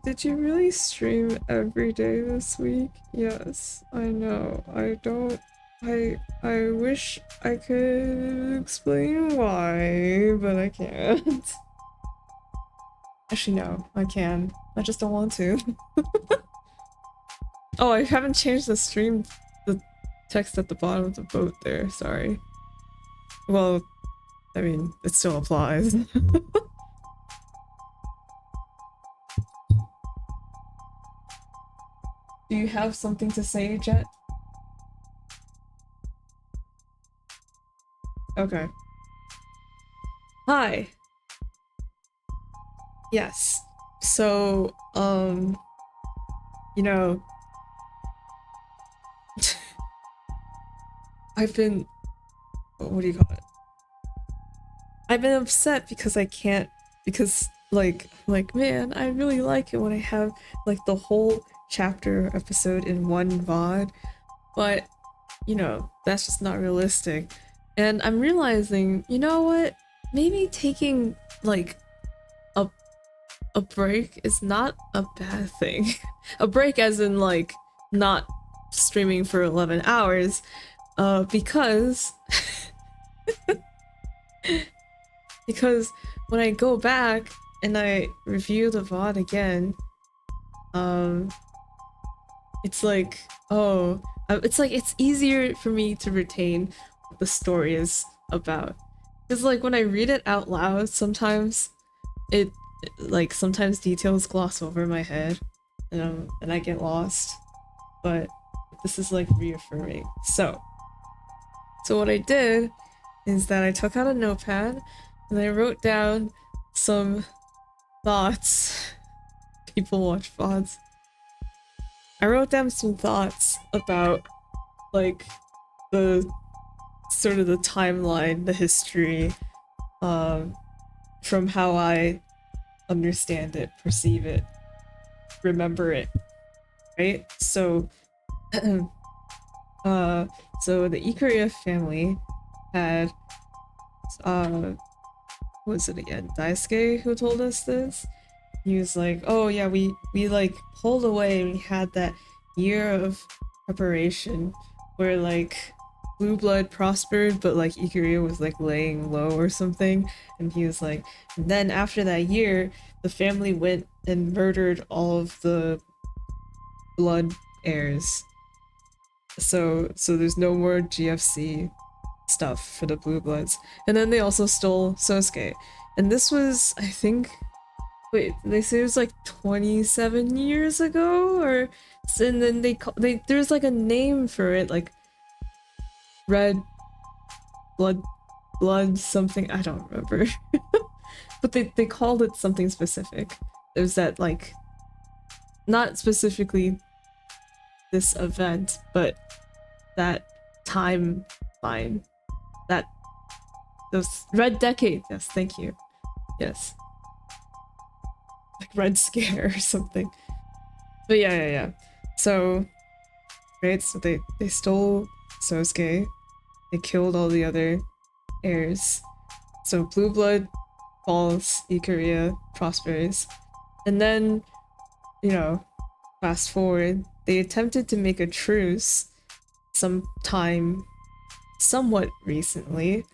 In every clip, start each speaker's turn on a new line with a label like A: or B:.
A: Did you really stream every day this week? Yes, I know. I don't. I wish I could explain why, but I can't. Actually, no, I can. I just don't want to. Oh, I haven't changed the text at the bottom of the boat there. Sorry. Well, I mean, it still applies. Do you have something to say, Jet? Okay. Hi. Yes. So, you know, I've been, what do you call it? I've been upset because I can't, because man, I really like it when I have like the whole chapter episode in one VOD, but that's just not realistic. And I'm realizing, you know what? Maybe taking like a a break is not a bad thing. A break as in like not streaming for 11 hours because because when I go back and I review the VOD again, um it's like, oh, it's like it's easier for me to retain what the story is about. Because like when I read it out loud, sometimes it like sometimes details gloss over my head, and I get lost. But this is like reaffirming. So what I did is that I took out a notepad and I wrote down some thoughts. People watch VODs. I wrote down some thoughts about like the sort of the timeline, the history, from how I understand it, perceive it, remember it, right? So, so the Ikaria family had, what was it again? Daisuke who told us this. He was like, oh yeah, we like pulled away and we had that year of preparation where like Blue Blood prospered, but like Ikaria was like laying low or something. And he was like, and then after that year, the family went and murdered all of the blood heirs. So there's no more GFC stuff for the Blue Bloods. And then they also stole Sosuke. And this was, I think, wait, they say it was like 27 years ago, or and then there's like a name for it, like red blood something, I don't remember. But they called it something specific. It was that like not specifically this event, but that timeline, that those red decade. Yes, thank you. Yes, like Red Scare or something. But yeah. So, right, so they stole Sosuke, they killed all the other heirs. So Blue Blood falls, Ikaria prospers. And then, fast forward, they attempted to make a truce sometime somewhat recently,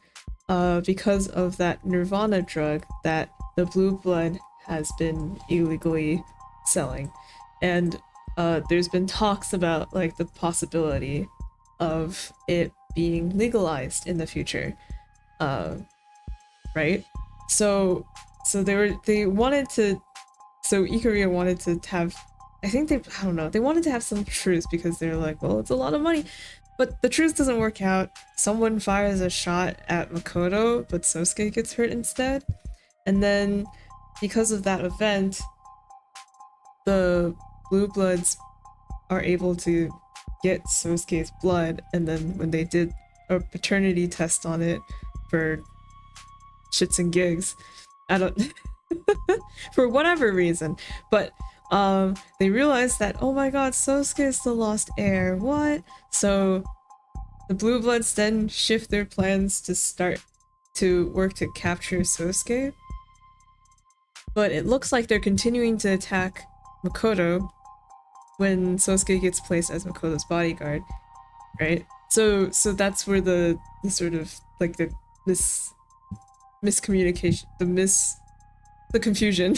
A: because of that Nirvana drug that the Blue Blood has been illegally selling. And there's been talks about like the possibility of it being legalized in the future. Right? So they wanted to, so Ikaria wanted to have, I don't know, they wanted to have some truce because they're like, well, it's a lot of money. But the truce doesn't work out. Someone fires a shot at Makoto, but Sosuke gets hurt instead. And then because of that event, the Blue Bloods are able to get Sosuke's blood, and then when they did a paternity test on it for shits and gigs, I don't for whatever reason, but they realized that, oh my god, Sosuke is the lost heir. What? So the Blue Bloods then shift their plans to start to work to capture Sosuke. But it looks like they're continuing to attack Makoto when Sosuke gets placed as Makoto's bodyguard, right? So that's where the sort of like the miscommunication, the confusion.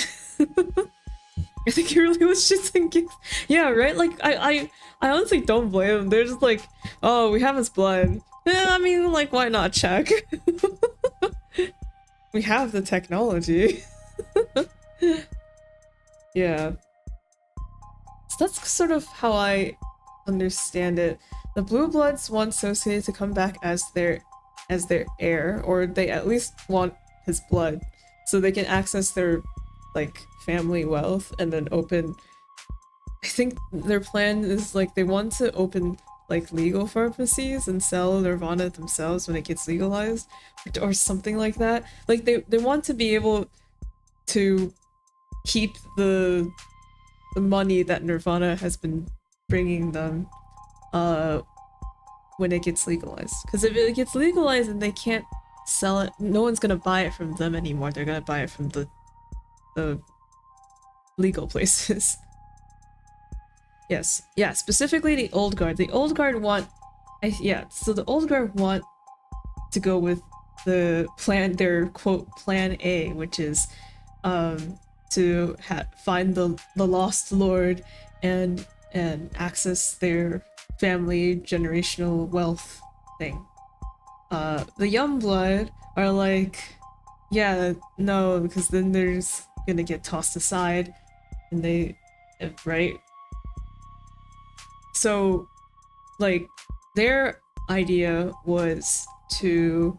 A: I think he really was just thinking, yeah, right. Like I honestly don't blame him. They're just like, oh, we have his blood. I mean, like, why not check? We have the technology. Yeah. So that's sort of how I understand it. The Blue Bloods want Sosuke to come back as their heir, or they at least want his blood, so they can access their like family wealth and then open. I think their plan is like they want to open like legal pharmacies and sell Nirvana themselves when it gets legalized, or something like that. Like they want to be able to keep the money that Nirvana has been bringing them when it gets legalized. Because if it gets legalized and they can't sell it, no one's gonna buy it from them anymore. They're gonna buy it from the legal places. Yes, yeah, specifically the old guard. The old guard want, so the old guard want to go with the plan, their quote plan A, which is to find the lost lord and access their family generational wealth thing. The young blood are like, yeah, no, because then there's gonna get tossed aside, and they, right? So, like, their idea was to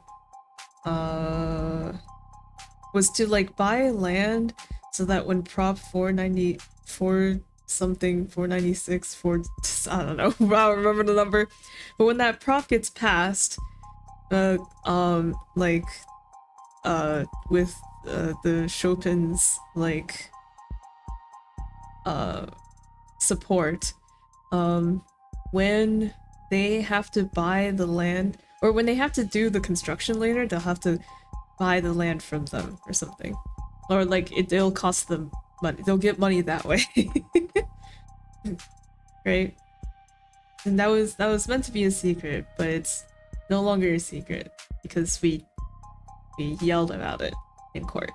A: like buy land so that when Prop 494 something 496 4 I don't know, I don't remember the number, but when that prop gets passed, like with the Chopin's like support, when they have to buy the land, or when they have to do the construction later, they'll have to buy the land from them or something, or like it'll cost them money. They'll get money that way. Right? And that was meant to be a secret, but it's no longer a secret because we yelled about it in court.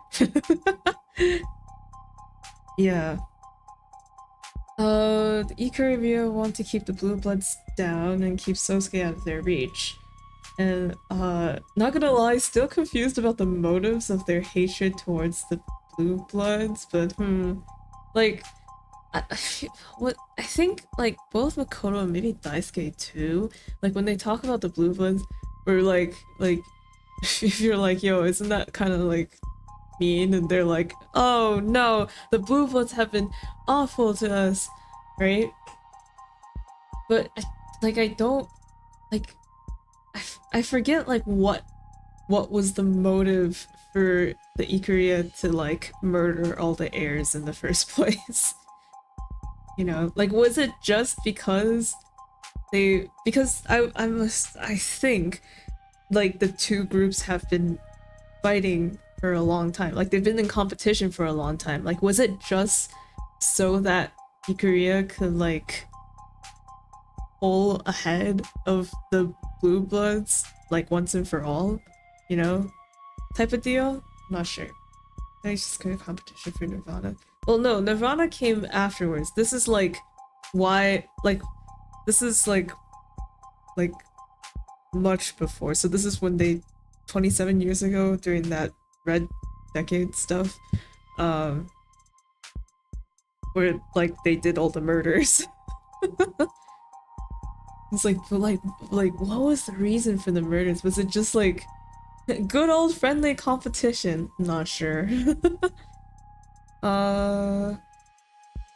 A: Yeah. The Ikaruya want to keep the Blue Bloods down and keep Sosuke out of their reach. And not gonna lie, still confused about the motives of their hatred towards the Blue Bloods, but like what I think, like both Makoto and maybe Daisuke too, like when they talk about the Blue Bloods, or like if you're like, yo, isn't that kind of like mean? And they're like, oh no, the Blue Bloods have been awful to us, right? But I don't like, I forget like what was the motive for the Ikaruya to like murder all the heirs in the first place. You know, like, was it just because because I think like the two groups have been fighting for a long time, like they've been in competition for a long time. Like, was it just so that Ikaruya could like pull ahead of the Blue Bloods like once and for all, you know, type of deal? I'm not sure. It's just kind of competition for Nirvana. Well, no, Nirvana came afterwards. This is like why, like, this is like much before. So this is when they 27 years ago during that Red Decade stuff, where like they did all the murders. It's like, but like what was the reason for the murders? Was it just like good old friendly competition? Not sure.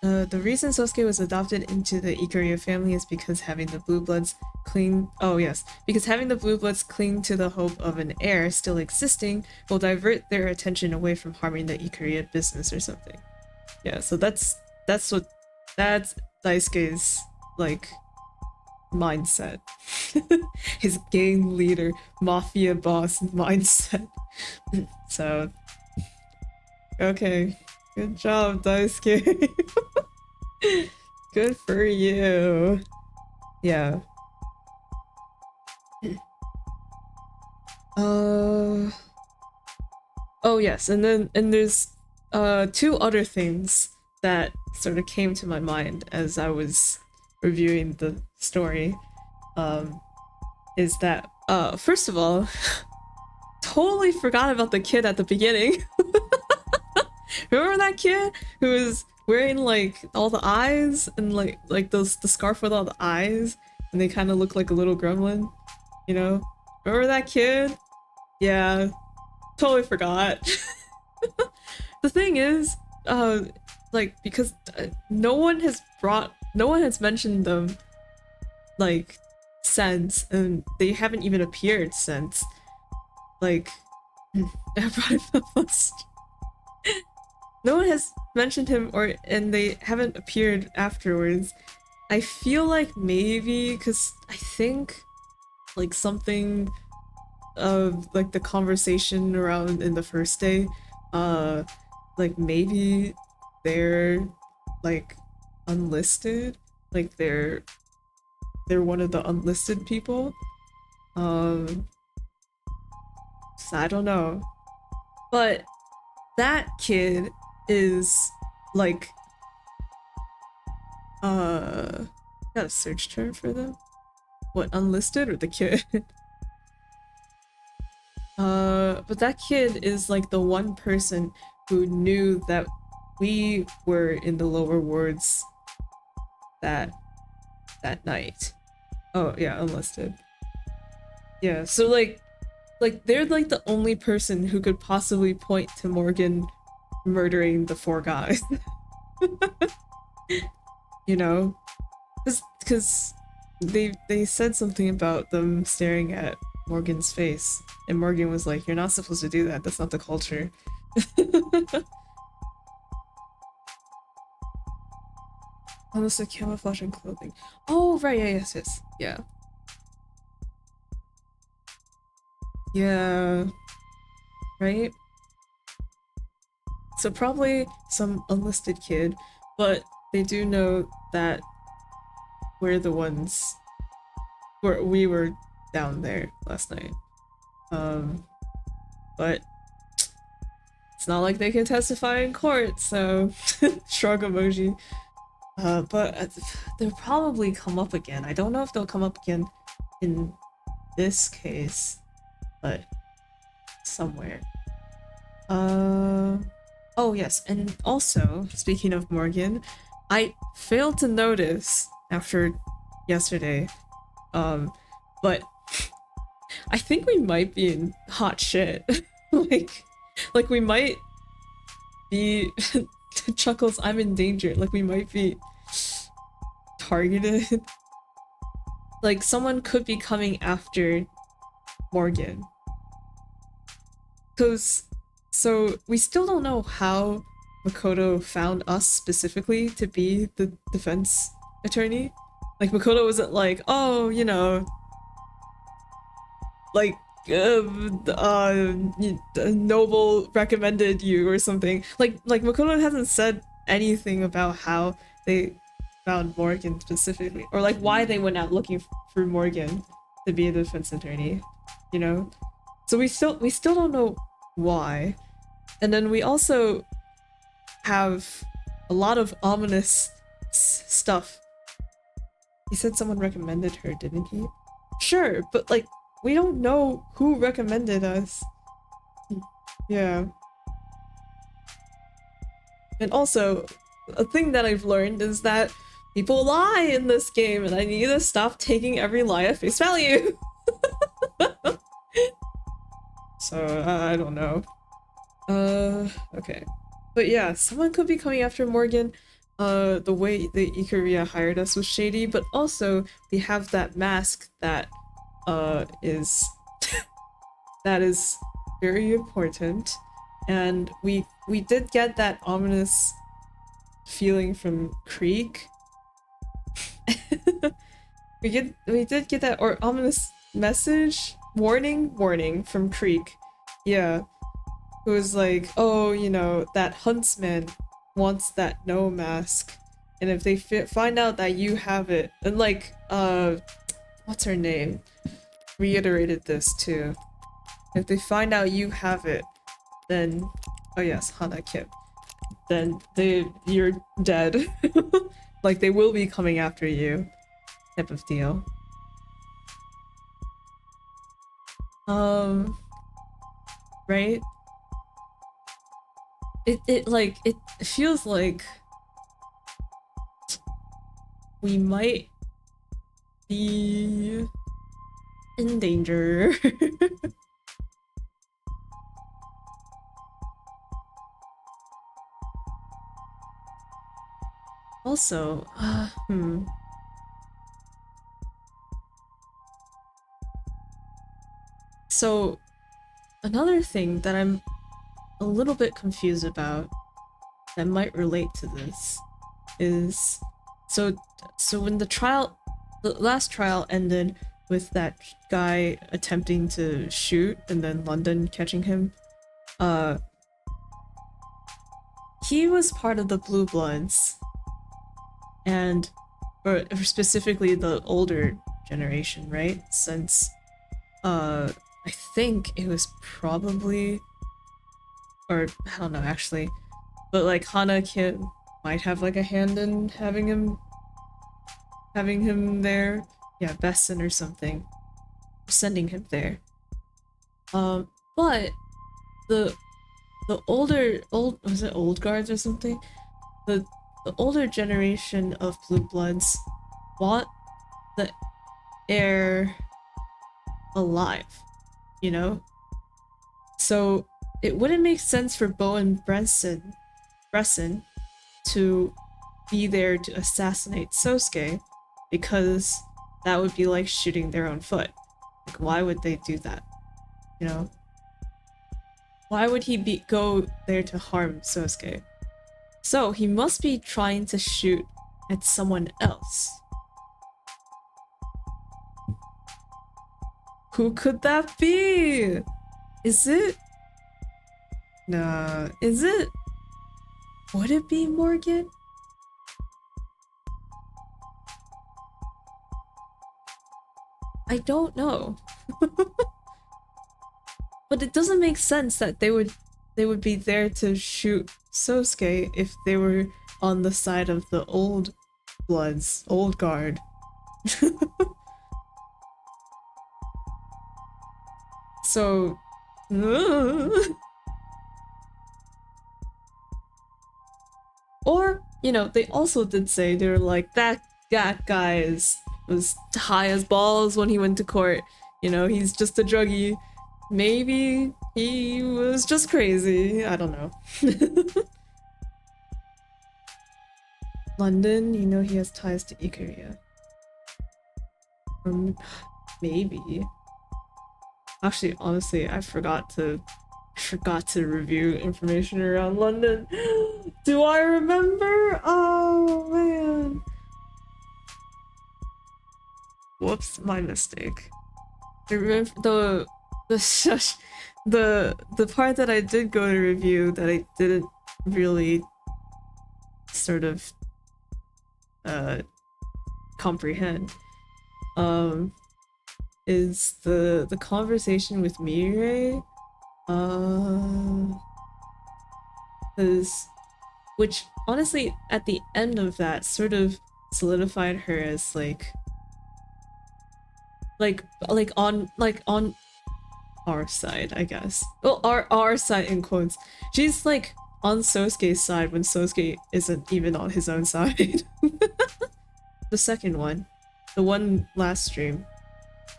A: The reason Sosuke was adopted into the Ikaruya family is because having the Blue Bloods cling to the hope of an heir still existing will divert their attention away from harming the Ikaruya business or something. Yeah, so that's Daisuke's like mindset. His gang leader, mafia boss mindset. So okay. Good job, Daisuke. Good for you. Yeah. Uh. Oh yes, and there's two other things that sort of came to my mind as I was reviewing the story. Um, is that first of all, totally forgot about the kid at the beginning. Remember that kid who was wearing like all the eyes and like those the scarf with all the eyes, and they kind of look like a little gremlin, you know? Remember that kid? Yeah, totally forgot. The thing is, like because no one has mentioned them like since, and they haven't even appeared since. Like, I brought him up last. No one has mentioned him, or and they haven't appeared afterwards. I feel like maybe because I think like something of like the conversation around in the first day, uh, like maybe they're like unlisted, like they're one of the unlisted people. Um, so I don't know, but that kid is like got a search term for them. What, unlisted or the kid? But that kid is like the one person who knew that we were in the lower wards that night. Oh yeah, unlisted. Yeah, so like they're like the only person who could possibly point to Morgan murdering the four guys. You know, because they said something about them staring at Morgan's face, and Morgan was like, "You're not supposed to do that. That's not the culture." Unless the camouflage and clothing. Oh right, yeah, yes, yes, yeah, yeah, right. So probably some unlisted kid, but they do know that we're the ones where we were down there last night. Um, but it's not like they can testify in court, so shrug emoji. But they'll probably come up again. I don't know if they'll come up again in this case, but somewhere. Oh yes, and also, speaking of Morgan, I failed to notice after yesterday, um, but I think we might be in hot shit. like, like we might be Chuckles, I'm in danger. Like we might be targeted. Like someone could be coming after Morgan. Cause so we still don't know how Makoto found us specifically to be the defense attorney. Like Makoto wasn't like, oh, you know, like Noble recommended you or something. Like Makoto hasn't said anything about how they found Morgan specifically, or like why they went out looking for Morgan to be a defense attorney, you know? So we still don't know why. And then we also have a lot of ominous stuff. He said someone recommended her, didn't he? Sure, but like we don't know who recommended us. Yeah. And also, a thing that I've learned is that people lie in this game, and I need to stop taking every lie at face value. So, I don't know. Okay. But yeah, someone could be coming after Morgan. The way the Ikaria hired us was shady, but also we have that mask that, is that is very important. And we did get that ominous feeling from Creek. we did get that or ominous message warning from Creek. Yeah. Who was like, oh, you know, that huntsman wants that no mask, and if they find out that you have it, and like what's her name reiterated this too, if they find out you have it, then oh yes, Hana Kim, then you're dead. Like they will be coming after you, type of deal. Right? It feels like we might be in danger. Also, So, another thing that I'm a little bit confused about that might relate to this is so when the last trial ended with that guy attempting to shoot and then London catching him, he was part of the Blue Bloods, and or specifically the older generation, right? Since I think it was probably, or I don't know actually, but like Hana Kim might have like a hand in having him there. Yeah, Besson or something, sending him there. But the old was it old guards or something? The older generation of Blue Bloods want the heir alive, you know? So it wouldn't make sense for Bowen Bresson to be there to assassinate Sosuke, because that would be like shooting their own foot. Like, why would they do that? You know? Why would he go there to harm Sosuke? So he must be trying to shoot at someone else. Who could that be? Is it? Nah, is it? Would it be Morgan? I don't know. But it doesn't make sense that they would be there to shoot Sosuke if they were on the side of the old bloods, old guard. So or, you know, they also did say they were like, that guy was high as balls when he went to court. You know, he's just a druggie. Maybe he was just crazy. I don't know. London, you know he has ties to Ikaria. Maybe. Actually, honestly, I forgot to review information around London. Do I remember? Oh man. Whoops, my mistake. I remember the part that I did go to review that I didn't really sort of comprehend is the conversation with Mirai, which honestly at the end of that sort of solidified her as on our side, I guess. Well, our side in quotes. She's like on Sosuke's side when Sosuke isn't even on his own side. The second one, the one last stream,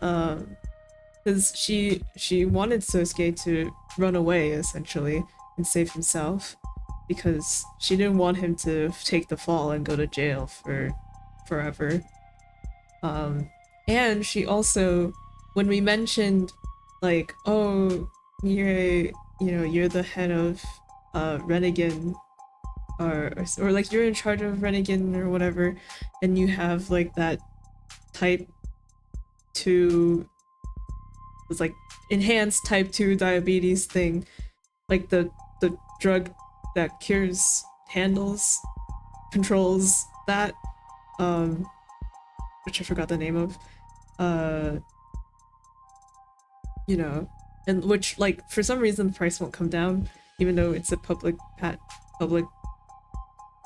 A: because she wanted Sosuke to run away essentially and save himself, because she didn't want him to take the fall and go to jail for forever. And she also, when we mentioned like, oh, Mirai, you know, you're the head of Renegade, or like you're in charge of Renegade or whatever, and you have like that type 2, it's like enhanced type 2 diabetes thing, like the drug that handles controls that, which I forgot the name of, you know, and which, like, for some reason the price won't come down, even though it's a public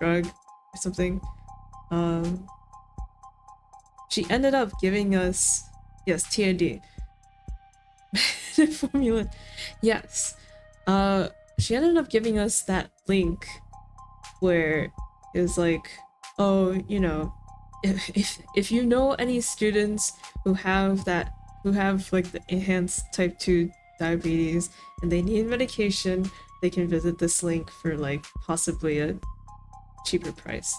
A: drug or something. She ended up giving us, yes, TND. Formula, yes. She ended up giving us that link where it was like, oh, you know, if you know any students who have like the enhanced type 2 diabetes and they need medication, they can visit this link for like possibly a cheaper price.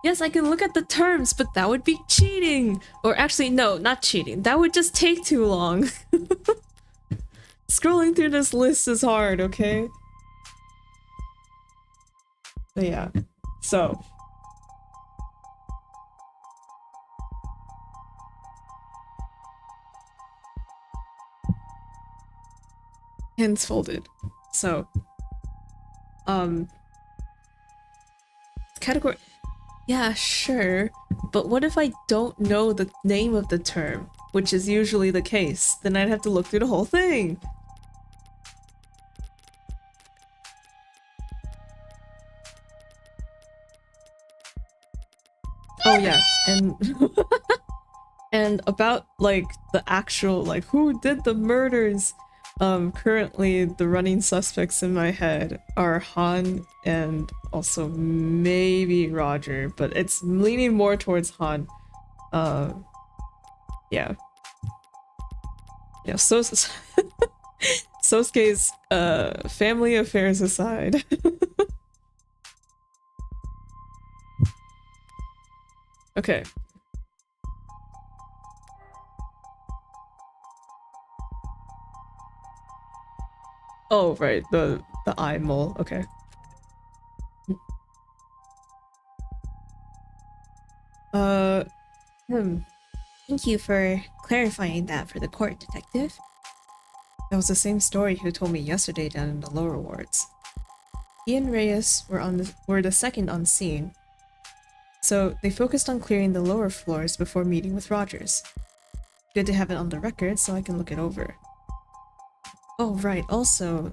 A: Yes, I can look at the terms, but that would be cheating! Or actually, no, not cheating. That would just take too long. Scrolling through this list is hard, okay? But yeah, so. Hands folded. So. Category. Yeah, sure. But what if I don't know the name of the term, which is usually the case? Then I'd have to look through the whole thing. Oh yes, and and about like the actual like who did the murders. Currently the running suspects in my head are Han and also maybe Roger, but it's leaning more towards Han. Yeah. Yeah, so Sosuke's family affairs aside. Okay. Oh, right, the eye mole. Okay.
B: Thank you for clarifying that for the court, Detective.
A: That was the same story who told me yesterday down in the lower wards. He and Reyes were the second on scene, so they focused on clearing the lower floors before meeting with Rogers. Good to have it on the record so I can look it over. Oh right, also,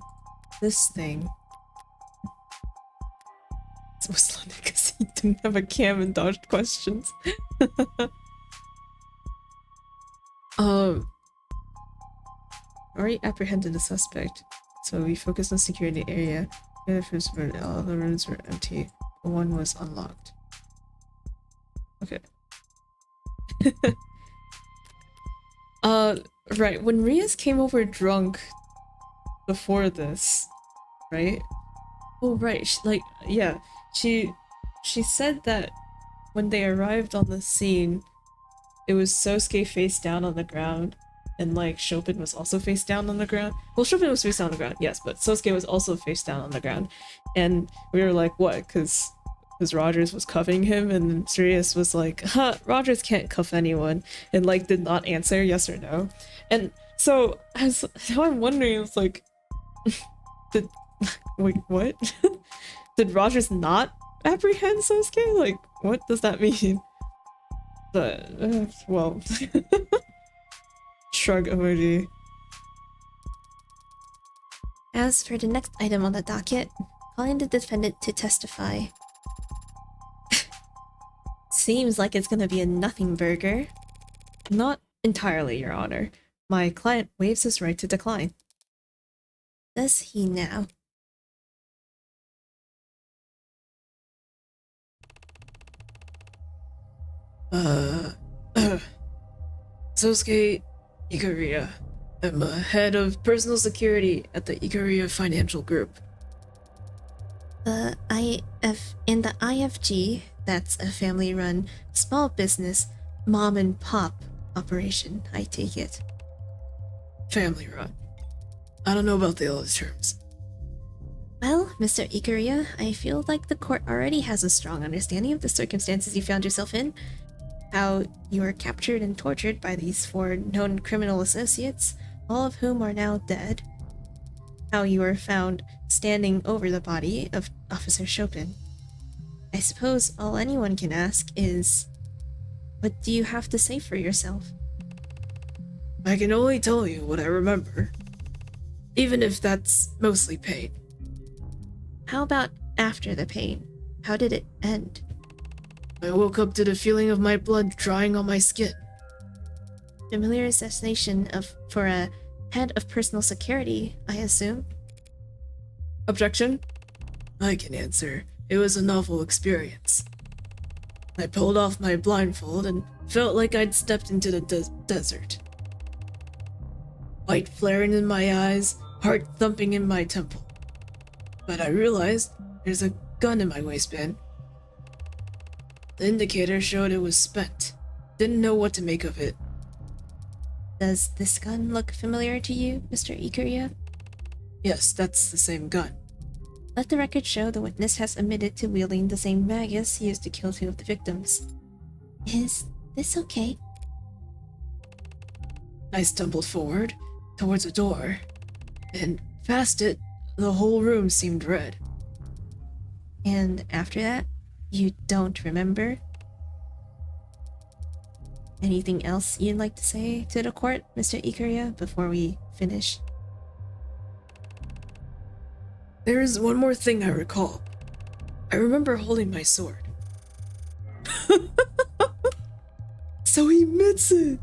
A: this thing. It's most funny because he didn't have a cam and dodged questions. Already apprehended the suspect, so we focused on securing the area. All the rooms were empty, but one was unlocked. Okay. Right, when Reyes came over drunk before this, right? Oh, right, she said that when they arrived on the scene, it was Sosuke face down on the ground, and like Chopin was also face down on the ground. Well, Chopin was face down on the ground, yes, but Sosuke was also face down on the ground. And we were like, what? Because Rogers was cuffing him, and Sirius was like, huh, Rogers can't cuff anyone, and like did not answer yes or no. And so now I'm wondering, it's like, wait, what? Did Rogers not apprehend Sosuke? Like, what does that mean? But, well, shrug emoji.
B: As for the next item on the docket, calling the defendant to testify. Seems like it's gonna be a nothing burger.
A: Not entirely, Your Honor. My client waives his right to decline.
B: Does he now?
A: Sosuke Ikaria. I'm a head of personal security at the Ikaria Financial Group.
B: In the IFG, that's a family-run, small business, mom-and-pop operation, I take it.
A: Family run. I don't know about the other terms.
B: Well, Mr. Ikaria, I feel like the court already has a strong understanding of the circumstances you found yourself in. How you were captured and tortured by these 4 known criminal associates, all of whom are now dead. How you were found standing over the body of Officer Chopin. I suppose all anyone can ask is, what do you have to say for yourself?
C: I can only tell you what I remember, even if that's mostly pain.
B: How about after the pain? How did it end?
C: I woke up to the feeling of my blood drying on my skin.
B: Familiar assassination for a head of personal security, I assume.
A: Objection?
C: I can answer. It was a novel experience. I pulled off my blindfold and felt like I'd stepped into the desert. Light flaring in my eyes, heart thumping in my temple. But I realized there's a gun in my waistband. The indicator showed it was spent. Didn't know what to make of it.
B: Does this gun look familiar to you, Mr. Ikuria?
C: Yes, that's the same gun.
B: Let the record show the witness has admitted to wielding the same magus used to kill 2 of the victims. Is this okay?
C: I stumbled forward, towards a door, and past it, the whole room seemed red.
B: And after that, you don't remember? Anything else you'd like to say to the court, Mr. Ikuria, before we finish?
C: There is one more thing I recall. I remember holding my sword. So he admits it!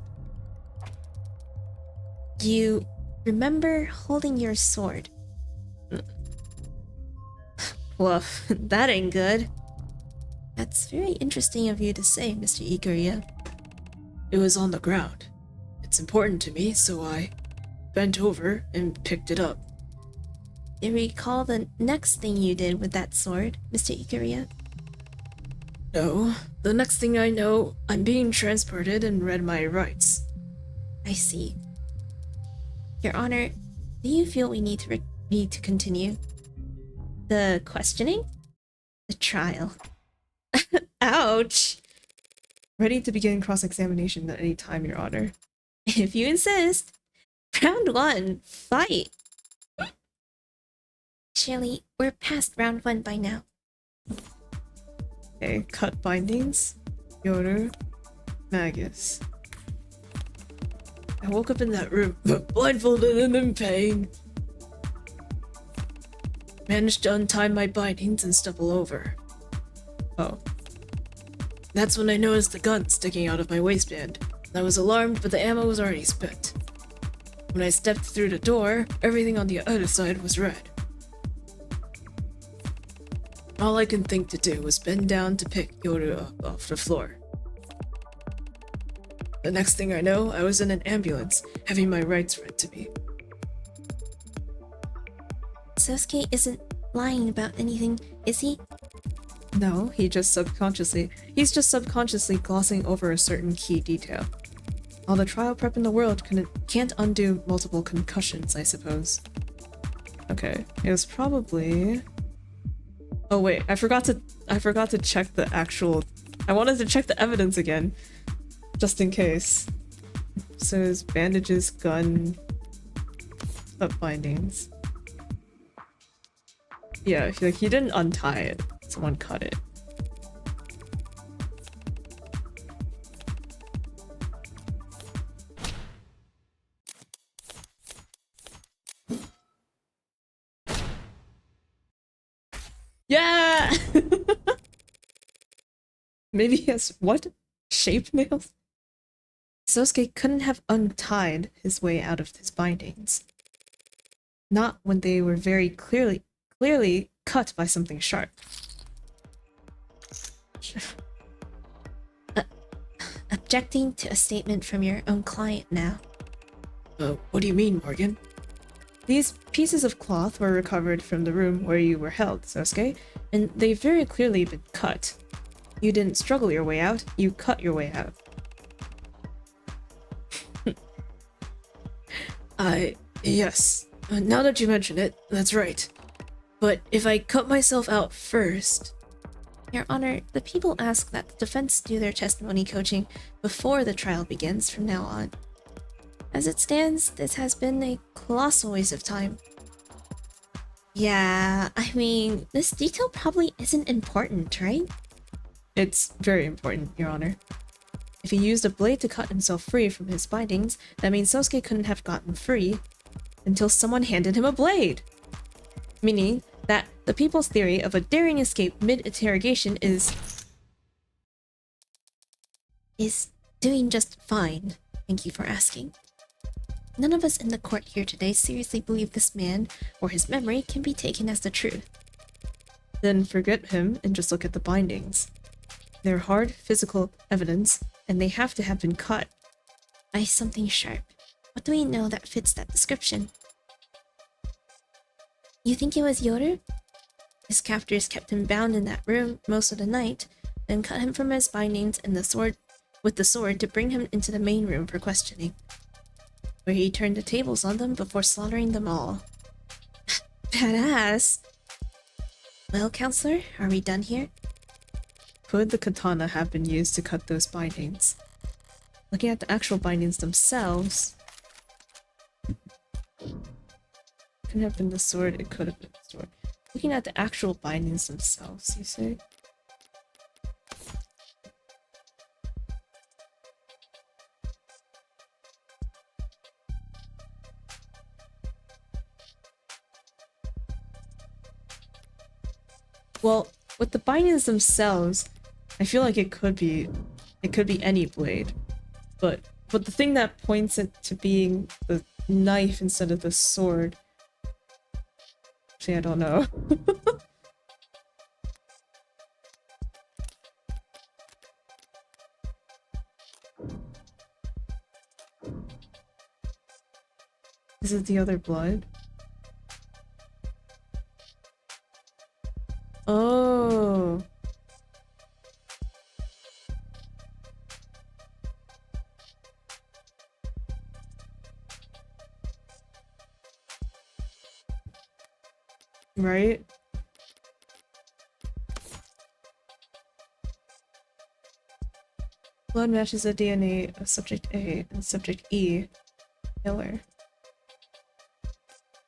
B: You remember holding your sword? Woof, that ain't good. That's very interesting of you to say, Mr. Ikuria.
C: It was on the ground. It's important to me, so I bent over and picked it up.
B: Do you recall the next thing you did with that sword, Mr. Ikuria?
C: No, the next thing I know, I'm being transported and read my rights.
B: I see. Your Honor, do you feel we need to continue? The questioning? The trial. Ouch!
A: Ready to begin cross-examination at any time, Your Honor.
B: If you insist. Round 1, fight! Surely, we're past round 1 by now.
A: Okay, cut bindings. Yoru. Magus.
C: I woke up in that room, blindfolded and in pain. Managed to untie my bindings and stumble over.
A: Oh.
C: That's when I noticed the gun sticking out of my waistband. I was alarmed, but the ammo was already spent. When I stepped through the door, everything on the other side was red. All I could think to do was bend down to pick Yoru up off the floor. The next thing I know, I was in an ambulance, having my rights read to me.
B: Sosuke isn't lying about anything, is he?
A: No, he's just subconsciously glossing over a certain key detail. All the trial prep in the world can't undo multiple concussions, I suppose. Okay, it was probably... Oh wait, I forgot to check the actual... I wanted to check the evidence again, just in case. So his bandages, gun, up bindings. Yeah, like he didn't untie it. Someone cut it. Yeah! Maybe he has what? Shaped nails? Sosuke couldn't have untied his way out of his bindings. Not when they were very clearly cut by something sharp.
B: Objecting to a statement from your own client now.
C: What do you mean, Morgan?
A: These pieces of cloth were recovered from the room where you were held, Sosuke, and they've very clearly been cut. You didn't struggle your way out, you cut your way out.
C: Yes. Now that you mention it, that's right. But if I cut myself out first...
B: Your Honor, the people ask that the defense do their testimony coaching before the trial begins from now on. As it stands, this has been a colossal waste of time. Yeah, I mean, this detail probably isn't important, right?
A: It's very important, Your Honor. If he used a blade to cut himself free from his bindings, that means Sosuke couldn't have gotten free until someone handed him a blade. Meaning that the people's theory of a daring escape mid-interrogation is
B: doing just fine. Thank you for asking. None of us in the court here today seriously believe this man or his memory can be taken as the truth.
A: Then forget him and just look at the bindings. They're hard physical evidence, and they have to have been cut.
B: By something sharp. What do we know that fits that description? You think it was Yoru? His captors kept him bound in that room most of the night, then cut him from his bindings and with the sword to bring him into the main room for questioning, where he turned the tables on them before slaughtering them all. Badass! Well, counselor, are we done here?
A: Could the katana have been used to cut those bindings? Looking at the actual bindings themselves, couldn't have been the sword, it could have been the sword. Looking at the actual bindings themselves, you say? Well, with the bindings themselves, I feel like it could be any blade. But the thing that points it to being the knife instead of the sword. Actually, I don't know. Is it the other blood? Oh. Right? Blood matches the DNA of subject A and subject E. Miller.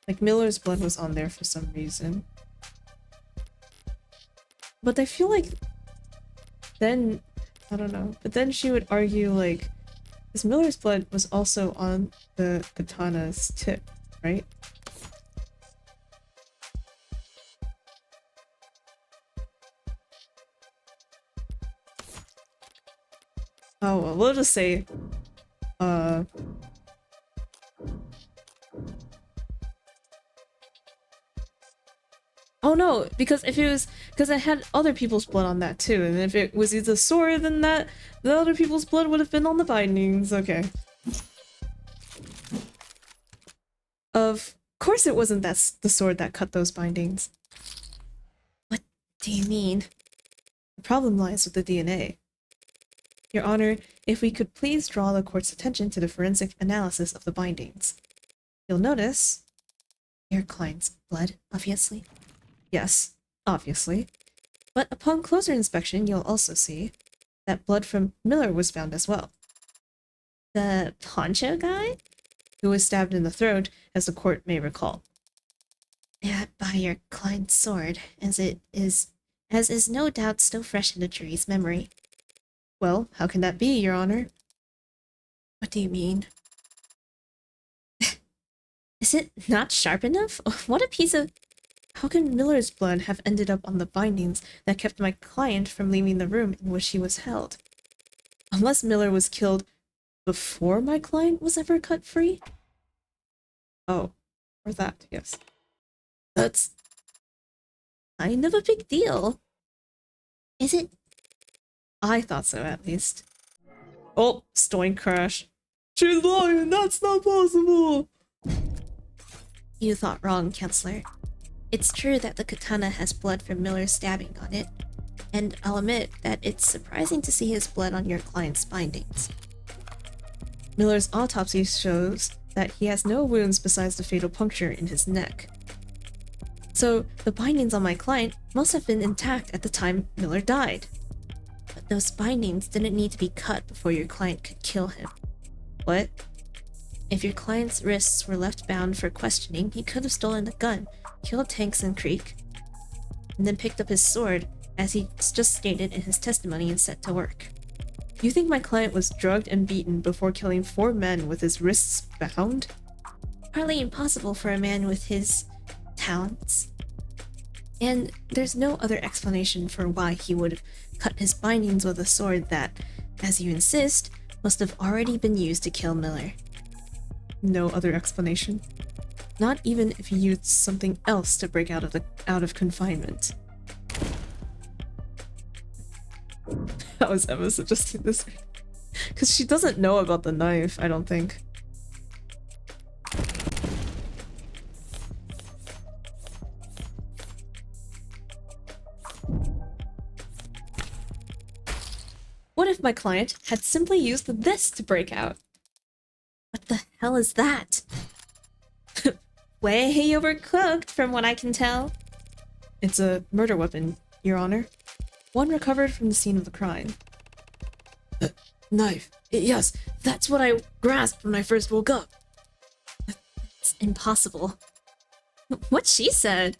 A: Like Miller's blood was on there for some reason. But I feel like then, I don't know, but then she would argue like, because Miller's blood was also on the katana's tip, right? Oh, well, we'll just say, oh no, because if it was, because I had other people's blood on that too, and if it was either sword, then that the other people's blood would have been on the bindings. Okay. Of course, it wasn't the sword that cut those bindings.
B: What do you mean?
A: The problem lies with the DNA. Your Honor, if we could please draw the court's attention to the forensic analysis of the bindings. You'll notice
B: Your client's blood, obviously.
A: yes, obviously. But upon closer inspection, you'll also see that blood from Miller was found as well.
B: The poncho guy?
A: Who was stabbed in the throat, as the court may recall.
B: Yeah, by your client's sword, as is no doubt still fresh in the jury's memory.
A: Well, how can that be, Your Honor?
B: What do you mean? Is it not sharp enough? What a piece of...
A: How can Miller's blood have ended up on the bindings that kept my client from leaving the room in which he was held? Unless Miller was killed before my client was ever cut free? Oh, or that, yes.
B: That's kind of a big deal. Is it?
A: I thought so, at least. Oh, stoink crash. She's lying, that's not possible!
B: You thought wrong, Counselor. It's true that the katana has blood from Miller's stabbing on it, and I'll admit that it's surprising to see his blood on your client's bindings.
A: Miller's autopsy shows that he has no wounds besides the fatal puncture in his neck. So, the bindings on my client must have been intact at the time Miller died.
B: But those bindings didn't need to be cut before your client could kill him.
A: What?
B: If your client's wrists were left bound for questioning, he could have stolen the gun, killed Tanks and Creek, and then picked up his sword as he just stated in his testimony, and set to work.
A: You think my client was drugged and beaten before killing 4 men with his wrists bound?
B: Hardly impossible for a man with his talents. And there's no other explanation for why he would have cut his bindings with a sword that, as you insist, must have already been used to kill Miller.
A: No other explanation. Not even if he used something else to break out of confinement. How is Emma suggesting this? Because she doesn't know about the knife, I don't think. What if my client had simply used this to break out?
B: What the hell is that? Way overcooked, from what I can tell.
A: It's a murder weapon, Your Honor. One recovered from the scene of the crime.
C: Knife. Yes, that's what I grasped when I first woke up.
B: It's impossible. What she said.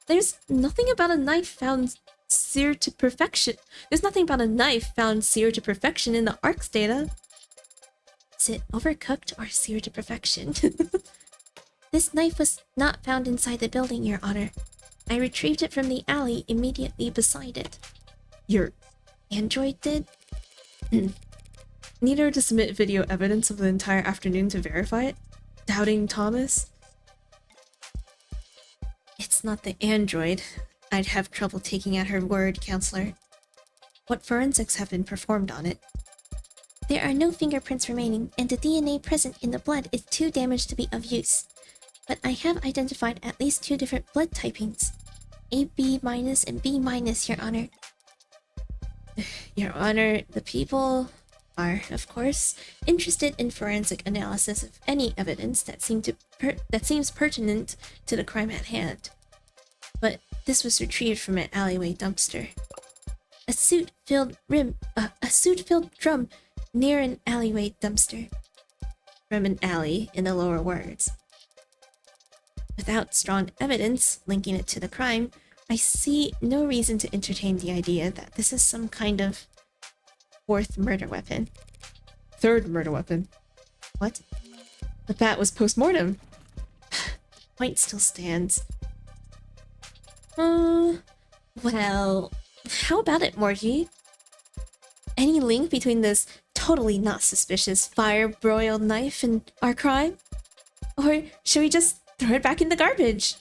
B: There's nothing about a knife found seared to perfection. There's nothing about a knife found seared to perfection in the ARC's data. Is it overcooked or seared to perfection? This knife was not found inside the building, Your Honor. I retrieved it from the alley immediately beside it.
A: Your
B: Android did?
A: need her to submit video evidence of the entire afternoon to verify it? Doubting Thomas?
B: It's not the android. I'd have trouble taking at her word, Counselor. What forensics have been performed on it? There are no fingerprints remaining, and the DNA present in the blood is too damaged to be of use. But I have identified at least 2 different blood typings. AB- and B-, Your Honor. Your Honor, the people are, of course, interested in forensic analysis of any evidence that seems pertinent to the crime at hand. But this was retrieved from an alleyway dumpster. A soot-filled drum near an alleyway dumpster. From an alley, in the lower words. Without strong evidence linking it to the crime, I see no reason to entertain the idea that this is some kind of 4th murder weapon.
A: 3rd murder weapon.
B: What?
A: But that was post-mortem.
B: Point still stands. Well, how about it, Morgie? Any link between this totally not suspicious fire-broiled knife and our crime? Or should we just throw it back in the garbage?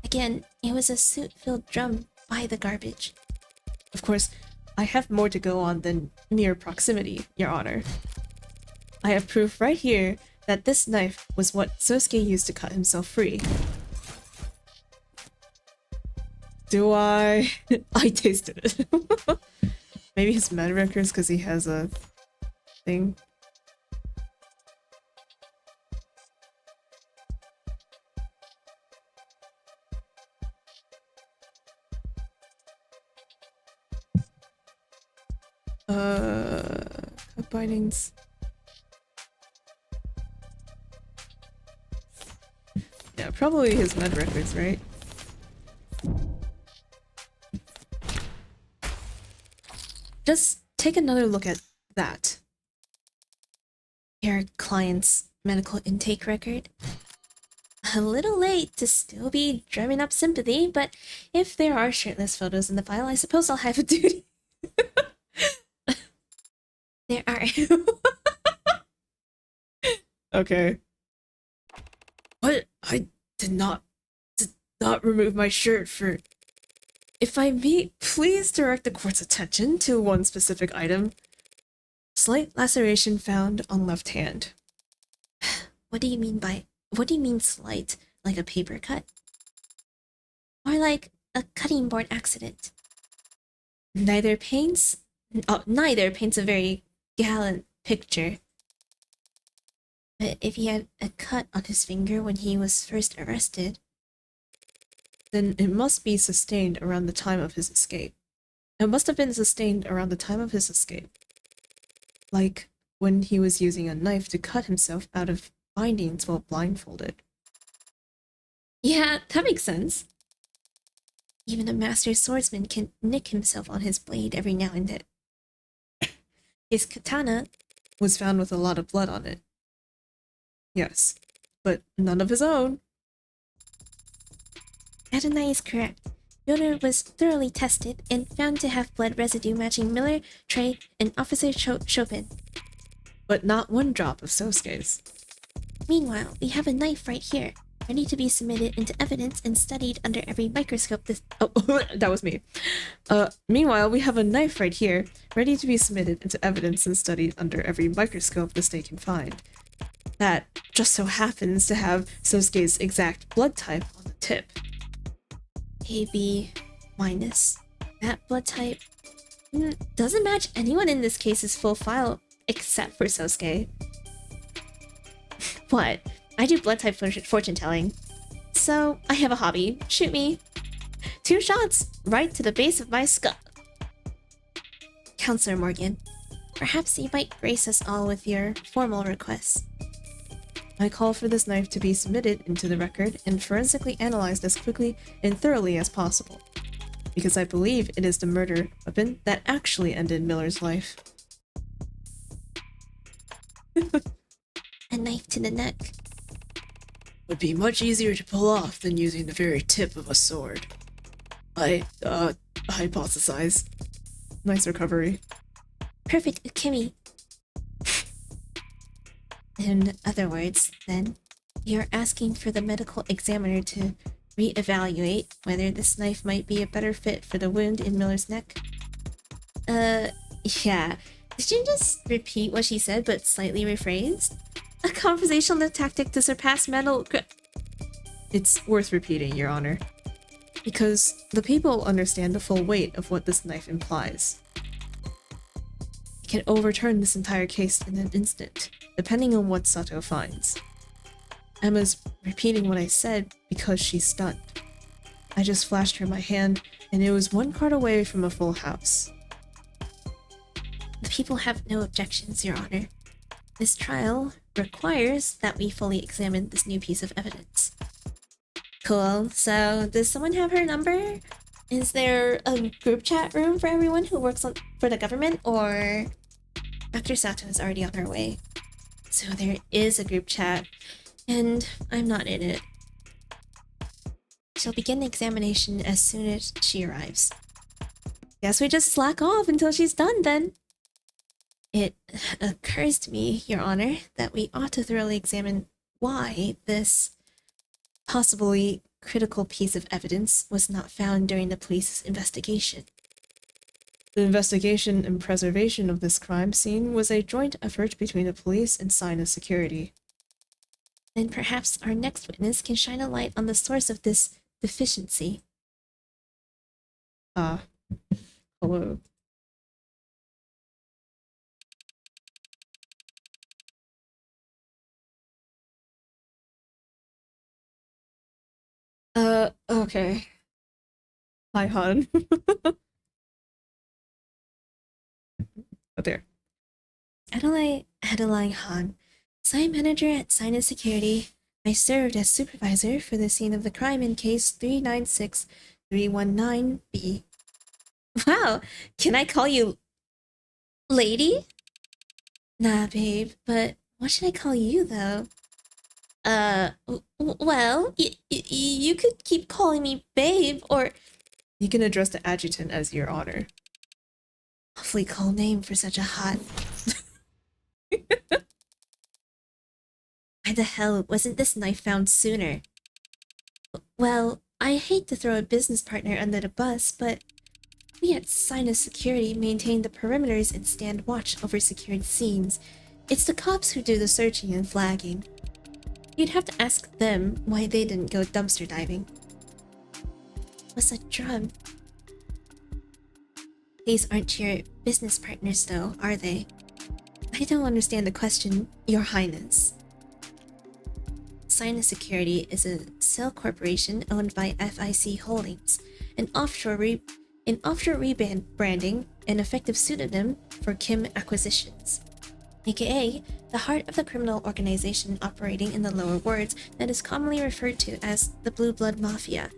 B: Again, it was a soot-filled drum by the garbage.
A: Of course, I have more to go on than mere proximity, Your Honor. I have proof right here that this knife was what Sosuke used to cut himself free. Do I? I tasted it. Maybe his med records because he has a thing. Cut bindings. Yeah, probably his med records, right? Just take another look at that.
B: Your client's medical intake record? A little late to still be drumming up sympathy, but if there are shirtless photos in the file, I suppose I'll have a duty. There are.
A: Okay.
C: What? I did not remove my shirt for...
A: If I may, please direct the court's attention to one specific item. Slight laceration found on left hand.
B: What do you mean slight? Like a paper cut? Or like a cutting board accident? Neither paints a very gallant picture. But if he had a cut on his finger when he was first arrested,
A: then it must be sustained around the time of his escape. It must have been sustained around the time of his escape. Like when he was using a knife to cut himself out of bindings while blindfolded.
B: yeah, that makes sense. Even a master swordsman can nick himself on his blade every now and then. His katana
A: Was found with a lot of blood on it. Yes, but none of his own.
B: Adonai is correct. Yoder was thoroughly tested and found to have blood residue matching Miller, Trey, and Officer Chopin.
A: But not one drop of Sosuke's.
B: Meanwhile, we have a knife right here, ready to be submitted into evidence and studied under every microscope
A: Oh, that was me. Meanwhile, we have a knife right here, ready to be submitted into evidence and studied under every microscope the state can find. That just so happens to have Sosuke's exact blood type on the tip.
B: AB-. That blood type doesn't match anyone in this case's full file except for Sosuke. What? I do blood type fortune telling. So, I have a hobby. Shoot me. 2 shots, right to the base of my skull. Counselor Morgan, perhaps you might grace us all with your formal requests.
A: I call for this knife to be submitted into the record and forensically analyzed as quickly and thoroughly as possible, because I believe it is the murder weapon that actually ended Miller's life.
B: A knife to the neck.
C: Would be much easier to pull off than using the very tip of a sword. I hypothesize.
A: Nice recovery.
B: Perfect Ukemi. In other words, then, you're asking for the medical examiner to re-evaluate whether this knife might be a better fit for the wound in Miller's neck? Yeah. Did you just repeat what she said but slightly rephrased? A conversational tactic to surpass mental...
A: It's worth repeating, Your Honor, because the people understand the full weight of what this knife implies. It can overturn this entire case in an instant, depending on what Sato finds. Emma's repeating what I said because she's stunned. I just flashed her my hand, and it was 1 card away from a full house.
B: The people have no objections, Your Honor. This trial requires that we fully examine this new piece of evidence. Cool. So, does someone have her number? Is there a group chat room for everyone who works for the government, or... Dr. Sato is already on her way. So there is a group chat, and I'm not in it. She'll begin the examination as soon as she arrives. Guess we just slack off until she's done, then. It occurs to me, Your Honor, that we ought to thoroughly examine why this possibly critical piece of evidence was not found during the police's investigation.
A: The investigation and preservation of this crime scene was a joint effort between the police and Sinus Security.
B: Then perhaps our next witness can shine a light on the source of this deficiency.
A: Hello. Okay. Hi, Han. Oh, there.
B: Adeline Han, site manager at Sinus Security. I served as supervisor for the scene of the crime in case 396319B. Wow, can I call you lady? Nah, babe, but what should I call you, though? Well, you could keep calling me babe, or...
A: You can address the adjutant as Your Honor.
B: Awfully cool name for such a hot... Why the hell wasn't this knife found sooner? Well, I hate to throw a business partner under the bus, but we at Sinus Security maintain the perimeters and stand watch over secured scenes. It's the cops who do the searching and flagging. You'd have to ask them why they didn't go dumpster diving. What's a drum? These aren't your business partners, though, are they? I don't understand the question, Your Highness. Sinus Security is a cell corporation owned by FIC Holdings, an offshore rebranding and effective pseudonym for Kim Acquisitions, aka the heart of the criminal organization operating in the lower wards that is commonly referred to as the Blue Blood Mafia.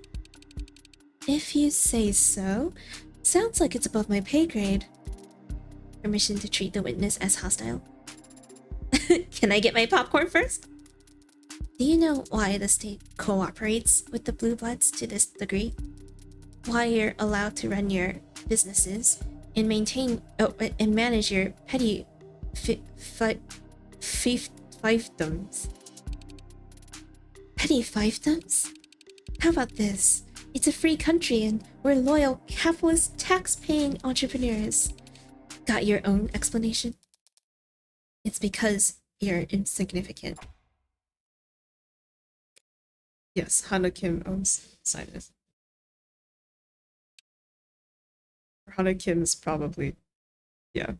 B: If you say so. Sounds like it's above my pay grade. Permission to treat the witness as hostile. Can I get my popcorn first? Do you know why the state cooperates with the Blue Bloods to this degree? Why you're allowed to run your businesses and and manage your petty fiefdoms. Petty fiefdoms? How about this? It's a free country and we're loyal, capitalist, tax-paying entrepreneurs. Got your own explanation? It's because you're insignificant.
A: Yes, Hana Kim owns Sinus. Hana Kim is probably, yeah.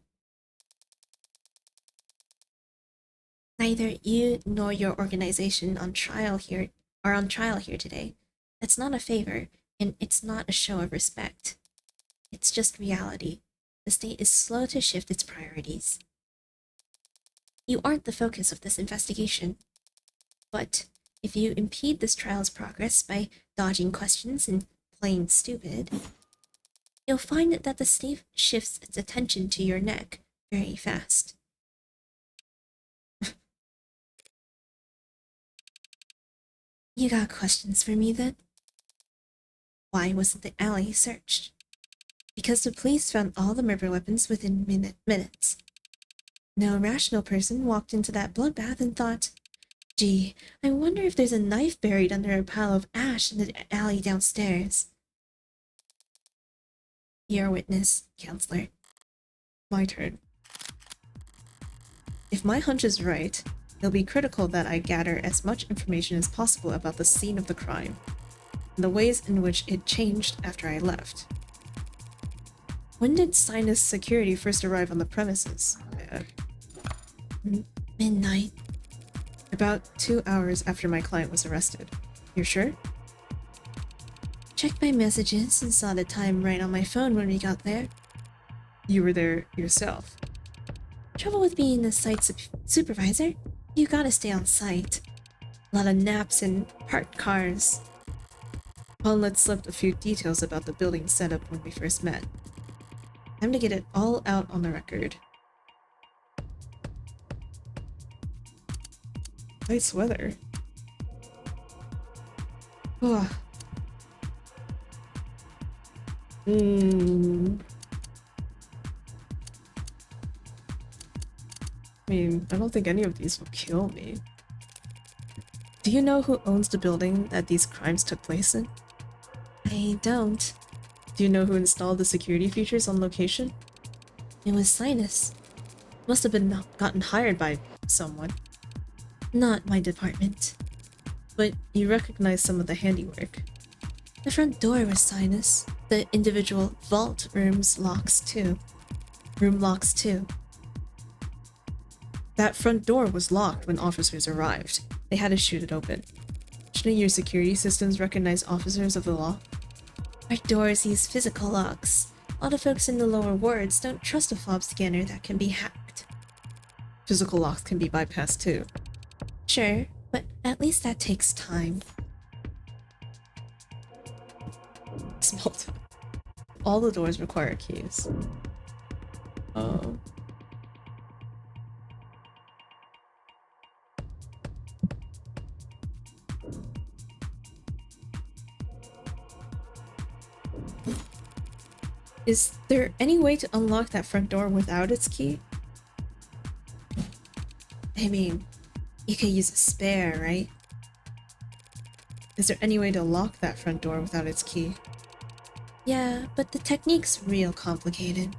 B: Neither you nor your organization are on trial here today. That's not a favor, and it's not a show of respect. It's just reality. The state is slow to shift its priorities. You aren't the focus of this investigation. But if you impede this trial's progress by dodging questions and playing stupid, you'll find that the state shifts its attention to your neck very fast. You got questions for me then? Why wasn't the alley searched? Because the police found all the murder weapons within minutes. No rational person walked into that bloodbath and thought, gee, I wonder if there's a knife buried under a pile of ash in the alley downstairs. Your witness, counselor.
A: My turn. If my hunch is right, it'll be critical that I gather as much information as possible about the scene of the crime, and the ways in which it changed after I left. When did Sinus security first arrive on the premises?
B: Midnight.
A: About 2 hours after my client was arrested. You're sure?
B: Checked my messages and saw the time right on my phone when we got there.
A: You were there yourself.
B: Trouble with being the site supervisor? You gotta stay on site. A lot of naps and parked cars.
A: Paul let slip a few details about the building setup when we first met. Time to get it all out on the record. Nice weather. Oh. I mean, I don't think any of these will kill me. Do you know who owns the building that these crimes took place in?
B: I don't.
A: Do you know who installed the security features on location?
B: It was Sinus.
A: Must have been gotten hired by someone.
B: Not my department.
A: But you recognize some of the handiwork.
B: The front door was Sinus. The individual vault rooms locks too.
A: Room locks too. That front door was locked when officers arrived. They had to shoot it open. Shouldn't your security systems recognize officers of the law?
B: Our doors use physical locks. A lot of folks in the lower wards don't trust a fob scanner that can be hacked.
A: Physical locks can be bypassed too.
B: Sure, but at least that takes time.
A: Small time. All the doors require keys. Oh. Is there any way to unlock that front door without its key? I mean, you could use a spare, right? Is there any way to lock that front door without its key?
B: Yeah, but the technique's real complicated.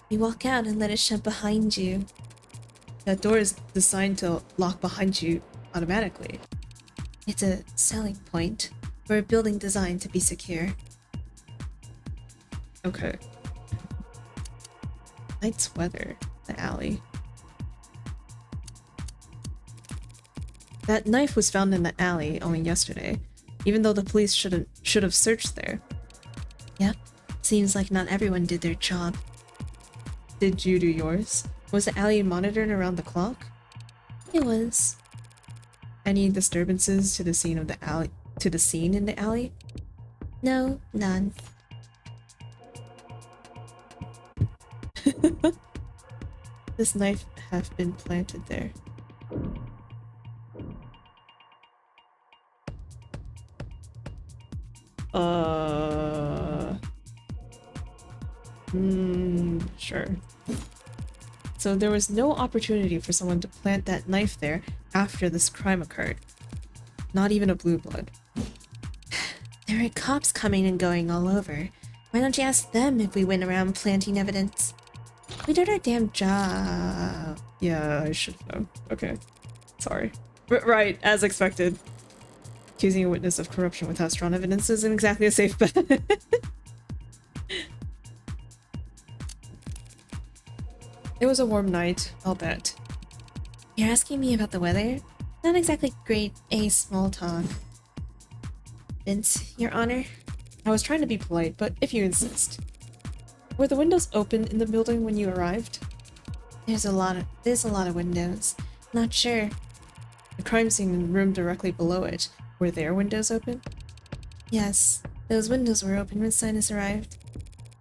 B: You walk out and let it shut behind you.
A: That door is designed to lock behind you automatically.
B: It's a selling point for a building designed to be secure.
A: Okay. Night's weather. The alley. That knife was found in the alley only yesterday, even though the police should have searched there.
B: Yep. Seems like not everyone did their job.
A: Did you do yours? Was the alley monitored around the clock?
B: It was.
A: Any disturbances to the scene of the alley in the alley?
B: No, none.
A: This knife have been planted there. Sure. So there was no opportunity for someone to plant that knife there after this crime occurred. Not even a blue blood.
B: There are cops coming and going all over. Why don't you ask them if we went around planting evidence? We did our damn job.
A: Yeah, I should know. Okay. Sorry. Right, as expected. Accusing a witness of corruption without strong evidence isn't exactly a safe bet. It was a warm night, I'll bet.
B: You're asking me about the weather? Not exactly grade A small talk. Vince, Your Honor?
A: I was trying to be polite, but if you insist. Were the windows open in the building when you arrived?
B: There's a lot of windows. Not sure.
A: The crime scene and room directly below it. Were their windows open?
B: Yes, those windows were open when Sinus arrived.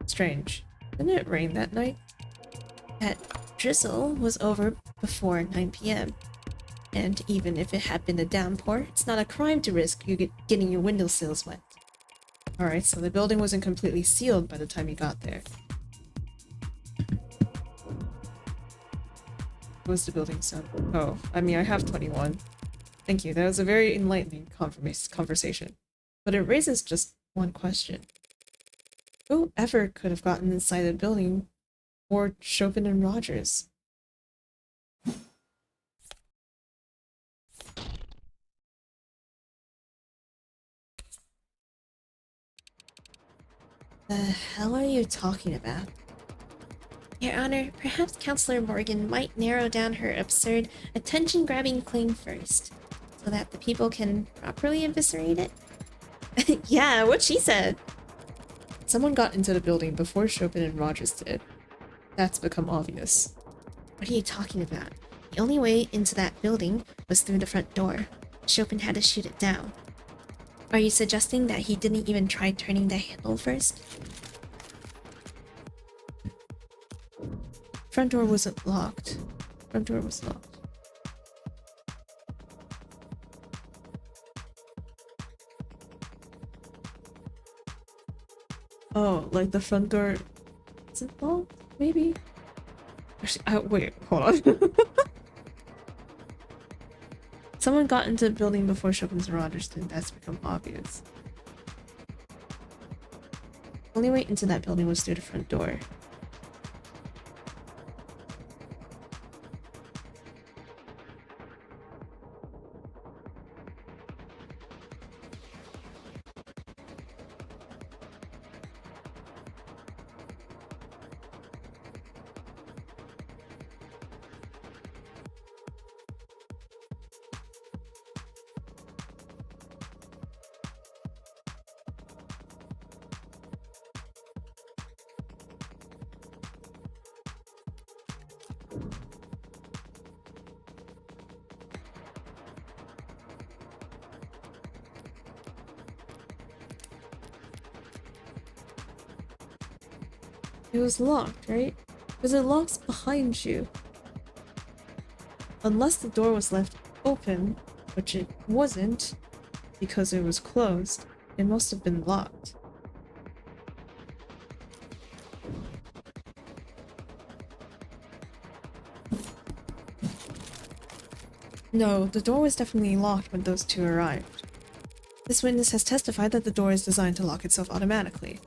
A: Strange. Didn't it rain that night?
B: That drizzle was over before 9 p.m. And even if it had been a downpour, it's not a crime to risk you getting your windowsills wet.
A: Alright, so the building wasn't completely sealed by the time you got there. What was the building sound? Oh, I mean, I have 21. Thank you, that was a very enlightening conversation. But it raises just one question. Who ever could have gotten inside the building or Chopin and Rogers?
B: The hell are you talking about? Your Honor, perhaps Counselor Morgan might narrow down her absurd, attention-grabbing claim first, so that the people can properly eviscerate it? Yeah, what she said.
A: Someone got into the building before Chopin and Rogers did. That's become obvious.
B: What are you talking about? The only way into that building was through the front door. Chopin had to shoot it down. Are you suggesting that he didn't even try turning the handle first?
A: Front door wasn't locked. Front door was locked. Oh, like the front door isn't locked? Maybe? Actually, wait, hold on. Someone got into the building before Chopin and Rogers did. That's become obvious. Only way into that building was through the front door. It was locked, right? Because it locks behind you. Unless the door was left open, which it wasn't, because it was closed, it must have been locked. No, the door was definitely locked when those two arrived. This witness has testified that the door is designed to lock itself automatically,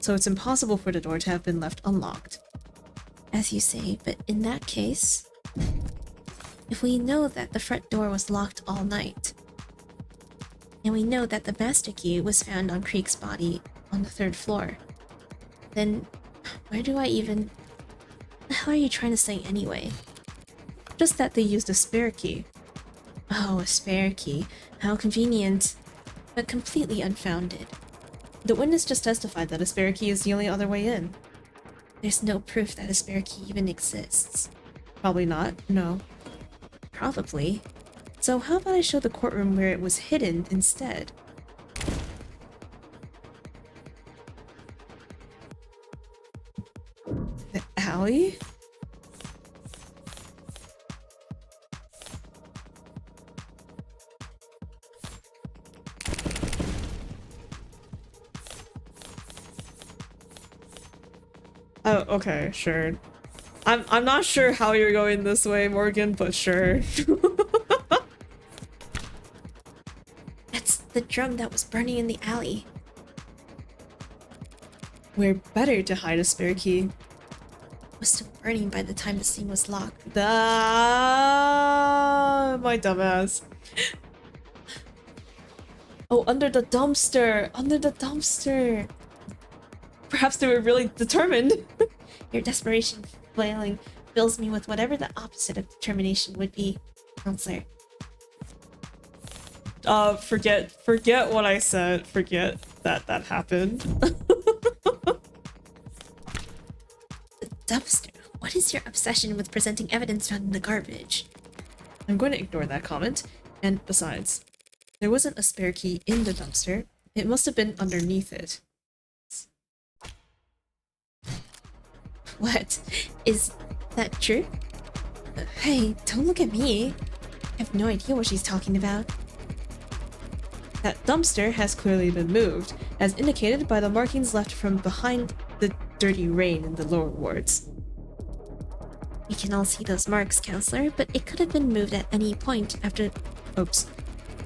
A: so it's impossible for the door to have been left unlocked.
B: As you say, but in that case, if we know that the front door was locked all night, and we know that the master key was found on Creek's body on the 3rd floor, then where do I even... What the hell are you trying to say anyway?
A: Just that they used a spare key.
B: Oh, a spare key. How convenient. But completely unfounded.
A: The witness just testified that a spare key is the only other way in.
B: There's no proof that a spare key even exists.
A: Probably not, no.
B: Probably.
A: So how about I show the courtroom where it was hidden instead? alley? Oh, okay, sure. I'm not sure how you're going this way, Morgan, but sure.
B: That's the drum that was burning in the alley.
A: We're better to hide a spare key.
B: It was still burning by the time the scene was locked.
A: My dumbass. Oh, under the dumpster! Under the dumpster! Perhaps they were really determined.
B: Your desperation flailing fills me with whatever the opposite of determination would be, Counselor.
A: Forget what I said. Forget that happened.
B: The dumpster. What is your obsession with presenting evidence found in the garbage?
A: I'm going to ignore that comment. And besides, there wasn't a spare key in the dumpster. It must have been underneath it.
B: What? Is that true? Hey, don't look at me. I have no idea what she's talking about.
A: That dumpster has clearly been moved, as indicated by the markings left from behind the dirty rain in the lower wards.
B: We can all see those marks, Counselor, but it could have been moved at any point after...
A: Oops.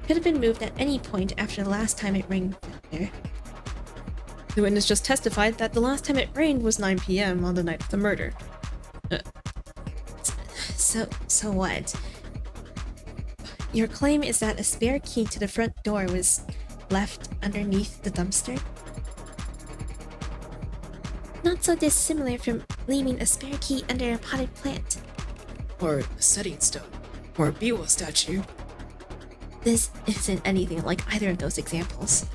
B: Could have been moved at any point after the last time it rained there.
A: The witness just testified that the last time it rained was 9 p.m. on the night of the murder.
B: So what? Your claim is that a spare key to the front door was left underneath the dumpster? Not so dissimilar from leaving a spare key under a potted plant.
C: Or a setting stone. Or a Biwa statue.
B: This isn't anything like either of those examples.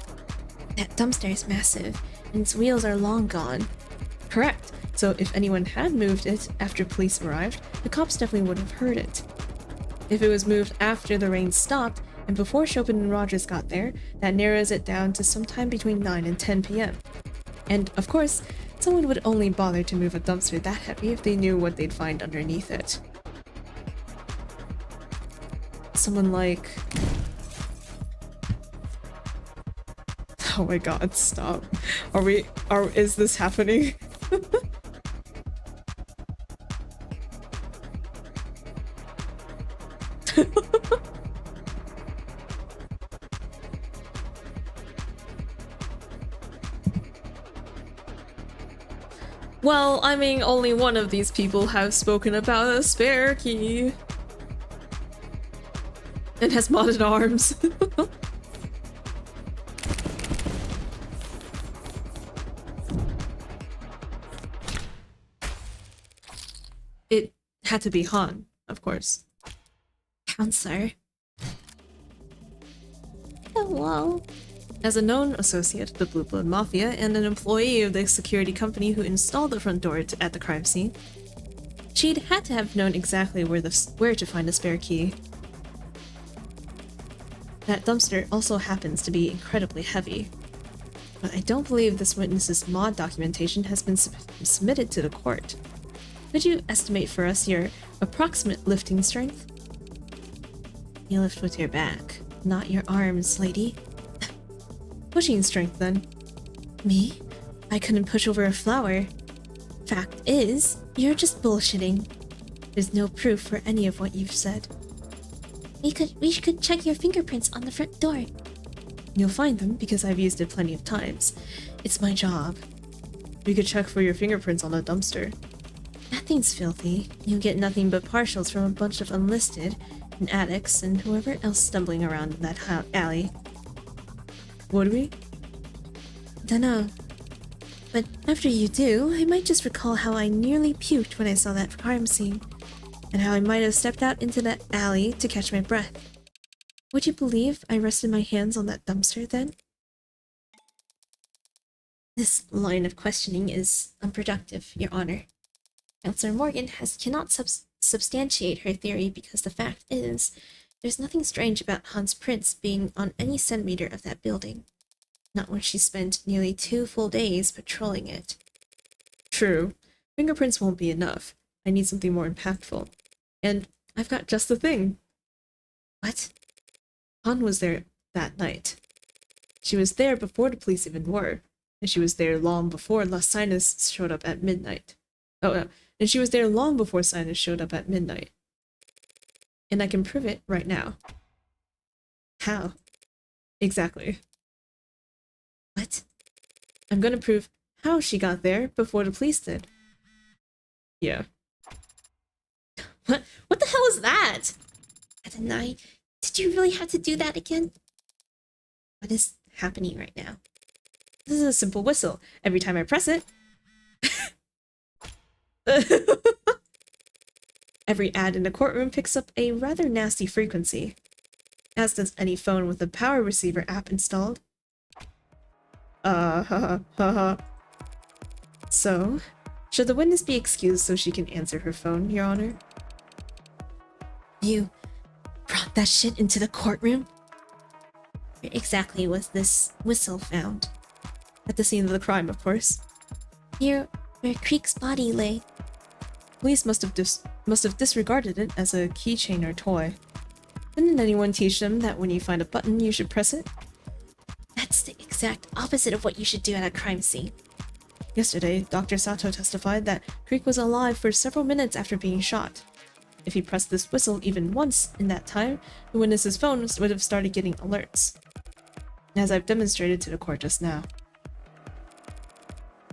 B: That dumpster is massive, and its wheels are long gone.
A: Correct. So if anyone had moved it after police arrived, the cops definitely would have heard it. If it was moved after the rain stopped and before Chopin and Rogers got there, that narrows it down to sometime between 9 and 10 p.m. And of course, someone would only bother to move a dumpster that heavy if they knew what they'd find underneath it. Someone like... Oh my god, stop. Is this happening? Well, I mean, only one of these people have spoken about a spare key. And has modded arms. It had to be Han, of course.
B: Counselor. Hello.
A: As a known associate of the Blue Blood Mafia and an employee of the security company who installed the front door at the crime scene, she'd had to have known exactly where to find a spare key. That dumpster also happens to be incredibly heavy. But I don't believe this witness's mod documentation has been submitted to the court. Could you estimate for us your approximate lifting strength? You lift with your back, not your arms, lady. Pushing strength, then.
B: Me?
A: I couldn't push over a flower.
B: Fact is, you're just bullshitting.
A: There's no proof for any of what you've said.
B: We could check your fingerprints on the front door.
A: You'll find them because I've used it plenty of times. It's my job. We could check for your fingerprints on the dumpster.
B: Nothing's filthy.
A: You'll get nothing but partials from a bunch of unlisted, and addicts, and whoever else stumbling around in that alley. Would we?
B: Dunno. But after you do, I might just recall how I nearly puked when I saw that crime scene, and how I might have stepped out into that alley to catch my breath. Would you believe I rested my hands on that dumpster then? This line of questioning is unproductive, Your Honor. Counselor Morgan cannot substantiate her theory because the fact is, there's nothing strange about Han's prints being on any centimeter of that building. Not when she spent nearly 2 full days patrolling it.
A: True, Fingerprints won't be enough. I need something more impactful. And I've got just the thing.
B: What?
A: Han was there that night. She was there before the police even were, and she was there long before Lasinus showed up at midnight. Oh, no. And she was there long before Sinus showed up at midnight. And I can prove it right now. How? Exactly.
B: What?
A: I'm gonna prove how she got there before the police did. Yeah.
B: What the hell was that? Adonai, did you really have to do that again? What is happening right now?
A: This is a simple whistle. Every time I press it... Every ad in the courtroom picks up a rather nasty frequency, as does any phone with a power receiver app installed. So, should the witness be excused so she can answer her phone, Your Honor?
B: You brought that shit into the courtroom? Where exactly was this whistle found?
A: At the scene of the crime, of course.
B: Here, where Creek's body lay.
A: Police must have disregarded it as a keychain or toy. Didn't anyone teach them that when you find a button, you should press it?
B: That's the exact opposite of what you should do at a crime scene.
A: Yesterday, Dr. Sato testified that Creek was alive for several minutes after being shot. If he pressed this whistle even once in that time, the witness's phone would have started getting alerts. As I've demonstrated to the court just now.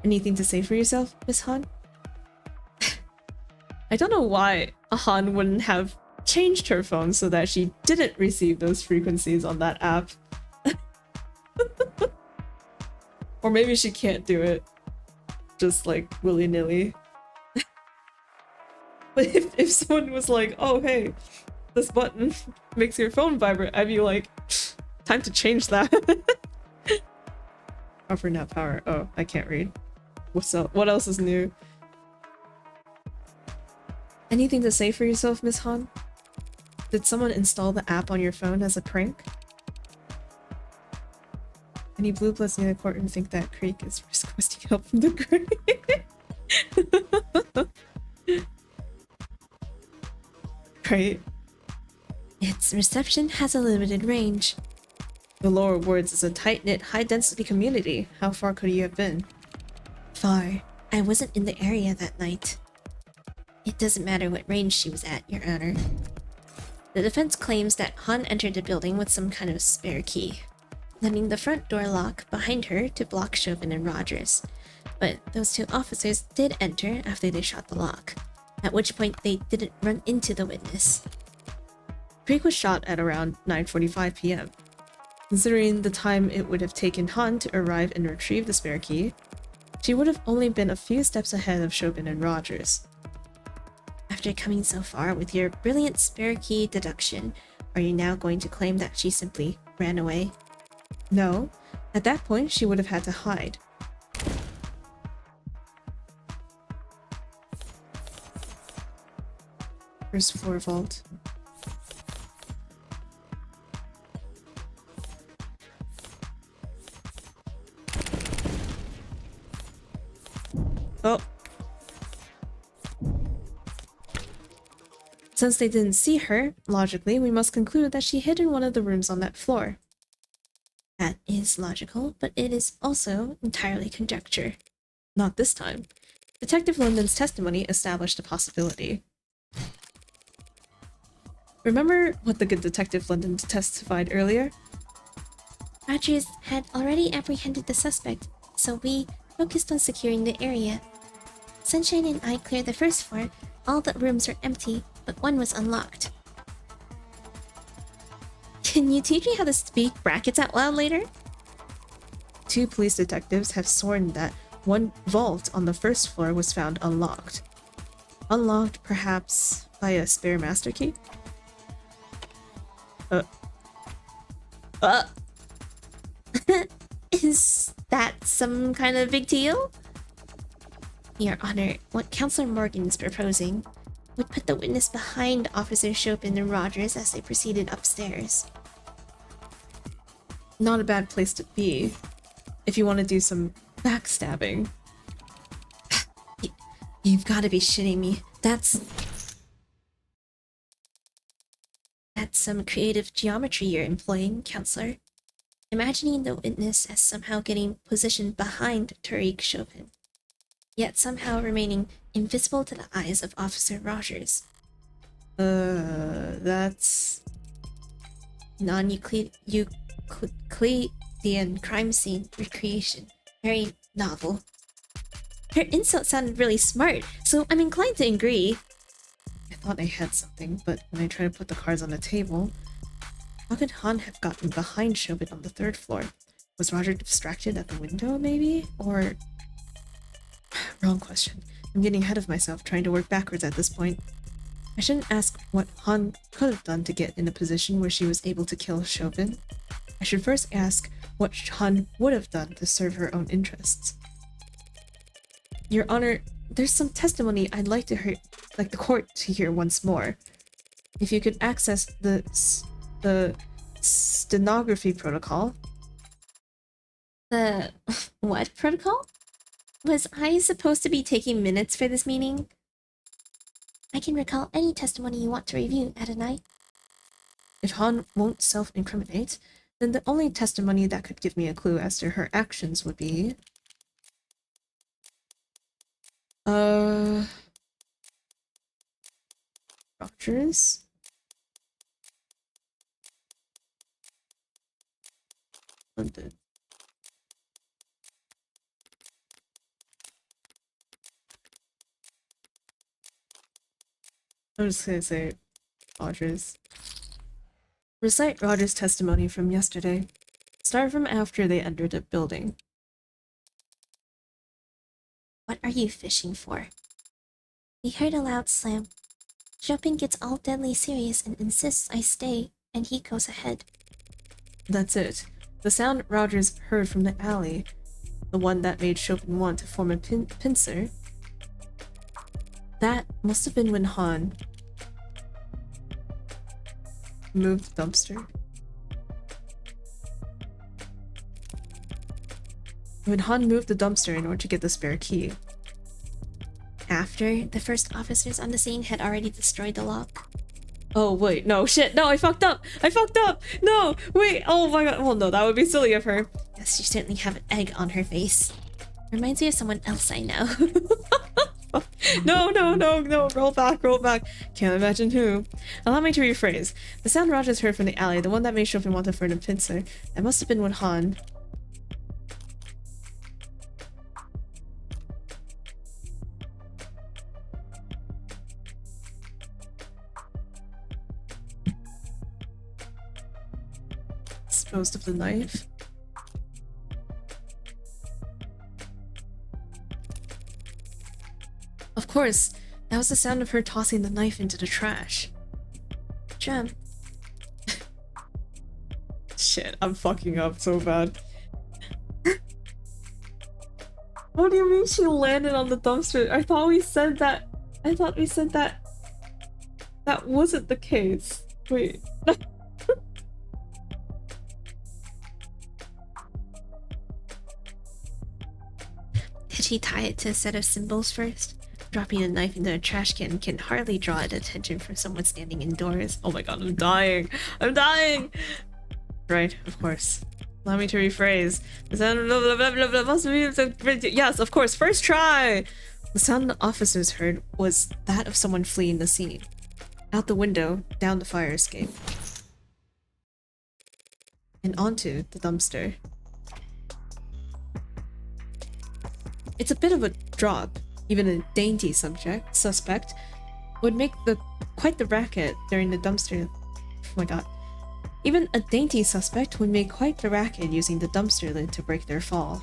A: Anything to say for yourself, Miss Han? I don't know why Han wouldn't have changed her phone so that she didn't receive those frequencies on that app. Or maybe she can't do it just like willy-nilly. But if someone was like, oh hey, this button makes your phone vibrate, I'd be like, time to change that. Offer now power. Oh, I can't read. What's up? What else is new? Anything to say for yourself, Miss Han? Did someone install the app on your phone as a prank? Any blue bloods near the courtroom think that Creek is requesting help from the grave. Right?
B: Its reception has a limited range.
A: The lower wards is a tight-knit, high-density community. How far could you have been?
B: Far. I wasn't in the area that night. It doesn't matter what range she was at, Your Honor. The defense claims that Han entered the building with some kind of spare key, letting the front door lock behind her to block Chauvin and Rogers. But those two officers did enter after they shot the lock, at which point they didn't run into the witness.
A: Creek was shot at around 9:45 p.m. Considering the time it would have taken Han to arrive and retrieve the spare key, she would have only been a few steps ahead of Chauvin and Rogers.
B: After coming so far with your brilliant spare key deduction, are you now going to claim that she simply ran away?
A: No, at that point she would have had to hide. First floor vault. Oh. Since they didn't see her, logically, we must conclude that she hid in one of the rooms on that floor.
B: That is logical, but it is also entirely conjecture.
A: Not this time. Detective London's testimony established a possibility. Remember what the good Detective London testified earlier?
B: Rogers had already apprehended the suspect, so we focused on securing the area. Sunshine and I cleared the first floor. All the rooms were empty, but one was unlocked.
A: Can you teach me how to speak brackets out loud later? Two police detectives have sworn that one vault on the first floor was found unlocked. Unlocked, perhaps, by a spare master key?
B: Is that some kind of big deal? Your Honor, what Counselor Morgan is proposing would put the witness behind Officer Chauvin and Rogers as they proceeded upstairs.
A: Not a bad place to be, if you want to do some backstabbing.
B: You've got to be shitting me. That's some creative geometry you're employing, counselor. Imagining the witness as somehow getting positioned behind Tariq Chopin, yet somehow remaining invisible to the eyes of Officer Rogers.
A: That's...
B: Non-Euclidean crime scene recreation. Very novel. Her insult sounded really smart, so I'm inclined to agree.
A: I thought I had something, but when I tried to put the cards on the table... How could Han have gotten behind Chopin on the 3rd floor? Was Roger distracted at the window, maybe? Or... Wrong question. I'm getting ahead of myself, trying to work backwards at this point. I shouldn't ask what Han could have done to get in a position where she was able to kill Chopin. I should first ask what Han would have done to serve her own interests. Your Honor, there's some testimony I'd like the court to hear once more. If you could access the stenography protocol.
B: The what protocol? Was I supposed to be taking minutes for this meeting? I can recall any testimony you want to review, Adonai.
A: If Han won't self-incriminate, then the only testimony that could give me a clue as to her actions would be... Rogers? London. I'm just gonna say Rogers. Recite Rogers' testimony from yesterday. Start from after they entered the building.
B: What are you fishing for? We heard a loud slam. Chopin gets all deadly serious and insists I stay, and he goes ahead.
A: That's it. The sound Rogers heard from the alley, the one that made Chopin want to form a pincer, that must have been when Han moved the dumpster. When Han moved the dumpster in order to get the spare key.
B: After the first officers on the scene had already destroyed the lock.
A: Oh, wait, no, shit, no, I fucked up! I fucked up! No, wait, oh my god, well, no, that would be silly of her.
B: Yes, she certainly have an egg on her face. Reminds me of someone else I know.
A: No, roll back. Can't imagine who. Allow me to rephrase. The sound Rogers heard from the alley, the one that made Chopin want to burn a pincer, that must have been when Han... disposed of the knife. Of course, that was the sound of her tossing the knife into the trash.
B: Drum.
A: Shit, I'm fucking up so bad. What do you mean she landed on the dumpster? I thought we said that that wasn't the case. Wait.
B: Did she tie it to a set of symbols first? Dropping a knife into a trash can hardly draw attention from someone standing indoors.
A: Oh my god, I'm dying! I'm dying! Right, of course. Allow me to rephrase. The sound must be... Yes, of course, first try! The sound the officers heard was that of someone fleeing the scene. Out the window, down the fire escape. And onto the dumpster. It's a bit of a drop. Even a dainty suspect would make quite the racket during the dumpster. Oh my god. Even a dainty suspect would make quite the racket using the dumpster lid to break their fall.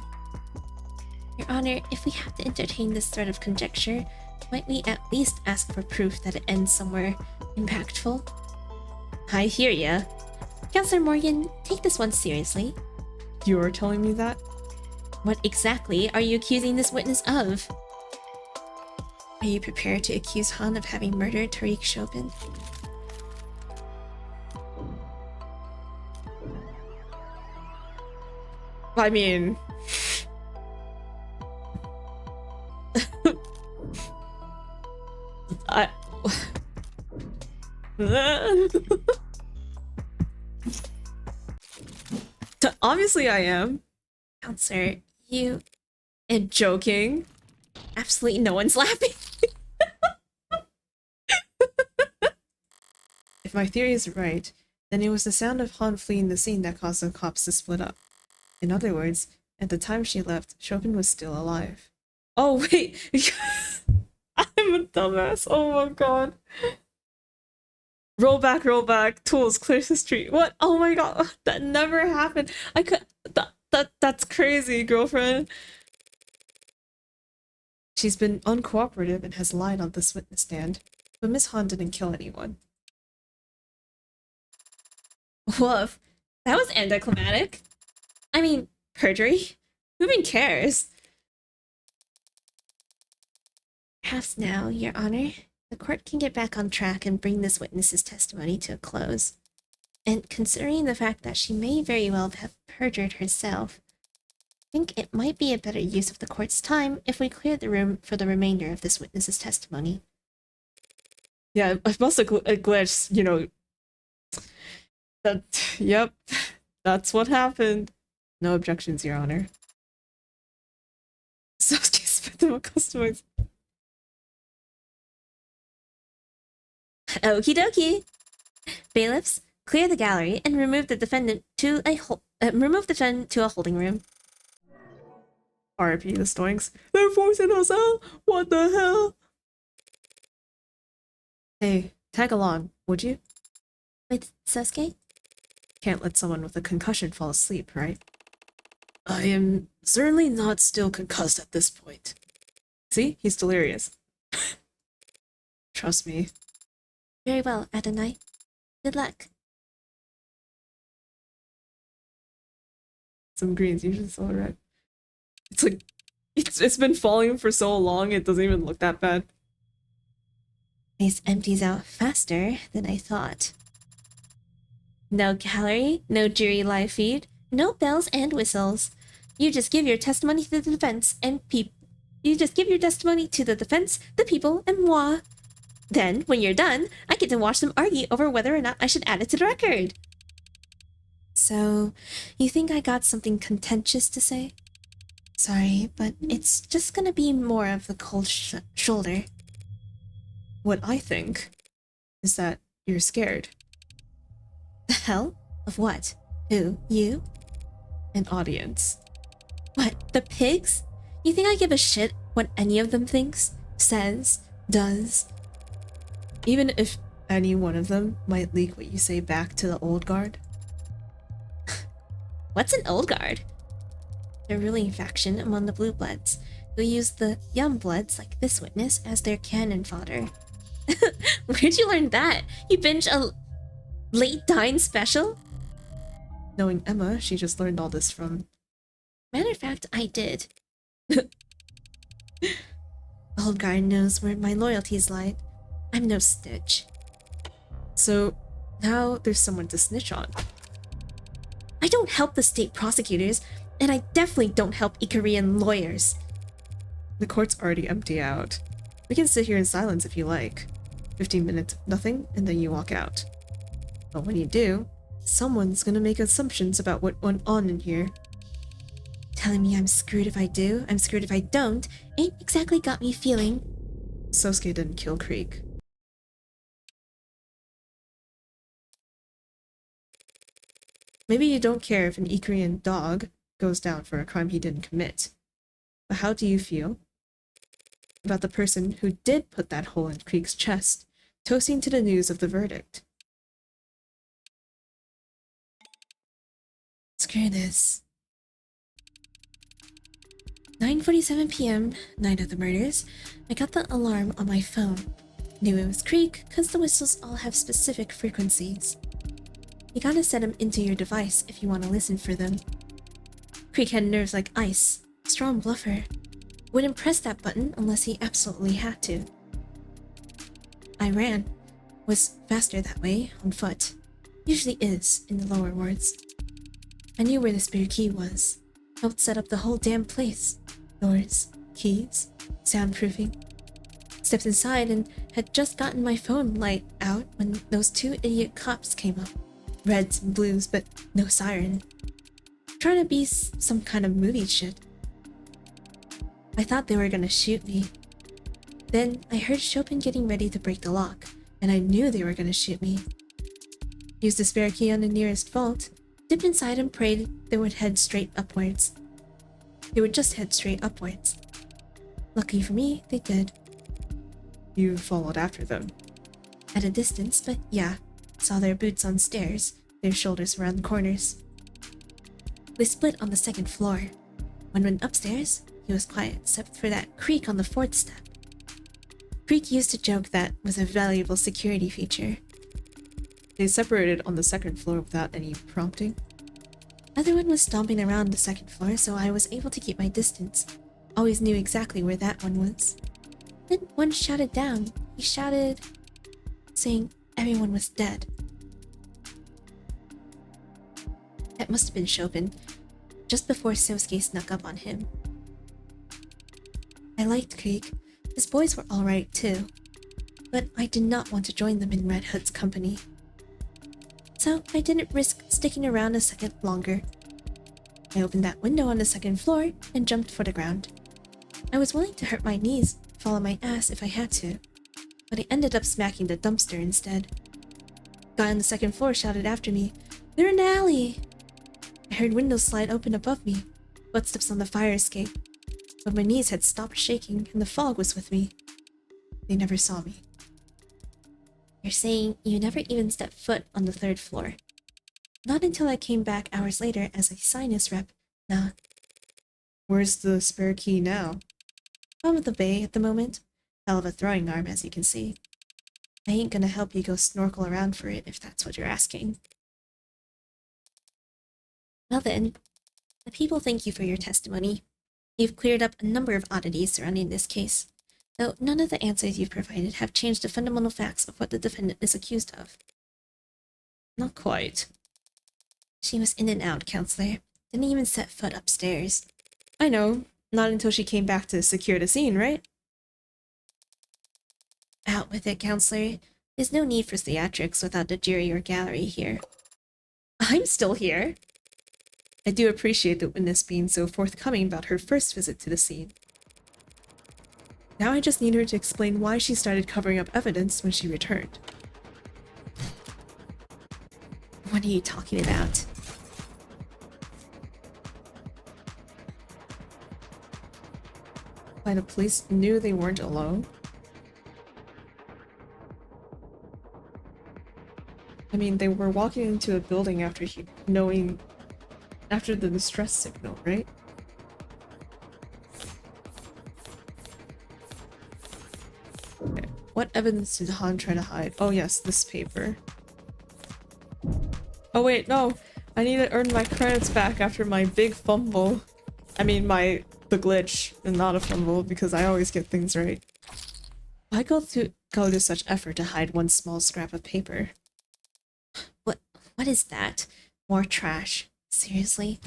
B: Your Honor, if we have to entertain this sort of conjecture, might we at least ask for proof that it ends somewhere impactful?
A: I hear ya.
B: Counselor Morgan, take this one seriously.
A: You're telling me that?
B: What exactly are you accusing this witness of? Are you prepared to accuse Han of having murdered Tariq Chopin?
A: I mean... Obviously, I am.
B: Counselor, you...
A: And joking.
B: Absolutely no one's laughing.
A: If my theory is right, then it was the sound of Han fleeing the scene that caused the cops to split up. In other words, at the time she left, Chopin was still alive. Oh, wait! I'm a dumbass. Oh my god. Roll back, tools, clear the street. What? Oh my god, that never happened. I could. That's crazy, girlfriend. She's been uncooperative and has lied on this witness stand, but Miss Han didn't kill anyone.
B: Woof. That was anticlimactic. I mean, perjury? Who even cares? Perhaps now, Your Honor, the court can get back on track and bring this witness's testimony to a close. And considering the fact that she may very well have perjured herself, I think it might be a better use of the court's time if we clear the room for the remainder of this witness's testimony.
A: Yeah, I must have glitched, you know. Yep, that's what happened. No objections, Your Honor. So she spent them on customized.
B: Okie dokie. Bailiffs, clear the gallery and remove the defendant to a holding room.
A: RIP the Stoinks. They're forcing us out. What the hell? Hey, tag along, would you?
B: With Sasuke?
A: Can't let someone with a concussion fall asleep, right? I am certainly not still concussed at this point. See? He's delirious. Trust me.
B: Very well, Adonai. Good luck.
A: Some greens, usually so red. It's like, it's been falling for so long, it doesn't even look that bad.
B: This empties out faster than I thought. No gallery, no jury live feed, no bells and whistles. You just give your testimony to the defense and You just give your testimony to the defense, the people, and moi. Then, when you're done, I get to watch them argue over whether or not I should add it to the record. So, you think I got something contentious to say? Sorry, but it's just gonna be more of the cold shoulder.
A: What I think is that you're scared.
B: The hell? Of what? Who? You?
A: An audience.
B: What? The pigs? You think I give a shit what any of them thinks, says, does?
A: Even if any one of them might leak what you say back to the old guard?
B: What's an old guard? The ruling faction among the Blue Bloods, who use the young bloods like this witness as their cannon fodder. Where'd you learn that? You binge a late dine special?
A: Knowing Emma, she just learned all this from...
B: Matter of fact, I did. Old guard knows where my loyalties lie. I'm no snitch.
A: So, now there's someone to snitch on.
B: I don't help the state prosecutors, and I definitely don't help Ikarian lawyers.
A: The court's already empty out. We can sit here in silence if you like. 15 minutes of nothing, and then you walk out. But when you do, someone's gonna make assumptions about what went on in here.
B: Telling me I'm screwed if I do, I'm screwed if I don't, ain't exactly got me feeling.
A: Sosuke didn't kill Krieg. Maybe you don't care if an Ikarian dog goes down for a crime he didn't commit. But how do you feel about the person who did put that hole in Krieg's chest, toasting to the news of the verdict?
B: Screw this. 9:47 p.m., night of the murders. I got the alarm on my phone. Knew it was Krieg because the whistles all have specific frequencies. You gotta set them into your device if you want to listen for them. Krieg had nerves like ice. Strong bluffer. Wouldn't press that button unless he absolutely had to. I ran. Was faster that way, on foot. Usually is, in the lower wards. I knew where the spare key was. Helped set up the whole damn place. Doors, keys, soundproofing. Stepped inside and had just gotten my phone light out when those two idiot cops came up. Reds and blues, but no siren. Trying to be some kind of movie shit. I thought they were gonna shoot me. Then I heard Chopin getting ready to break the lock, and I knew they were gonna shoot me. Used the spare key on the nearest vault, dipped inside and prayed they would head straight upwards. They would just head straight upwards. Lucky for me, they did.
A: You followed after them.
B: At a distance, but yeah, saw their boots on stairs, their shoulders around the corners. They split on the second floor. When we went upstairs, he was quiet except for that creak on the fourth step. Creak used to joke that was a valuable security feature.
A: They separated on the second floor without any prompting.
B: Everyone was stomping around the second floor, so I was able to keep my distance. Always knew exactly where that one was. Then one shouted down. He shouted, saying everyone was dead. That must have been Chopin, just before Sosuke snuck up on him. I liked Creek. His boys were alright too, but I did not want to join them in Red Hood's company. So I didn't risk sticking around a second longer. I opened that window on the second floor and jumped for the ground. I was willing to hurt my knees, fall on my ass if I had to, but I ended up smacking the dumpster instead. Guy on the second floor shouted after me, "They're in the alley!" I heard windows slide open above me, footsteps on the fire escape, but my knees had stopped shaking and the fog was with me. They never saw me. You're saying you never even stepped foot on the third floor? Not until I came back hours later as a sinus rep. Nah.
A: Where's the spare key now?
B: Bottom of the bay at the moment. Hell of a throwing arm, as you can see. I ain't gonna help you go snorkel around for it if that's what you're asking. Well then, the people thank you for your testimony. You've cleared up a number of oddities surrounding this case, though none of the answers you've provided have changed the fundamental facts of what the defendant is accused of.
A: Not quite.
B: She was in and out, Counselor. Didn't even set foot upstairs.
A: I know. Not until she came back to secure the scene, right?
B: Out with it, Counselor. There's no need for theatrics without the jury or gallery here.
A: I'm still here. I do appreciate the witness being so forthcoming about her first visit to the scene. Now I just need her to explain why she started covering up evidence when she returned.
B: What are you talking about?
A: Why the police knew they weren't alone? I mean, they were walking into a building after after the distress signal, right? Okay. What evidence did Han try to hide? Oh yes, this paper. Oh wait, no! I need to earn my credits back after my big fumble. I mean, the glitch, and not a fumble, because I always get things right. Why go to such effort to hide one small scrap of paper?
B: What is that? More trash. Seriously?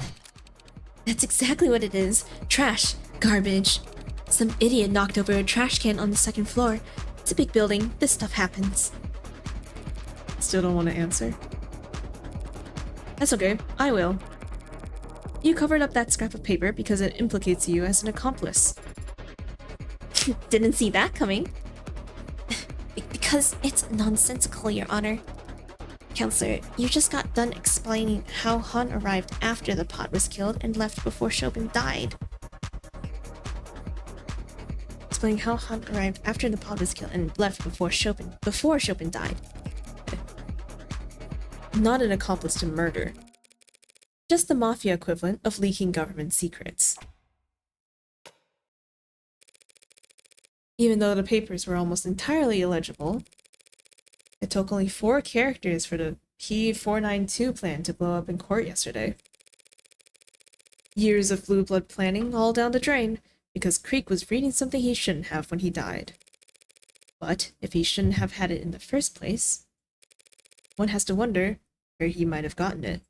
B: That's exactly what it is. Trash. Garbage. Some idiot knocked over a trash can on the second floor. It's a big building. This stuff happens.
A: Still don't want to answer? That's okay. I will. You covered up that scrap of paper because it implicates you as an accomplice.
B: Didn't see that coming. Because it's nonsensical, Your Honor. Counselor, you just got done explaining how Han arrived after the pot was killed and left before Chopin died. Explaining how Han arrived after the pot was killed and left before Chopin died.
A: Not an accomplice to murder. Just the mafia equivalent of leaking government secrets. Even though the papers were almost entirely illegible, it took only 4 characters for the P492 plan to blow up in court yesterday. Years of blue blood planning all down the drain because Creek was reading something he shouldn't have when he died. But if he shouldn't have had it in the first place, one has to wonder where he might have gotten it.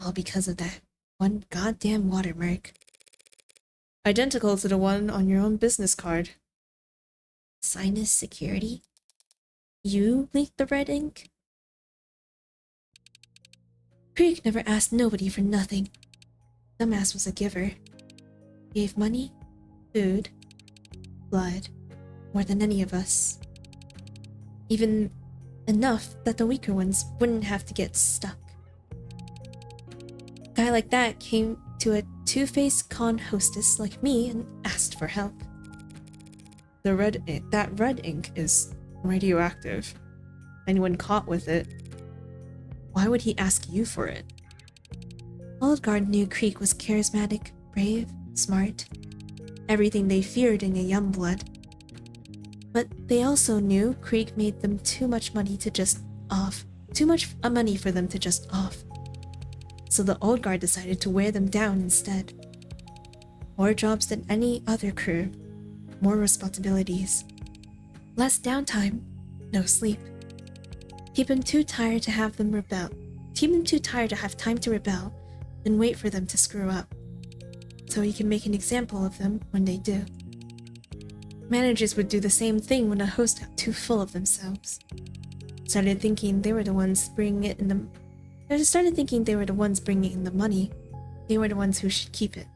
B: All because of that one goddamn watermark.
A: Identical to the one on your own business card.
B: Sinus Security? You leaked the red ink? Creek never asked nobody for nothing. Dumbass was a giver. Gave money, food, blood, more than any of us. Even enough that the weaker ones wouldn't have to get stuck. A guy like that came to a two-faced con hostess like me and asked for help.
A: That red ink is radioactive. Anyone caught with it, why would he ask you for it?
B: Oldguard knew Creek was charismatic, brave, smart, everything they feared in a Youngblood. But they also knew Creek made them too much money to just off. Too much money for them to just off. So the Oldguard decided to wear them down instead. More jobs than any other crew. More responsibilities. Less downtime. No sleep. Keep him too tired to have them rebel. Keep him too tired to have time to rebel, then wait for them to screw up. So he can make an example of them when they do. Managers would do the same thing when a host got too full of themselves. Started thinking they were the ones bringing in the money. They were the ones who should keep it.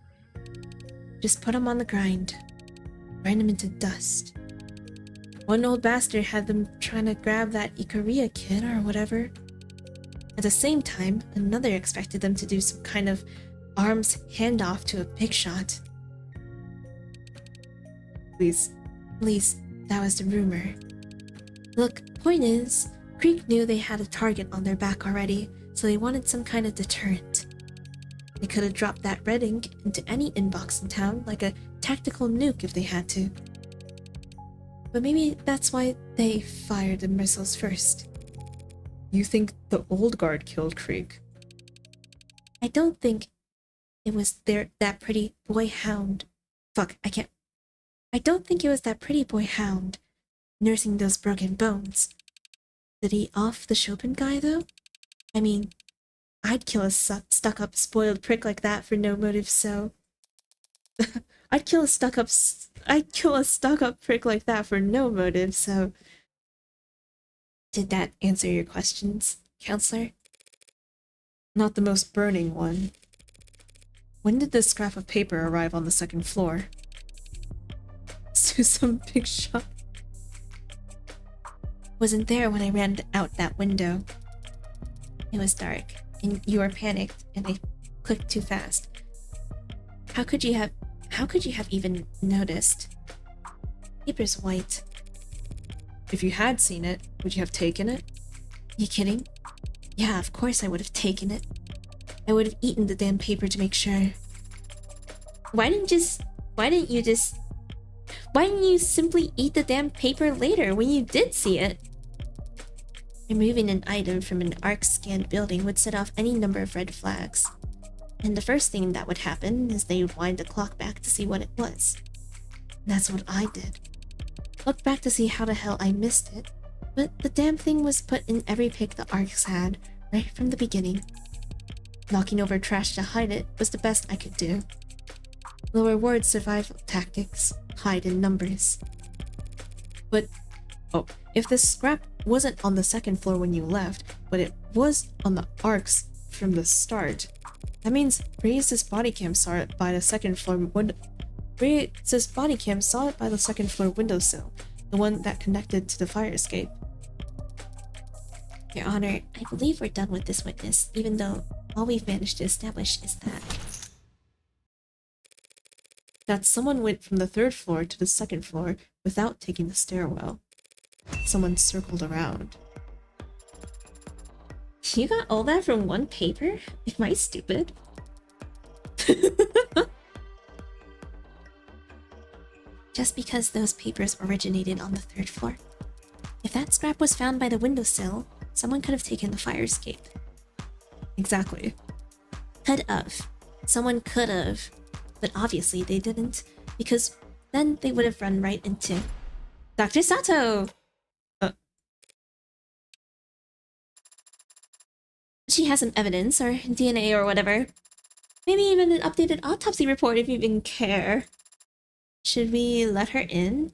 B: Just put them on the grind. Grind them into dust. One old bastard had them trying to grab that Ikaria kid or whatever. At the same time, another expected them to do some kind of arms handoff to a big shot. At least, that was the rumor. Look, point is, Creek knew they had a target on their back already, so they wanted some kind of deterrent. They could have dropped that red ink into any inbox in town like a tactical nuke if they had to. But maybe that's why they fired the missiles first.
A: You think the Oldguard killed Creek?
B: I don't think it was that pretty boy hound. I don't think it was that pretty boy hound nursing those broken bones. Did he off the Chopin guy, though? I mean, I'd kill a stuck-up, spoiled prick like that for no motive, so... I'd kill a stuck-up prick like that for no motive, so... Did that answer your questions, Counselor?
A: Not the most burning one. When did this scrap of paper arrive on the second floor? To some big shot.
B: Wasn't there when I ran out that window. It was dark, and you were panicked, and I clicked too fast. How could you have even noticed? Paper's white.
A: If you had seen it, would you have taken it?
B: You kidding? Yeah, of course I would have taken it. I would have eaten the damn paper to make sure. Why didn't you simply eat the damn paper later when you did see it? Removing an item from an ARC-scanned building would set off any number of red flags. And the first thing that would happen is they would wind the clock back to see what it was. And that's what I did. Looked back to see how the hell I missed it, but the damn thing was put in every pick the ARCs had, right from the beginning. Knocking over trash to hide it was the best I could do. Lower ward survival tactics, hide in numbers.
A: But, if this scrap wasn't on the second floor when you left, but it was on the arcs from the start, that means Reyes' body cam saw it by the second floor windowsill, the one that connected to the fire escape.
B: Your Honor, I believe we're done with this witness, even though all we've managed to establish is
A: that someone went from the third floor to the second floor without taking the stairwell. Someone circled around.
B: You got all that from one paper? Am I stupid? Just because those papers originated on the third floor. If that scrap was found by the windowsill, someone could have taken the fire escape.
A: Exactly.
B: Could have. Someone could have. But obviously they didn't, because then they would have run right into Dr. Sato! She has some evidence, or DNA or whatever. Maybe even an updated autopsy report if you even care. Should we let her in?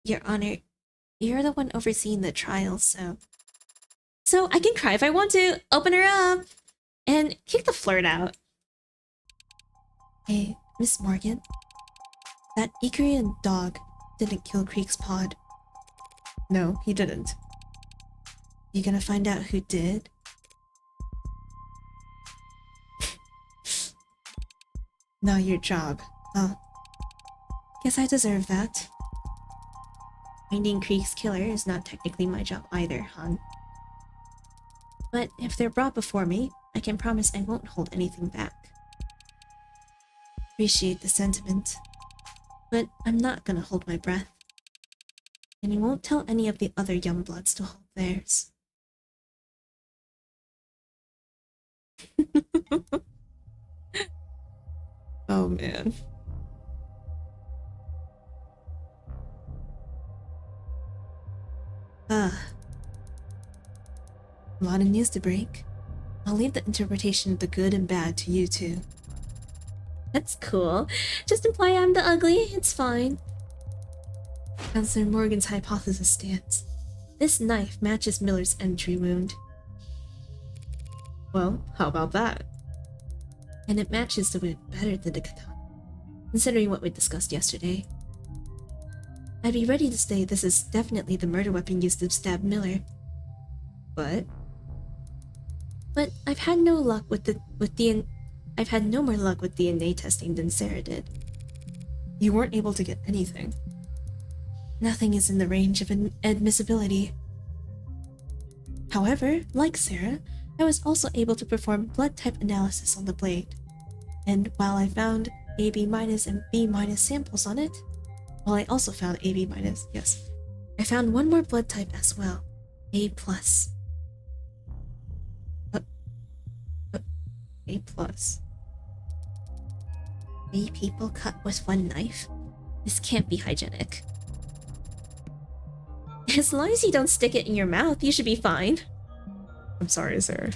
B: Your Honor, you're the one overseeing the trial, so... So I can cry if I want to! Open her up! And kick the flirt out. Hey, Miss Morgan. That Ikarian dog didn't kill Creek's pod.
A: No, he didn't.
B: You gonna find out who did?
A: Not your job.
B: Oh. Guess I deserve that. Finding Creek's killer is not technically my job either, hon. But if they're brought before me, I can promise I won't hold anything back. Appreciate the sentiment. But I'm not gonna hold my breath. And I won't tell any of the other Youngbloods to hold theirs.
A: Oh man.
B: A lot of news to break. I'll leave the interpretation of the good and bad to you two. That's cool. Just imply I'm the ugly, it's fine. Counselor Morgan's hypothesis stands. This knife matches Miller's entry wound.
A: Well, how about that?
B: And it matches the wound better than the katana, considering what we discussed yesterday. I'd be ready to say this is definitely the murder weapon used to stab Miller.
A: But
B: I've had no luck I've had no more luck with DNA testing than Sarah did.
A: you weren't able to get anything.
B: Nothing is in the range of admissibility. However, like Sarah, I was also able to perform blood type analysis on the blade. And while I found AB- and B- samples on it, well, I also found AB-, yes. I found one more blood type as well, A+.
A: A plus.
B: 3 people cut with one knife? This can't be hygienic. As long as you don't stick it in your mouth, you should be fine.
A: I'm sorry, Sarah.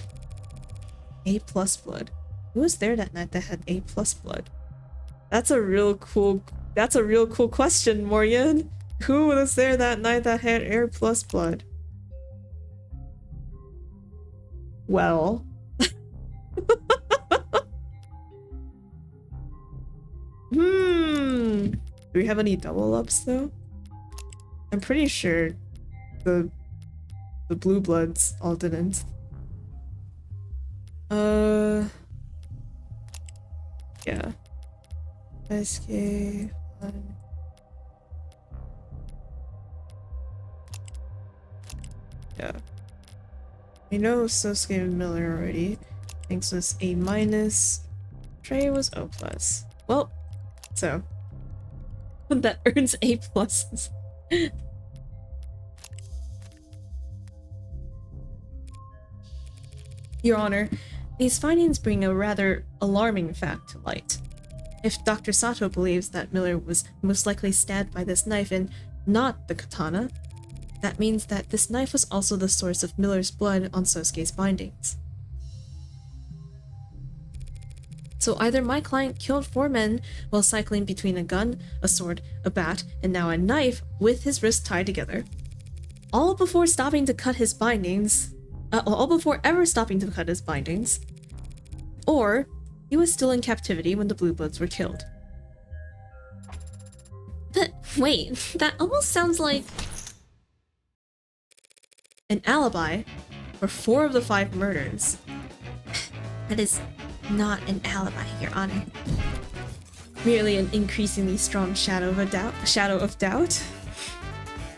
A: A plus blood. Who was there that night that had A plus blood? That's a real cool question, Morgan. Who was there that night that had A plus blood? Well. Do we have any double ups though? I'm pretty sure the blue bloods all didn't. Yeah. SK1. Yeah. I know Sosuke Miller already. Thanks was A-. Trey was O+. Well, so that earns A+. Your Honor, these findings bring a rather alarming fact to light. If Dr. Sato believes that Miller was most likely stabbed by this knife and not the katana, that means that this knife was also the source of Miller's blood on Sosuke's bindings. So either my client killed 4 men while cycling between a gun, a sword, a bat, and now a knife with his wrist tied together, all before stopping to cut his bindings, all before ever stopping to cut his bindings, or he was still in captivity when the Blue Bloods were killed.
B: But wait, that almost sounds like
A: an alibi for 4 of the 5 murders.
B: That is not an alibi, Your Honor.
A: Merely an increasingly strong shadow of a doubt. Shadow of doubt?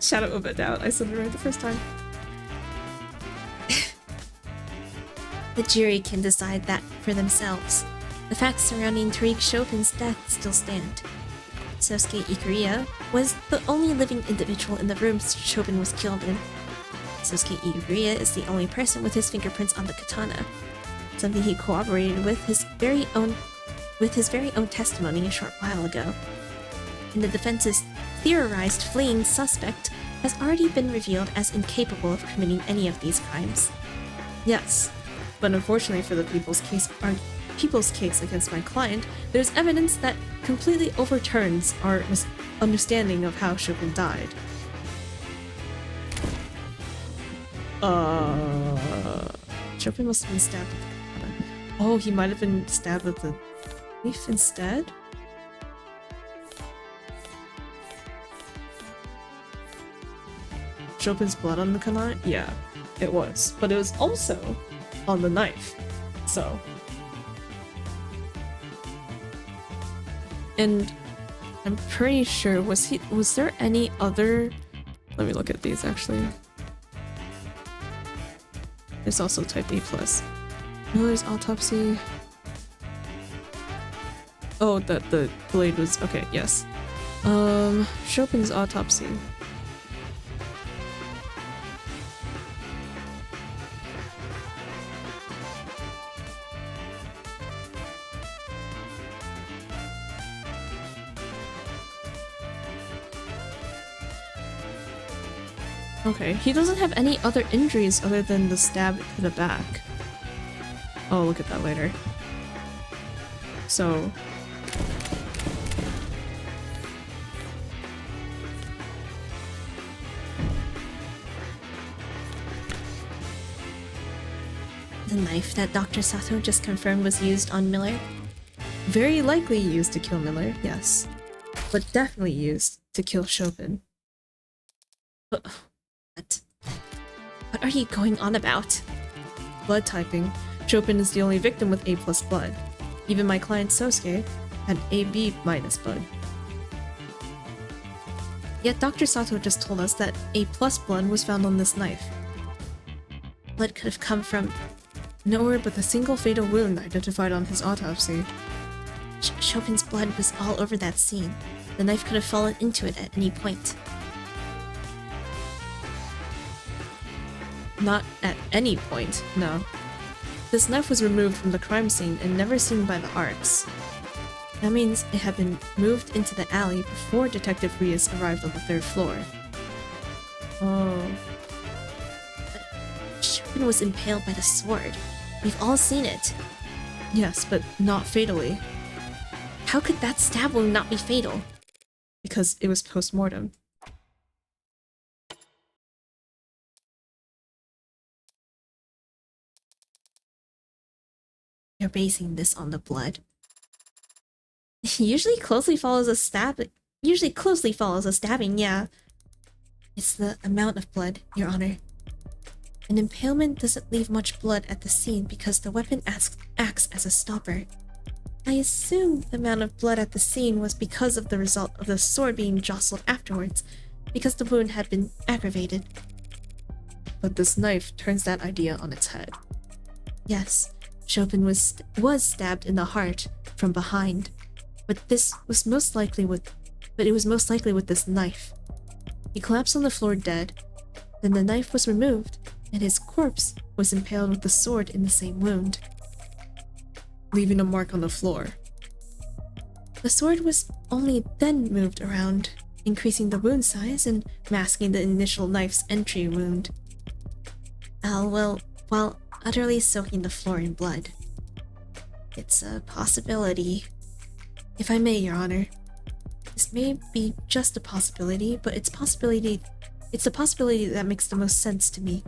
A: Shadow of a doubt. I said it right the first time.
B: The jury can decide that for themselves. The facts surrounding Tariq Chopin's death still stand. Sosuke Ikuria was the only living individual in the room Chopin was killed in. Sosuke Ikuria is the only person with his fingerprints on the katana, something he corroborated with his very own testimony a short while ago. And the defense's theorized fleeing suspect has already been revealed as incapable of committing any of these crimes.
A: Yes, but unfortunately for the people's case
B: people's case against my client, there's evidence that completely overturns our understanding of how Chopin died. Chopin must have been stabbed with the katana. Oh, he might have been stabbed with the knife instead? Chopin's blood on the katana? Yeah, it was. But it was also on the knife. So. And I'm pretty sure, was there any other... Let me look at these actually. There's also type A+. Miller's autopsy. Oh, the blade was... Okay, yes. Chopin's autopsy. Okay, he doesn't have any other injuries other than the stab to the back. Oh, look at that later. So... The knife that Dr. Sato just confirmed was used on Miller?
A: Very likely used to kill Miller, yes. But definitely used to kill Chopin.
B: What are you going on about?
A: Blood typing. Chopin is the only victim with A+ blood. Even my client Sosuke had AB- blood. Yet Dr. Sato just told us that A+ blood was found on this knife.
B: Blood could have come from...
A: Nowhere but the single fatal wound identified on his autopsy.
B: Chopin's blood was all over that scene. The knife could have fallen into it at any point.
A: Not at any point, no. This knife was removed from the crime scene and never seen by the Arcs. That means it had been moved into the alley before Detective Rios arrived on the 3rd floor. Oh.
B: Chopin was impaled by the sword. We've all seen it.
A: Yes, but not fatally.
B: How could that stab wound not be fatal?
A: Because it was post-mortem.
B: You're basing this on the blood. Usually closely follows a stabbing, yeah. It's the amount of blood, Your Honor. An impalement doesn't leave much blood at the scene because the weapon acts as a stopper. I assume the amount of blood at the scene was because of the result of the sword being jostled afterwards, because the wound had been aggravated.
A: But this knife turns that idea on its head.
B: Yes, Chopin was stabbed in the heart from behind, but it was most likely with this knife. He collapsed on the floor dead, then the knife was removed, and his corpse was impaled with the sword in the same wound,
A: leaving a mark on the floor.
B: The sword was only then moved around, increasing the wound size and masking the initial knife's entry wound. While utterly soaking the floor in blood. It's a possibility. If I may, Your Honor. This may be just a possibility, but it's the possibility that makes the most sense to me.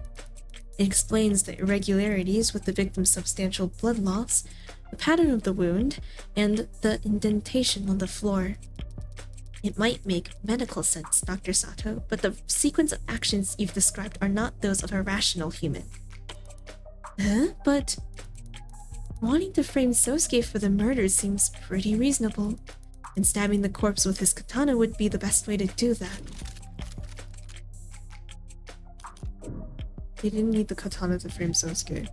B: It explains the irregularities with the victim's substantial blood loss, the pattern of the wound, and the indentation on the floor. It might make medical sense, Dr. Sato, but the sequence of actions you've described are not those of a rational human. But wanting to frame Sosuke for the murder seems pretty reasonable, and stabbing the corpse with his katana would be the best way to do that.
A: They didn't need the katana to frame Sosuke.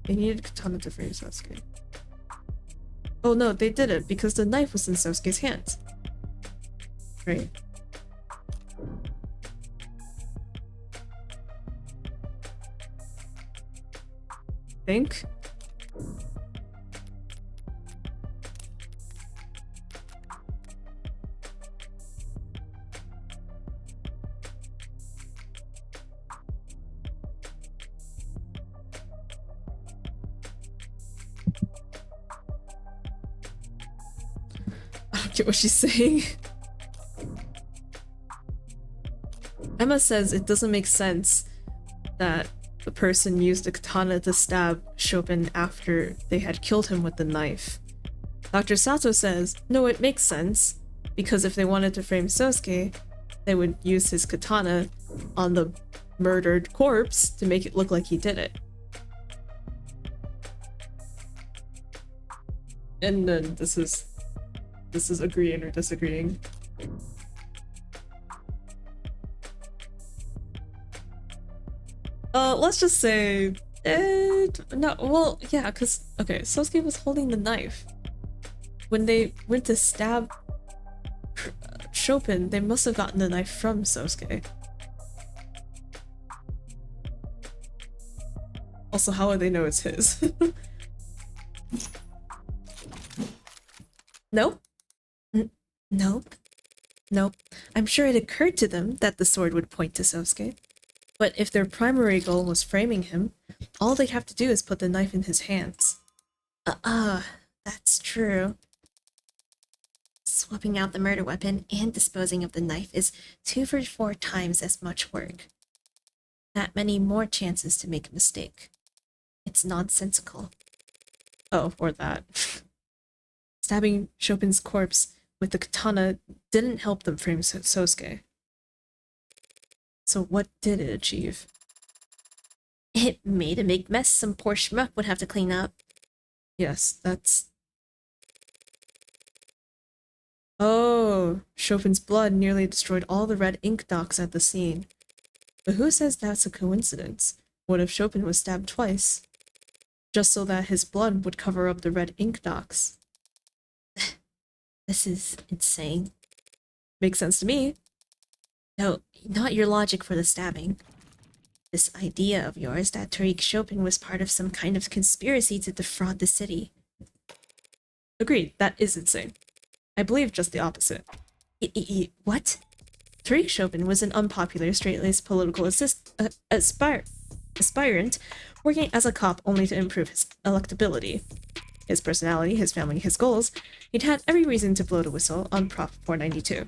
A: They needed katana to frame Sosuke. Oh no, they did it because the knife was in Sosuke's hands. Right. Think? don't get what she's saying. Emma says it doesn't make sense that the person used a katana to stab Chopin after they had killed him with the knife. Dr. Sato says, no, it makes sense, because if they wanted to frame Sosuke, they would use his katana on the murdered corpse to make it look like he did it. And then this is agreeing or disagreeing. Let's just say, no, well, yeah, because, okay, Sosuke was holding the knife. When they went to stab Chopin, they must have gotten the knife from Sosuke. Also, how would they know it's his? Nope. Nope. Nope. I'm sure it occurred to them that the sword would point to Sosuke. But if their primary goal was framing him, all they'd have to do is put the knife in his hands.
B: That's true. Swapping out the murder weapon and disposing of the knife is 2 for 4 times as much work. That many more chances to make a mistake. It's nonsensical.
A: Oh, or that. Stabbing Chopin's corpse with the katana didn't help them frame Sosuke. So what did it achieve?
B: It made a big mess some poor schmuck would have to clean up.
A: Yes, that's... Oh, Chopin's blood nearly destroyed all the red ink dots at the scene. But who says that's a coincidence? What if Chopin was stabbed twice? Just so that his blood would cover up the red ink dots.
B: This is insane.
A: Makes sense to me.
B: No, not your logic for the stabbing. This idea of yours that Tariq Chopin was part of some kind of conspiracy to defraud the city.
A: Agreed, that is insane. I believe just the opposite.
B: What?
A: Tariq Chopin was an unpopular, straight-laced political aspirant working as a cop only to improve his electability. His personality, his family, his goals, he'd had every reason to blow the whistle on Prop 492.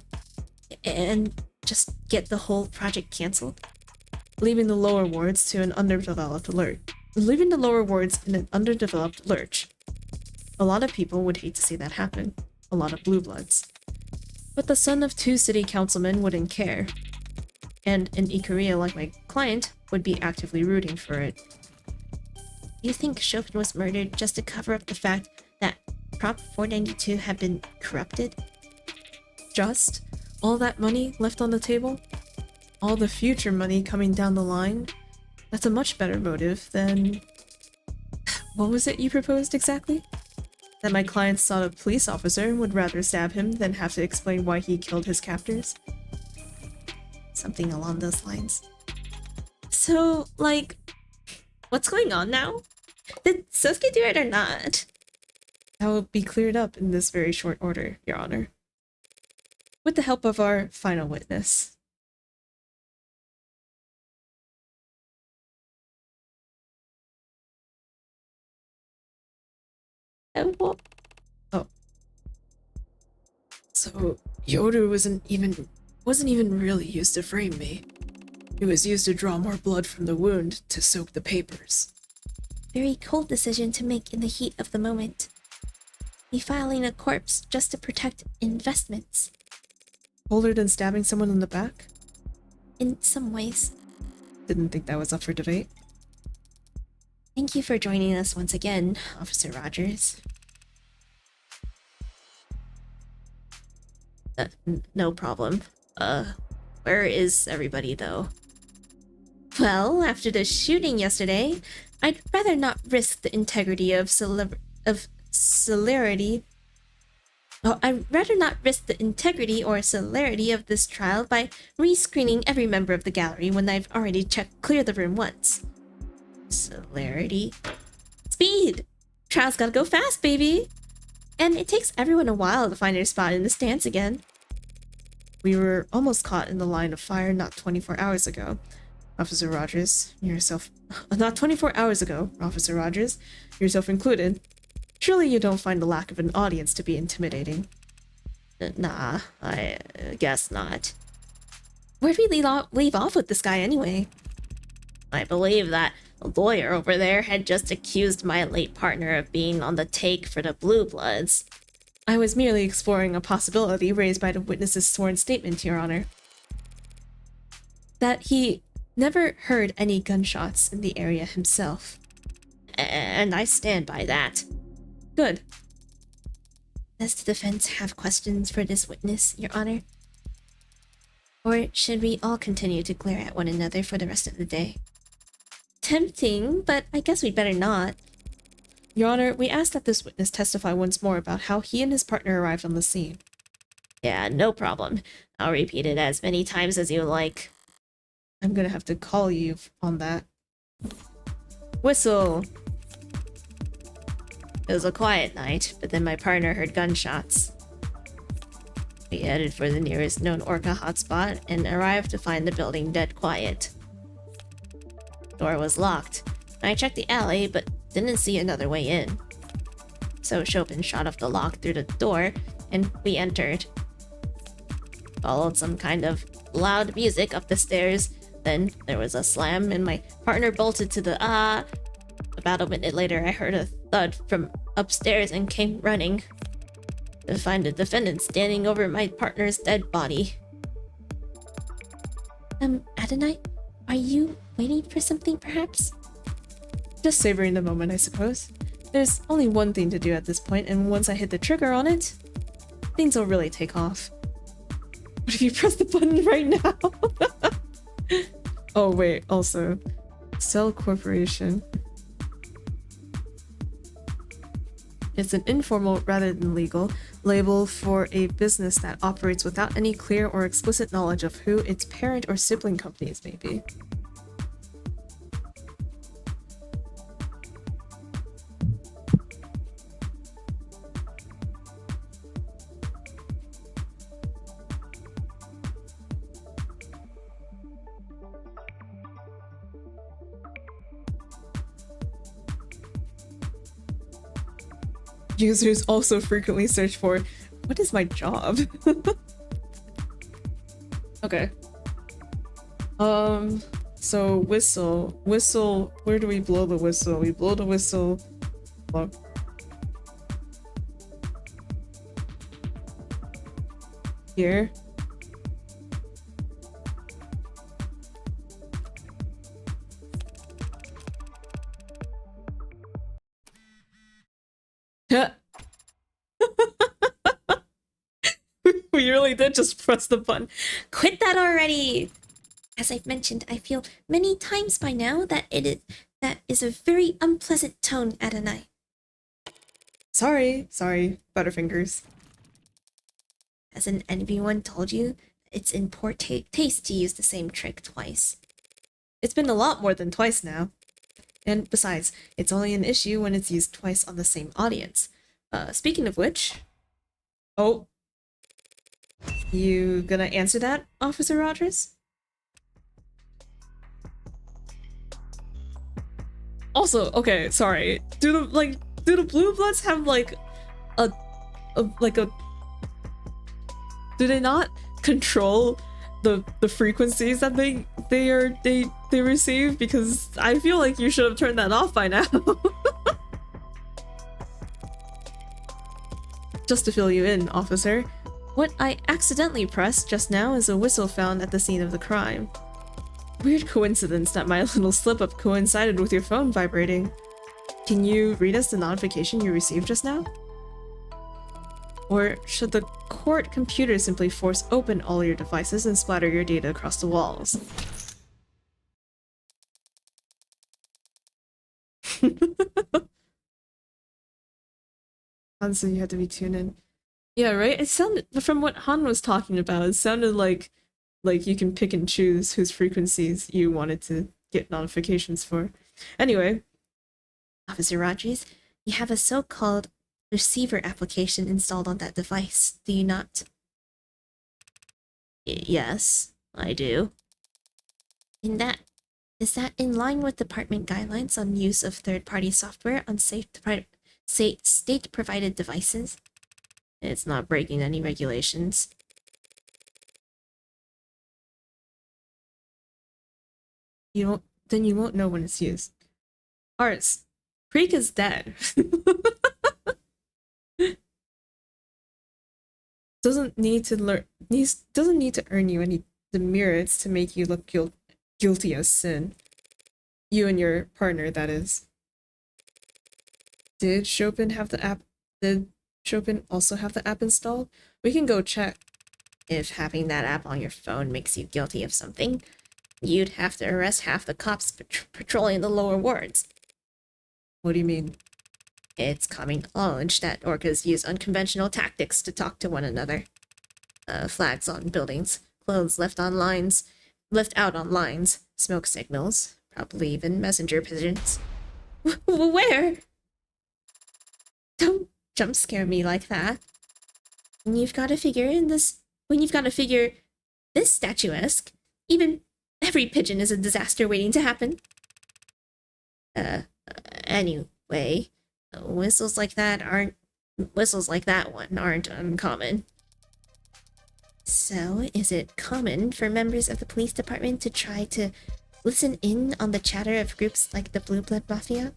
B: And just get the whole project cancelled?
A: Leaving the lower wards in an underdeveloped lurch. A lot of people would hate to see that happen. A lot of blue bloods. But the son of 2 city councilmen wouldn't care. And an Ikaria like my client would be actively rooting for it.
B: You think Chopin was murdered just to cover up the fact that Prop 492 had been corrupted?
A: Just? All that money left on the table? All the future money coming down the line? That's a much better motive than... What was it you proposed exactly? That my client thought a police officer and would rather stab him than have to explain why he killed his captors?
B: Something along those lines. So, like, what's going on now? Did Sosuke do it or not?
A: That will be cleared up in this very short order, Your Honor. With the help of our final witness.
B: Oh.
C: So, Yoru wasn't even really used to frame me. It was used to draw more blood from the wound to soak the papers.
B: Very cold decision to make in the heat of the moment. Defiling a corpse just to protect investments.
A: Colder than stabbing someone in the back?
B: In some ways.
A: Didn't think that was up for debate.
B: Thank you for joining us once again, Officer Rogers. No problem. Where is everybody, though? Well, after the shooting yesterday, I'd rather not risk the integrity of celerity. Oh, I'd rather not risk the integrity or celerity of this trial by rescreening every member of the gallery when I've already cleared the room once. Celerity? Speed! Trial's gotta go fast, baby! And it takes everyone a while to find their spot in the stands again.
A: We were almost caught in the line of fire not 24 hours ago. Officer Rogers, yourself... Not 24 hours ago, Officer Rogers, yourself included. Surely you don't find the lack of an audience to be intimidating.
B: Nah, I guess not. Where'd we leave off with this guy anyway? I believe that the lawyer over there had just accused my late partner of being on the take for the Blue Bloods.
A: I was merely exploring a possibility raised by the witness's sworn statement, Your Honor. That he never heard any gunshots in the area himself.
B: And I stand by that.
A: Good.
B: Does the defense have questions for this witness, Your Honor? Or should we all continue to glare at one another for the rest of the day? Tempting, but I guess we'd better not.
A: Your Honor, we ask that this witness testify once more about how he and his partner arrived on the scene.
B: Yeah, no problem. I'll repeat it as many times as you like.
A: I'm gonna have to call you on that. Whistle!
B: It was a quiet night, but then my partner heard gunshots. We headed for the nearest known Orca hotspot and arrived to find the building dead quiet. Door was locked. I checked the alley, but didn't see another way in. So Chopin shot off the lock through the door, and we entered. Followed some kind of loud music up the stairs, then there was a slam, and my partner bolted to the About a minute later, I heard a thud from upstairs and came running to find the defendant standing over my partner's dead body. Adonai, are you waiting for something, perhaps?
A: Just savoring the moment, I suppose. There's only one thing to do at this point, and once I hit the trigger on it, things will really take off. What if you press the button right now? Oh wait, also, Cell Corporation. It's an informal, rather than legal, label for a business that operates without any clear or explicit knowledge of who its parent or sibling companies may be. Users also frequently search for, what is my job? Okay. So whistle, where do we blow the whistle? We blow the whistle. Blow. Here. We really did just press the button.
B: Quit that already! As I've mentioned, I feel many times by now that that is a very unpleasant tone, Adonai.
A: Sorry, Butterfingers.
B: Hasn't anyone told you it's in poor taste to use the same trick twice?
A: It's been a lot more than twice now. And besides, it's only an issue when it's used twice on the same audience. Speaking of which... Oh. You gonna answer that, Officer Rogers? Also, okay, sorry. Do the Blue Bloods have like a do they not control the frequencies that they receive? Because I feel like you should have turned that off by now. Just to fill you in, officer, what I accidentally pressed just now is a whistle found at the scene of the crime. Weird coincidence that my little slip-up coincided with your phone vibrating. Can you read us the notification you received just now? Or should the court computer simply force open all your devices and splatter your data across the walls? So you had to be tuned in. Yeah, right? It sounded, from what Han was talking about, it sounded like you can pick and choose whose frequencies you wanted to get notifications for. Anyway.
B: Officer Rogers, you have a so-called receiver application installed on that device, do you not? Yes, I do. Is that in line with department guidelines on use of third-party software on state-provided devices? It's not breaking any regulations.
A: Then you won't know when it's used. Arts, Creek is dead. Doesn't need to earn you any demerits to make you look guilty as sin. You and your partner, that is. Did Chopin also have the app installed? We can go check.
B: If having that app on your phone makes you guilty of something, you'd have to arrest half the cops patrolling the lower wards.
A: What do you mean?
B: It's common knowledge that orcas use unconventional tactics to talk to one another. Flags on buildings, clothes left out on lines, smoke signals, probably even messenger pigeons. Where? Don't jump scare me like that. When you've got to figure this statuesque, even every pigeon is a disaster waiting to happen. Anyway, whistles like that one aren't uncommon. So, is it common for members of the police department to try to listen in on the chatter of groups like the Blue Blood Mafia?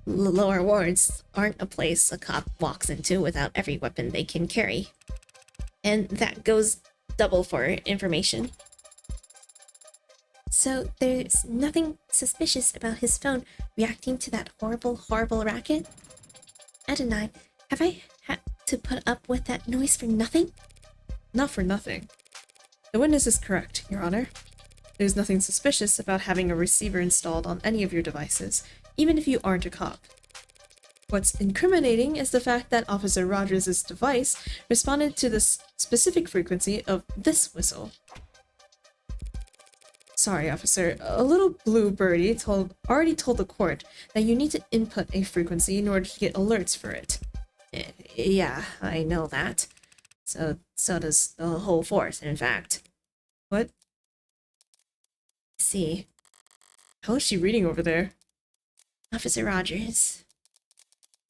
B: Lower wards aren't a place a cop walks into without every weapon they can carry. And that goes double for information. So there's nothing suspicious about his phone reacting to that horrible racket? Adonai, have I had to put up with that noise for nothing?
A: Not for nothing. The witness is correct, Your Honor. There's nothing suspicious about having a receiver installed on any of your devices, even if you aren't a cop. What's incriminating is the fact that Officer Rogers' device responded to the specific frequency of this whistle. Sorry, officer. A little blue birdie already told the court that you need to input a frequency in order to get alerts for it.
B: Yeah, I know that. So does the whole force, in fact.
A: What?
B: See.
A: How is she reading over there?
B: Officer Rogers.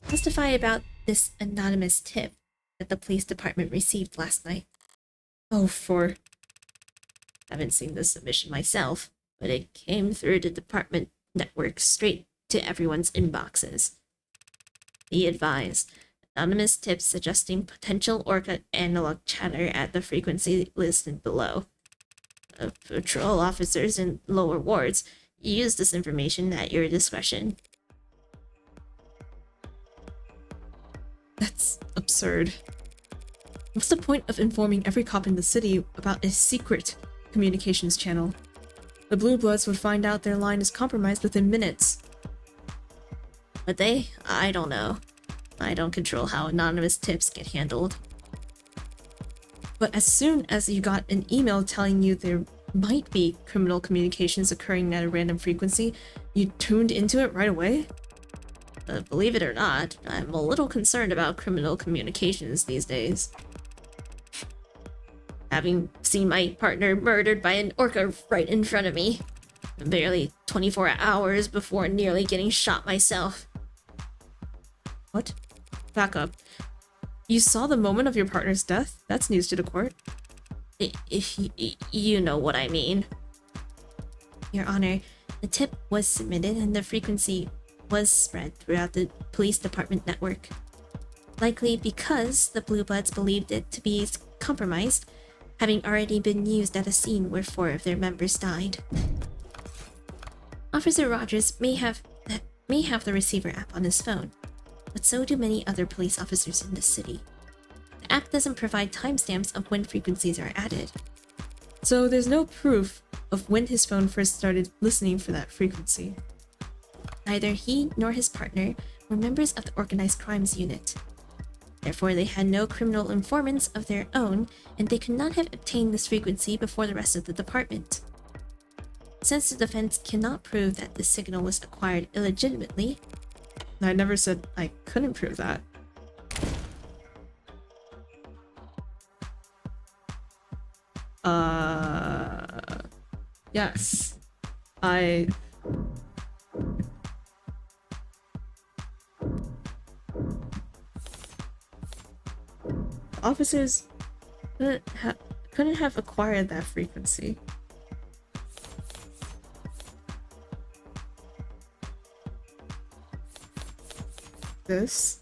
B: Testify about this anonymous tip that the police department received last night.
A: Oh, for...
B: Haven't seen the submission myself, but it came through the department network straight to everyone's inboxes. Be advised, anonymous tips suggesting potential orca analog chatter at the frequency listed below. Patrol officers in lower wards use this information at your discretion.
A: That's absurd. What's the point of informing every cop in the city about a secret communications channel? The Blue Bloods would find out their line is compromised within minutes.
B: But I don't know. I don't control how anonymous tips get handled.
A: But as soon as you got an email telling you there might be criminal communications occurring at a random frequency, you tuned into it right away?
B: Believe it or not, I'm a little concerned about criminal communications these days. Having seen my partner murdered by an orca right in front of me, barely 24 hours before nearly getting shot myself.
A: What? Back up. You saw the moment of your partner's death? That's news to the court.
B: If you know what I mean. Your Honor, the tip was submitted and the frequency was spread throughout the police department network. Likely because the Blue Bloods believed it to be compromised, having already been used at a scene where 4 of their members died. Officer Rogers may have the receiver app on his phone, but so do many other police officers in the city. The app doesn't provide timestamps of when frequencies are added.
A: So there's no proof of when his phone first started listening for that frequency.
B: Neither he nor his partner were members of the organized crimes unit. Therefore, they had no criminal informants of their own, and they could not have obtained this frequency before the rest of the department. Since the defense cannot prove that this signal was acquired illegitimately,
A: I never said I couldn't prove that. Yes.
B: officers couldn't have acquired that frequency.
A: This.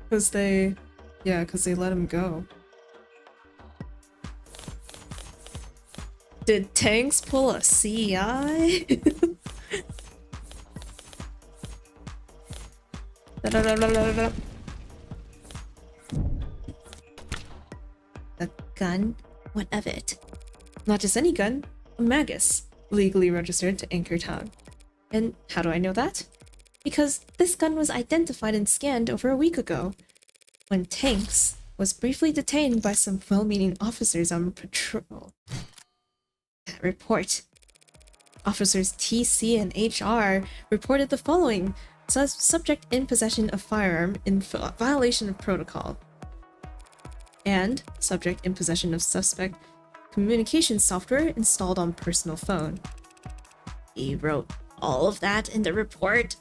A: Because they let him go.
B: Did Tanks pull a CI? A gun? What of it?
A: Not just any gun, a Magus, legally registered to Anchor Town.
B: And how do I know that? Because this gun was identified and scanned over a week ago, when Tanks was briefly detained by some well-meaning officers on patrol. That report. Officers TC and HR reported the following: subject in possession of firearm in violation of protocol. And subject in possession of suspect communication software installed on personal phone. He wrote all of that in the report.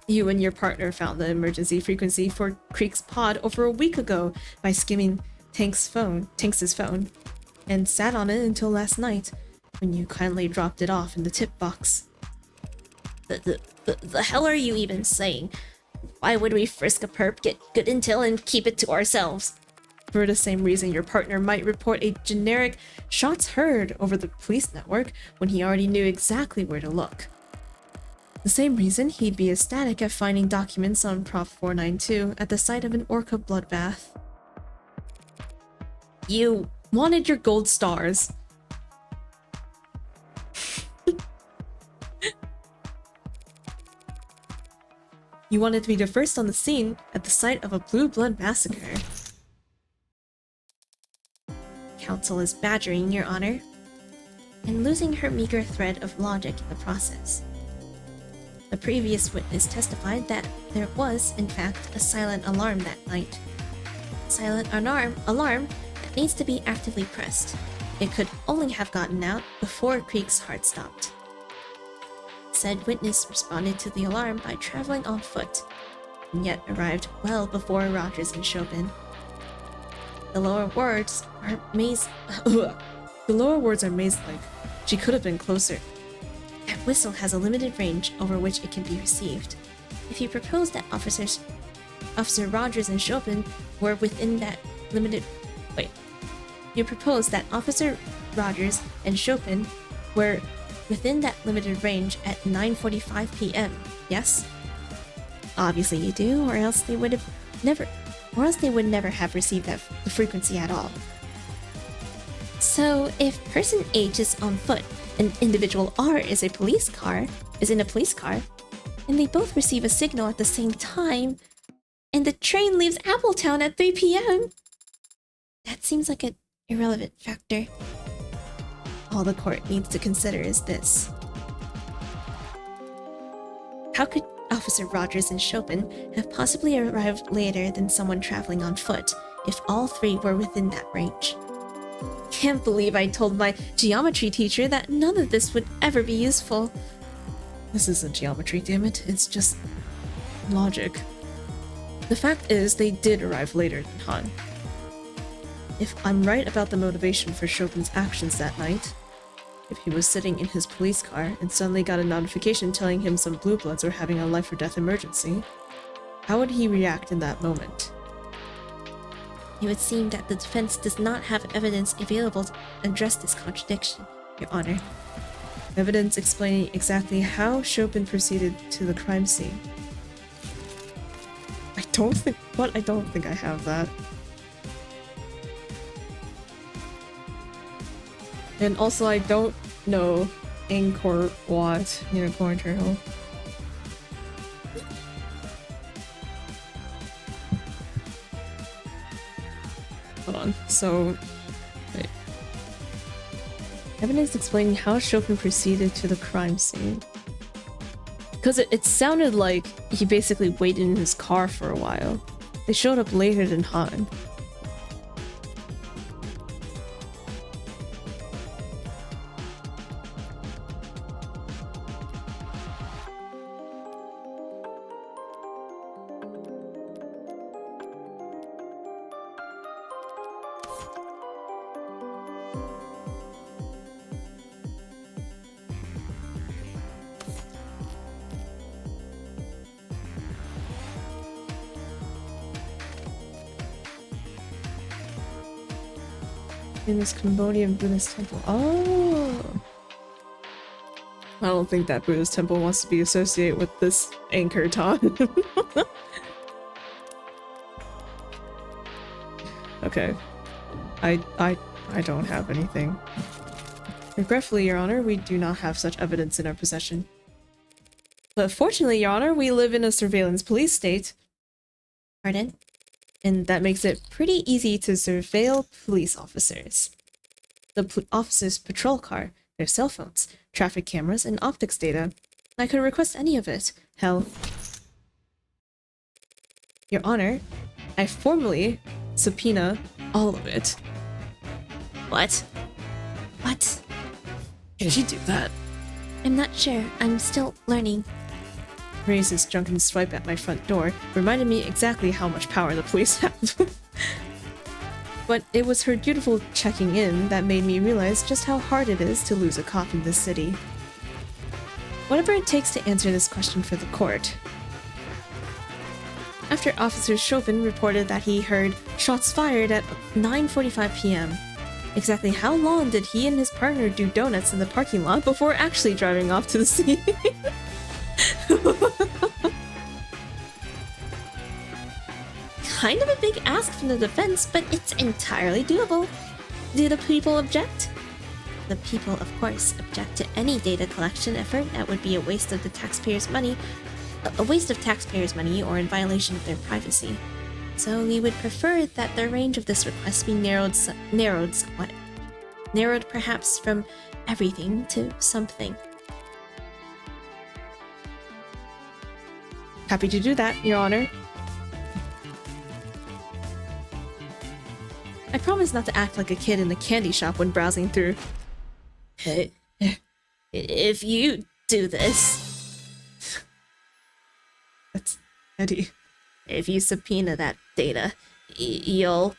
B: You and your partner found the emergency frequency for Creek's pod over a week ago by skimming Tanks's phone, and sat on it until last night, when you kindly dropped it off in the tip box. The hell are you even saying? Why would we frisk a perp, get good intel, and keep it to ourselves? For the same reason your partner might report a generic shots heard over the police network when he already knew exactly where to look. The same reason he'd be ecstatic at finding documents on Prop 492 at the site of an Orca bloodbath. You wanted your gold stars. You wanted to be the first on the scene at the site of a Blue Blood massacre. Counsel is badgering, Your Honor, and losing her meager thread of logic in the process. The previous witness testified that there was, in fact, a silent alarm that night. Silent alarm that needs to be actively pressed. It could only have gotten out before Creek's heart stopped. Said witness responded to the alarm by traveling on foot, and yet arrived well before Rogers and Chopin. The lower words are maze-like. She could have been closer. That whistle has a limited range over which it can be received. If you propose that Officer Rogers and Chopin were within that limited... You propose that Officer Rogers and Chopin were within that limited range at 9:45 p.m., yes? Obviously you do, or else they would never have received the frequency at all. So, if person H is on foot and individual R is in a police car, and they both receive a signal at the same time, and the train leaves Appletown at 3 p.m., that seems like an irrelevant factor. All the court needs to consider is this. How could Officer Rogers and Chopin have possibly arrived later than someone traveling on foot if all three were within that range? Can't believe I told my geometry teacher that none of this would ever be useful.
A: This isn't geometry, damn it. It's just logic. The fact is, they did arrive later than Han. If I'm right about the motivation for Chopin's actions that night, if he was sitting in his police car and suddenly got a notification telling him some Blue Bloods were having a life-or-death emergency, how would he react in that moment?
B: It would seem that the defense does not have evidence available to address this contradiction, Your Honor.
A: Evidence explaining exactly how Chopin proceeded to the crime scene. I don't think I have that. And also, I don't know Angkor Wat Unicorn Turtle. Hold on, so... wait. Evidence explaining how Chopin proceeded to the crime scene. Because it sounded like he basically waited in his car for a while. They showed up later than Han. Famous Cambodian Buddhist temple. Oh. I don't think that Buddhist temple wants to be associated with this anchor, Todd. Okay. I don't have anything. Regretfully, Your Honor, we do not have such evidence in our possession. But fortunately, Your Honor, we live in a surveillance police state.
B: Pardon?
A: And that makes it pretty easy to surveil police officers. The officers' patrol car, their cell phones, traffic cameras, and optics data. I could request any of it. Hell. Your Honor, I formally subpoena all of it.
B: What? What?
A: Can she do that?
B: I'm not sure. I'm still learning.
A: Raises drunken swipe at my front door reminded me exactly how much power the police have. But it was her dutiful checking in that made me realize just how hard it is to lose a cop in this city. Whatever it takes to answer this question for the court. After Officer Chopin reported that he heard shots fired at 9:45 p.m., exactly how long did he and his partner do donuts in the parking lot before actually driving off to the scene?
B: Kind of a big ask from the defense, but it's entirely doable. Do the people object? The people, of course, object to any data collection effort that would be a waste of the taxpayers' money, or in violation of their privacy. So we would prefer that the range of this request be narrowed somewhat. Narrowed perhaps from everything to something.
A: Happy to do that, Your Honor. I promise not to act like a kid in a candy shop when browsing through.
B: If you do this...
A: That's Eddie.
B: If you subpoena that data, you'll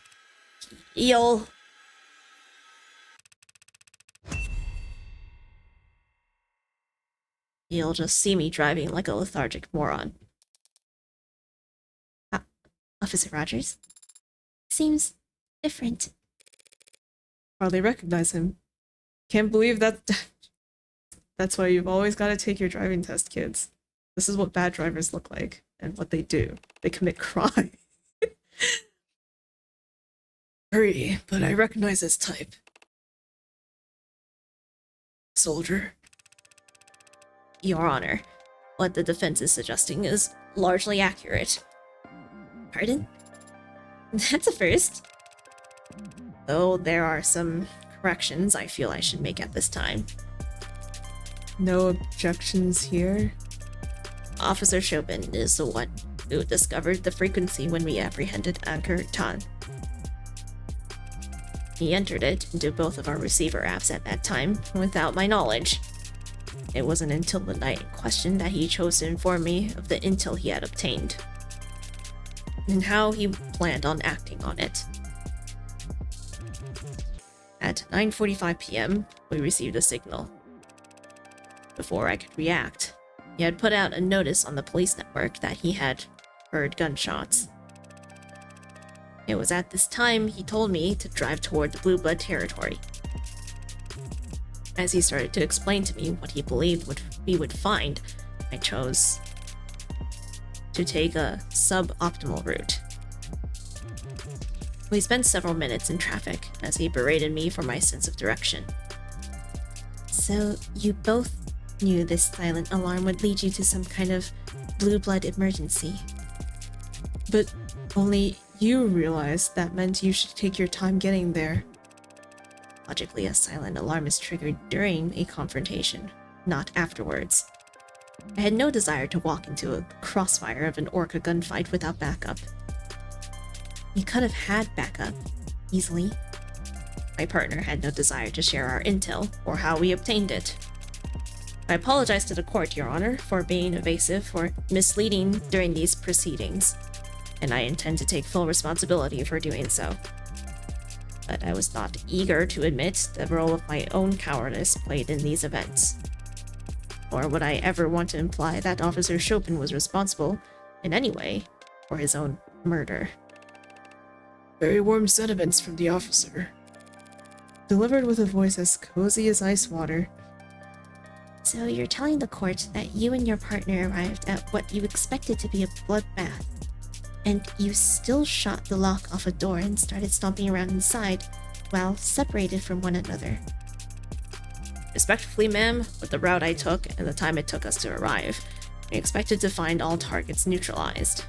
B: just see me driving like a lethargic moron. Officer Rogers? Seems different.
A: Hardly recognize him. Can't believe that. That's why you've always got to take your driving test, kids. This is what bad drivers look like and what they do. They commit crime. Hurry, but I recognize his type. Soldier.
B: Your Honor, what the defense is suggesting is largely accurate. Pardon? That's a first. Though there are some corrections I feel I should make at this time.
A: No objections here?
B: Officer Chopin is the one who discovered the frequency when we apprehended Anchor Tan. He entered it into both of our receiver apps at that time, without my knowledge. It wasn't until the night in question that he chose to inform me of the intel he had obtained, and how he planned on acting on it. At 9:45 p.m., we received a signal. Before I could react, he had put out a notice on the police network that he had heard gunshots. It was at this time he told me to drive toward the Blue Blood territory. As he started to explain to me what he believed we would find, I chose to take a suboptimal route. We spent several minutes in traffic as he berated me for my sense of direction. So you both knew this silent alarm would lead you to some kind of blue blood emergency.
A: But only you realized that meant you should take your time getting there.
B: Logically, a silent alarm is triggered during a confrontation, not afterwards. I had no desire to walk into a crossfire of an Orca gunfight without backup. We could have had backup, easily. My partner had no desire to share our intel or how we obtained it. I apologize to the court, Your Honor, for being evasive or misleading during these proceedings, and I intend to take full responsibility for doing so. But I was not eager to admit the role of my own cowardice played in these events. Nor would I ever want to imply that Officer Chopin was responsible, in any way, for his own murder.
C: Very warm sentiments from the officer.
A: delivered with a voice as cozy as ice water.
B: So you're telling the court that you and your partner arrived at what you expected to be a bloodbath, and you still shot the lock off a door and started stomping around inside while separated from one another. Respectfully, ma'am, with the route I took and the time it took us to arrive, we expected to find all targets neutralized.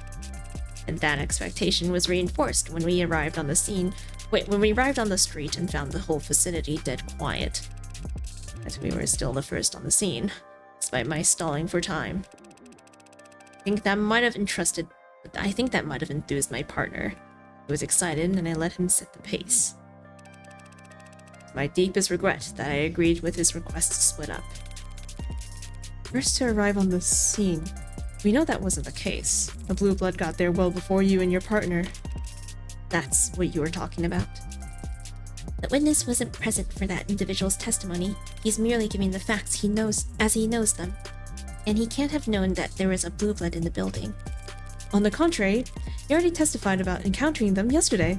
B: And that expectation was reinforced when we arrived on the street and found the whole vicinity dead quiet. As we were still the first on the scene, despite my stalling for time. I think that might have enthused my partner. He was excited and I let him set the pace. It's my deepest regret that I agreed with his request to split up.
A: First to arrive on the scene. We know that wasn't the case. The blue blood got there well before you and your partner.
B: That's what you were talking about. The witness wasn't present for that individual's testimony. He's merely giving the facts he knows as he knows them. And he can't have known that there was a blue blood in the building.
A: On the contrary, he already testified about encountering them yesterday,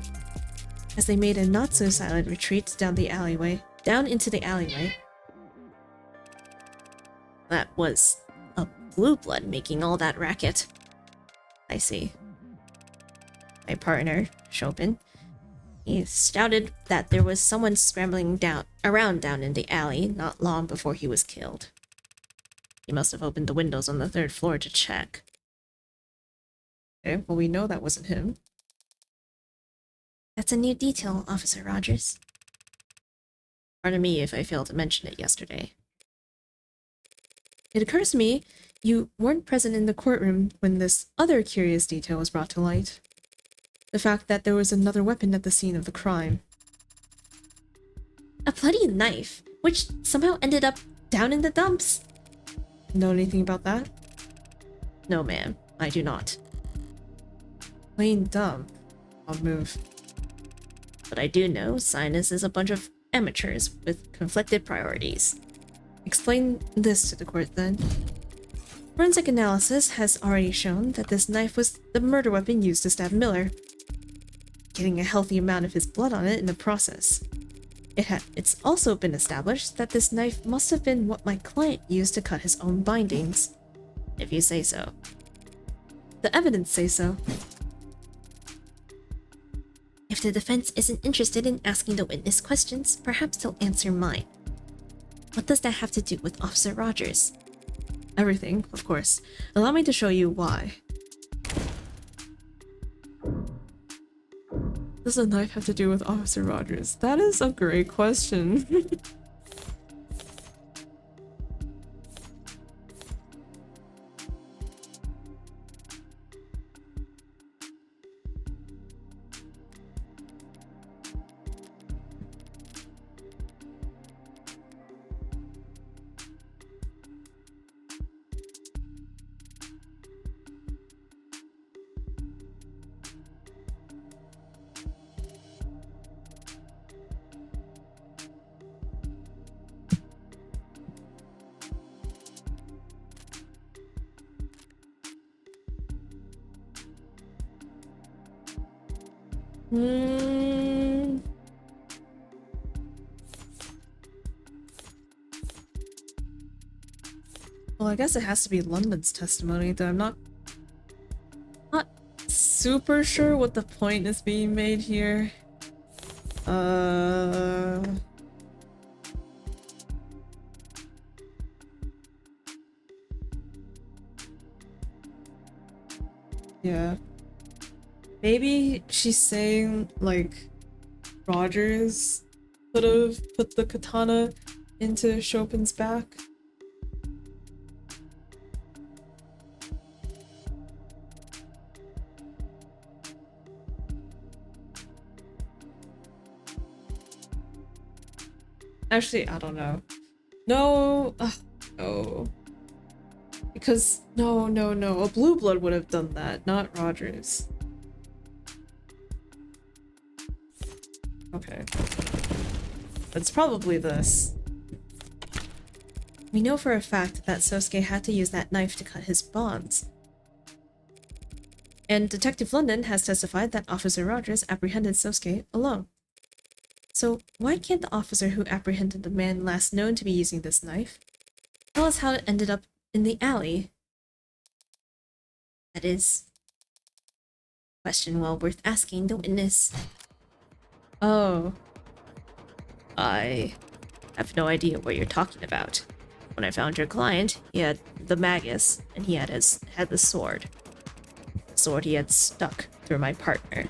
A: as they made a not-so-silent retreat down into the alleyway.
B: That was a blue blood making all that racket. I see. My partner, Chopin, he shouted that there was someone scrambling around down in the alley not long before he was killed. He must have opened the windows on the 3rd floor to check.
A: Okay, well we know that wasn't him.
B: That's a new detail, Officer Rogers. Pardon me if I failed to mention it yesterday.
A: It occurs to me you weren't present in the courtroom when this other curious detail was brought to light. The fact that there was another weapon at the scene of the crime.
B: A bloody knife, which somehow ended up down in the dumps.
A: Know anything about that?
B: No, ma'am, I do not.
A: Plain dumb. I'll move.
B: But I do know Sinus is a bunch of amateurs with conflicted priorities.
A: Explain this to the court, then. Forensic analysis has already shown that this knife was the murder weapon used to stab Miller, getting a healthy amount of his blood on it in the process. It's also been established that this knife must have been what my client used to cut his own bindings.
B: If you say so.
A: The evidence say so.
B: If the defense isn't interested in asking the witness questions, perhaps they'll answer mine. What does that have to do with Officer Rogers?
A: Everything, of course. Allow me to show you why. Does the knife have to do with Officer Rogers? That is a great question. Well, I guess it has to be London's testimony, though I'm not super sure what the point is being made here. Yeah. Maybe she's saying, like, Rogers could have put the katana into Chopin's back. Actually, I don't know. No, no. Because, no. A blue blood would have done that, not Rogers. Okay. It's probably this. We know for a fact that Sosuke had to use that knife to cut his bonds. And Detective London has testified that Officer Rogers apprehended Sosuke alone.
B: So why can't the officer who apprehended the man last known to be using this knife tell us how it ended up in the alley? That is a question well worth asking the witness.
A: Oh.
B: I have no idea what you're talking about. When I found your client, he had the magus, and he had the sword. The sword he had stuck through my partner.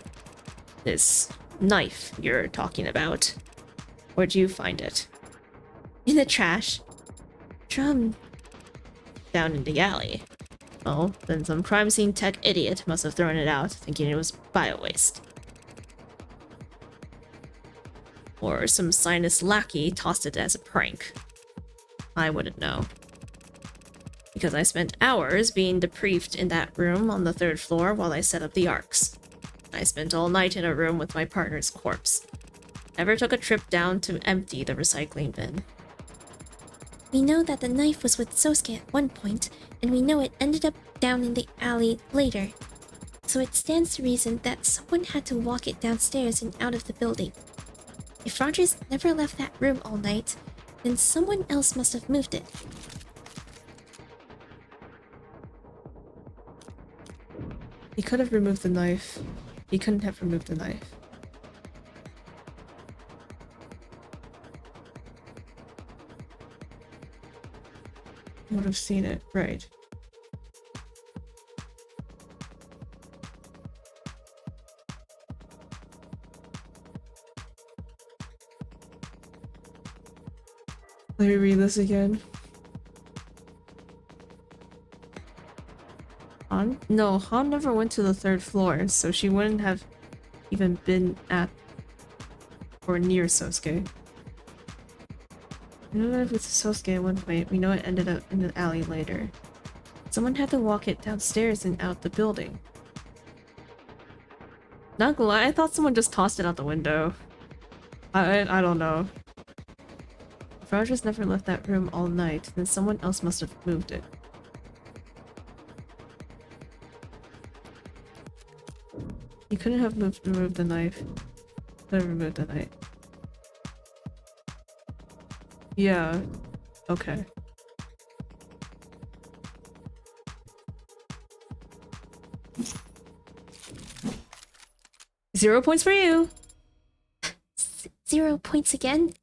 B: This knife you're talking about. Where'd you find it? In the trash. Drum. Down in the alley. Oh, then some crime scene tech idiot must have thrown it out, thinking it was bio-waste. Or some sinus lackey tossed it as a prank. I wouldn't know. Because I spent hours being debriefed in that room on the 3rd floor while I set up the arcs. I spent all night in a room with my partner's corpse. Never took a trip down to empty the recycling bin. We know that the knife was with Sosuke at one point, and we know it ended up down in the alley later. So it stands to reason that someone had to walk it downstairs and out of the building. If Rogers never left that room all night, then someone else must have moved it.
A: He could have removed the knife. He couldn't have removed the knife. Would have seen it, right. Let me read this again. Han? No, Han never went to the 3rd floor, so she wouldn't have even been at or near Sosuke. We don't know if it's Sosuke at one point. We know it ended up in the alley later. Someone had to walk it downstairs and out the building. Not gonna lie, I thought someone just tossed it out the window. I don't know. If Rogers never left that room all night, then someone else must have moved it. You couldn't have removed the knife. Could have removed the knife. Yeah. Okay. Zero points for you!
B: 0 points again?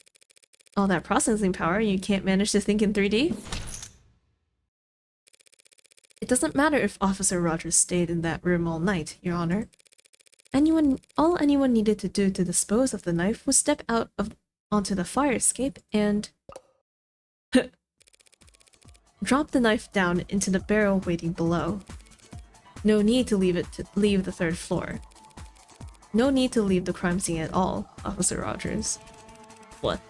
A: All that processing power, you can't manage to think in 3D? It doesn't matter if Officer Rogers stayed in that room all night, Your Honor. All anyone needed to do to dispose of the knife was step out onto the fire escape and drop the knife down into the barrel waiting below. No need to leave the 3rd floor. No need to leave the crime scene at all, Officer Rogers.
B: What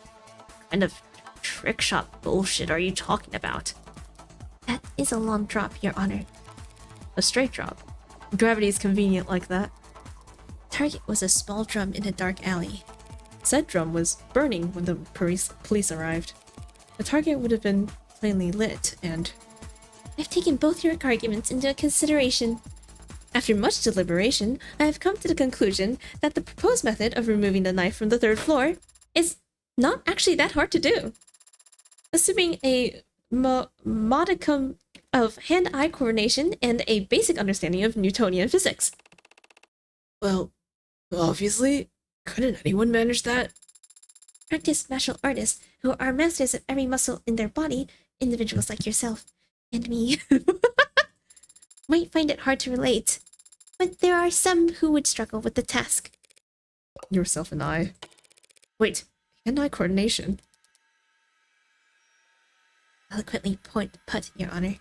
B: kind of trick shot bullshit are you talking about? That is a long drop, Your Honor.
A: A straight drop. Gravity's convenient like that.
B: Target was a small drum in a dark alley.
A: Said drum was burning when the police arrived. The target would have been plainly lit, and
B: I've taken both your arguments into consideration. After much deliberation, I have come to the conclusion that the proposed method of removing the knife from the 3rd floor is not actually that hard to do. Assuming a modicum of hand-eye coordination and a basic understanding of Newtonian physics.
C: Well, obviously, couldn't anyone manage that?
B: Practiced martial artists who are masters of every muscle in their body, individuals like yourself and me, might find it hard to relate. But there are some who would struggle with the task.
A: yourself and I. Wait, hand-eye coordination.
B: Eloquently put, Your Honor.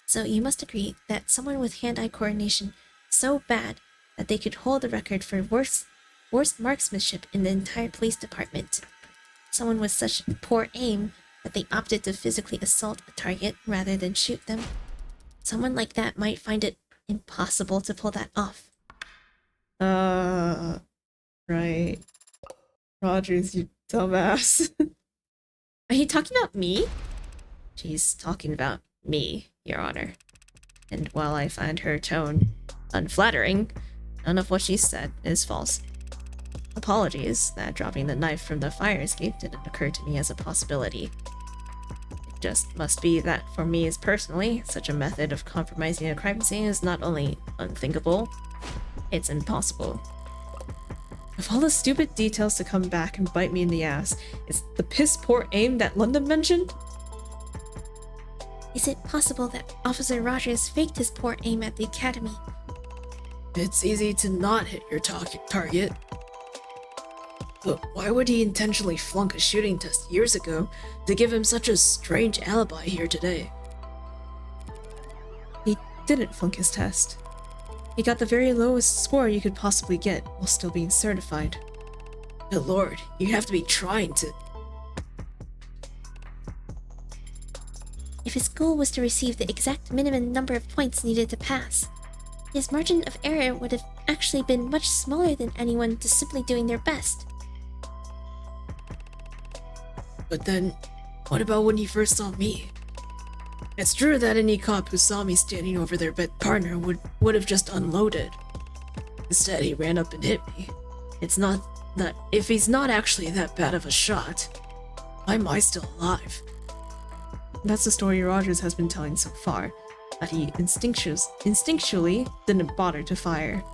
B: So you must agree that someone with hand-eye coordination so bad that they could hold the record for worst marksmanship in the entire police department. Someone with such poor aim that they opted to physically assault a target rather than shoot them. Someone like that might find it impossible to pull that off.
A: Right. Rogers, you dumbass.
B: Are you talking about me? She's talking about me, Your Honor. And while I find her tone unflattering, none of what she said is false. Apologies that dropping the knife from the fire escape didn't occur to me as a possibility. It just must be that for me as personally, such a method of compromising a crime scene is not only unthinkable, it's impossible.
A: Of all the stupid details to come back and bite me in the ass, it's the piss poor aim that London mentioned?
B: Is it possible that Officer Rogers faked his poor aim at the academy?
C: It's easy to not hit your target. But why would he intentionally flunk a shooting test years ago to give him such a strange alibi here today?
A: He didn't flunk his test. He got the very lowest score you could possibly get while still being certified.
C: Good lord, you have to be trying to...
B: If his goal was to receive the exact minimum number of points needed to pass, his margin of error would have actually been much smaller than anyone just simply doing their best.
C: But then, what about when he first saw me? It's true that any cop who saw me standing over their bed partner would have just unloaded. Instead, he ran up and hit me. It's not that if he's not actually that bad of a shot, why am I still alive?
A: That's the story Rogers has been telling so far, that he instinctually didn't bother to fire.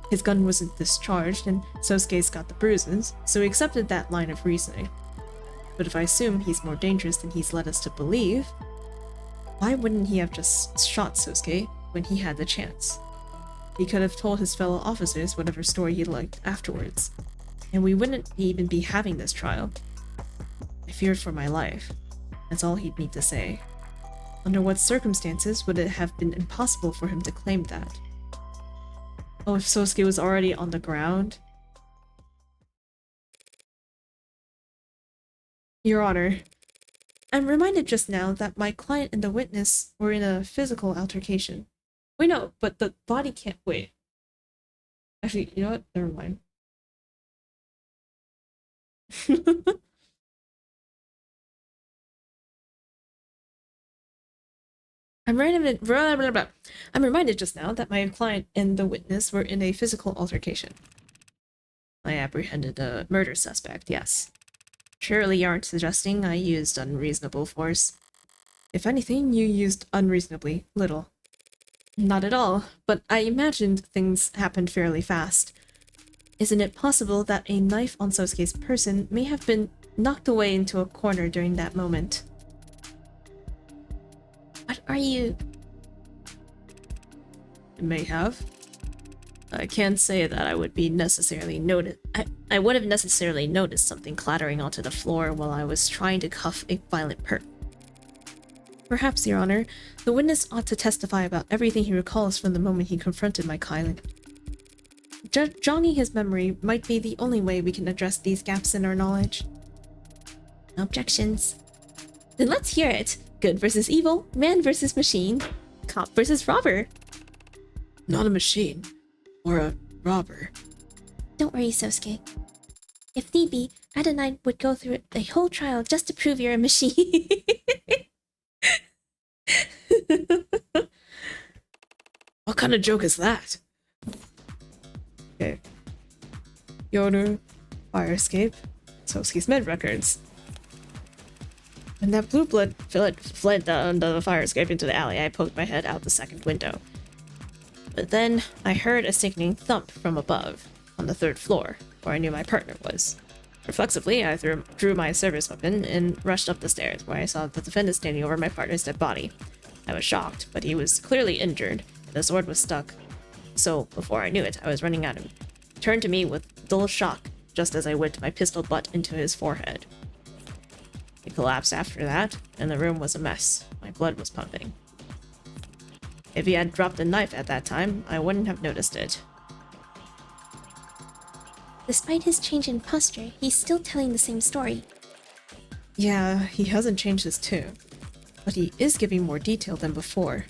A: His gun wasn't discharged, and Sosuke's got the bruises, so he accepted that line of reasoning. But if I assume he's more dangerous than he's led us to believe, why wouldn't he have just shot Sosuke when he had the chance? He could have told his fellow officers whatever story he liked afterwards, and we wouldn't even be having this trial. I feared for my life. That's all he'd need to say. Under what circumstances would it have been impossible for him to claim that? Oh, if Sosuke was already on the ground? Your Honor, I'm reminded just now that my client and the witness were in a physical altercation. Wait, no, but the body can't wait. Actually, you know what? Never mind. I'm reminded just now that my client and the witness were in a physical altercation. I apprehended a murder suspect, yes. Surely you aren't suggesting I used unreasonable force. If anything, you used unreasonably little. Not at all, but I imagined things happened fairly fast. Isn't it possible that a knife on Sosuke's person may have been knocked away into a corner during that moment?
B: What are you...
A: It may have. I can't say that I would be necessarily noticed. I would have necessarily noticed something clattering onto the floor while I was trying to cuff a violent perp. Perhaps, Your Honor, the witness ought to testify about everything he recalls from the moment he confronted my client. Jogging his memory might be the only way we can address these gaps in our knowledge.
B: No objections. Then let's hear it. Good versus evil, man versus machine, cop versus robber.
C: Not a machine. Or a robber.
B: Don't worry, Sosuke. If need be, Adenine would go through the whole trial just to prove you're a machine.
C: What kind of joke is that?
A: Okay. Yoru, fire escape, Sosuke's med records. When that blue blood fled down the fire escape into the alley, I poked my head out the second window. But then I heard a sickening thump from above, on the third floor, where I knew my partner was. Reflexively, I drew my service weapon and rushed up the stairs, where I saw the defendant standing over my partner's dead body. I was shocked, but he was clearly injured, and the sword was stuck. So, before I knew it, I was running at him. He turned to me with dull shock, just as I whipped my pistol butt into his forehead. He collapsed after that, and the room was a mess. My blood was pumping. If he had dropped a knife at that time, I wouldn't have noticed it.
B: Despite his change in posture, he's still telling the same story.
A: Yeah, he hasn't changed his tune, but he is giving more detail than before.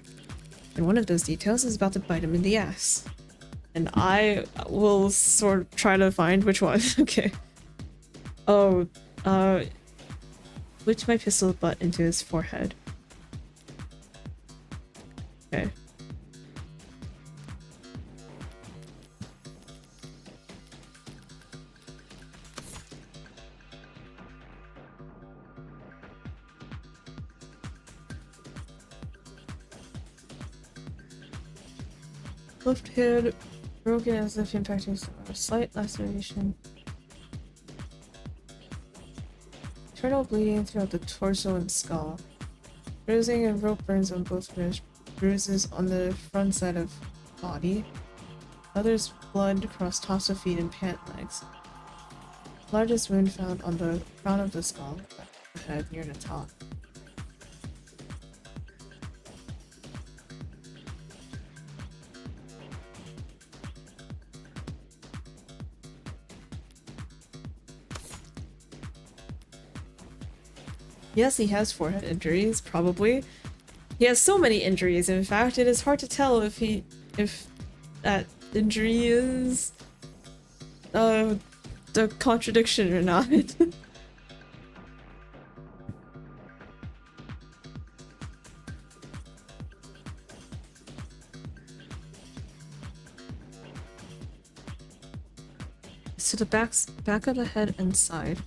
A: And one of those details is about to bite him in the ass. And I will sort of try to find which one. Okay. Oh, whipped my pistol butt into his forehead. Okay. Left hand broken as if impacting a slight laceration. Internal bleeding throughout the torso and skull. Bruising and rope burns on both wrists. Bruises on the front side of body. Others blood across tops of feet and pant legs. Largest wound found on the crown of the skull, the head near the top. Yes, he has forehead injuries, probably. He has so many injuries, in fact, it is hard to tell if that injury is the contradiction or not. So the back of the head and side.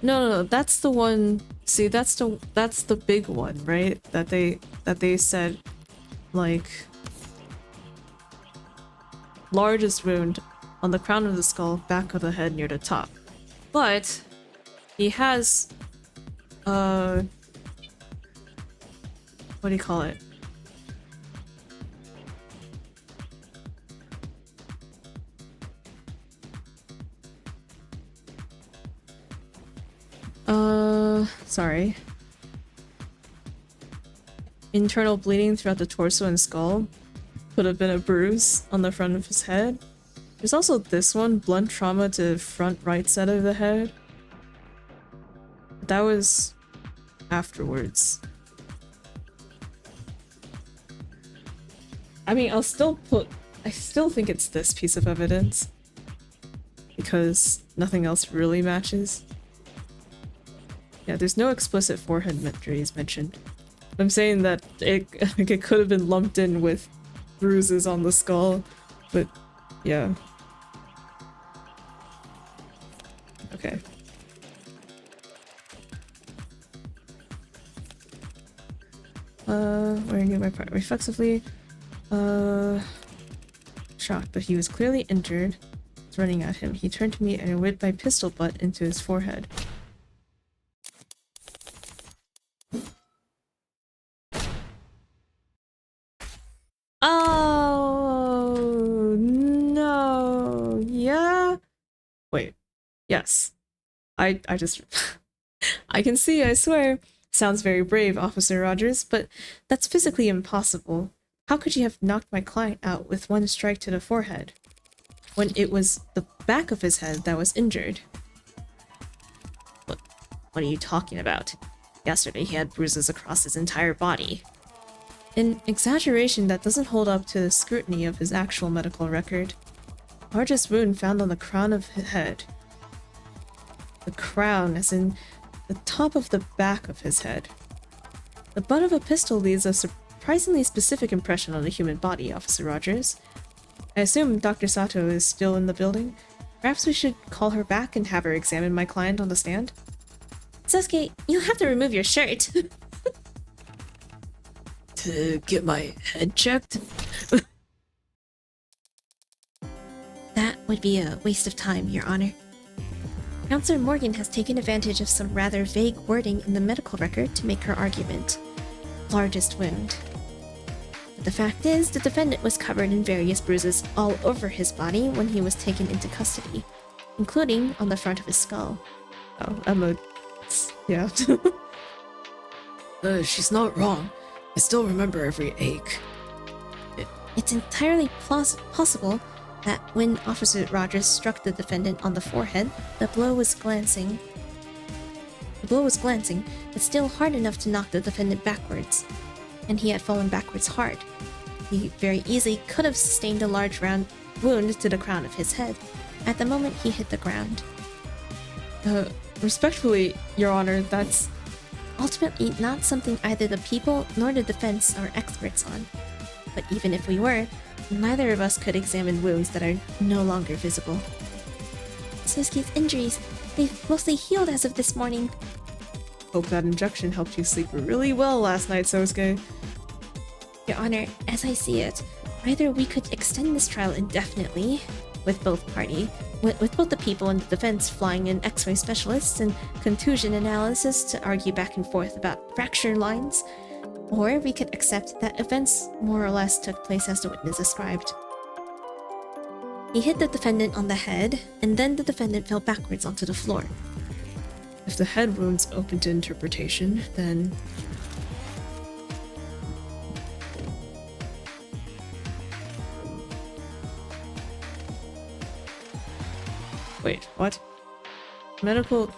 A: No, that's the one. See, that's the big one, right? That they said, like, largest wound on the crown of the skull, back of the head near the top. But he has, what do you call it? Sorry. Internal bleeding throughout the torso and skull. Could have been a bruise on the front of his head. There's also this one, blunt trauma to front right side of the head. That was afterwards. I mean, I still think it's this piece of evidence. Because nothing else really matches. Yeah, there's no explicit forehead injuries mentioned. I'm saying that it could have been lumped in with bruises on the skull, but yeah. Okay. Wearing my part reflexively. Shocked, but he was clearly injured. I was running at him. He turned to me and I whipped my pistol butt into his forehead. Oh no. Yeah. Wait. Yes. I just I can see, I swear. Sounds very brave, Officer Rogers, but that's physically impossible. How could you have knocked my client out with one strike to the forehead when it was the back of his head that was injured? What are you talking about? Yesterday he had bruises across his entire body. An exaggeration that doesn't hold up to the scrutiny of his actual medical record. Largest wound found on the crown of his head. The crown, as in the top of the back of his head. The butt of a pistol leaves a surprisingly specific impression on the human body, Officer Rogers. I assume Dr. Sato is still in the building. Perhaps we should call her back and have her examine my client on the stand?
B: Sasuke, you'll have to remove your shirt.
C: To get my head checked?
B: That would be a waste of time, Your Honor. Counselor Morgan has taken advantage of some rather vague wording in the medical record to make her argument. Largest wound. But the fact is, the defendant was covered in various bruises all over his body when he was taken into custody, including on the front of his skull.
A: Oh, yeah.
C: She's not wrong. I still remember every ache.
B: It's entirely possible that when Officer Rogers struck the defendant on the forehead, the blow was glancing, but still hard enough to knock the defendant backwards. And he had fallen backwards hard. He very easily could have sustained a large round wound to the crown of his head at the moment he hit the ground.
A: Respectfully, Your Honor, that's
B: Ultimately not something either the people nor the defense are experts on. But even if we were, neither of us could examine wounds that are no longer visible. Sasuke's injuries, they've mostly healed as of this morning.
A: Hope that injection helped you sleep really well last night, Sosuke.
B: Your Honor, as I see it, either we could extend this trial indefinitely, with both the people in the defense flying in X-ray specialists and contusion analysis to argue back and forth about fracture lines, or we could accept that events more or less took place as the witness described. He hit the defendant on the head, and then the defendant fell backwards onto the floor.
C: If the head wound's open to interpretation, then...
A: Wait, what? Medical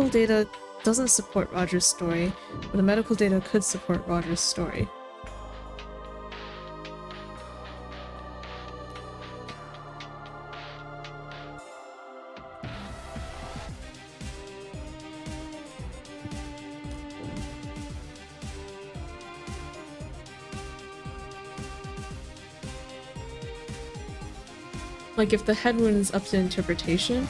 A: data doesn't support Roger's story, but the medical data could support Roger's story. Like, if the head wound is up to interpretation.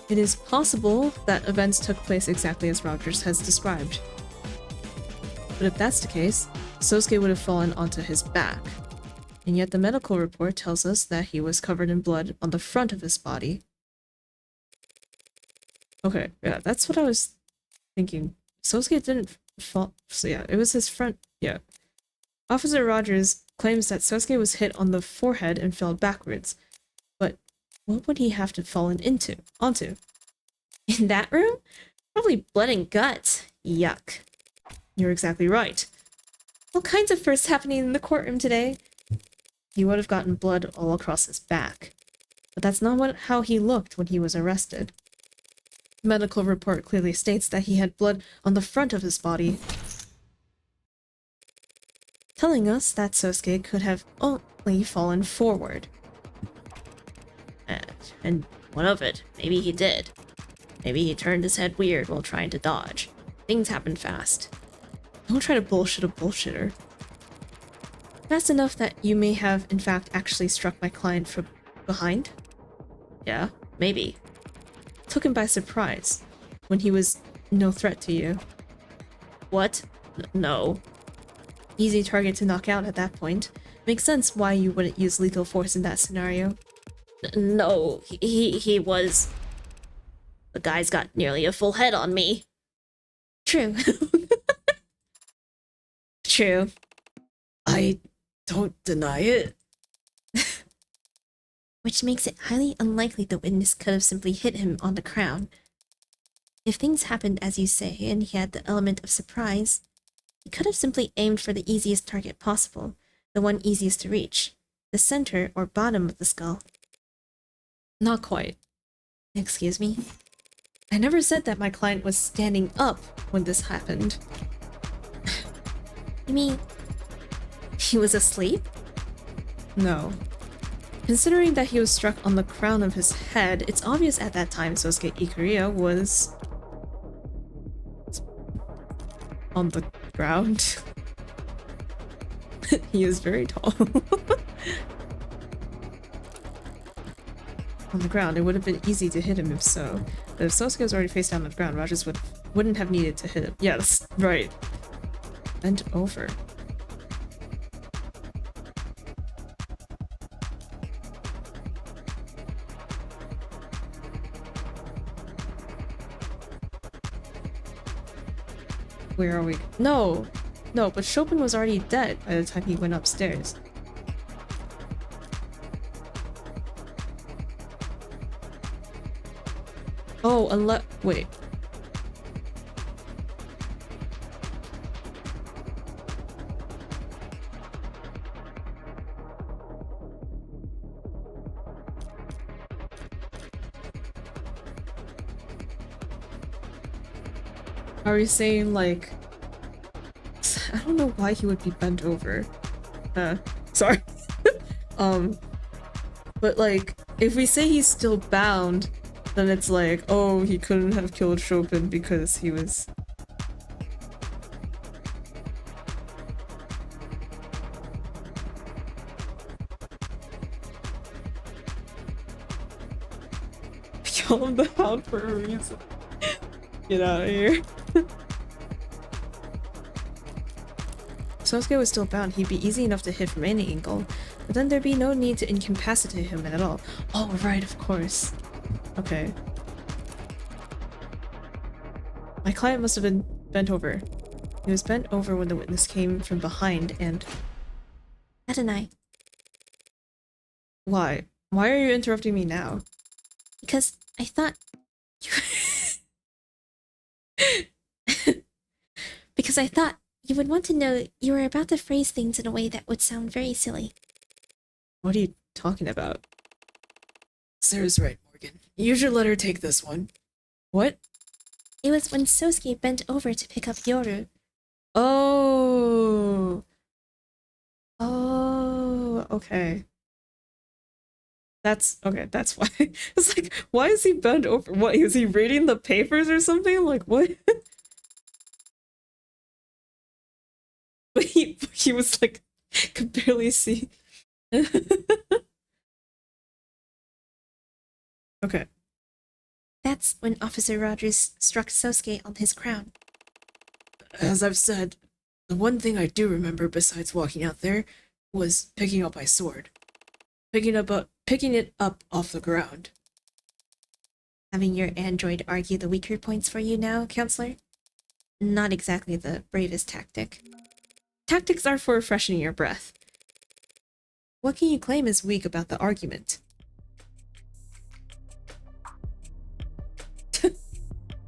A: It is possible that events took place exactly as Rogers has described. But if that's the case, Sosuke would have fallen onto his back. And yet the medical report tells us that he was covered in blood on the front of his body. Okay, yeah, that's what I was thinking. Sosuke didn't fall, so yeah, it was his front, yeah. Officer Rogers claims that Sosuke was hit on the forehead and fell backwards. But what would he have to fallen onto?
B: In that room? Probably blood and guts. Yuck.
A: You're exactly right.
B: All kinds of firsts happening in the courtroom today.
A: He would have gotten blood all across his back. But that's not how he looked when he was arrested. The medical report clearly states that he had blood on the front of his body, telling us that Sosuke could have only fallen forward.
B: And what of it? Maybe he did. Maybe he turned his head weird while trying to dodge. Things happen fast.
A: Don't try to bullshit a bullshitter. Fast enough that you may have, in fact, actually struck my client from behind?
B: Yeah, maybe.
A: Took him by surprise, when he was no threat to you.
B: What? No.
A: Easy target to knock out at that point. Makes sense why you wouldn't use lethal force in that scenario.
B: No, he was... The guy's got nearly a full head on me.
A: True.
B: True.
C: I don't deny it.
B: Which makes it highly unlikely the witness could have simply hit him on the crown. If things happened as you say and he had the element of surprise, he could have simply aimed for the easiest target possible, the one easiest to reach, the center or bottom of the skull.
A: Not quite.
B: Excuse me?
A: I never said that my client was standing up when this happened.
B: You mean he was asleep?
A: No. Considering that he was struck on the crown of his head, it's obvious at that time Sosuke Ikuria was on the ground. He is very tall. On the ground, it would have been easy to hit him if so. But if Sosuke was already face down on the ground, Rogers wouldn't have needed to hit him. Yes, right. Bent over. Where are we? No! No, but Chopin was already dead by the time he went upstairs. Oh, wait. Are we saying, like... I don't know why he would be bent over. Sorry. But, like, if we say he's still bound, then it's like, oh, he couldn't have killed Chopin because he was... Call him the Hound for a reason. Get out of here. Sosuke was still bound, he'd be easy enough to hit from any angle, but then there'd be no need to incapacitate him at all. Oh, right, of course. Okay. My client must have been bent over. He was bent over when the witness came from behind and...
B: Adonai,
A: Why? Why are you interrupting me now?
B: because I thought because I thought you would want to know you were about to phrase things in a way that would sound very silly.
A: What are you talking about?
C: Sarah's right, Morgan. You should let her take this one.
A: What?
B: It was when Sosuke bent over to pick up Yoru.
A: Oh. Oh, okay. That's okay, that's why. It's like, why is he bent over? What, is he reading the papers or something? Like, what? But he was like, could barely see. Okay.
B: That's when Officer Rogers struck Sosuke on his crown.
C: As I've said, the one thing I do remember besides walking out there was picking up my sword. Picking it up off the ground.
B: Having your android argue the weaker points for you now, Counselor? Not exactly the bravest tactic.
A: Tactics are for freshening your breath. What can you claim is weak about the argument?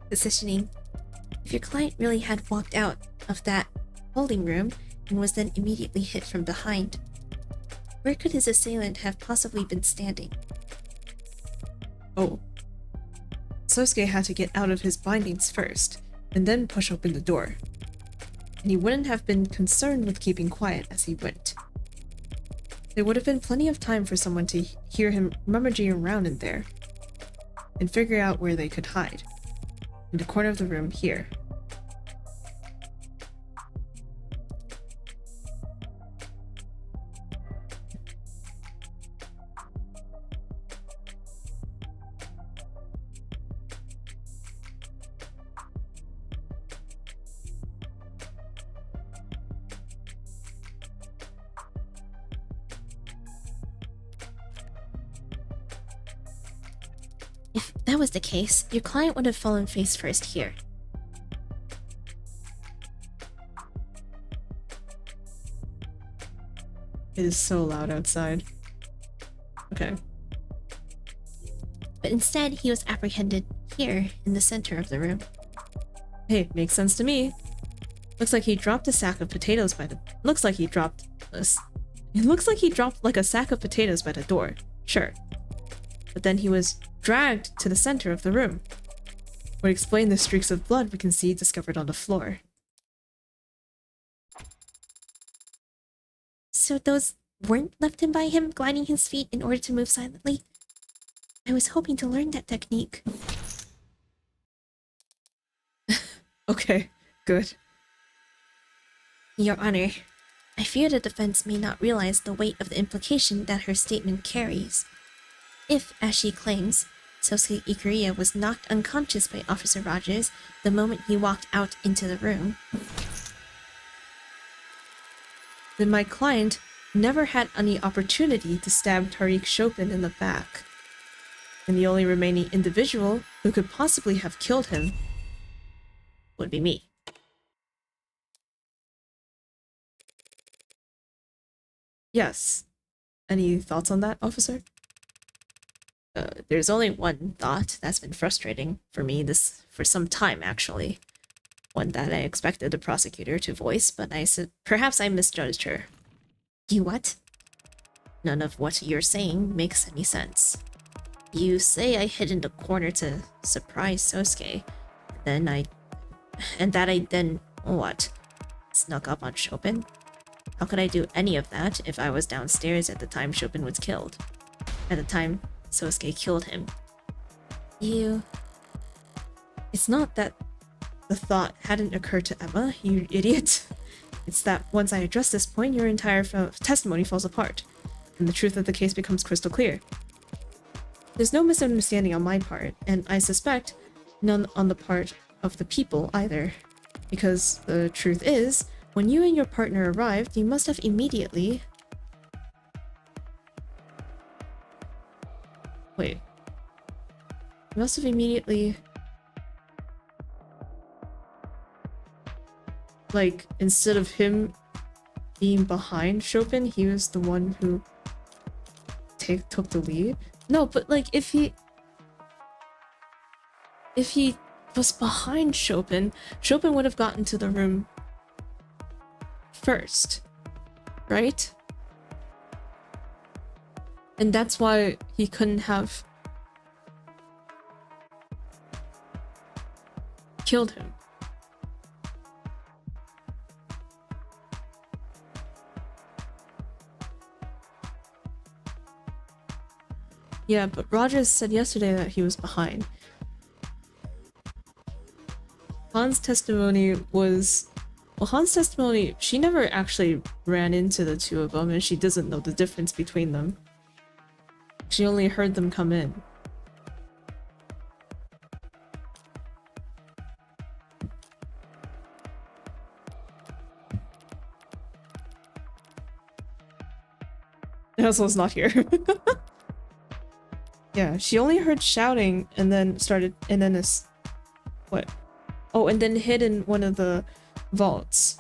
B: Positioning. If your client really had walked out of that holding room and was then immediately hit from behind, where could his assailant have possibly been standing?
A: Oh. Sosuke had to get out of his bindings first, and then push open the door. And he wouldn't have been concerned with keeping quiet as he went. There would have been plenty of time for someone to hear him rummaging around in there, and figure out where they could hide. In the corner of the room here.
B: If that was the case, your client would have fallen face first here.
A: It is so loud outside. Okay.
B: But instead, he was apprehended here in the center of the room.
A: Hey, makes sense to me. Looks like he dropped a sack of potatoes by the... Looks like he dropped like a sack of potatoes by the door. Sure. But then he was dragged to the center of the room. Would explain the streaks of blood we can see discovered on the floor.
B: So those weren't left in by him gliding his feet in order to move silently? I was hoping to learn that technique.
A: Okay, good.
B: Your Honor, I fear the defense may not realize the weight of the implication that her statement carries. If, as she claims, Sosuke Ikuria was knocked unconscious by Officer Rogers the moment he walked out into the room,
A: Then my client never had any opportunity to stab Tariq Chopin in the back. And the only remaining individual who could possibly have killed him would be me. Yes. Any thoughts on that, officer?
B: there's only one thought that's been frustrating for me for some time, actually. One that I expected the prosecutor to voice, but I said perhaps I misjudged her. You what? None of what you're saying makes any sense. You say I hid in the corner to surprise Sosuke, and that I then, what? Snuck up on Chopin? How could I do any of that if I was downstairs at the time Chopin was killed? At the time Sosuke killed him. You... It's not that the thought hadn't occurred to Emma, you idiot. It's that once I address this point, your entire testimony falls apart, and the truth of the case becomes crystal clear. There's no misunderstanding on my part, and I suspect none on the part of the people either. Because the truth is, when you and your partner arrived, you must have immediately... Wait. You must have immediately... Like, instead of him being behind Chopin, he was the one who took the lead? No, but like, if he was behind Chopin, Chopin would have gotten to the room first, right? And that's why he couldn't have killed him. Yeah, but Rogers said yesterday that he was behind. Han's testimony was... Well, Han's testimony, she never actually ran into the two of them, and she doesn't know the difference between them. She only heard them come in. Hazel's not here. Yeah, she only heard shouting and then this... What? Oh, and then hid in one of the vaults.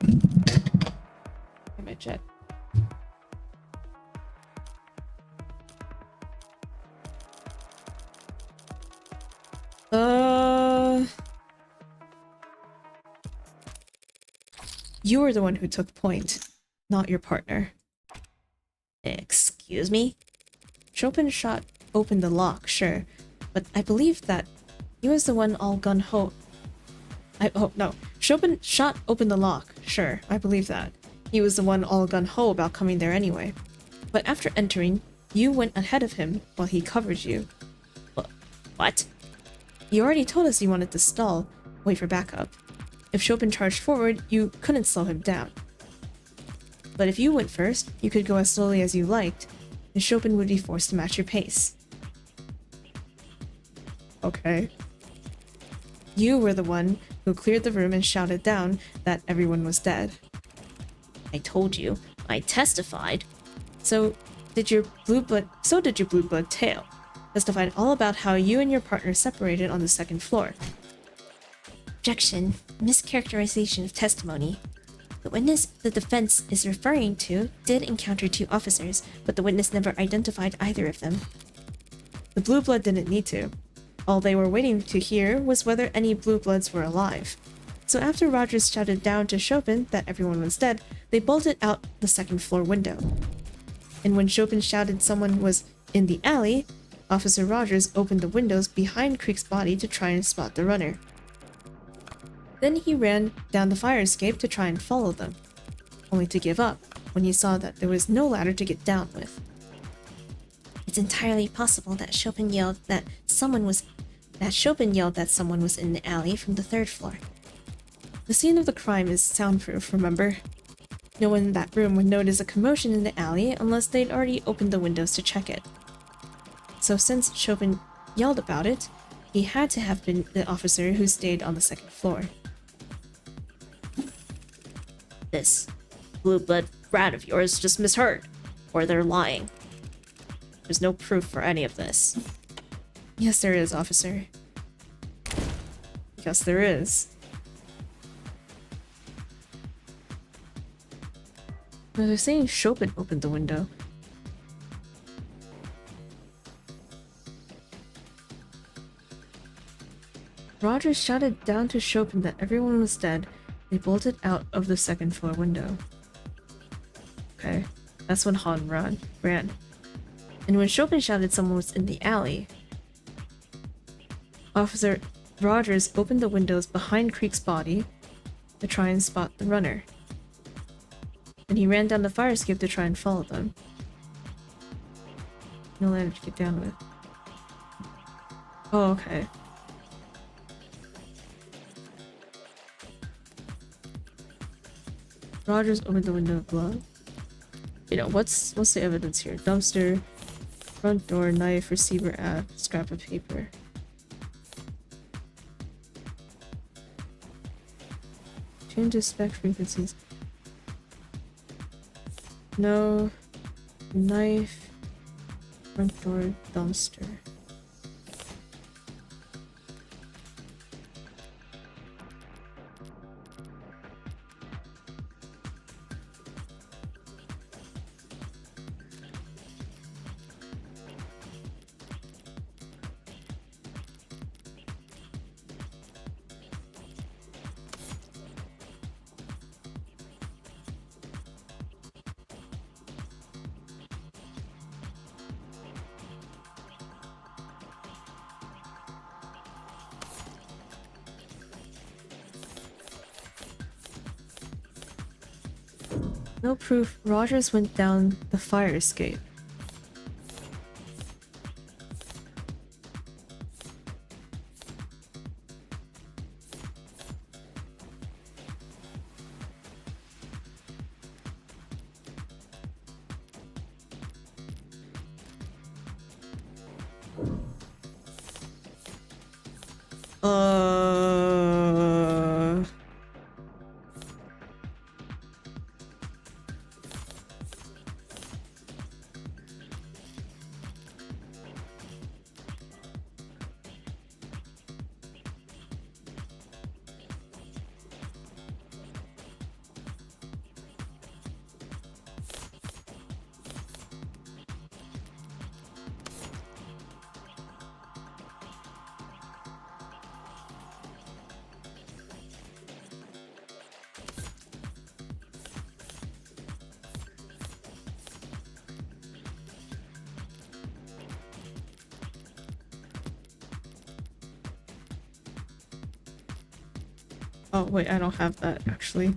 B: Get my jet. You were the one who took point, not your partner. Excuse me? Chopin shot open the lock, sure, but I believe that he was the one all gun-ho. Oh, no. Chopin shot open the lock, sure, I believe that. He was the one all gun-ho about coming there anyway. But after entering, you went ahead of him while he covered you. What? You already told us you wanted to stall, wait for backup. If Chopin charged forward, you couldn't slow him down. But if you went first, you could go as slowly as you liked, and Chopin would be forced to match your pace.
A: Okay.
B: You were the one who cleared the room and shouted down that everyone was dead.
D: I told you. I testified.
B: So did your blue blood tail. Testified all about how you and your partner separated on the second floor.
D: Objection. Mischaracterization of testimony. The witness the defense is referring to did encounter two officers, but the witness never identified either of them.
B: The blue blood didn't need to. All they were waiting to hear was whether any blue bloods were alive. So after Rogers shouted down to Chopin that everyone was dead, they bolted out the second floor window. And when Chopin shouted someone was in the alley, Officer Rogers opened the windows behind Creek's body to try and spot the runner. Then he ran down the fire escape to try and follow them, only to give up when he saw that there was no ladder to get down with.
D: It's entirely possible that Chopin yelled that someone was in the alley from the third floor.
B: The scene of the crime is soundproof, remember? No one in that room would notice a commotion in the alley unless they'd already opened the windows to check it. So since Chopin yelled about it, he had to have been the officer who stayed on the second floor.
D: This blue blood rat of yours just misheard, or they're lying. There's no proof for any of this.
B: Yes, there is, officer.
A: Yes, there is.
B: No, they're saying Chopin opened the window. Rogers shouted down to Chopin that everyone was dead. They bolted out of the second floor window. Okay, that's when Han ran. And when Chopin shouted someone was in the alley, Officer Rogers opened the windows behind Creek's body to try and spot the runner. And he ran down the fire escape to try and follow them.
A: No ladder to get down with. Oh, okay. Rogers opened the window of glove. You know, what's the evidence here? Dumpster, front door, knife, receiver app, scrap of paper. Change the spec frequencies. No. Knife. Front door, dumpster. No proof Rogers went down the fire escape. Uh... Oh, wait, I don't have that actually.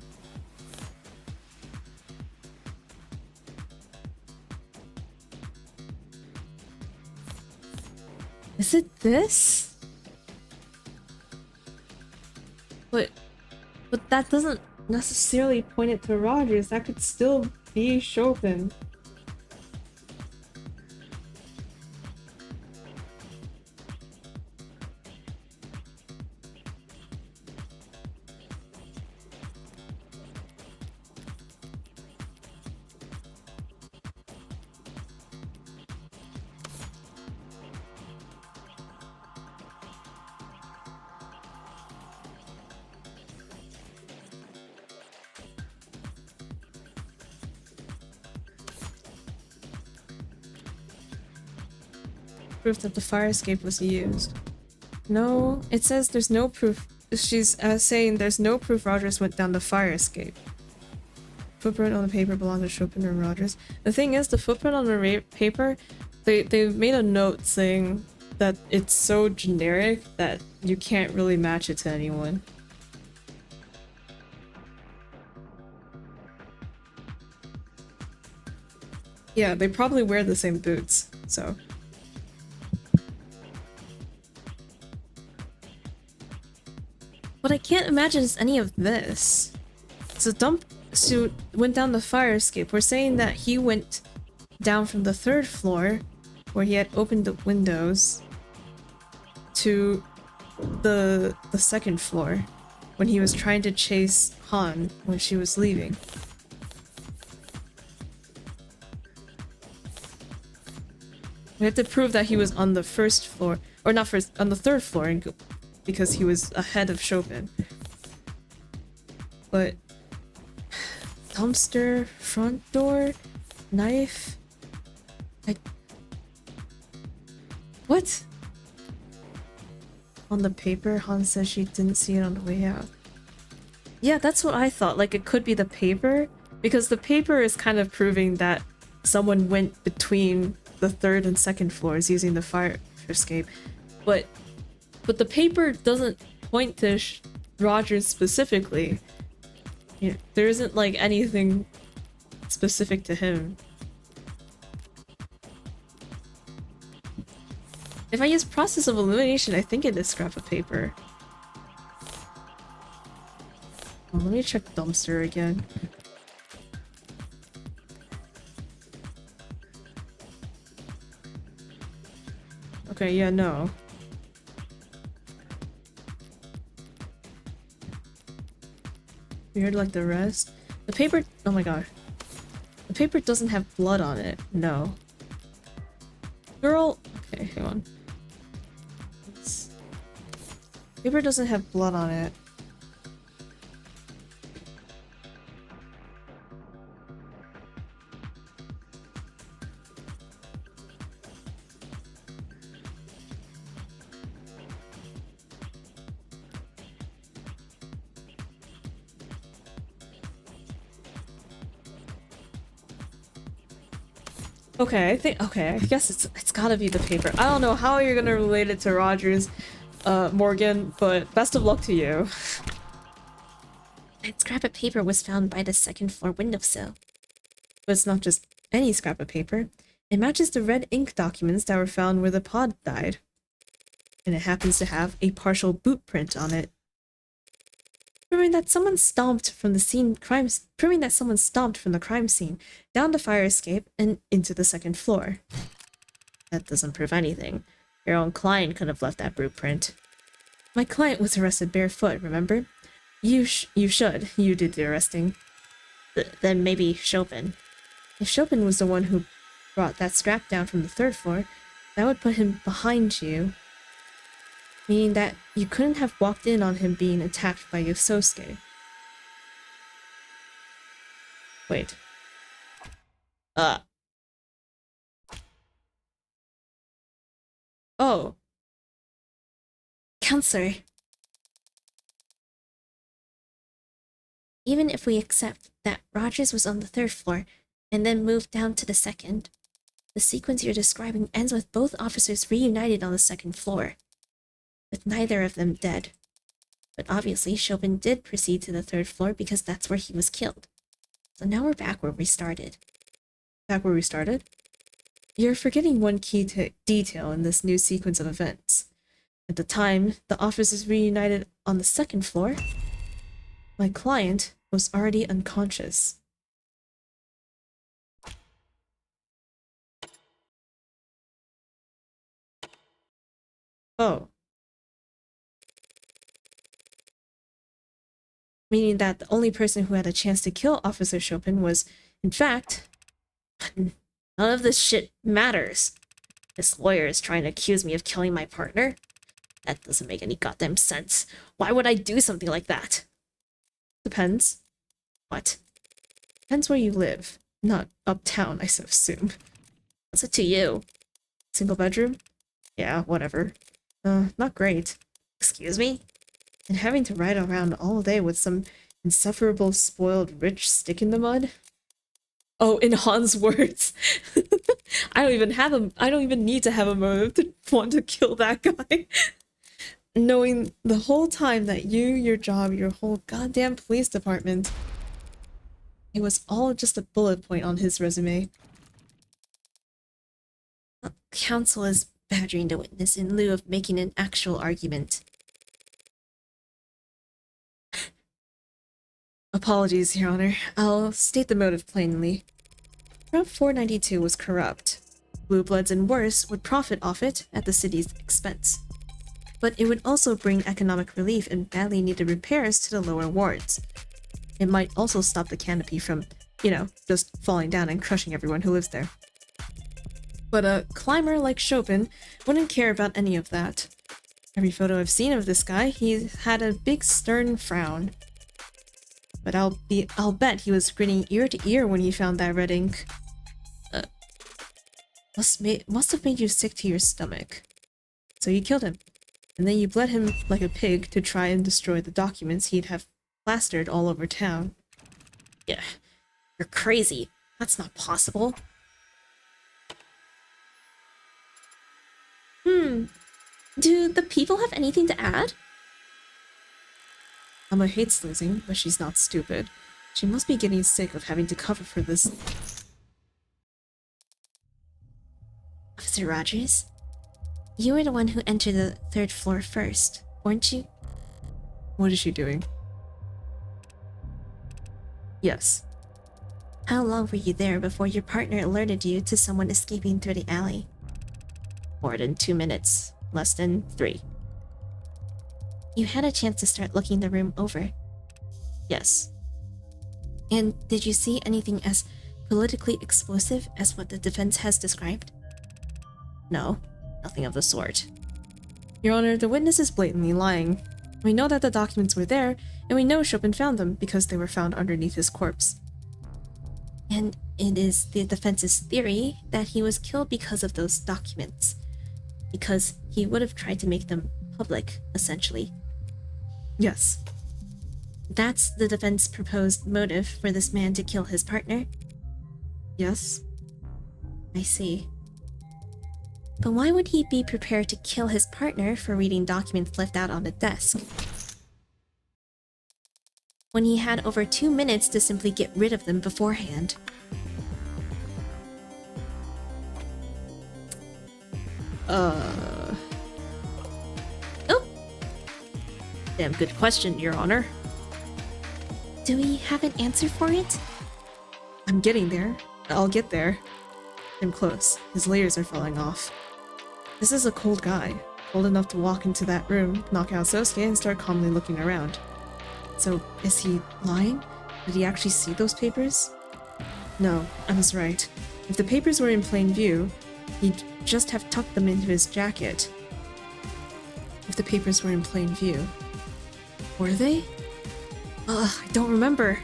A: Is it this? But that doesn't necessarily point it to Rogers. That could still be Chopin. Proof that the fire escape was used. No, it says there's no proof. She's saying there's no proof Rogers went down the fire escape. Footprint on the paper belongs to Chopin or Rogers. The thing is, the footprint on the paper, they made a note saying that it's so generic that you can't really match it to anyone. Yeah, they probably wear the same boots, so. But I can't imagine it's any of this. So Dumpster went down the fire escape. We're saying that he went down from the 3rd floor, where he had opened the windows, to the 2nd floor, when he was trying to chase Han when she was leaving. We have to prove that he was on the 1st floor, or not first, on the 3rd floor, and because he was ahead of Chopin. But dumpster, front door, knife. What? On the paper, Han says she didn't see it on the way out. Yeah, that's what I thought. Like, it could be the paper, because the paper is kind of proving that someone went between the 3rd and 2nd floors using the fire escape. But the paper doesn't point to Rogers specifically. Yeah, there isn't like anything specific to him. If I use process of elimination, I think it is scrap of paper. Oh, let me check dumpster again. Okay, yeah, no. Weird like the rest. The paper, oh my god. The paper doesn't have blood on it. No. Girl, okay, hang on. Paper doesn't have blood on it. Okay, I guess it's gotta be the paper. I don't know how you're gonna relate it to Rogers, Morgan, but best of luck to you.
D: That scrap of paper was found by the second floor windowsill.
A: But it's not just any scrap of paper. It matches the red ink documents that were found where the pod died. And it happens to have a partial boot print on it. Proving that someone stomped from the crime scene down the fire escape and into the second floor. That doesn't prove anything. Your own client could have left that boot print. My client was arrested barefoot, remember? You should. You did the arresting.
D: Then maybe Chopin.
A: If Chopin was the one who brought that scrap down from the third floor, that would put him behind you. Meaning that you couldn't have walked in on him being attacked by Yosuke. Wait. Oh.
D: Counselor. Even if we accept that Rogers was on the third floor and then moved down to the second, the sequence you're describing ends with both officers reunited on the second floor, with neither of them dead. But obviously, Chopin did proceed to the third floor because that's where he was killed. So now we're back where we started.
A: Back where we started? You're forgetting one key detail in this new sequence of events. At the time the officers reunited on the second floor, my client was already unconscious. Oh. Meaning that the only person who had a chance to kill Officer Chopin was, in fact...
D: None of this shit matters. This lawyer is trying to accuse me of killing my partner? That doesn't make any goddamn sense. Why would I do something like that?
A: Depends.
D: What?
A: Depends where you live. Not uptown, I assume.
D: What's it to you?
A: Single bedroom? Yeah, whatever. Not great.
D: Excuse me?
A: And having to ride around all day with some insufferable spoiled rich stick in the mud? Oh, in Han's words. I don't even need to have a motive to want to kill that guy. Knowing the whole time that you, your job, your whole goddamn police department, it was all just a bullet point on his resume.
D: Counsel is badgering the witness in lieu of making an actual argument.
A: Apologies, Your Honor. I'll state the motive plainly. Route 492 was corrupt. Blue Bloods and worse would profit off it at the city's expense. But it would also bring economic relief and badly needed repairs to the lower wards. It might also stop the canopy from, just falling down and crushing everyone who lives there. But a climber like Chopin wouldn't care about any of that. Every photo I've seen of this guy, he's had a big stern frown. But I'll bet he was grinning ear to ear when he found that red ink. Must have made you sick to your stomach. So you killed him. And then you bled him like a pig to try and destroy the documents he'd have plastered all over town.
D: Yeah, you're crazy. That's not possible. Do the people have anything to add?
A: Emma hates losing, but she's not stupid. She must be getting sick of having to cover for this.
D: Officer Rogers? You were the one who entered the third floor first, weren't you?
A: What is she doing? Yes.
D: How long were you there before your partner alerted you to someone escaping through the alley?
B: More than 2 minutes. Less than 3.
D: You had a chance to start looking the room over.
B: Yes.
D: And did you see anything as politically explosive as what the defense has described?
B: No. Nothing of the sort.
A: Your Honor, the witness is blatantly lying. We know that the documents were there, and we know Chopin found them because they were found underneath his corpse.
D: And it is the defense's theory that he was killed because of those documents. Because he would have tried to make them public, essentially.
A: Yes.
D: That's the defense proposed motive for this man to kill his partner?
A: Yes.
D: I see. But why would he be prepared to kill his partner for reading documents left out on the desk? When he had over 2 minutes to simply get rid of them beforehand.
B: Oh. Damn good question, Your Honor.
D: Do we have an answer for it?
A: I'm getting there. I'll get there. I'm close. His layers are falling off. This is a cold guy. Cold enough to walk into that room, knock out Sosuke, and start calmly looking around. So, is he lying? Did he actually see those papers? No, I was right. If the papers were in plain view, he'd just have tucked them into his jacket. If the papers were in plain view. Were they? Ugh, I don't remember.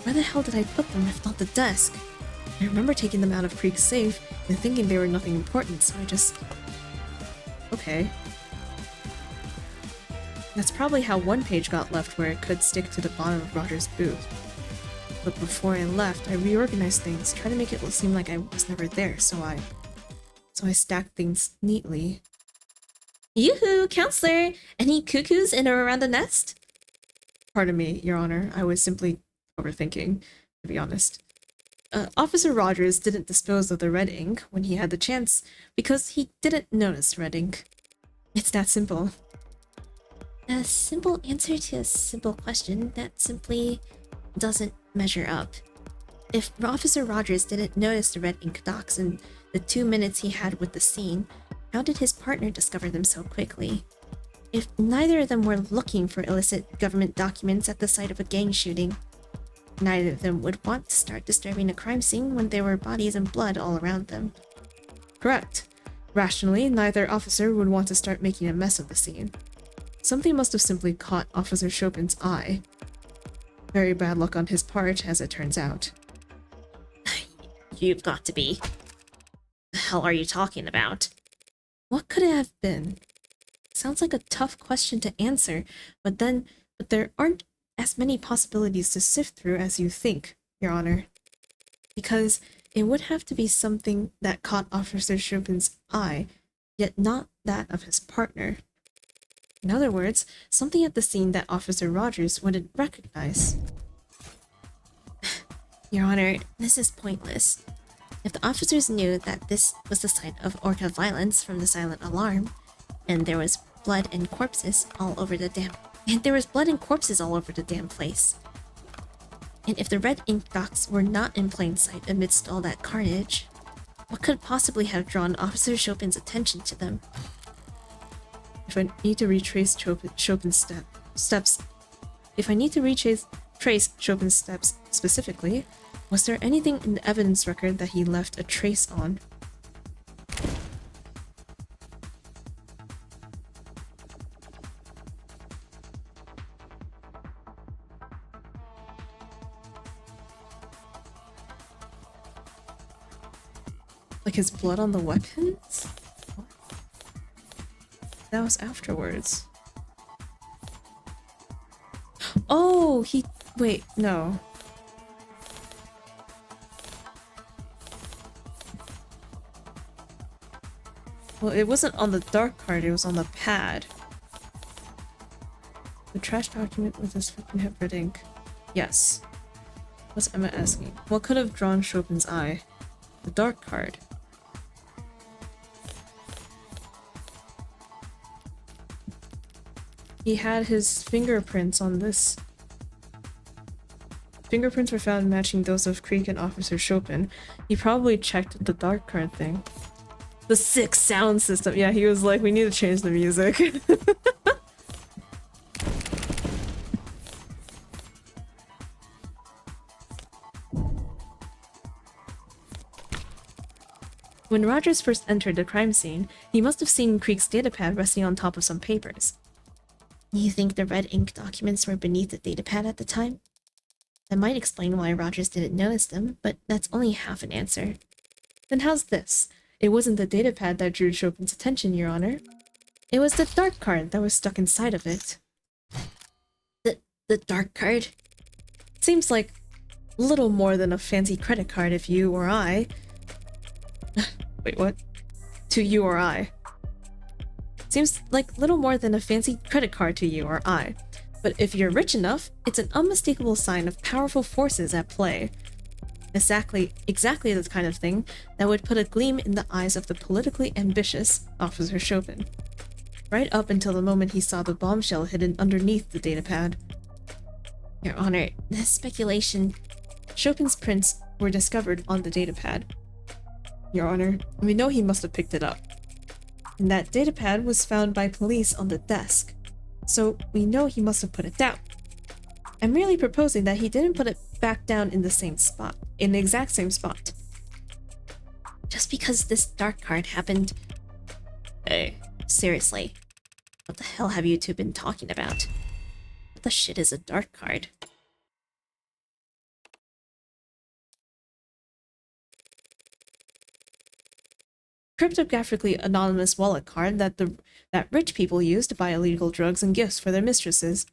A: Where the hell did I put them if not the desk? I remember taking them out of Creek's safe and thinking they were nothing important, so I just... Okay. That's probably how one page got left where it could stick to the bottom of Roger's boot. But before I left, I reorganized things, trying to make it seem like I was never there, so I stacked things neatly.
D: Yoo-hoo, counselor! Any cuckoos in or around the nest?
A: Pardon me, Your Honor, I was simply overthinking, to be honest. Officer Rogers didn't dispose of the red ink when he had the chance because he didn't notice red ink. It's that simple.
D: A simple answer to a simple question that simply doesn't measure up. If Officer Rogers didn't notice the red ink dots in the 2 minutes he had with the scene, how did his partner discover them so quickly? If neither of them were looking for illicit government documents at the site of a gang shooting, neither of them would want to start disturbing a crime scene when there were bodies and blood all around them.
A: Correct. Rationally, neither officer would want to start making a mess of the scene. Something must have simply caught Officer Chopin's eye. Very bad luck on his part, as it turns out.
B: You've got to be. The hell are you talking about?
A: What could it have been? Sounds like a tough question to answer, but there aren't as many possibilities to sift through as you think, Your Honor. Because it would have to be something that caught Officer Chopin's eye, yet not that of his partner. In other words, something at the scene that Officer Rogers wouldn't recognize.
D: Your Honor, this is pointless. If the officers knew that this was the site of Orca violence from the silent alarm, and there was blood and corpses all over the damn place. And if the red ink dots were not in plain sight amidst all that carnage, what could possibly have drawn Officer Chopin's attention to them?
A: If I need to retrace Chopin's steps, trace Chopin's steps specifically, was there anything in the evidence record that he left a trace on? Like his blood on the weapons? What? That was afterwards. Oh, wait, no. Well, it wasn't on the dark card, it was on the pad. The trash document with his fucking hip red ink. Yes. What's Emma asking? What could have drawn Chopin's eye? The dark card. he had his fingerprints on this. Fingerprints were found matching those of Creek and Officer Chopin. He probably checked the dark card thing. The sick sound system. Yeah, he was like, we need to change the music. When Rogers first entered the crime scene, he must have seen Creek's datapad resting on top of some papers.
D: You think the red ink documents were beneath the datapad at the time? That might explain why Rogers didn't notice them, but that's only half an answer.
A: Then how's this? It wasn't the datapad that drew Chopin's attention, Your Honor. It was the dark card that was stuck inside of it.
D: The dark card?
A: Seems like little more than a fancy credit card if you or I... Wait, what? To you or I. Seems like little more than a fancy credit card to you or I. But if you're rich enough, it's an unmistakable sign of powerful forces at play. Exactly the kind of thing that would put a gleam in the eyes of the politically ambitious Officer Chopin. Right up until the moment he saw the bombshell hidden underneath the datapad.
D: Your Honor, this speculation...
A: Chopin's prints were discovered on the datapad. Your Honor, we know he must have picked it up. And that datapad was found by police on the desk. So we know he must have put it down. I'm merely proposing that he didn't put it back down in the same spot, in the exact same spot.
D: Just because this dark card happened...
A: Hey.
D: Seriously, what the hell have you two been talking about? What the shit is a dark card?
A: Cryptographically anonymous wallet card that rich people use to buy illegal drugs and gifts for their mistresses.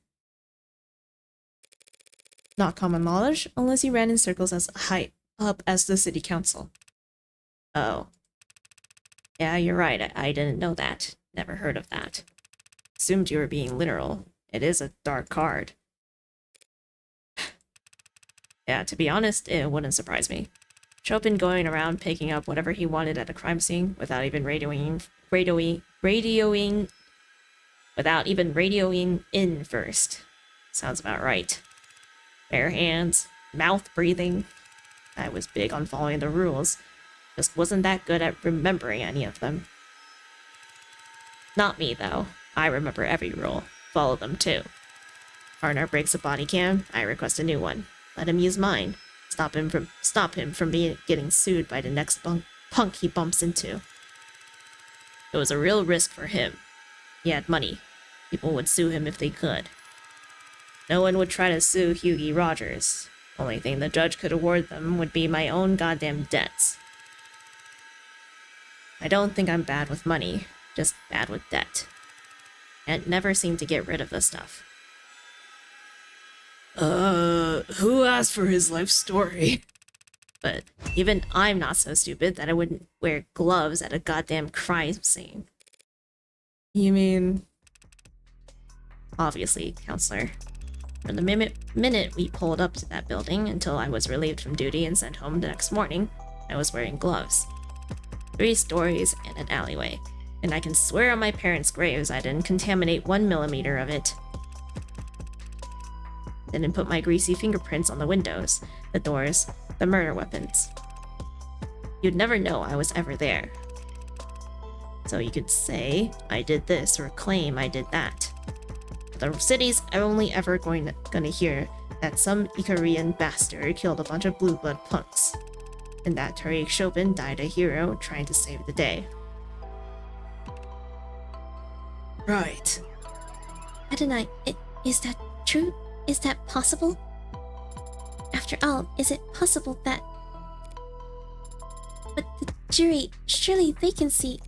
A: Not common knowledge, unless you ran in circles as high up as the city council.
D: Oh. Yeah, you're right. I didn't know that. Never heard of that. Assumed you were being literal. It is a dark card. Yeah, to be honest, it wouldn't surprise me. Chopin going around picking up whatever he wanted at a crime scene without even radioing in first. Sounds about right. Bare hands, mouth breathing. I was big on following the rules. Just wasn't that good at remembering any of them. Not me, though. I remember every rule. Follow them, too. Partner breaks a body cam, I request a new one. Let him use mine. Stop him from getting sued by the next punk he bumps into. It was a real risk for him. He had money. People would sue him if they could. No one would try to sue Hughie Rogers. Only thing the judge could award them would be my own goddamn debts. I don't think I'm bad with money, just bad with debt. And never seem to get rid of the stuff.
C: Who asked for his life story?
D: But even I'm not so stupid that I wouldn't wear gloves at a goddamn crime scene.
A: You mean...
D: Obviously, counselor. From the minute we pulled up to that building until I was relieved from duty and sent home the next morning, I was wearing gloves. 3 stories and an alleyway, and I can swear on my parents' graves I didn't contaminate 1 millimeter of it. Didn't put my greasy fingerprints on the windows, the doors, the murder weapons. You'd never know I was ever there. So you could say I did this or claim I did that. The city's only ever gonna hear that some Icarian bastard killed a bunch of blue blood punks, and that Tariq Chopin died a hero trying to save the day.
C: Right.
D: Adonai, is that true? Is that possible? After all, is it possible that... But the jury, surely they can see...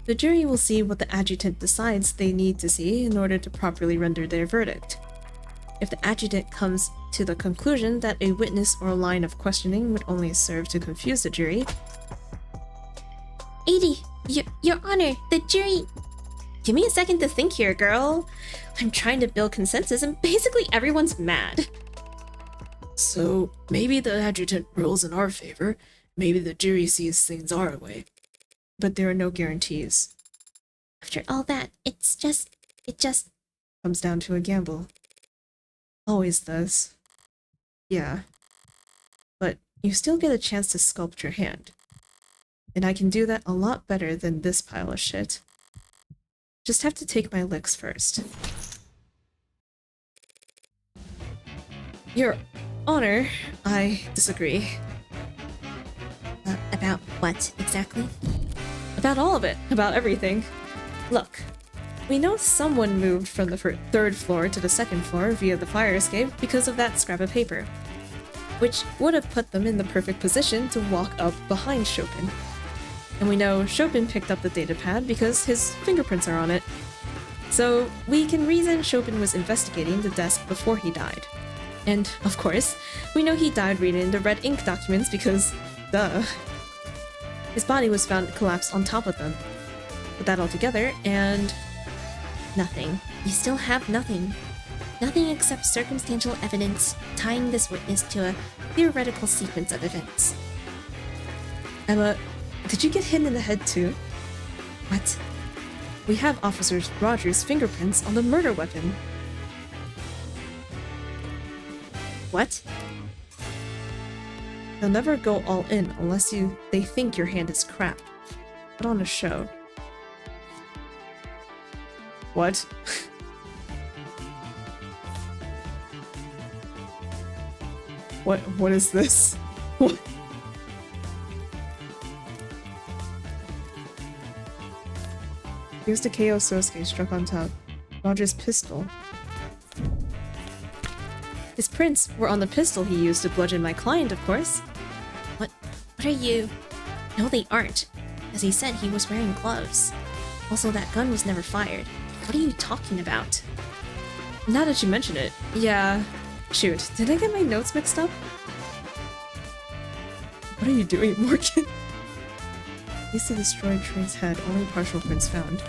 A: The jury will see what the adjutant decides they need to see in order to properly render their verdict. If the adjutant comes to the conclusion that a witness or line of questioning would only serve to confuse the jury...
D: Edie, Your Honor, the jury... Give me a second to think here, girl. I'm trying to build consensus and basically everyone's mad.
C: So, maybe the adjutant rules in our favor, maybe the jury sees things our way.
A: But there are no guarantees.
D: After all that, it just...
A: comes down to a gamble. Always does. Yeah. But you still get a chance to sculpt your hand. And I can do that a lot better than this pile of shit. Just have to take my licks first. Your Honor, I disagree.
D: About what exactly?
A: About all of it. About everything. Look, we know someone moved from the third floor to the second floor via the fire escape because of that scrap of paper, which would have put them in the perfect position to walk up behind Chopin. And we know Chopin picked up the datapad because his fingerprints are on it. So we can reason Chopin was investigating the desk before he died. And, of course, we know he died reading the red ink documents because, duh. His body was found collapsed on top of them. Put that all together, and...
D: Nothing. You still have nothing. Nothing except circumstantial evidence tying this witness to a theoretical sequence of events.
A: Emma, did you get hit in the head too?
D: What?
A: We have Officer Rogers' fingerprints on the murder weapon.
D: What?
A: They'll never go all in unless they think your hand is crap. Put on a show. What? What is this? What? Here's the KO Sosuke struck on top. Roger's pistol. His prints were on the pistol he used to bludgeon my client, of course.
D: What are you? No, they aren't. As he said, he was wearing gloves. Also, that gun was never fired. What are you talking about?
A: Now that you mention it, yeah. Shoot, did I get my notes mixed up? What are you doing, Morgan? Used to destroy Trey's head, only partial prints found.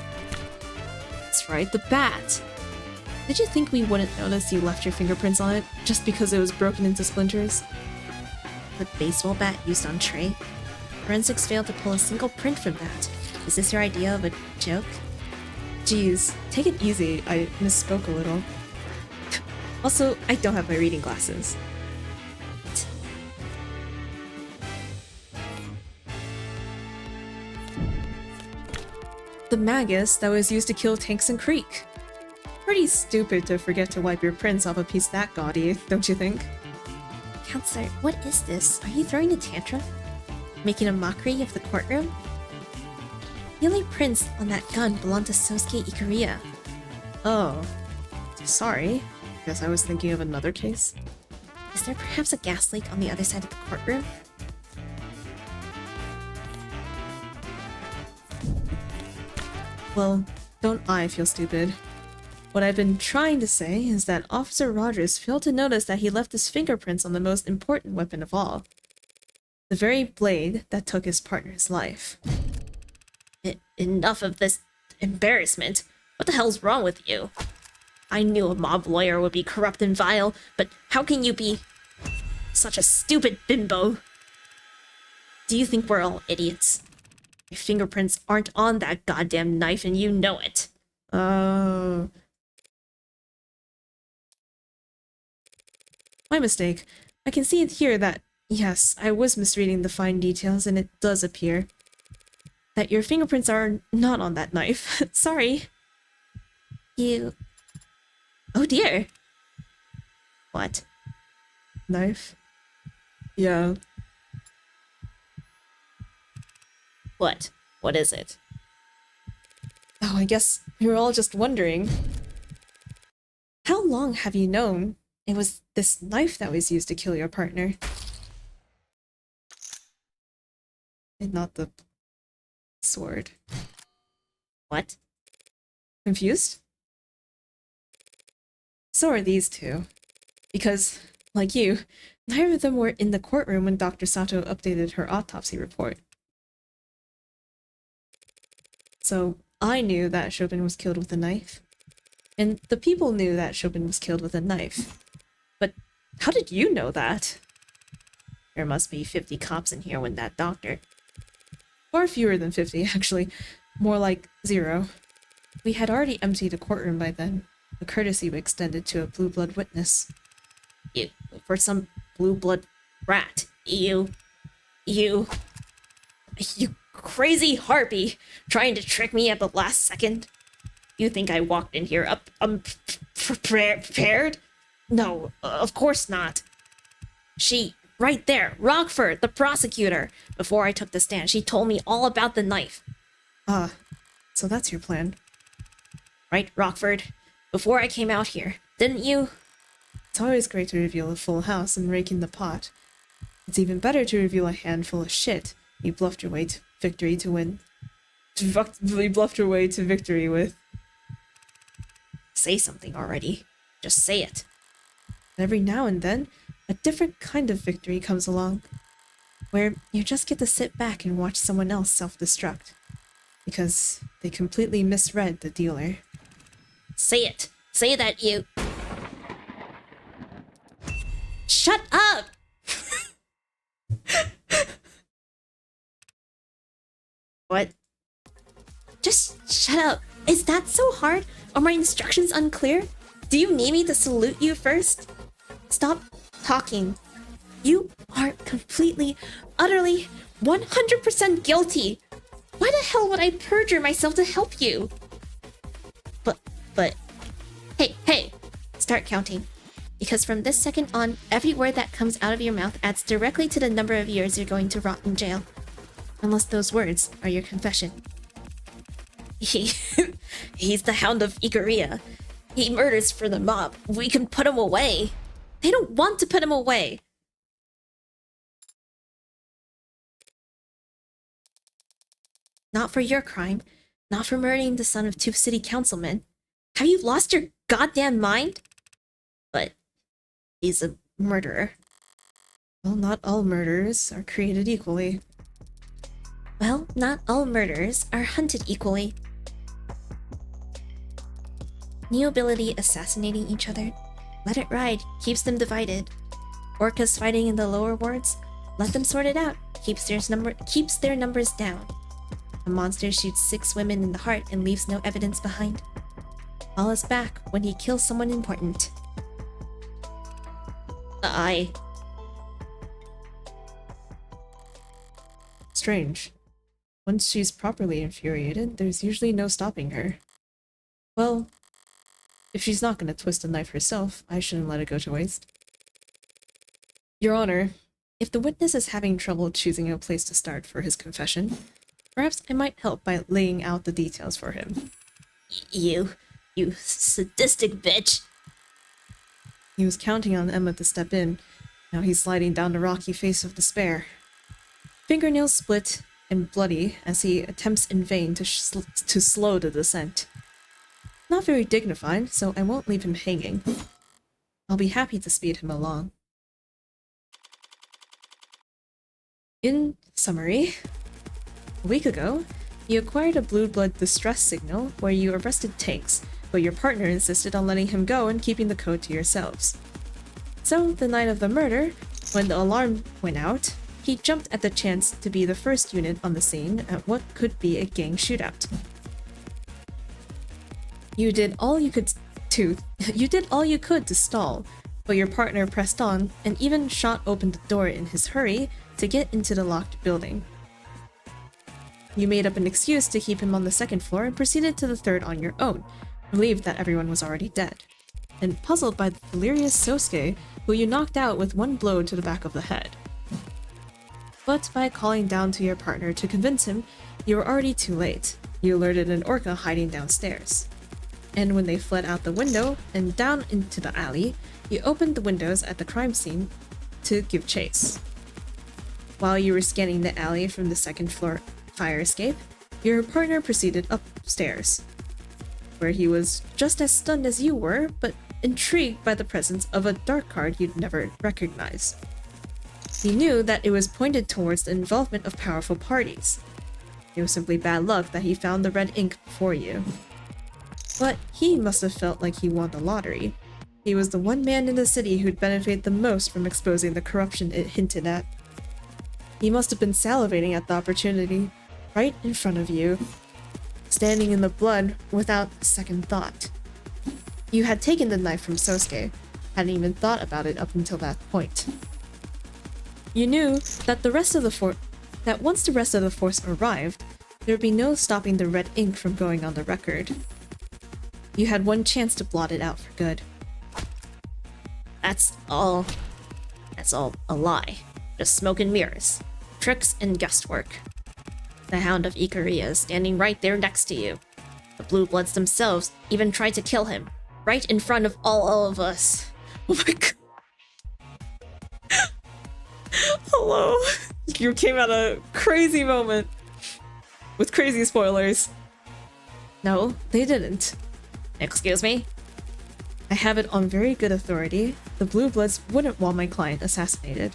A: That's right, the bat! Did you think we wouldn't notice you left your fingerprints on it, just because it was broken into splinters?
D: The baseball bat used on Trey? Forensics failed to pull a single print from that. Is this your idea of a joke?
A: Jeez, take it easy, I misspoke a little. Also, I don't have my reading glasses. The magus that was used to kill Tanks and Creek. Pretty stupid to forget to wipe your prints off a piece that gaudy, don't you think?
D: Counselor, what is this? Are you throwing a tantrum? Making a mockery of the courtroom? The only prints on that gun belong to Sosuke Ikuria.
A: Oh. Sorry. Guess I was thinking of another case.
D: Is there perhaps a gas leak on the other side of the courtroom?
A: Well, don't I feel stupid. What I've been trying to say is that Officer Rogers failed to notice that he left his fingerprints on the most important weapon of all. The very blade that took his partner's life.
D: Enough of this embarrassment. What the hell's wrong with you? I knew a mob lawyer would be corrupt and vile, but how can you be such a stupid bimbo? Do you think we're all idiots? Your fingerprints aren't on that goddamn knife and you know it.
A: Oh. My mistake. I can see it here that, yes, I was misreading the fine details and it does appear that your fingerprints are not on that knife. Sorry.
D: You... Oh dear. What?
A: Knife? Yeah.
D: What? What is it?
A: Oh, I guess we were all just wondering. How long have you known it was this knife that was used to kill your partner? And not the sword.
D: What?
A: Confused? So are these two. Because, like you, neither of them were in the courtroom when Dr. Sato updated her autopsy report. So I knew that Chopin was killed with a knife. And the people knew that Chopin was killed with a knife. But how did you know that? There must be 50 cops in here when that doctor... Or fewer than 50, actually. More like 0. We had already emptied the courtroom by then.
B: a courtesy we extended to a blue blood witness. You, for some blue blood rat. You crazy harpy, trying to trick me at the last second. You think I walked in here prepared? No, of course not. She, right there, Rockford, the prosecutor. Before I took the stand, she told me all about the knife.
A: Ah, so that's your plan.
B: Right, Rockford? Before I came out here, didn't you?
A: It's always great to reveal a full house and rake in the pot. It's even better to reveal a handful of shit you bluffed your way to victory to win. You bluffed your way to victory with.
B: Say something already. Just say it.
A: And every now and then, a different kind of victory comes along, where you just get to sit back and watch someone else self-destruct, because they completely misread the dealer.
B: Say it. Say that you... Shut up! What? Just shut up. Is that so hard? Are my instructions unclear? Do you need me to salute you first? Stop talking. You are completely, utterly, 100% guilty. Why the hell would I perjure myself to help you? But, hey, start counting. Because from this second on, every word that comes out of your mouth adds directly to the number of years you're going to rot in jail. Unless those words are your confession. He's the Hound of Ikaria. He murders for the mob. We can put him away. They don't want to put him away. Not for your crime. Not for murdering the son of 2 city councilmen. Have you lost your goddamn mind? But he's a murderer.
A: Well, not all murderers are created equally.
B: Well, not all murderers are hunted equally. New ability assassinating each other. Let it ride, keeps them divided. Orcas fighting in the lower wards. Let them sort it out, keeps their numbers down. A monster shoots 6 women in the heart and leaves no evidence behind. All is back when he kills someone important.
A: Strange. Once she's properly infuriated, there's usually no stopping her. Well, if she's not gonna twist a knife herself, I shouldn't let it go to waste. Your Honor, if the witness is having trouble choosing a place to start for his confession, perhaps I might help by laying out the details for him.
B: You sadistic bitch.
A: He was counting on Emma to step in. Now he's sliding down the rocky face of despair. Fingernails split and bloody as he attempts in vain to slow the descent. Not very dignified, so I won't leave him hanging. I'll be happy to speed him along. In summary, a week ago, you acquired a blue blood distress signal where you arrested Tanks, but your partner insisted on letting him go and keeping the code to yourselves. So, the night of the murder, when the alarm went out, he jumped at the chance to be the first unit on the scene at what could be a gang shootout. You did all you could to stall, but your partner pressed on and even shot open the door in his hurry to get into the locked building. You made up an excuse to keep him on the 2nd floor and proceeded to the 3rd on your own, relieved that everyone was already dead, and puzzled by the delirious Sosuke, who you knocked out with 1 blow to the back of the head. But by calling down to your partner to convince him, you were already too late. You alerted an orca hiding downstairs. And when they fled out the window and down into the alley, you opened the windows at the crime scene to give chase. While you were scanning the alley from the 2nd floor fire escape, your partner proceeded upstairs, where he was just as stunned as you were, but intrigued by the presence of a dark card you'd never recognized. He knew that it was pointed towards the involvement of powerful parties. It was simply bad luck that he found the red ink before you. But he must have felt like he won the lottery. He was the one man in the city who'd benefit the most from exposing the corruption it hinted at. He must have been salivating at the opportunity, right in front of you, standing in the blood without a second thought.
B: You had taken the knife from Sosuke, hadn't even thought about it up until that point. You knew that that once the rest of the force arrived, there would be no stopping the red ink from going on the record. You had one chance to blot it out for good. That's all a lie. Just smoke and mirrors. Tricks and guesswork. The Hound of Ikaria is standing right there next to you. The Blue Bloods themselves even tried to kill him, right in front of all of us.
A: Oh my god. Hello. You came at a crazy moment. With crazy spoilers.
B: No, they didn't. Excuse me?
A: I have it on very good authority. The Blue Bloods wouldn't want my client assassinated.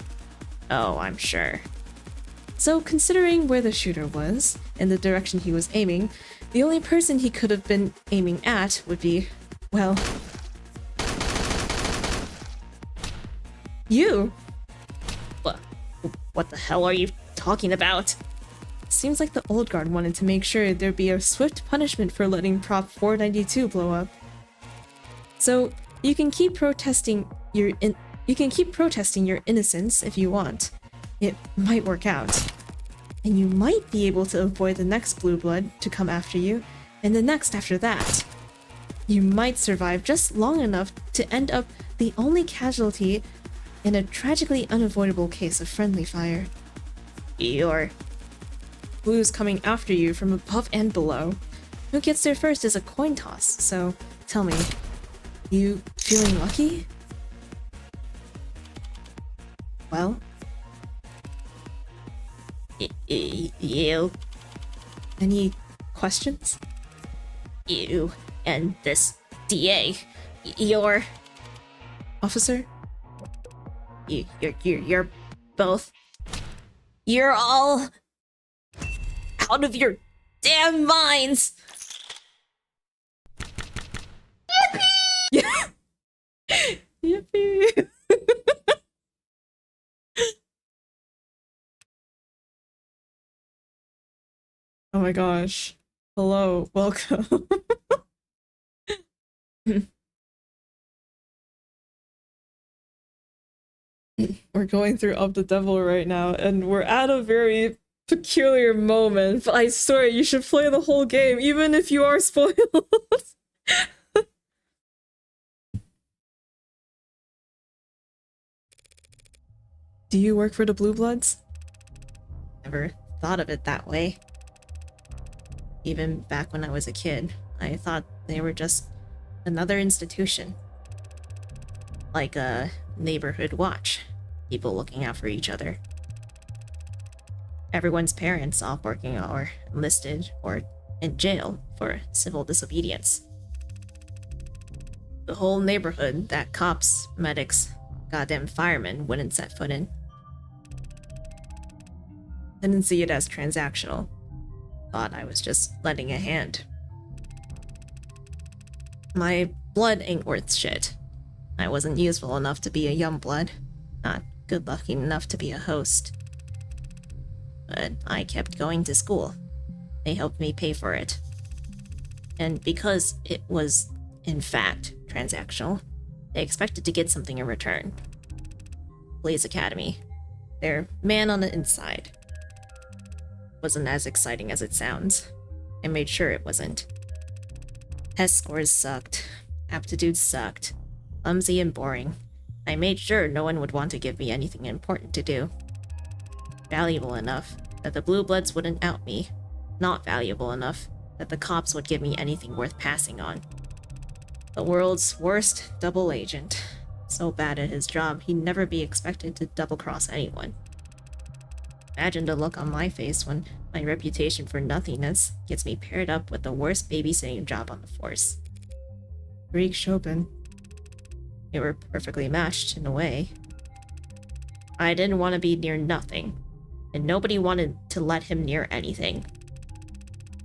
B: Oh, I'm sure.
A: So, considering where the shooter was, and the direction he was aiming, the only person he could have been aiming at would be, well... you!
B: What the hell are you talking about?
A: Seems like the old guard wanted to make sure there'd be a swift punishment for letting Prop 492 blow up. So, you can keep protesting your innocence if you want. It might work out. And you might be able to avoid the next Blue Blood to come after you, and the next after that. You might survive just long enough to end up the only casualty in a tragically unavoidable case of friendly fire.
B: You're...
A: Blue's coming after you from above and below. Who gets there first is a coin toss, so tell me, you feeling lucky? Well?
B: You...
A: Any questions?
B: You and this DA... You're...
A: Officer?
B: You're both... You're all... out of your damn minds!
A: Yeah. Yippee! Oh my gosh. Hello, welcome. We're going through Of the Devil right now, and we're at a very peculiar moment, but I swear you should play the whole game, even if you are spoiled. Do you work for the Blue Bloods?
B: Never thought of it that way. Even back when I was a kid, I thought they were just another institution. Like a neighborhood watch. People looking out for each other. Everyone's parents off working or enlisted or in jail for civil disobedience. The whole neighborhood that cops, medics, goddamn firemen wouldn't set foot in.
A: Didn't see it as transactional.
B: Thought I was just lending a hand. My blood ain't worth shit. I wasn't useful enough to be a young blood, not good-looking enough to be a host. But I kept going to school. They helped me pay for it. And because it was, in fact, transactional, they expected to get something in return. Blaze Academy. They're man on the inside. Wasn't as exciting as it sounds. I made sure it wasn't. Test scores sucked. Aptitude sucked. Clumsy and boring. I made sure no one would want to give me anything important to do. Valuable enough that the Blue Bloods wouldn't out me. Not valuable enough that the cops would give me anything worth passing on. The world's worst double agent. So bad at his job, he'd never be expected to double-cross anyone. Imagine the look on my face when my reputation for nothingness gets me paired up with the worst babysitting job on the force.
A: Greek Chopin.
B: We were perfectly matched in a way. I didn't want to be near nothing, and nobody wanted to let him near anything.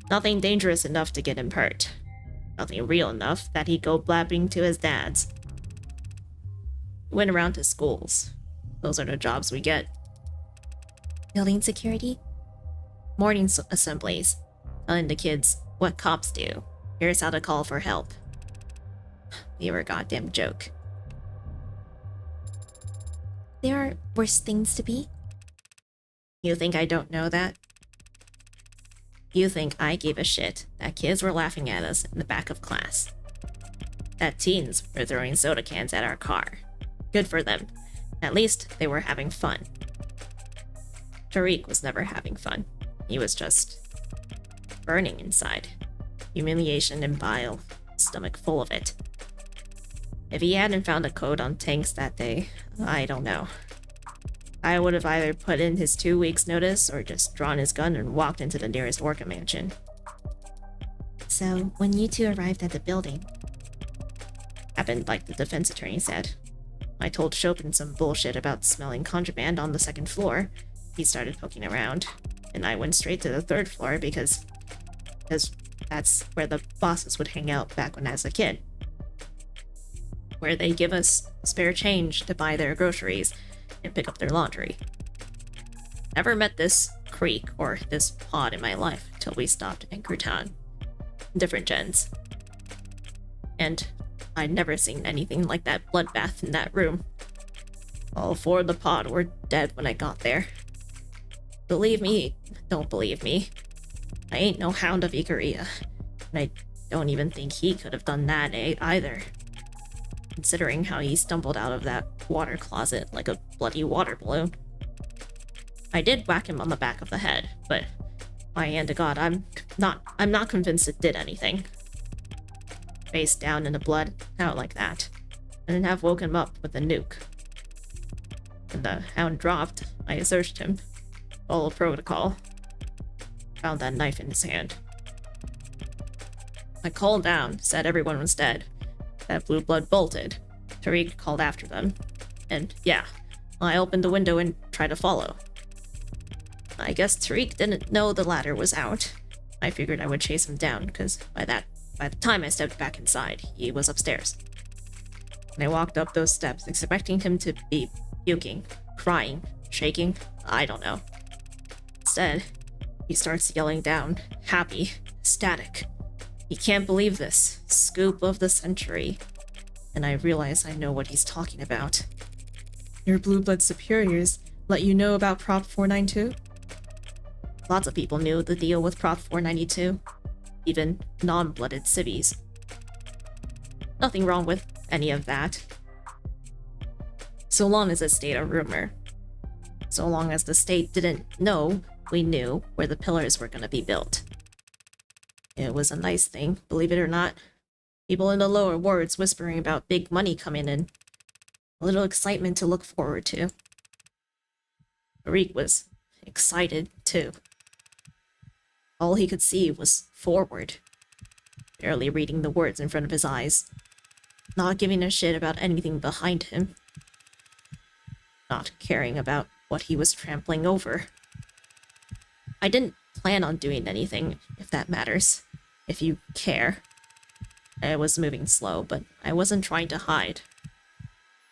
B: Nothing dangerous enough to get him hurt. Nothing real enough that he'd go blabbing to his dads. Went around to schools. Those are the jobs we get.
D: Building security?
B: Morning assemblies, telling the kids what cops do. Here's how to call for help. You were a goddamn joke.
D: There are worse things to be.
B: You think I don't know that? You think I gave a shit that kids were laughing at us in the back of class? That teens were throwing soda cans at our car? Good for them. At least they were having fun. Tariq was never having fun. He was just burning inside. Humiliation and bile, stomach full of it. If he hadn't found a code on tanks that day, I don't know. I would have either put in his 2 weeks notice or just drawn his gun and walked into the nearest Orca mansion.
D: So, when you two arrived at the building,
B: Happened like the defense attorney said. I told Chopin some bullshit about smelling contraband on the second floor. He started poking around, and I went straight to the third floor because that's where the bosses would hang out back when I was a kid. Where they give us spare change to buy their groceries and pick up their laundry. Never met this creek or this pod in my life till we stopped in Crouton. Different gens. And I'd never seen anything like that bloodbath in that room. All four of the pod were dead when I got there. Believe me, don't believe me. I ain't no hound of Ikaria, and I don't even think he could have done that either. Considering how he stumbled out of that water closet like a bloody water balloon. I did whack him on the back of the head, but my hand to God, I'm not convinced it did anything. Face down in the blood, out like that, and then have woken him up with a nuke. When the hound dropped, I searched him. Followed protocol. Found that knife in his hand. I called down, said everyone was dead. That blue blood bolted. Tariq called after them. And yeah, I opened the window and tried to follow. I guess Tariq didn't know the ladder was out. I figured I would chase him down, because by the time I stepped back inside, he was upstairs. And I walked up those steps, expecting him to be puking, crying, shaking, I don't know. Instead, he starts yelling down, happy, ecstatic. He can't believe this. Scoop of the century. And I realize I know what he's talking about.
A: Your blue blood superiors let you know about Prop 492?
B: Lots of people knew the deal with Prop 492. Even non-blooded civvies. Nothing wrong with any of that. So long as it stayed a rumor. So long as the state didn't know we knew where the pillars were going to be built. It was a nice thing, believe it or not. People in the lower wards whispering about big money coming in. A little excitement to look forward to. Tariq was excited, too. All he could see was forward. Barely reading the words in front of his eyes. Not giving a shit about anything behind him. Not caring about what he was trampling over. I didn't plan on doing anything, if that matters. If you care. I was moving slow, but I wasn't trying to hide.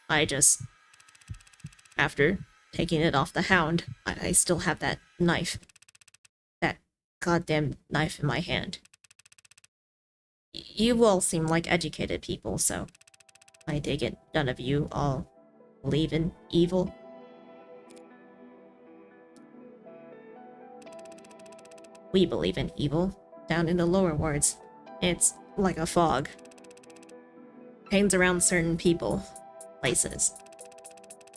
B: I just... After taking it off the hound, I still have that knife. That goddamn knife in my hand. You all seem like educated people, so I take it none of you all believe in evil. We believe in evil, down in the lower wards. It's like a fog. Hangs around certain people, places.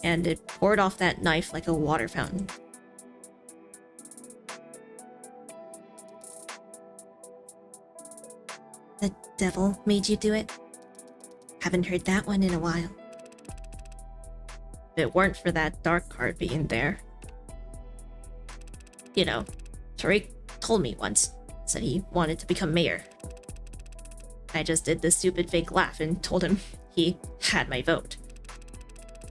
B: And it poured off that knife like a water fountain.
D: the devil made you do it? Haven't heard that one in a while.
B: If it weren't for that dark card being there. You know, Tariq told me once, said he wanted to become mayor. I just did the stupid fake laugh and told him he had my vote.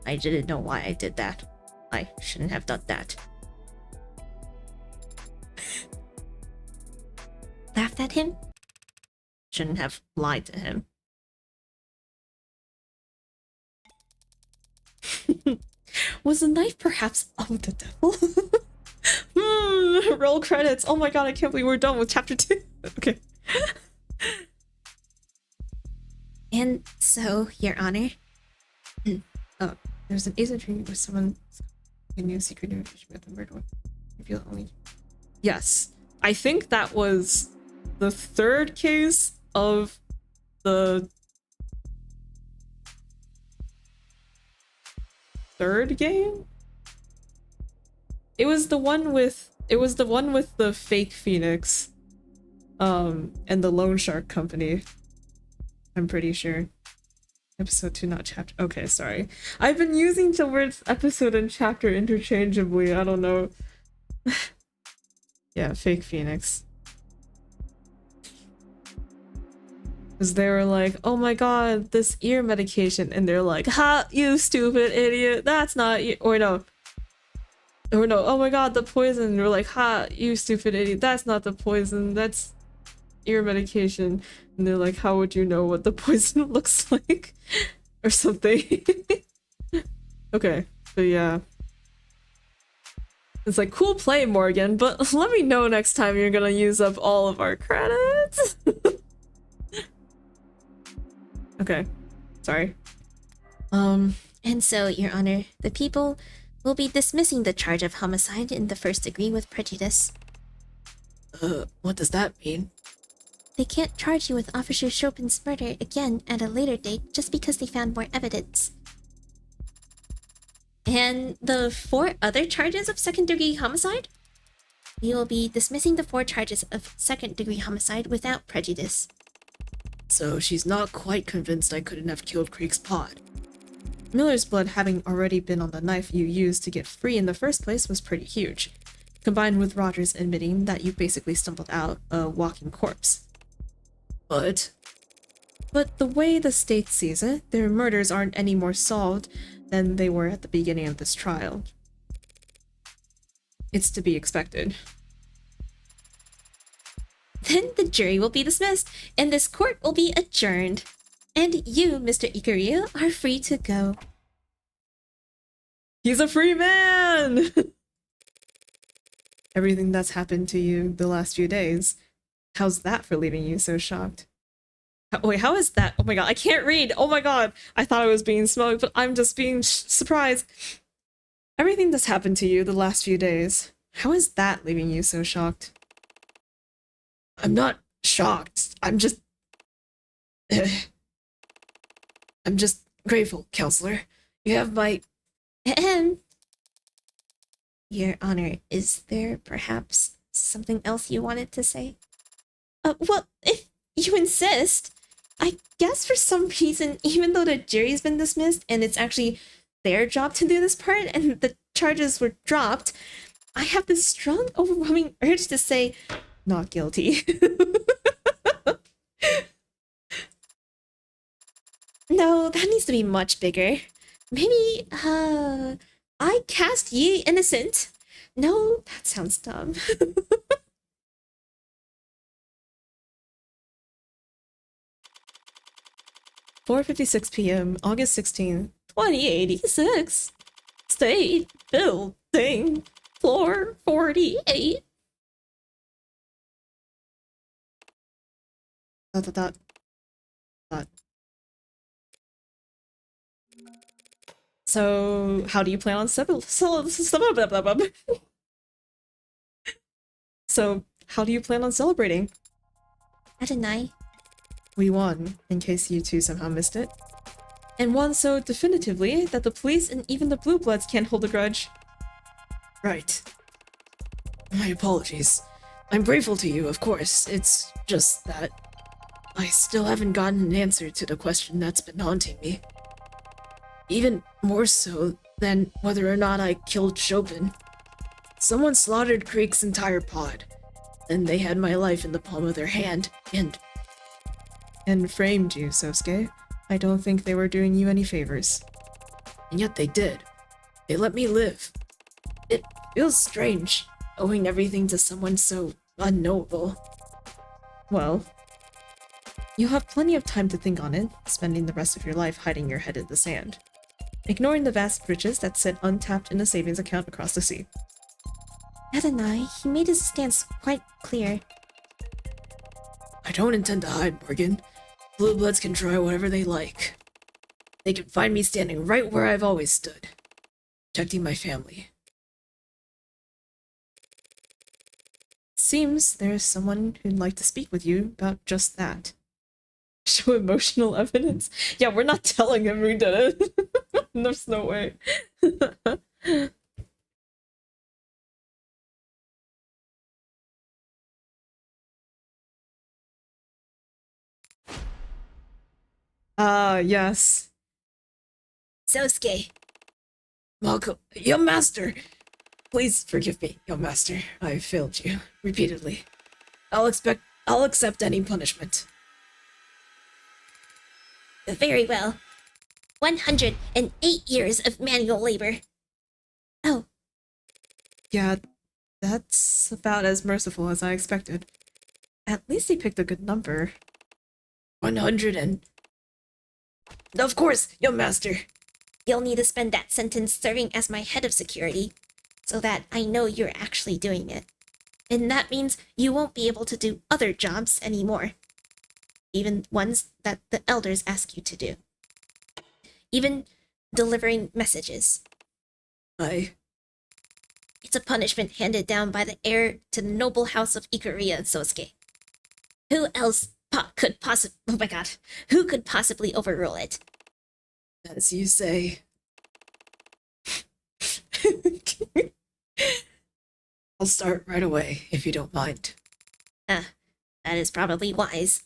B: I didn't know why I did that. I shouldn't have done that.
D: Laughed at him?
B: Shouldn't have lied to him.
A: Was the knife perhaps of the devil? Roll credits. Oh my god, I can't believe we're done with chapter 2. Okay.
D: And so, Your Honor,
A: There's an asymmetry where someone a new secret information about the murder. Reveal only. Yes, I think that was the third case of the third game. It was the one with the fake Phoenix, and the Loan Shark Company. I'm pretty sure. Episode 2, not chapter. Okay, sorry. I've been using the words episode and chapter interchangeably. I don't know. Yeah, fake Phoenix. Because they were like, oh my god, this ear medication. And they're like, ha, you stupid idiot. That's not you. Or no, oh my god, the poison. We're like, ha, you stupid idiot. That's not the poison. That's ear medication. And they're like, how would you know what the poison looks like? Or something. Okay, but yeah. It's like, cool play, Morgan, but let me know next time you're gonna use up all of our credits. Okay, sorry.
D: and so, Your Honor, the people will be dismissing the charge of homicide in the first degree with prejudice.
C: What does that mean?
D: They can't charge you with Officer Chopin's murder again at a later date just because they found more evidence. And the 4 other charges of second-degree homicide? We will be dismissing the 4 charges of second-degree homicide without prejudice.
C: So she's not quite convinced I couldn't have killed Creek's pod.
A: Miller's blood having already been on the knife you used to get free in the first place was pretty huge, combined with Rogers admitting that you basically stumbled out a walking corpse.
C: But
A: the way the state sees it, their murders aren't any more solved than they were at the beginning of this trial. It's to be expected.
D: Then the jury will be dismissed, and this court will be adjourned. And you, Mr. Ikaria, are free to go.
A: He's a free man! Everything that's happened to you the last few days, how's that for leaving you so shocked? Wait, how is that? Oh my god, I can't read! Oh my god! I thought I was being smoked, but I'm just being surprised. Everything that's happened to you the last few days, how is that leaving you so shocked?
C: I'm not shocked. I'm just grateful, Counselor. You have my...
D: Ahem. Your Honor, is there perhaps something else you wanted to say? Well, if you insist. I guess for some reason, even though the jury's been dismissed and it's actually their job to do this part and the charges were dropped, I have this strong, overwhelming urge to say, not guilty. No, that needs to be much bigger. Maybe, I cast ye innocent. No, that sounds dumb.
A: 4:56 p.m., August 16th, 2086. State building, floor 48. Dot, dot, dot, dot. So, how do you plan on So, how do you plan on celebrating?
D: Adonai.
A: We won, in case you two somehow missed it. And won so definitively that the police and even the Blue Bloods can't hold a grudge.
C: Right. My apologies. I'm grateful to you, of course. It's just that I still haven't gotten an answer to the question that's been haunting me. Even more so than whether or not I killed Chopin. Someone slaughtered Creek's entire pod, and they had my life in the palm of their hand,
A: And framed you, Sosuke. I don't think they were doing you any favors.
C: and yet they did. They let me live. It feels strange, owing everything to someone so unknowable.
A: Well, you'll have plenty of time to think on it, spending the rest of your life hiding your head in the sand, ignoring the vast riches that sit untapped in a savings account across the sea.
D: Adonai, he made his stance quite clear.
C: I don't intend to hide, Morgan. Blue Bloods can try whatever they like. They can find me standing right where I've always stood, protecting my family.
A: Seems there's someone who'd like to speak with you about just that. Show emotional evidence? Yeah, we're not telling him we did it. There's no way. Yes.
B: Sosuke,
C: Mako, young master! Please forgive me, young master. I failed you repeatedly. I'll accept any punishment.
B: very well. 108 years of manual labor. Oh,
A: Yeah, that's about as merciful as I expected. At least he picked a good number.
C: 100 and... Of course, young master!
B: you'll need to spend that sentence serving as my head of security, so that I know you're actually doing it. And that means you won't be able to do other jobs anymore. Even ones that the elders ask you to do. Even delivering messages. It's a punishment handed down by the heir to the noble house of Ikaria, Sosuke. Who else could possibly... Oh my god. Who could possibly overrule it?
C: As you say. I'll start right away, if you don't mind.
B: That is probably wise.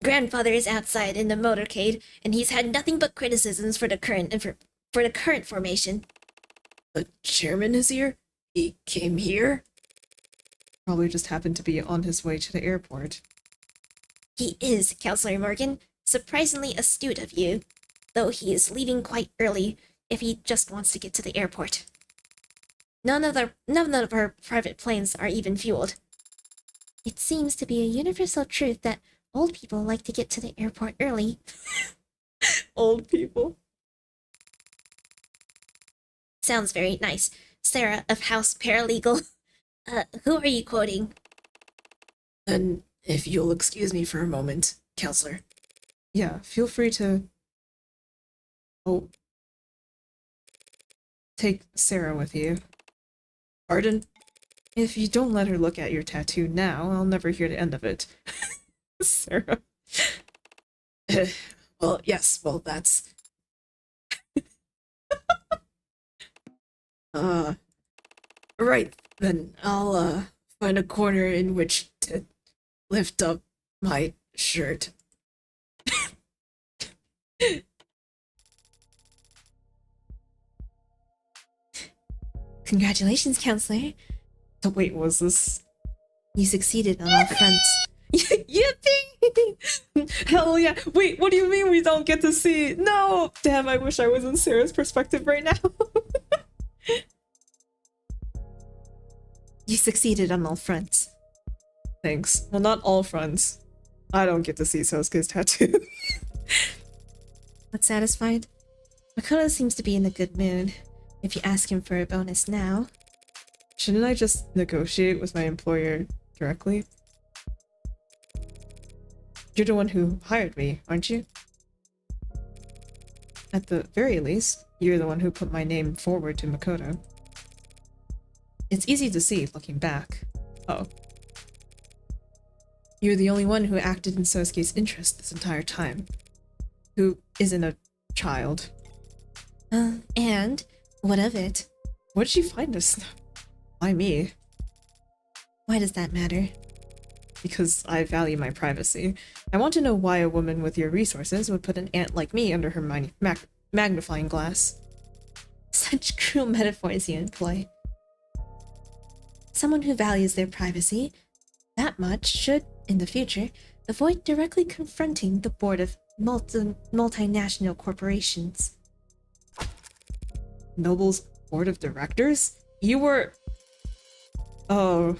B: Grandfather is outside in the motorcade, and he's had nothing but criticisms for the current formation.
C: The chairman is here? He came here?
A: Probably just happened to be on his way to the airport.
B: He is, Counselor Morgan, surprisingly astute of you, though he is leaving quite early if he just wants to get to the airport. None of our private planes are even fueled. It seems to be a universal truth that old people like to get to the airport early.
A: Old people.
B: Sounds very nice. Sarah of House Paralegal. Who are you quoting?
C: Then, if you'll excuse me for a moment, Counselor.
A: Yeah, feel free to... Oh. Take Sarah with you.
C: Pardon?
A: If you don't let her look at your tattoo now, I'll never hear the end of it. Sarah.
C: Well, yes, well, that's... Right, then I'll, find a corner in which to lift up my shirt.
B: Congratulations, Counselor.
A: So wait, was this...
B: You succeeded on all fronts.
A: Yippee! Hell yeah! Wait, what do you mean we don't get to see? No! Damn, I wish I was in Sarah's perspective right now.
B: You succeeded on all fronts.
A: Thanks. Well, not all fronts. I don't get to see Sosuke's tattoo.
B: Not satisfied? Makoto seems to be in a good mood. If you ask him for a bonus now...
A: Shouldn't I just negotiate with my employer directly? You're the one who hired me, aren't you? At the very least, you're the one who put my name forward to Makoto. It's easy to see, looking back. Oh. You're the only one who acted in Sosuke's interest this entire time. Who isn't a child.
B: And? What of it?
A: What'd she find us? Why me?
B: Why does that matter?
A: Because I value my privacy. I want to know why a woman with your resources would put an ant like me under her magnifying glass.
B: Such cruel metaphors you employ. Someone who values their privacy that much should, in the future, avoid directly confronting the board of multinational corporations.
A: Noble's board of directors? You were... Oh.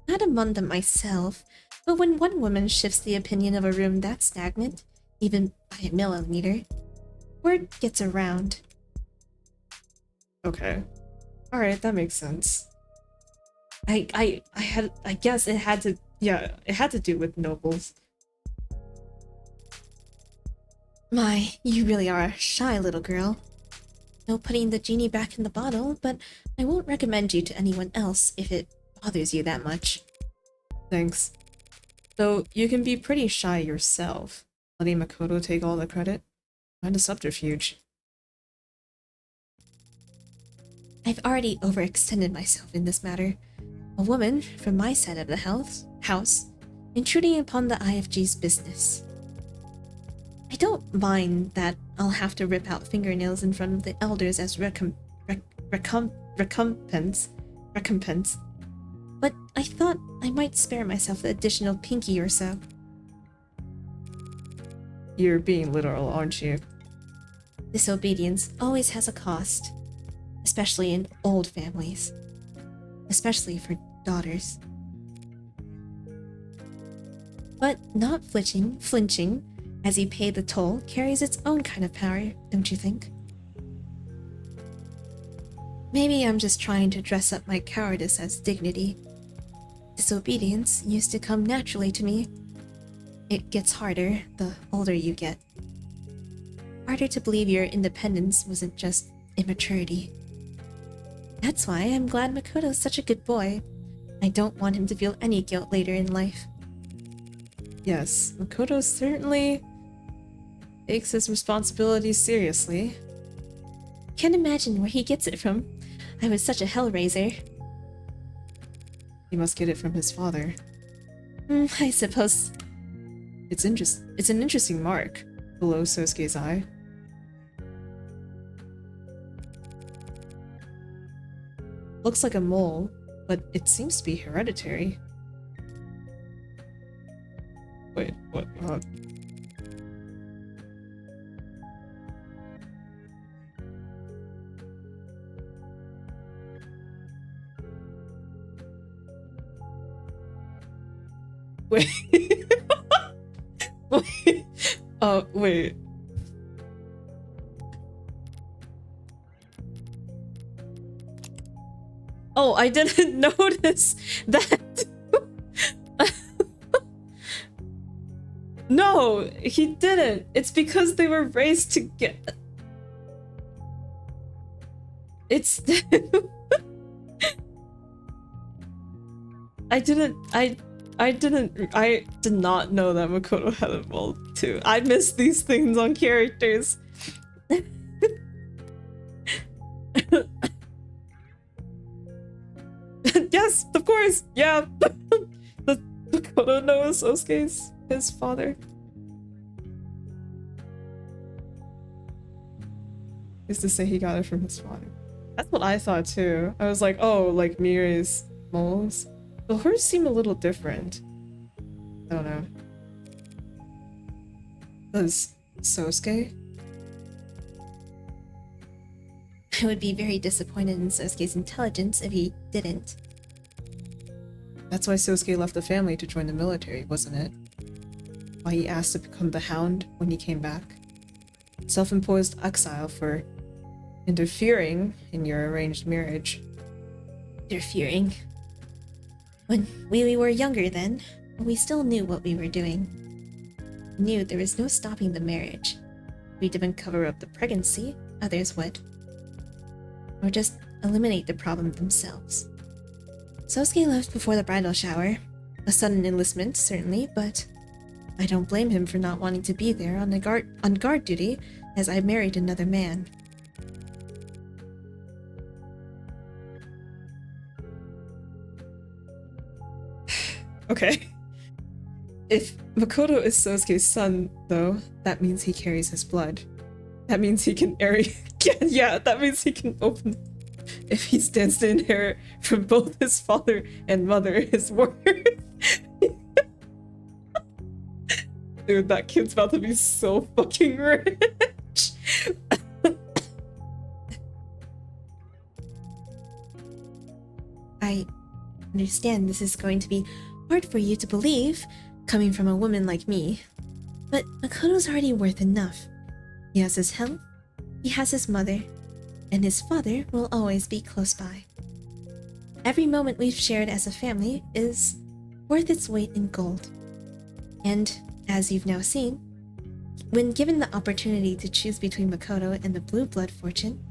B: Not among them myself, but when one woman shifts the opinion of a room that stagnant, even by a millimeter, word gets around.
A: Okay. Alright, that makes sense. I guess it had to... Yeah, it had to do with nobles.
B: My, you really are a shy little girl. No putting the genie back in the bottle, but I won't recommend you to anyone else if it bothers you that much.
A: Thanks. Though you can be pretty shy yourself. Letting Makoto take all the credit? Find a subterfuge.
B: I've already overextended myself in this matter. A woman from my side of the house intruding upon the IFG's business. I don't mind that I'll have to rip out fingernails in front of the elders as recompense, but I thought I might spare myself the additional pinky or so.
A: You're being literal, aren't you?
B: Disobedience always has a cost, especially in old families, especially for daughters. But not flinching as you pay the toll carries its own kind of power, don't you think? Maybe I'm just trying to dress up my cowardice as dignity. Disobedience used to come naturally to me. It gets harder the older you get. Harder to believe your independence wasn't just immaturity. That's why I'm glad Makoto's such a good boy. I don't want him to feel any guilt later in life.
A: Yes, Makoto certainly takes his responsibilities seriously.
B: Can't imagine where he gets it from. I was such a hellraiser.
A: He must get it from his father.
B: I suppose.
A: It's an interesting mark below Sosuke's eye. Looks like a mole, but it seems to be hereditary. Wait, what? Wait. Wait. Wait. Oh, I didn't notice that. No, he didn't. It's because they were raised together. It's... I did not know that Makoto had a mole too. I miss these things on characters. Yes, of course. Yeah. The Makoto knows Sosuke's his father. Is to say he got it from his father. That's what I thought too. I was like, oh, like Mire's moles. But hers seem a little different. I don't know. Does Sosuke?
B: I would be very disappointed in Sosuke's intelligence if he didn't.
A: That's why Sosuke left the family to join the military, wasn't it? Why he asked to become the Hound when he came back. Self-imposed exile for interfering in your arranged marriage.
B: Interfering? When we were younger then, we still knew what we were doing. Knew there was no stopping the marriage. We didn't cover up the pregnancy, others would. Or just eliminate the problem themselves. Sosuke left before the bridal shower. A sudden enlistment, certainly, but I don't blame him for not wanting to be there on guard duty as I married another man.
A: Okay. If Makoto is Sosuke's son, though, that means he carries his blood. That means he can yeah, that means he can open... If he stands to inherit from both his father and mother, his worth. Dude, that kid's about to be so fucking rich.
B: I understand this is going to be hard for you to believe, coming from a woman like me. But Makoto's already worth enough. He has his health, he has his mother, and his father will always be close by. Every moment we've shared as a family is worth its weight in gold. And, as you've now seen, when given the opportunity to choose between Makoto and the blue blood fortune,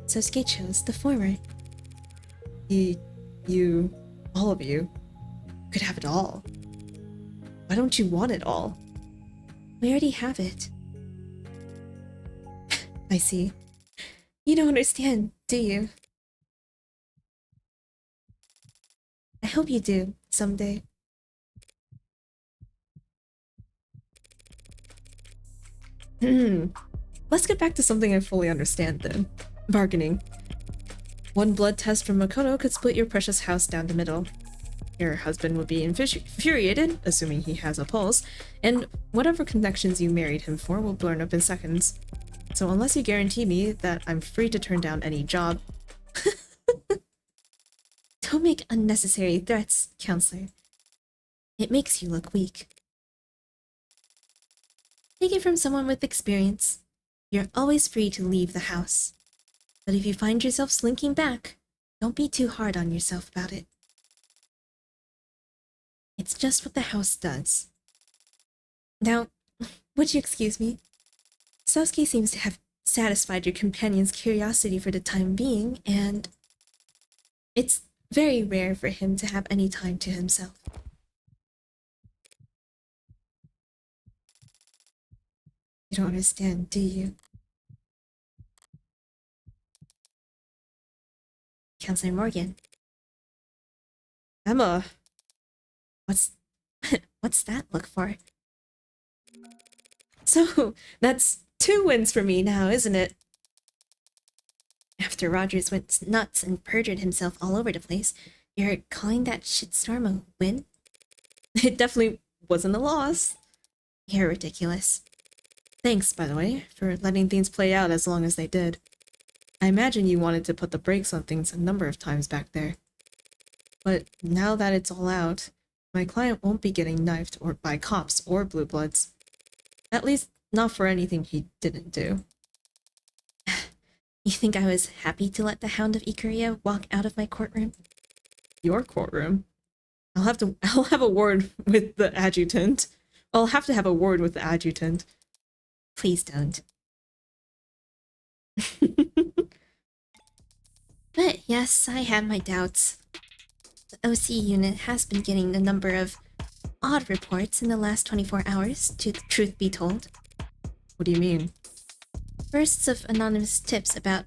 B: Sosuke chose the former.
A: You, all of you, could have it all. Why don't you want it all?
B: We already have it.
A: I see.
B: You don't understand, do you? I hope you do, someday.
A: Let's get back to something I fully understand then. Bargaining. One blood test from Makoto could split your precious house down the middle. Your husband would be infuriated, assuming he has a pulse, and whatever connections you married him for will burn up in seconds. So unless you guarantee me that I'm free to turn down any job...
B: Don't make unnecessary threats, counselor. It makes you look weak. Take it from someone with experience. You're always free to leave the house. But if you find yourself slinking back, don't be too hard on yourself about it. It's just what the house does. Now, would you excuse me? Sasuke seems to have satisfied your companion's curiosity for the time being, and it's very rare for him to have any time to himself. You don't understand, do you? Counselor Morgan.
A: Emma!
B: What's that look for?
A: So, that's 2 wins for me now, isn't it?
B: After Rogers went nuts and perjured himself all over the place, you're calling that shitstorm a win?
A: It definitely wasn't a loss.
B: You're ridiculous.
A: Thanks, by the way, for letting things play out as long as they did. I imagine you wanted to put the brakes on things a number of times back there. But now that it's all out, my client won't be getting knifed or by cops or blue bloods. At least, not for anything he didn't do.
B: You think I was happy to let the Hound of Ikaria walk out of my courtroom?
A: Your courtroom? I'll have a word with the adjutant. I'll have to have a word with the adjutant.
B: Please don't. But yes, I have my doubts. The OC unit has been getting a number of odd reports in the last 24 hours, to the truth be told.
A: What do you mean?
B: Bursts of anonymous tips about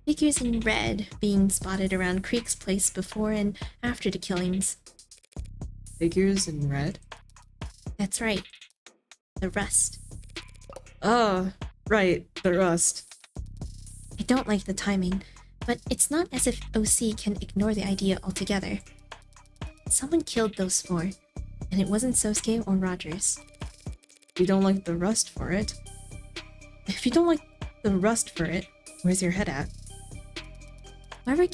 B: figures in red being spotted around Creek's place before and after the killings.
A: Figures in red?
B: That's right. The Rust.
A: Right, the Rust.
B: I don't like the timing, but it's not as if OC can ignore the idea altogether. Someone killed those 4, and it wasn't Sosuke or Rogers.
A: You don't like the Rust for it? If you don't like the Rust for it, where's your head at?
B: Whoever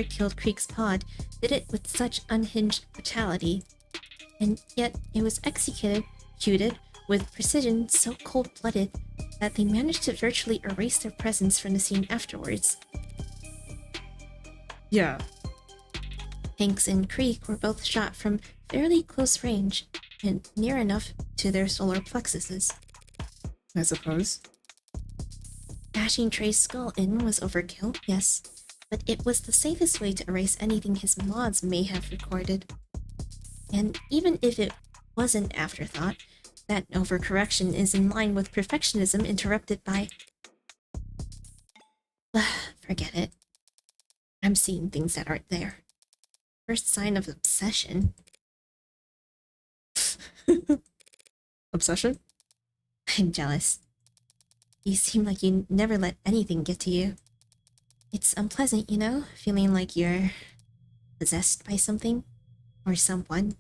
B: killed Creek's pod did it with such unhinged brutality, and yet it was executed with precision so cold-blooded that they managed to virtually erase their presence from the scene afterwards.
A: Yeah.
B: Hanks and Creek were both shot from fairly close range and near enough to their solar plexuses.
A: I suppose.
B: Bashing Trey's skull in was overkill, yes, but it was the safest way to erase anything his mods may have recorded. And even if it was an afterthought, that overcorrection is in line with perfectionism interrupted by... Forget it. I'm seeing things that aren't there. First sign of obsession.
A: Obsession?
B: I'm jealous. You seem like you never let anything get to you. It's unpleasant, you know, feeling like you're possessed by something or someone.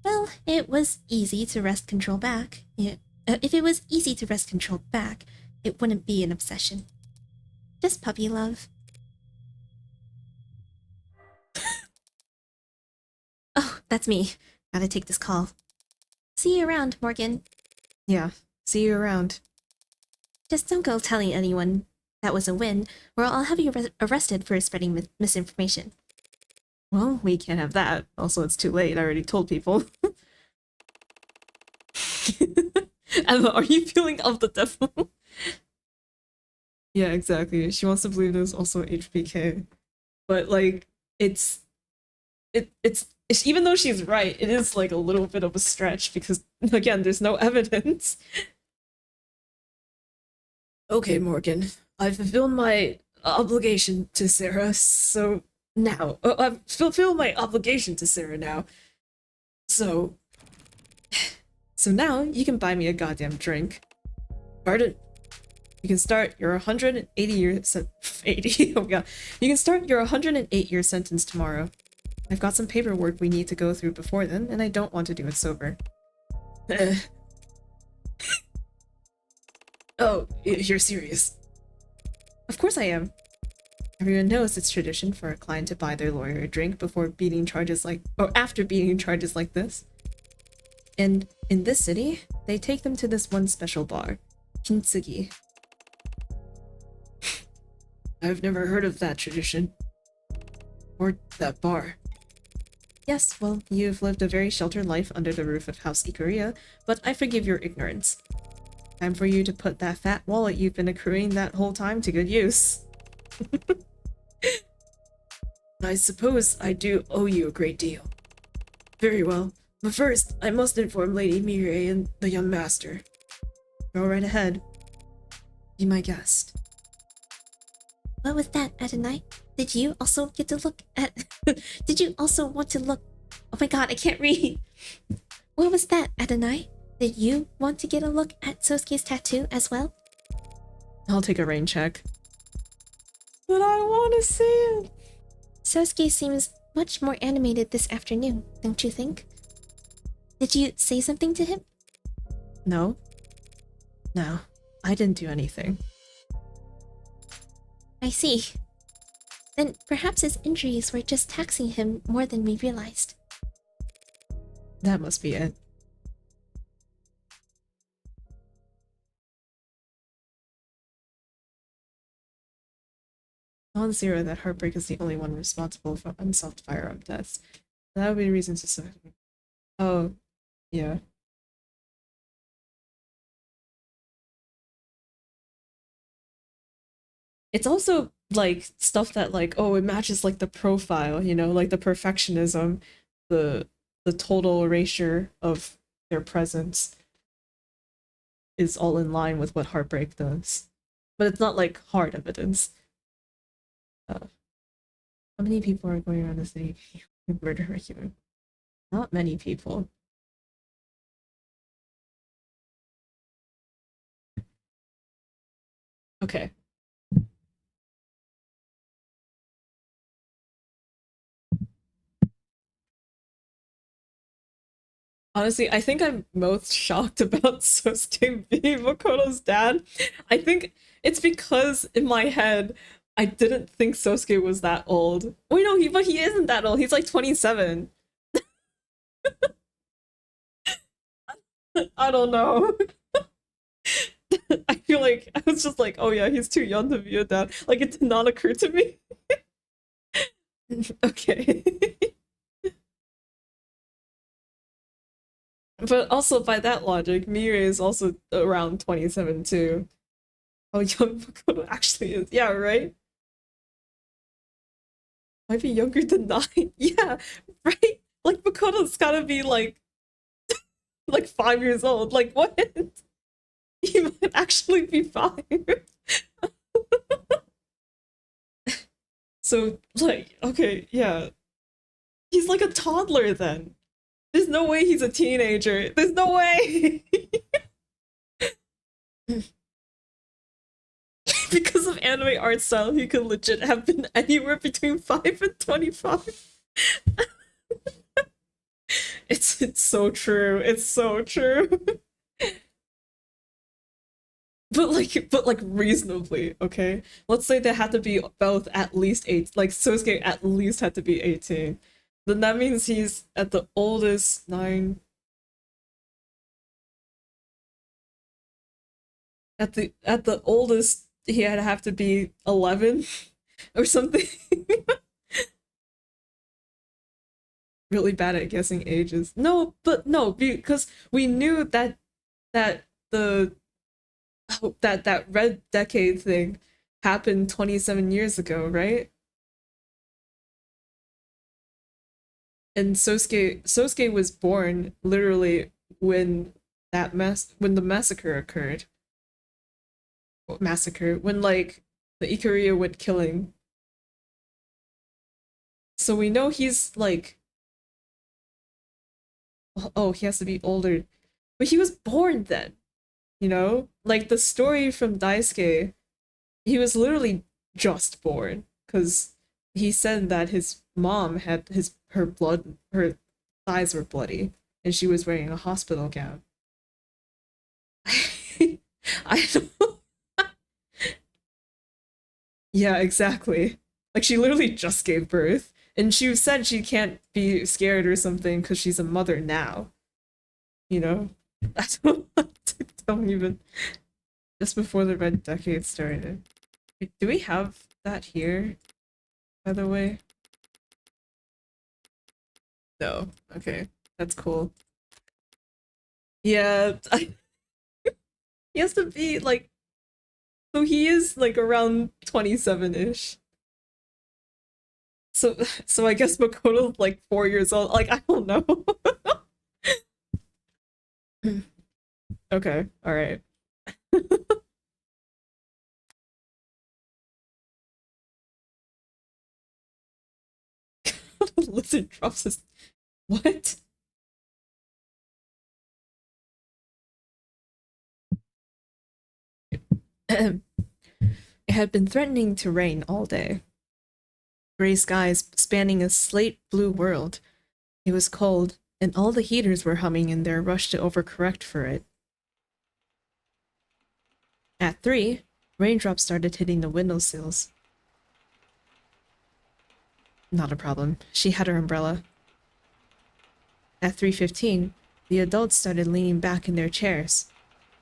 B: Well, it was easy to wrest control back. If it was easy to wrest control back, it wouldn't be an obsession. Just puppy love. Oh, that's me. Gotta take this call. See you around, Morgan.
A: Yeah, see you around.
B: Just don't go telling anyone that was a win, or I'll have you arrested for spreading misinformation.
A: Well, we can't have that. Also, it's too late. I already told people. Emma, are you feeling of the devil? Yeah, exactly. She wants to believe there's also HBK. But like it's even though she's right, it is like a little bit of a stretch because again, there's no evidence.
C: Okay, Morgan. I've fulfilled my obligation to Sarah, so now. I've fulfilled my obligation to Sarah now. So.
A: So now you can buy me a goddamn drink.
C: Pardon?
A: You can start your 80 oh god. You can start your 108-year sentence tomorrow. I've got some paperwork we need to go through before then, and I don't want to do it sober.
C: Oh, you're serious?
A: Of course I am. Everyone knows it's tradition for a client to buy their lawyer a drink before beating charges like, or after beating charges like this. And in this city, they take them to this one special bar, Kintsugi.
C: I've never heard of that tradition. Or that bar.
A: Yes, well, you've lived a very sheltered life under the roof of House Ikuria, but I forgive your ignorance. Time for you to put that fat wallet you've been accruing that whole time to good use.
C: I suppose I do owe you a great deal. Very well, but first, I must inform Lady Mireille and the young master.
A: Go right ahead. Be my guest.
D: What was that, Adonai? Did you also get to look at... Did you also want to look... Oh my god, I can't read! What was that, Adonai? Did you want to get a look at Sosuke's tattoo as well?
A: I'll take a rain check. But I want to see it!
D: Sosuke seems much more animated this afternoon, don't you think? Did you say something to him?
A: No. No, I didn't do anything.
D: I see. Then perhaps his injuries were just taxing him more than we realized.
A: That must be it. On zero, that Heartbreak is the only one responsible for unsolved firearm deaths. That would be a reason to say. Oh, yeah. It's also like stuff that like, oh, it matches like the profile, you know, like the perfectionism, the total erasure of their presence is all in line with what Heartbreak does. But it's not like hard evidence. How many people are going around the city murder human? Not many people. Okay. Honestly, I think I'm most shocked about Sosuke being Makoto's dad. I think it's because in my head, I didn't think Sosuke was that old. Wait, no, but he isn't that old. He's like 27. I don't know. I feel like I was just like, oh yeah, he's too young to be a dad. Like it did not occur to me. Okay. But also by that logic, Mirai is also around 27 too. How young Makoto actually is. Yeah, right? Might be younger than 9. Yeah, right? Like Makoto's gotta be like 5 years old. Like what? He might actually be 5. So like, okay, yeah. He's like a toddler then. There's no way he's a teenager. There's no way. Because of anime art style, he could legit have been anywhere between 5 and 25. It's so true. It's so true. But like reasonably, okay? Let's say they had to be both at least 8. Like Sosuke at least had to be 18. Then that means he's at the oldest 9. At the oldest he had to have to be 11 or something. Really bad at guessing ages. No, but no, because we knew that that the that red decade thing happened 27 years ago, right? And Sosuke was born literally when when the massacre occurred. Massacre when like the Ikaria went killing. So we know he's like, oh, he has to be older, but he was born then. You know, like the story from Daisuke, he was literally just born because he said that his mom had her thighs were bloody, and she was wearing a hospital gown. I don't. Yeah, exactly. Like she literally just gave birth, and she said she can't be scared or something because she's a mother now. You know, I don't even. Just before the red decade started. Wait, do we have that here? By the way. No. Okay, that's cool. Yeah, he has to be like. So he is like around 27-ish. So I guess Makoto's like 4 years old. Like I don't know. Okay, all right. Lizard drops his what? It had been threatening to rain all day. Gray skies spanning a slate blue world. It was cold, and all the heaters were humming in their rush to overcorrect for it. At 3, raindrops started hitting the windowsills. Not a problem. She had her umbrella. At 3:15, the adults started leaning back in their chairs.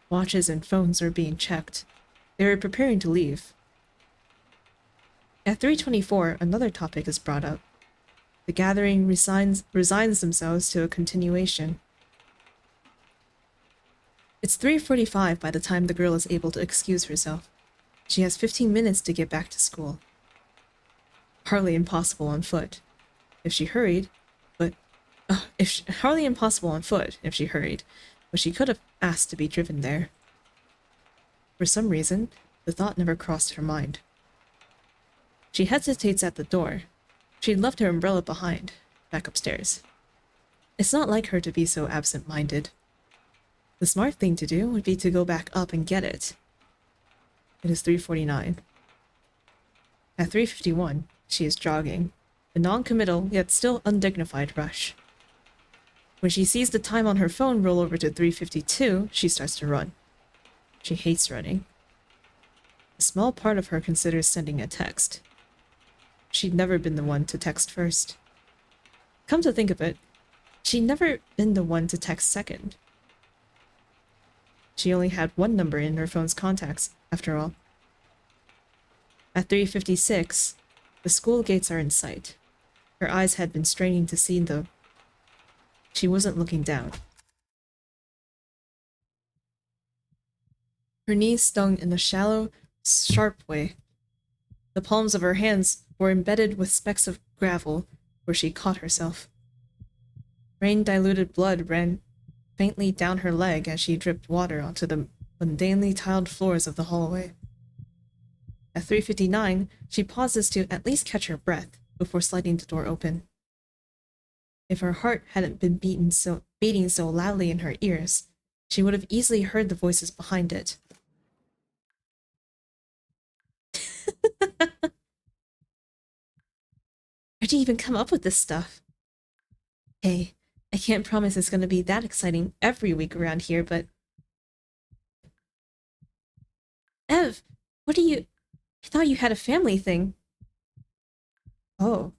A: Watches and phones were being checked. They were preparing to leave. At 3:24, another topic is brought up. The gathering resigns themselves to a continuation. It's 3:45 by the time the girl is able to excuse herself. She has 15 minutes to get back to school. Hardly impossible on foot. If she hurried, but hardly impossible on foot if she hurried, but she could have asked to be driven there. For some reason, the thought never crossed her mind. She hesitates at the door. She'd left her umbrella behind, back upstairs. It's not like her to be so absent-minded. The smart thing to do would be to go back up and get it. It is 3:49. At 3:51, she is jogging, a non-committal yet still undignified rush. When she sees the time on her phone roll over to 3:52, she starts to run. She hates running. A small part of her considers sending a text. She'd never been the one to text first. Come to think of it, she'd never been the one to text second. She only had one number in her phone's contacts, after all. At 3:56, the school gates are in sight. Her eyes had been straining to see them. She wasn't looking down. Her knees stung in a shallow, sharp way. The palms of her hands were embedded with specks of gravel where she caught herself. Rain-diluted blood ran faintly down her leg as she dripped water onto the mundanely tiled floors of the hallway. At 3:59, she pauses to at least catch her breath before sliding the door open. If her heart hadn't been beating so loudly in her ears, she would have easily heard the voices behind it. Where'd you even come up with this stuff? Hey, I can't promise it's gonna be that exciting every week around here, but... Ev, what are you... I thought you had a family thing. Oh.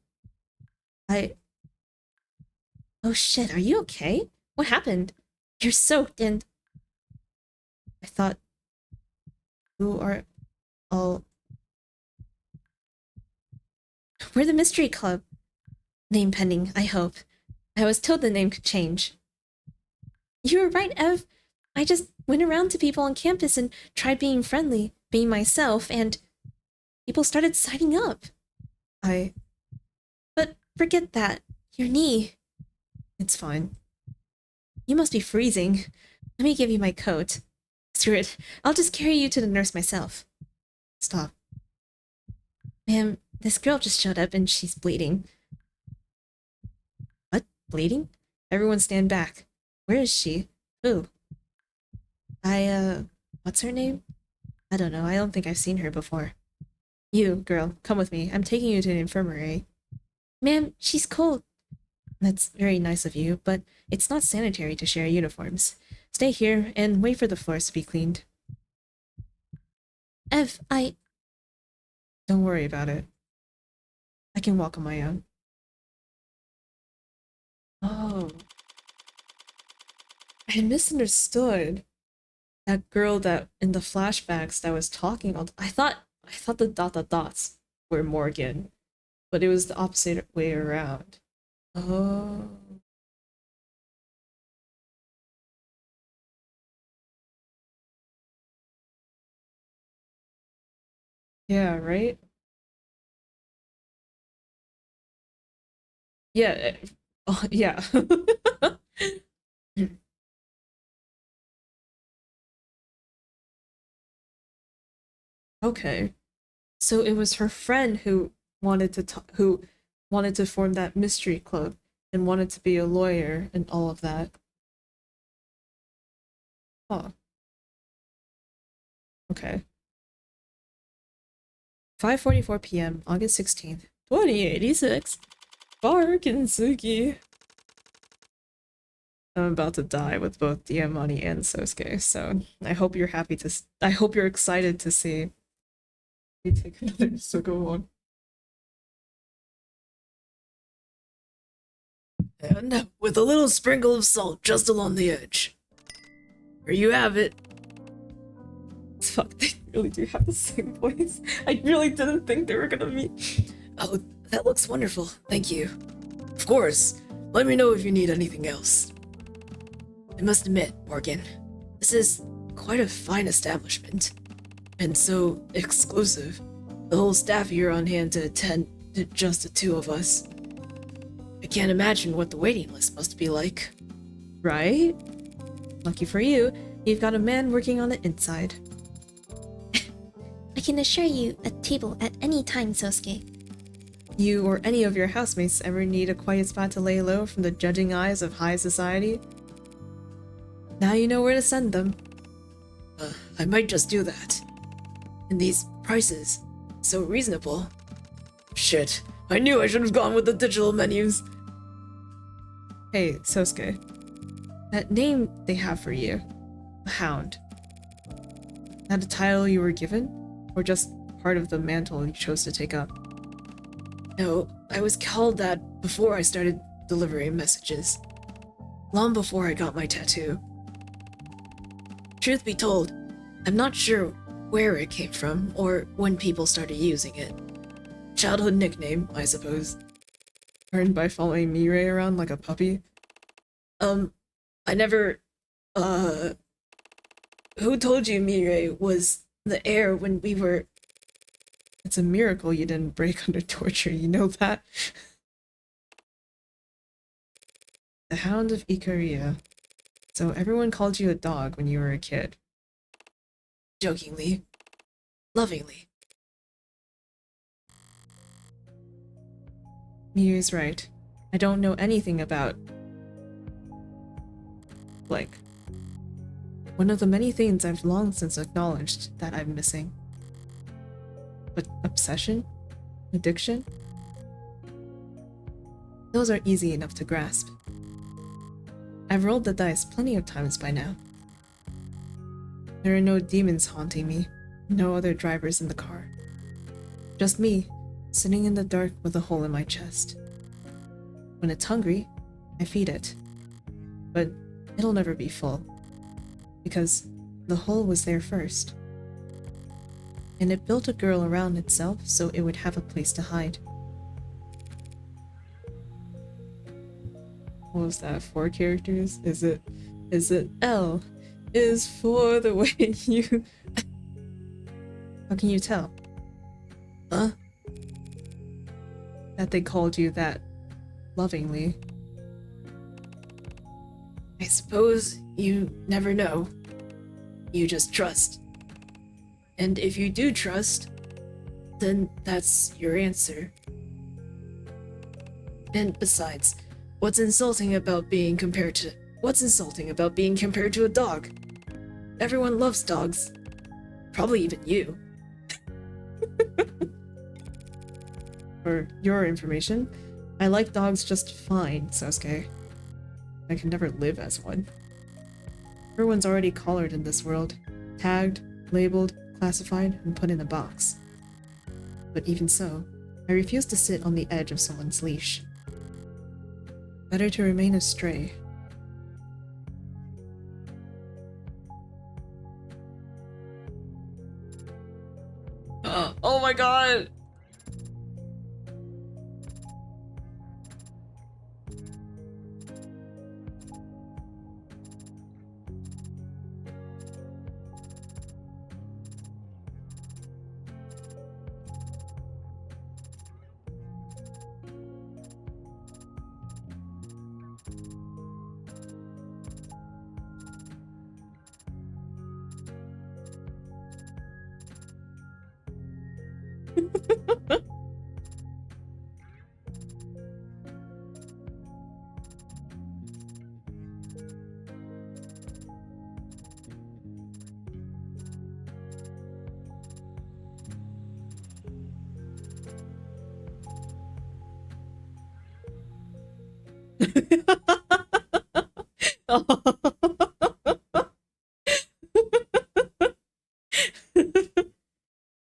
A: Oh shit, are you okay? What happened? You're soaked and... I thought... You are... all... We're the Mystery Club. Name pending, I hope. I was told the name could change. You were right, Ev. I just
B: went around to people on campus and tried being friendly, being myself, and people started signing up. But forget that. Your knee.
A: It's fine.
B: You must be freezing. Let me give you my coat. Screw it. I'll just carry you to the nurse myself.
A: Stop.
B: Ma'am, this girl just showed up and she's bleeding.
A: What? Bleeding? Everyone stand back. Where is she? Who?
B: What's her name?
A: I don't know. I don't think I've seen her before. You, girl, come with me. I'm taking you to an infirmary.
B: Ma'am, she's cold.
A: That's very nice of you, but it's not sanitary to share uniforms. Stay here and wait for the floors to be cleaned.
B: Ev,
A: Don't worry about it. I can walk on my own. Oh. I misunderstood. That girl that in the flashbacks that was talking all I thought the dots were Morgan, but it was the opposite way around. Oh. Yeah, right? Yeah. Oh, yeah. Okay. So it was her friend who who wanted to form that mystery club and wanted to be a lawyer and all of that. Huh. Okay. 5:44 p.m., August 16th, 2086. Bar Kintsugi. I'm about to die with both Diamani and Sosuke, so I hope you're happy to. I hope you're excited to see. You take another Sugawon.
C: And with a little sprinkle of salt just along the edge. There you have it.
A: Fuck, they really do have the same voice. I really didn't think they were gonna meet.
C: Oh, that looks wonderful. Thank you. Of course. Let me know if you need anything else. I must admit, Morgan, this is quite a fine establishment. And so exclusive. The whole staff here on hand to attend to just the two of us. I can't imagine what the waiting list must be like.
A: Right? Lucky for you, you've got a man working on the inside.
B: I can assure you a table at any time, Sosuke.
A: You or any of your housemates ever need a quiet spot to lay low from the judging eyes of high society? Now you know where to send them.
C: I might just do that. And these prices, so reasonable. Shit, I knew I should have gone with the digital menus.
A: Hey, Sosuke. That name they have for you, the Hound. That a title you were given? Or just part of the mantle you chose to take up?
C: No, I was called that before I started delivering messages. Long before I got my tattoo. Truth be told, I'm not sure where it came from or when people started using it. Childhood nickname, I suppose.
A: Earned by following Mirai around like a puppy?
C: I never, who told you Mirai was the heir when we were...
A: It's a miracle you didn't break under torture, you know that? The Hound of Ikaria. So everyone called you a dog when you were a kid.
C: Jokingly. Lovingly.
A: Miyu's right. I don't know anything about... Blank. One of the many things I've long since acknowledged that I'm missing. But obsession? Addiction? Those are easy enough to grasp. I've rolled the dice plenty of times by now. There are no demons haunting me, no other drivers in the car. Just me, sitting in the dark with a hole in my chest. When it's hungry, I feed it. But it'll never be full. Because the hole was there first. And it built a girl around itself so it would have a place to hide. What was that? 4 characters? Is it L, is for the way you... How can you tell?
C: Huh?
A: That they called you that lovingly.
C: I suppose you never know. You just trust. And if you do trust, then that's your answer. And besides, what's insulting about being compared to a dog? Everyone loves dogs. Probably even you.
A: For your information, I like dogs just fine, Sasuke. I can never live as one. Everyone's already collared in this world. Tagged, labeled, classified, and put in a box. But even so, I refuse to sit on the edge of someone's leash. Better to remain a stray. Oh my god!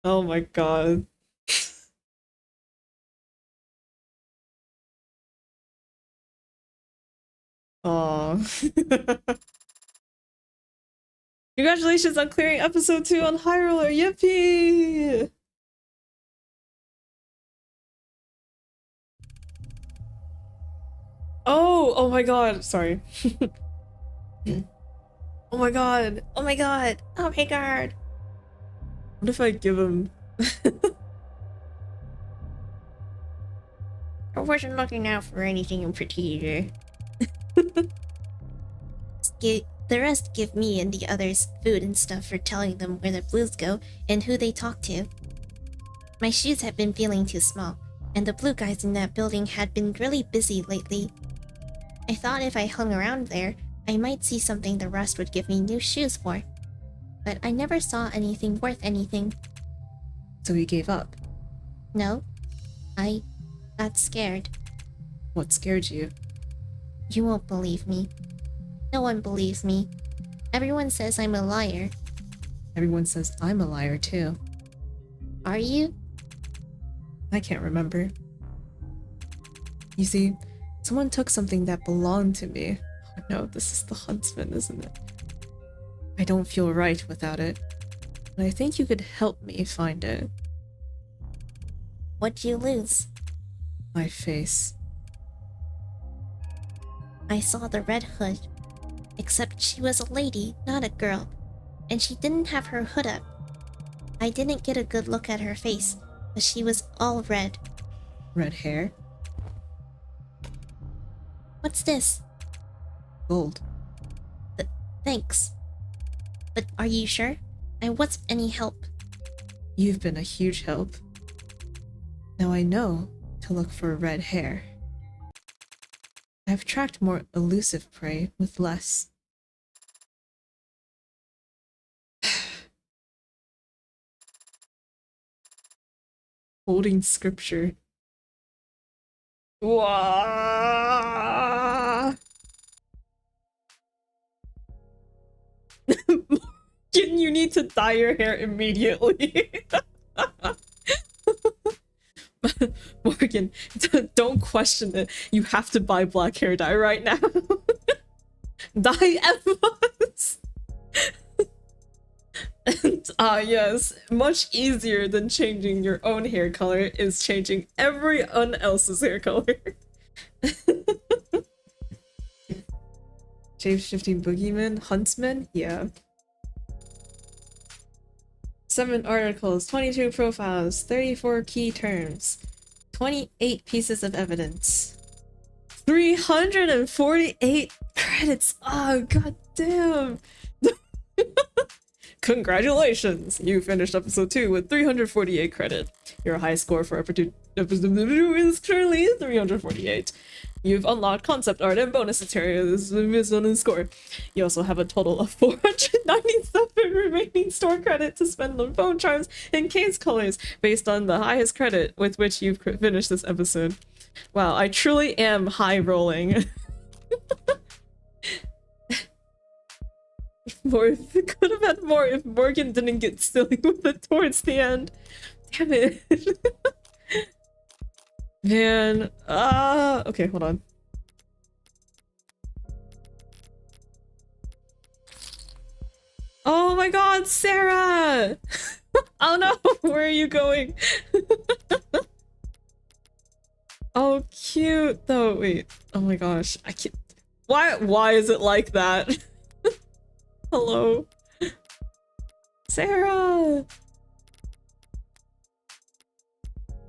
A: Oh my god. Aw. Congratulations on clearing episode 2 on High Roller, yippee! Oh my god, sorry. Oh my god.
B: Oh my god! Oh my god!
A: What if I give him...
B: I wasn't looking out for anything in particular. The rest give me and the others food and stuff for telling them where the blues go and who they talk to. My shoes have been feeling too small, and the blue guys in that building had been really busy lately. I thought if I hung around there, I might see something the rest would give me new shoes for. But I never saw anything worth anything.
A: So he gave up.
B: No, I got scared.
A: What scared you?
B: You won't believe me. No one believes me. Everyone says I'm a liar.
A: Everyone says I'm a liar too.
B: Are you?
A: I can't remember. You see, someone took something that belonged to me. Oh no, this is the huntsman, isn't it? I don't feel right without it. And I think you could help me find it.
B: What'd you lose?
A: My face.
B: I saw the red hood. Except she was a lady, not a girl. And she didn't have her hood up. I didn't get a good look at her face, but she was all red.
A: Red hair?
B: What's this?
A: Gold.
B: Thanks. But are you sure? I wasn't any help.
A: You've been a huge help. Now I know to look for red hair. I've tracked more elusive prey with less. Holding scripture. Wah! Morgan, you need to dye your hair immediately. Morgan, don't question it. You have to buy black hair dye right now. Dye Emma's. And yes, much easier than changing your own hair color is changing everyone else's hair color. Shape-shifting boogeyman? Huntsman? Yeah. 7 articles, 22 profiles, 34 key terms, 28 pieces of evidence, 348 credits. Oh, god damn. Congratulations! You finished episode 2 with 348 credit. Your high score for episode 2 is currently 348. You've unlocked concept art and bonus materials based on the score. You also have a total of 497 remaining store credit to spend on phone charms and case colors based on the highest credit with which you've finished this episode. Wow, I truly am high rolling. More, could have had more if Morgan didn't get silly with it towards the end. Damn it. Man, okay, hold on. Oh my god, Sarah! Oh no, where are you going? Oh, cute though. Wait, oh my gosh, I can't. Why is it like that? Hello? Sarah!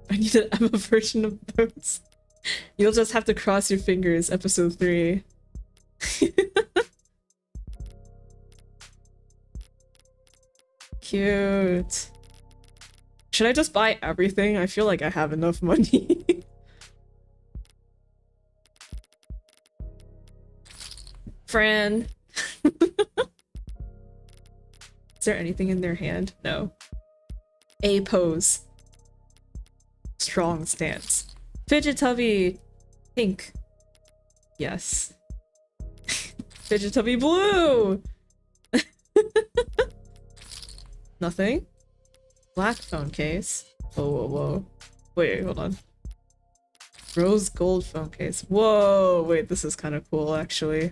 A: I need an Emma version of those. You'll just have to cross your fingers, episode 3. Cute. Should I just buy everything? I feel like I have enough money. Fran. Is there anything in their hand? No. A pose. Strong stance. Fidget Tubby pink. Yes. Fidget Tubby blue. Nothing. Black phone case. Whoa, whoa, whoa. Wait, hold on. Rose gold phone case. Whoa, wait, this is kind of cool actually.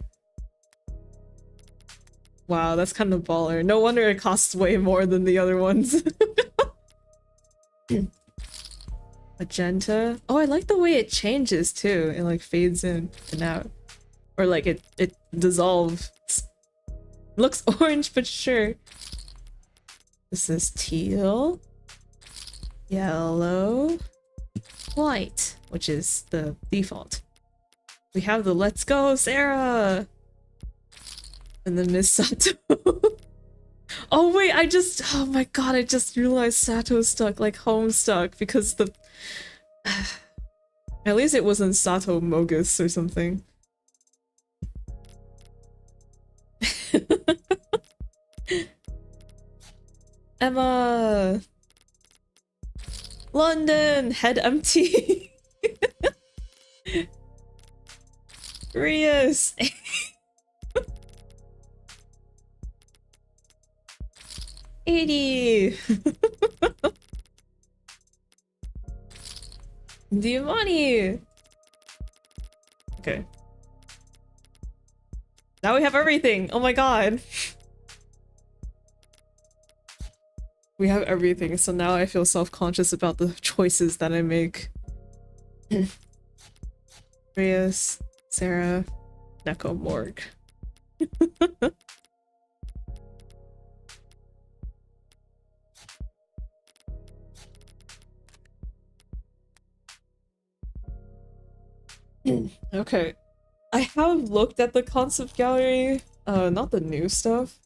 A: Wow, that's kind of baller. No wonder it costs way more than the other ones. Magenta. Oh, I like the way it changes too. It like fades in and out. Or like it dissolves. Looks orange, but sure. This is teal. Yellow. White, which is the default. We have the let's go, Sarah! And then Miss Sato. Oh wait, oh my god, I just realized Sato's stuck, like home stuck, because the... At least it wasn't Sato Mogus or something. Emma! London! Head empty! Rias! 80! Diamani! Okay. Now we have everything! Oh my god! We have everything, so now I feel self-conscious about the choices that I make. Reyes, Sarah, Neko, Morg. Okay. I have looked at the concept gallery, not the new stuff,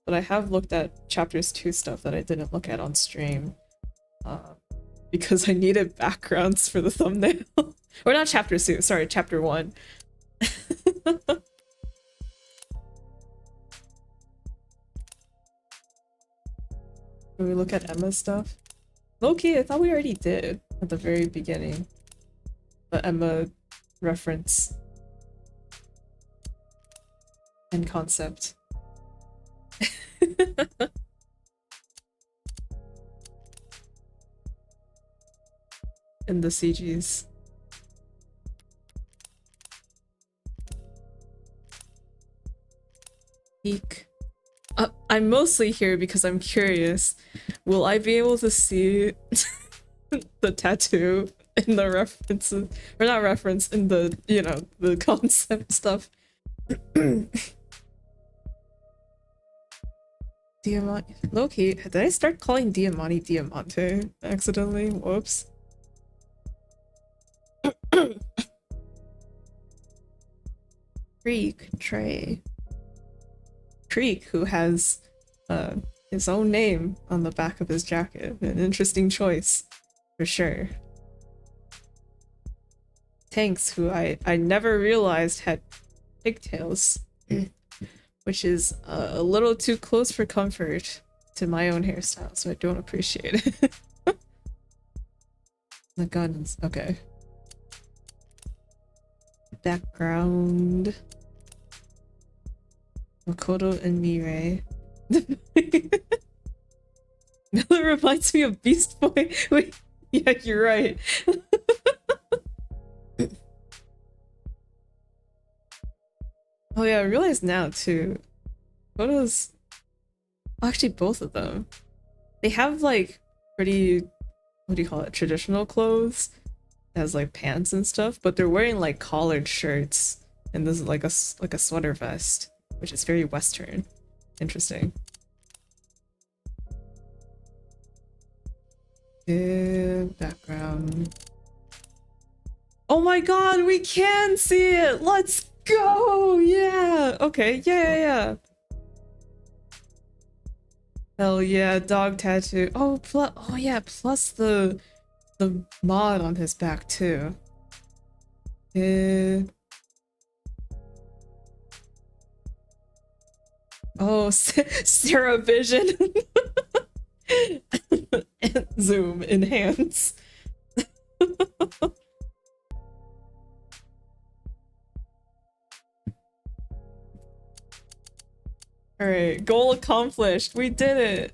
A: but I have looked at chapters 2 stuff that I didn't look at on stream. Because I needed backgrounds for the thumbnail. Or not chapter 2, sorry, chapter 1. Can we look at Emma's stuff? Low-key, I thought we already did at the very beginning. The Emma reference and concept. In the CGs. Eek. I'm mostly here because I'm curious. Will I be able to see the tattoo in the references? Or not reference, in the, you know, the concept stuff. Diamante. Loki. Did I start calling Diamante Diamante accidentally? Whoops. Creek Trey. Creek, who has his own name on the back of his jacket. An interesting choice, for sure. Tanks, who I never realized had pigtails, which is a little too close for comfort to my own hairstyle, so I don't appreciate it. The guns, okay. Background. Makoto and Mirai. Now that reminds me of Beast Boy. Wait, yeah, you're right. Oh yeah, I realize now too. Photos. Actually, both of them. They have like pretty, what do you call it? Traditional clothes. It has like pants and stuff, but they're wearing like collared shirts, and this is like a sweater vest, which is very Western. Interesting. Background. Oh my god, we can see it! Let's go! Yeah! Okay, yeah. Hell yeah, dog tattoo. Oh, oh yeah, plus the mod on his back too. Oh, Sarah Vision. Zoom, enhance. Alright, goal accomplished. We did it.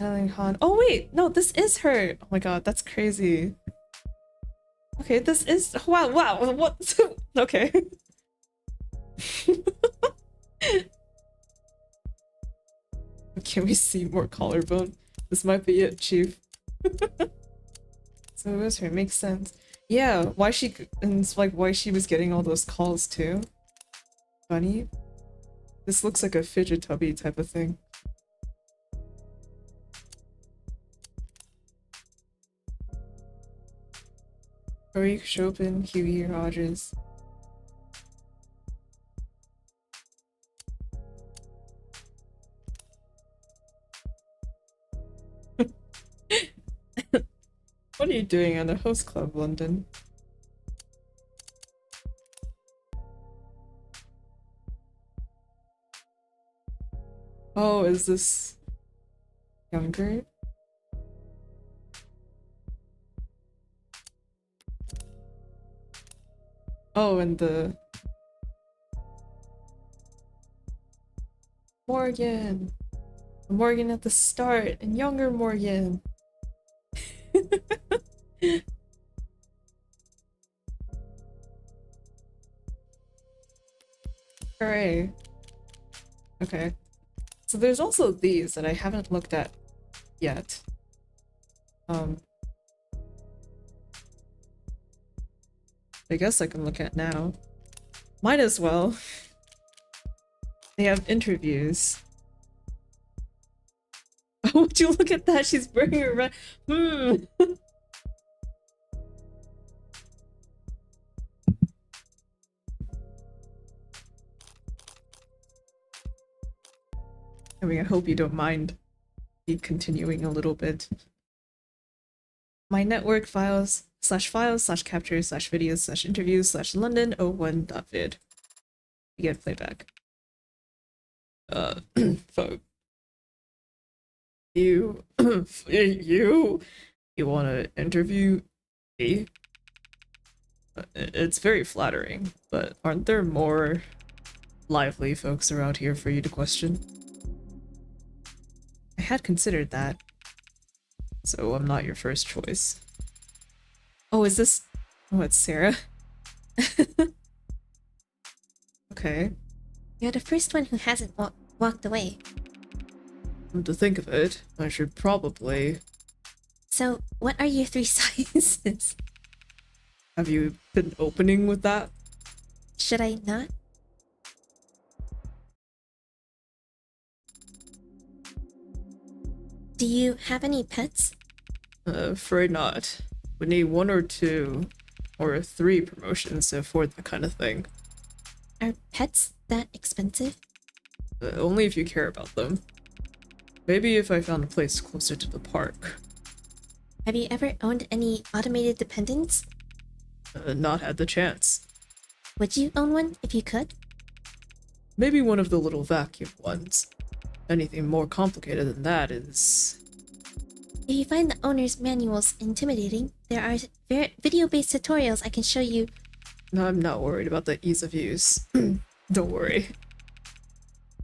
A: Ellen Han. Oh wait, no, this is her. Oh my god, that's crazy. Okay, this is wow, what? Okay. Can we see more collarbone? This might be it, Chief. So it was her. Makes sense. Yeah, why she and it's like why she was getting all those calls too. Funny. This looks like a fidget tubby type of thing. Farouk Chopin, Huey Rogers. What are you doing at the host club, London? Oh, is this younger? Oh, and the Morgan. Morgan at the start and younger Morgan. Hooray. Okay. So there's also these that I haven't looked at yet. I guess I can look at now. Might as well. They have interviews. Oh, would you look at that? She's wearing a red. I mean, I hope you don't mind me continuing a little bit. My network files / captures / videos / interviews / London01.vid. You get playback. Fuck. You want to interview me? It's very flattering, but aren't there more lively folks around here for you to question? I had considered that, so I'm not your first choice. Oh, is this... Oh, it's Sarah. Okay.
B: You're the first one who hasn't walked away.
A: Come to think of it, I should probably...
B: So, what are your 3 sizes?
A: Have you been opening with that?
D: Should I not? Do you have any pets?
A: Afraid not. Would need 1 or 2 or 3 promotions to afford that kind of thing.
D: Are pets that expensive?
A: Only if you care about them. Maybe if I found a place closer to the park.
D: Have you ever owned any automated dependents?
A: Not had the chance.
D: Would you own one if you could?
A: Maybe one of the little vacuum ones. Anything more complicated than that is...
D: If you find the owner's manuals intimidating, there are video-based tutorials I can show you.
A: I'm not worried about the ease of use. Don't worry.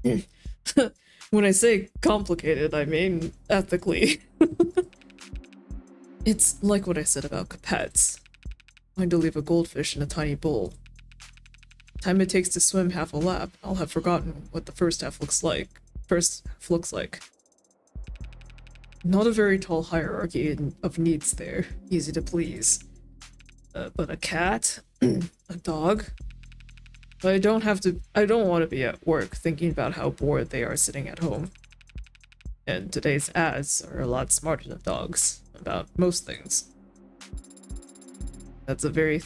A: When I say complicated, I mean ethically. It's like what I said about pets. Trying to leave a goldfish in a tiny bowl. Time it takes to swim half a lap, I'll have forgotten what the first half looks like. Not a very tall hierarchy of needs there, easy to please. But a cat? A dog? I don't want to be at work thinking about how bored they are sitting at home. And today's ads are a lot smarter than dogs, about most things. That's a very...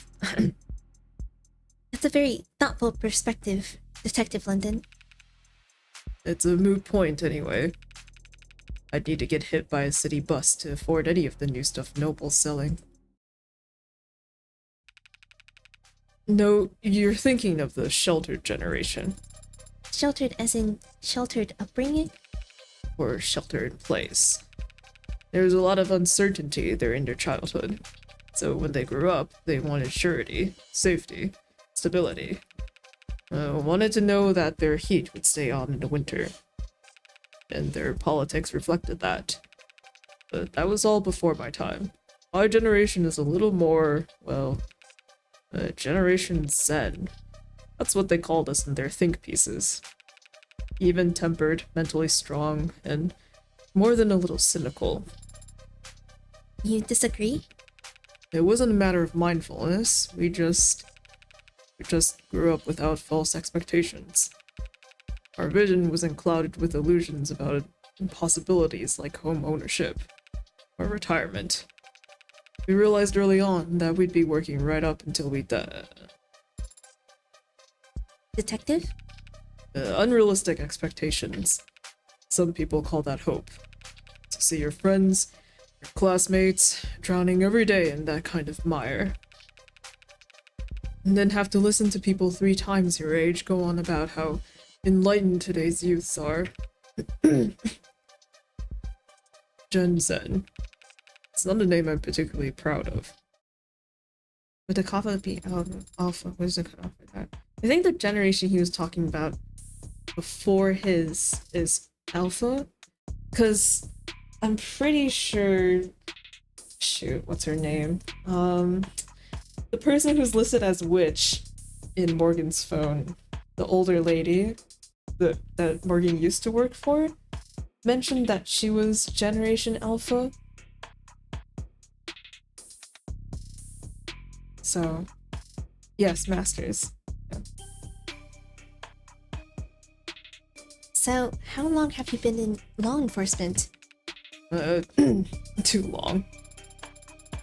D: That's a very thoughtful perspective, Detective London.
A: It's a moot point anyway. I'd need to get hit by a city bus to afford any of the new stuff Noble's selling. No, you're thinking of the sheltered generation.
D: Sheltered as in sheltered upbringing?
A: Or shelter in place. There's a lot of uncertainty there in their childhood. So when they grew up, they wanted surety, safety, stability. Wanted to know that their heat would stay on in the winter. And their politics reflected that. But that was all before my time. My generation is a little more, well, Generation Zen. That's what they called us in their think pieces. Even-tempered, mentally strong, and more than a little cynical.
D: You disagree?
A: It wasn't a matter of mindfulness, we just grew up without false expectations. Our vision wasn't clouded with illusions about impossibilities like home ownership or retirement. We realized early on that we'd be working right up until we died.
D: Detective?
A: Unrealistic expectations. Some people call that hope. To see your friends, your classmates, drowning every day in that kind of mire. And then have to listen to people 3 times your age go on about how enlightened today's youths are. Gen Zen. It's not a name I'm particularly proud of. Would the Kappa be alpha? What is the cutoff for that? I think the generation he was talking about before his is alpha, because I'm pretty sure. Shoot, what's her name? The person who's listed as witch in Morgan's phone, the older lady that Morgan used to work for, mentioned that she was Generation Alpha. So, yes, Masters. Yeah.
D: So, how long have you been in law enforcement?
A: Too long.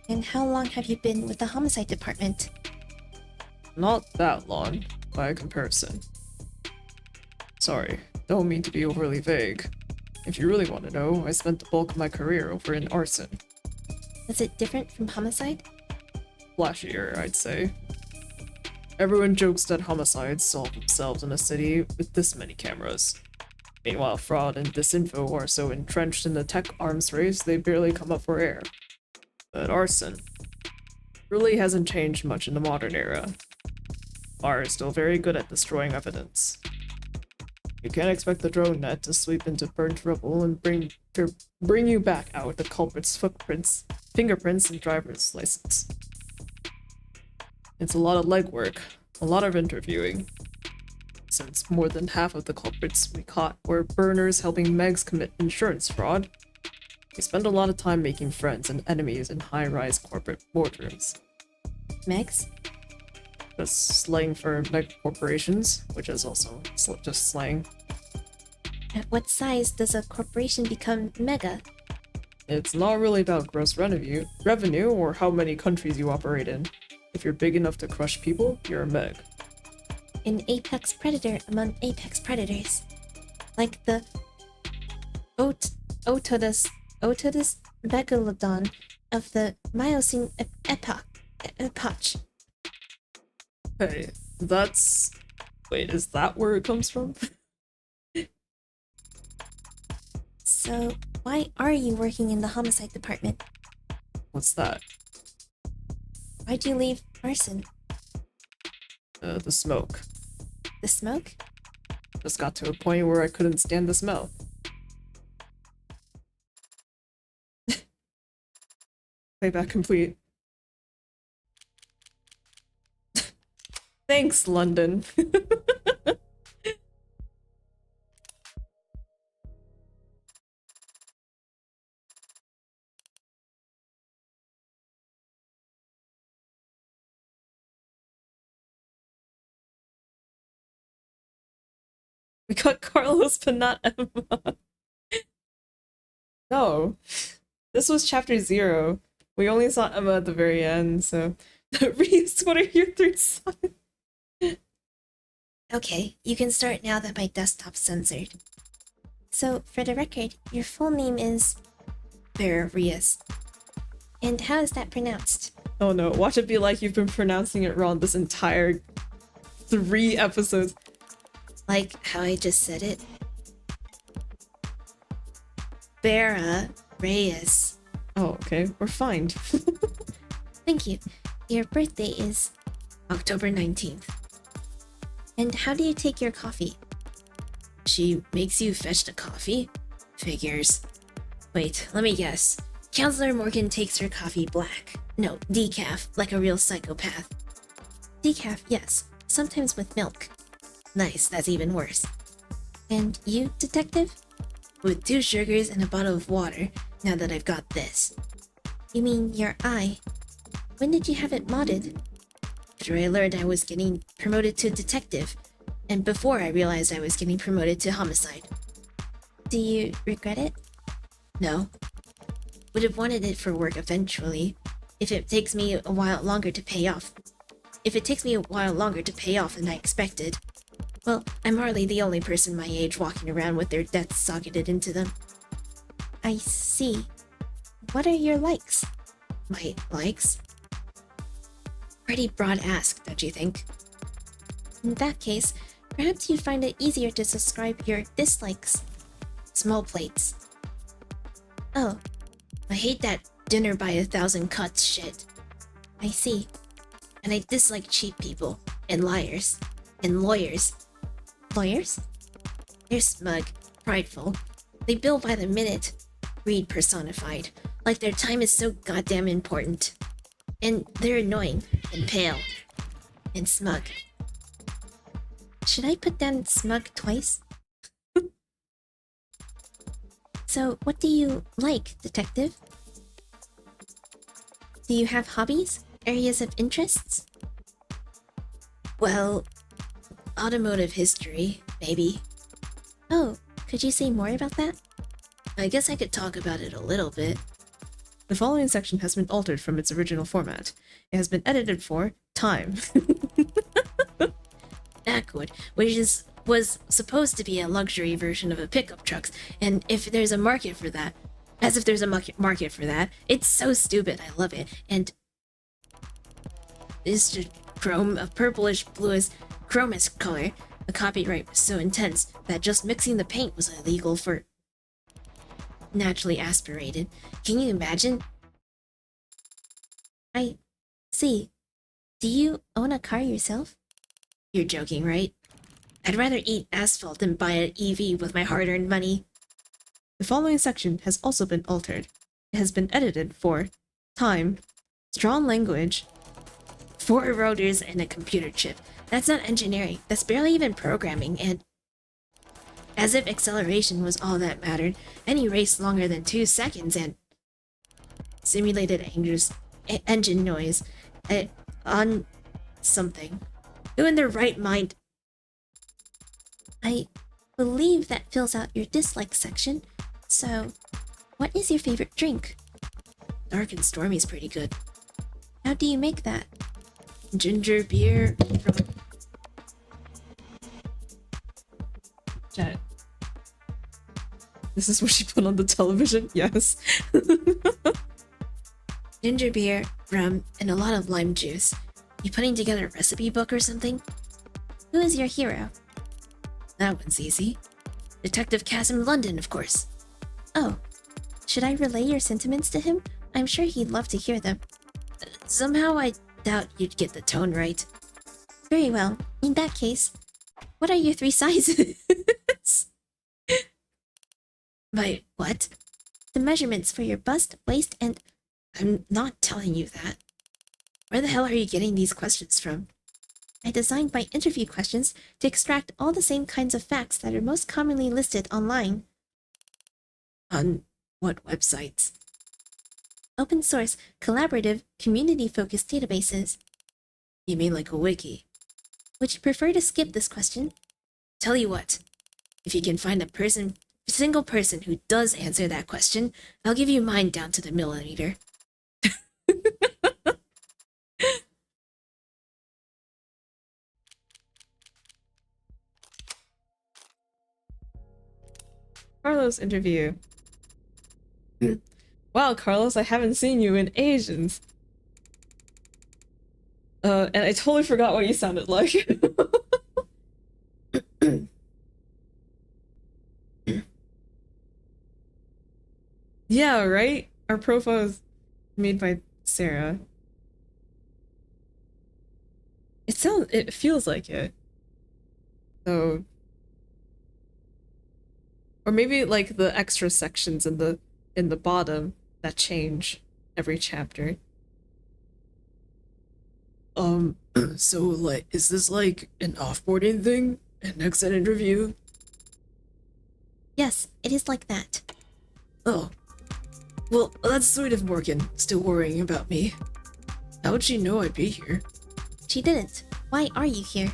D: And how long have you been with the homicide department?
A: Not that long, by comparison. Sorry, don't mean to be overly vague. If you really want to know, I spent the bulk of my career over in arson.
D: Was it different from homicide?
A: Flashier, I'd say. Everyone jokes that homicides solve themselves in a city with this many cameras. Meanwhile, fraud and disinfo are so entrenched in the tech arms race they barely come up for air. But arson really hasn't changed much in the modern era. R is still very good at destroying evidence. You can't expect the drone net to sweep into burnt rubble and bring you back out with the culprit's fingerprints, and driver's license. It's a lot of legwork, a lot of interviewing. Since more than half of the culprits we caught were burners helping Megs commit insurance fraud, we spend a lot of time making friends and enemies in high-rise corporate boardrooms.
D: Megs?
A: That's slang for mega corporations, which is also just slang.
D: At what size does a corporation become mega?
A: It's not really about gross revenue or how many countries you operate in. If you're big enough to crush people, you're a meg.
D: An apex predator among apex predators. Like the Otodus megalodon of the Miocene epoch.
A: Hey, that's... Wait, is that where it comes from?
D: So, why are you working in the homicide department?
A: What's that?
D: Why'd you leave arson?
A: The smoke.
D: The smoke?
A: Just got to a point where I couldn't stand the smell. Playback complete. Thanks, London. We got Carlos, but not Emma. No. This was chapter 0. We only saw Emma at the very end, so... Reese, what are your 3 signs?
D: Okay, you can start now that my desktop's censored. So, for the record, your full name is...
B: Verius.
D: And how is that pronounced?
A: Oh no, watch it be like you've been pronouncing it wrong this entire 3 episodes.
B: Like how I just said it. Vera Reyes.
A: Oh, okay, we're fine.
D: Thank you. Your birthday is...
B: October 19th.
D: And how do you take your coffee?
B: She makes you fetch the coffee? Figures. Wait, let me guess. Counselor Morgan takes her coffee black. No, decaf, like a real psychopath.
D: Decaf, yes. Sometimes with milk.
B: Nice, that's even worse.
D: And you, detective?
B: With 2 sugars and a bottle of water, now that I've got this.
D: You mean your eye? When did you have it modded?
B: After I learned I was getting promoted to detective, and before I realized I was getting promoted to homicide.
D: Do you regret it?
B: No. Would have wanted it for work eventually, if it takes me a while longer to pay off. If it takes me a while longer to pay off than I expected. Well, I'm hardly the only person my age walking around with their deaths socketed into them.
D: I see. What are your likes?
B: My likes? Pretty broad ask, don't you think?
D: In that case, perhaps you'd find it easier to describe your dislikes.
B: Small plates.
D: Oh,
B: I hate that dinner by 1,000 cuts shit.
D: I see.
B: And I dislike cheap people, and liars, and lawyers.
D: Lawyers?
B: They're smug, prideful. They bill by the minute. Greed personified. Like their time is so goddamn important. And they're annoying, and pale, and smug.
D: Should I put down smug twice? So, what do you like, detective? Do you have hobbies? Areas of interests?
B: Well, automotive history, maybe.
D: Oh, could you say more about that?
B: I guess I could talk about it a little bit.
A: The following section has been altered from its original format. It has been edited for time.
B: Backwood, which was supposed to be a luxury version of a pickup trucks, and if there's a market for that, as if there's a market for that, it's so stupid, I love it, and it's just chrome, a purplish bluish chromous color. The copyright was so intense that just mixing the paint was illegal for naturally aspirated. Can you imagine?
D: I see. Do you own a car yourself?
B: You're joking, right? I'd rather eat asphalt than buy an EV with my hard-earned money.
A: The following section has also been altered. It has been edited for time, strong language,
B: 4 rotors and a computer chip. That's not engineering. That's barely even programming, and as if acceleration was all that mattered, any race longer than 2 seconds and simulated engine noise, something. Who in their right mind?
D: I believe that fills out your dislike section. So, what is your favorite drink?
B: Dark and Stormy's pretty good.
D: How do you make that?
B: Ginger beer.
A: Chat. This is what she put on the television? Yes.
B: Ginger beer, rum, and a lot of lime juice. You putting together a recipe book or something?
D: Who is your hero?
B: That one's easy. Detective Casim London, of course.
D: Oh, should I relay your sentiments to him? I'm sure he'd love to hear them.
B: Somehow I doubt you'd get the tone right.
D: Very well. In that case, what are your 3 sizes?
B: My what?
D: The measurements for your bust, waist, and...
B: I'm not telling you that. Where the hell are you getting these questions from?
D: I designed my interview questions to extract all the same kinds of facts that are most commonly listed online.
B: On what websites?
D: Open source, collaborative, community-focused databases.
B: You mean like a wiki?
D: Would you prefer to skip this question?
B: Tell you what, if you can find a single person who does answer that question, I'll give you mine down to the millimeter.
A: Carlos interview. Wow, Carlos, I haven't seen you in ages. And I totally forgot what you sounded like. Yeah, right? Our profile is made by Sarah. It feels like it. So, or maybe like the extra sections in the bottom that change every chapter.
C: So, like, is this like an offboarding thing? An exit interview?
D: Yes, it is like that.
C: Oh. Well, that's sweet of Morgan, still worrying about me. How'd she know I'd be here?
D: She didn't. Why are you here?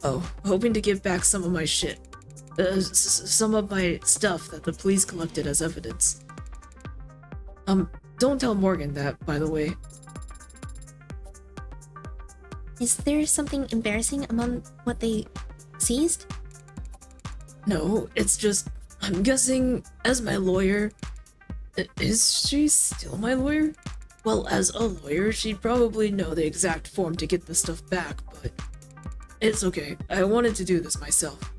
C: Oh, hoping to give back some of my shit. Some of my stuff that the police collected as evidence. Don't tell Morgan that, by the way.
D: Is there something embarrassing among what they seized?
C: No, it's just, I'm guessing, as my lawyer... Is she still my lawyer? Well, as a lawyer, she'd probably know the exact form to get the stuff back, but... It's okay, I wanted to do this myself.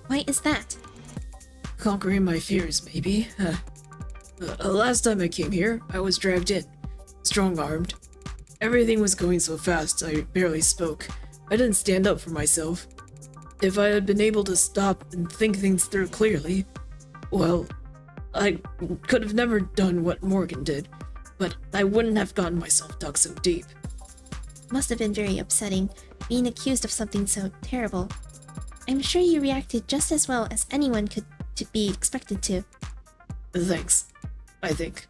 D: Why is that?
C: Conquering my fears, maybe. Last time I came here, I was dragged in, strong-armed. Everything was going so fast, I barely spoke. I didn't stand up for myself. If I had been able to stop and think things through clearly, well, I could have never done what Morgan did, but I wouldn't have gotten myself dug so deep.
D: Must have been very upsetting, being accused of something so terrible. I'm sure you reacted just as well as anyone could to be expected to.
C: Thanks, I think.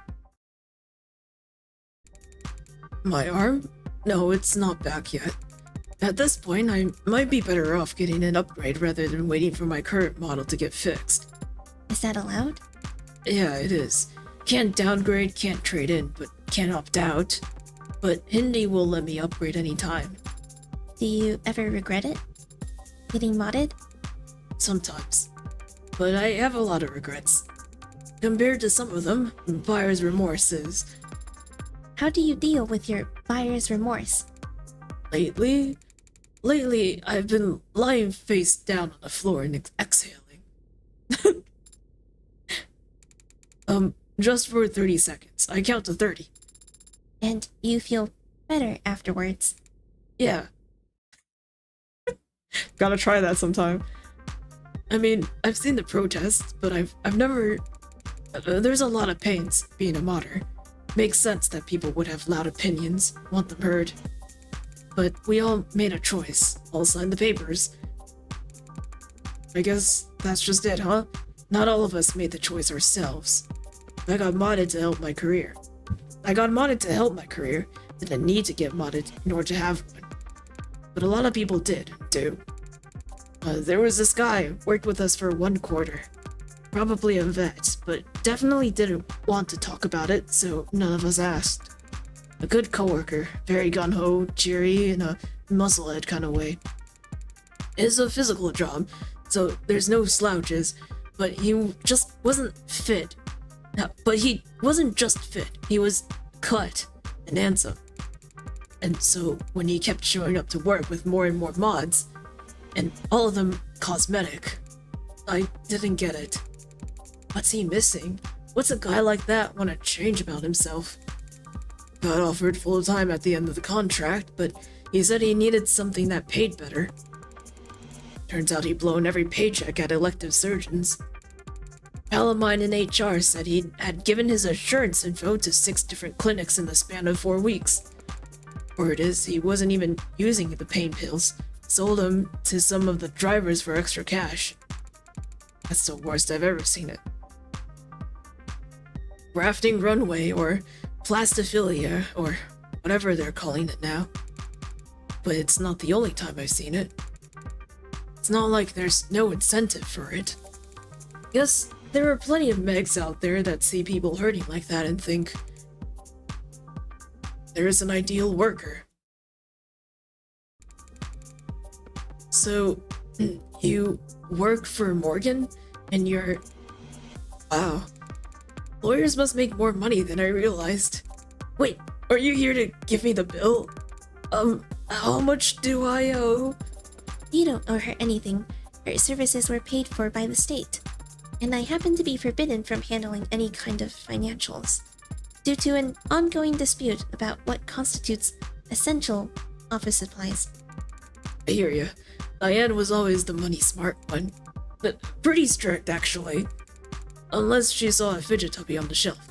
C: My arm? No, it's not back yet. At this point, I might be better off getting an upgrade rather than waiting for my current model to get fixed.
D: Is that allowed?
C: Yeah, it is. Can't downgrade, can't trade in, but can't opt out. But Hindi will let me upgrade anytime.
D: Do you ever regret it? Getting modded?
C: Sometimes. But I have a lot of regrets. Compared to some of them, buyer's remorse is...
D: How do you deal with your buyer's remorse?
C: Lately, I've been lying face down on the floor and exhaling. Just for 30 seconds. I count to 30.
D: And you feel better afterwards.
C: Yeah.
A: Gotta try that sometime.
C: I mean, I've seen the protests, but I've never... there's a lot of pains being a modder. Makes sense that people would have loud opinions, want them heard. But we all made a choice, all signed the papers. I guess that's just it, huh? Not all of us made the choice ourselves. I got modded to help my career. Didn't need to get modded in order to have one. But a lot of people did, too. There was this guy, worked with us for 1 quarter. Probably a vet, but definitely didn't want to talk about it, so none of us asked. A good coworker, very gung-ho, cheery, in a musclehead kind of way. It's a physical job, so there's no slouches, but he just wasn't fit. But he wasn't just fit, he was cut and handsome. And so when he kept showing up to work with more and more mods, and all of them cosmetic, I didn't get it. What's he missing? What's a guy like that want to change about himself? Got offered full-time at the end of the contract, but he said he needed something that paid better. Turns out he'd blown every paycheck at elective surgeons. Pal of mine in HR said he had given his assurance info to 6 different clinics in the span of 4 weeks. Word is, he wasn't even using the pain pills, sold them to some of the drivers for extra cash. That's the worst I've ever seen it. Grafting runway, or plastophilia, or whatever they're calling it now. But it's not the only time I've seen it. It's not like there's no incentive for it. Guess there are plenty of megs out there that see people hurting like that and think, there's an ideal worker. So, you work for Morgan, and you're... Wow. Lawyers must make more money than I realized. Wait, are you here to give me the bill? How much do I owe?
D: You don't owe her anything. Her services were paid for by the state. And I happen to be forbidden from handling any kind of financials, due to an ongoing dispute about what constitutes essential office supplies.
C: I hear ya. Diane was always the money-smart one. But pretty strict, actually. Unless she saw a fidget tubby on the shelf.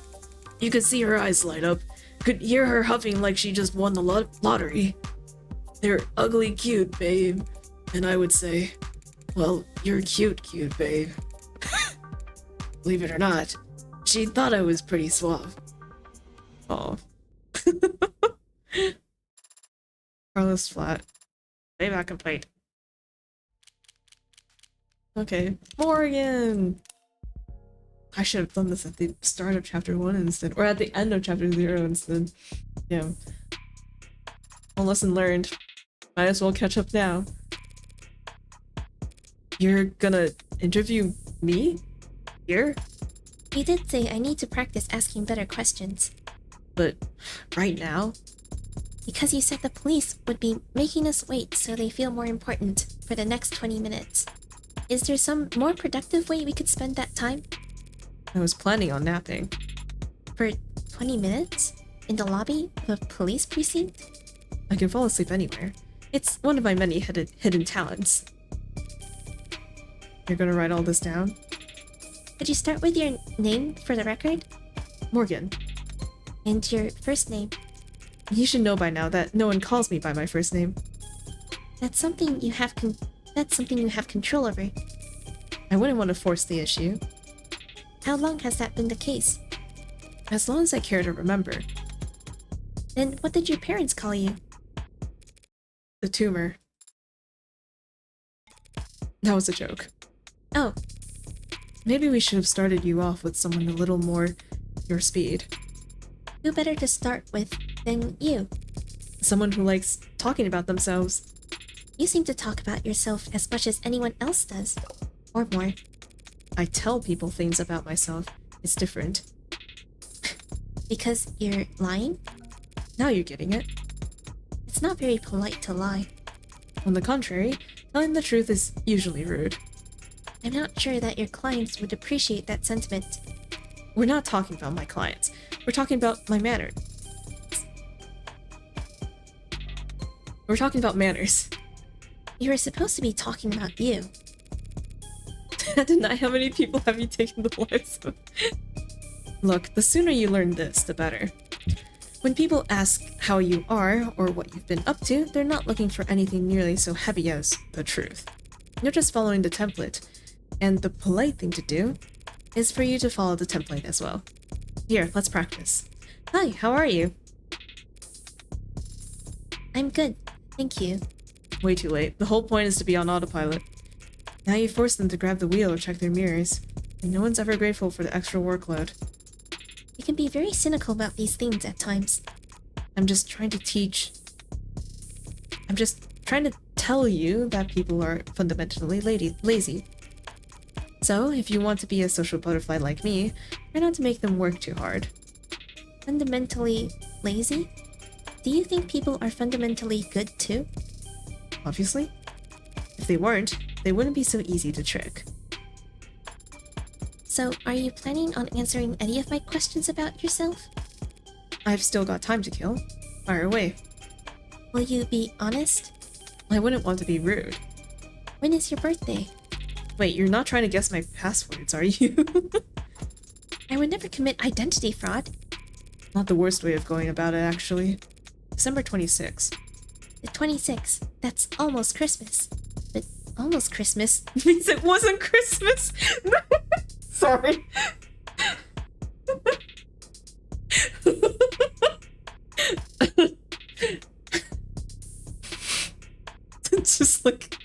C: You could see her eyes light up, could hear her huffing like she just won the lottery. They're ugly cute, babe. And I would say, well, you're cute, babe. Believe it or not, she thought I was pretty suave.
A: Oh. Carlos flat. Playback complete. Okay, Morgan! I should have done this at the start of chapter 1 instead, or at the end of chapter 0 instead. Yeah. Well, lesson learned. Might as well catch up now. You're gonna interview me? Here?
D: You did say I need to practice asking better questions.
A: But right now?
D: Because you said the police would be making us wait so they feel more important for the next 20 minutes. Is there some more productive way we could spend that time?
A: I was planning on napping.
D: For 20 minutes? In the lobby of a police precinct?
A: I can fall asleep anywhere. It's one of my many hidden talents. You're gonna write all this down?
D: Could you start with your name for the record?
A: Morgan.
D: And your first name?
A: You should know by now that no one calls me by my first name.
D: That's something you have control over.
A: I wouldn't want to force the issue.
D: How long has that been the case?
A: As long as I care to remember.
D: Then what did your parents call you?
A: The tumor. That was a joke.
D: Oh,
A: Maybe we should have started you off with someone a little more your speed.
D: who better to start with than you?
A: Someone who likes talking about themselves.
D: You seem to talk about yourself as much as anyone else does. Or more.
A: I tell people things about myself. It's different.
D: Because you're lying?
A: Now you're getting it.
D: It's not very polite to lie.
A: On the contrary, telling the truth is usually rude.
D: I'm not sure that your clients would appreciate that sentiment.
A: We're not talking about my clients. We're talking about my manners. We're talking about manners.
D: You were supposed to be talking about you.
A: Deny how many people have you taken the lives of? Look, the sooner you learn this, the better. When people ask how you are or what you've been up to, they're not looking for anything nearly so heavy as the truth. You're just following the template, and the polite thing to do is for you to follow the template as well. Here, let's practice. Hi, how are you?
D: I'm good, thank you.
A: Way too late. The whole point is to be on autopilot. Now you force them to grab the wheel or check their mirrors, and no one's ever grateful for the extra workload.
D: You can be very cynical about these things at times.
A: I'm just trying to teach. I'm just trying to tell you that people are fundamentally lazy. So, if you want to be a social butterfly like me, try not to make them work too hard.
D: Fundamentally lazy? Do you think people are fundamentally good too?
A: Obviously. If they weren't, they wouldn't be so easy to trick.
D: So, are you planning on answering any of my questions about yourself?
A: I've still got time to kill. Fire away.
D: Will you be honest?
A: I wouldn't want to be rude.
D: When is your birthday?
A: Wait, you're not trying to guess my passwords, are you?
D: I would never commit identity fraud.
A: Not the worst way of going about it, actually. December 26th.
D: The 26th. That's almost Christmas. But almost Christmas.
A: Means it wasn't Christmas! Sorry. Just like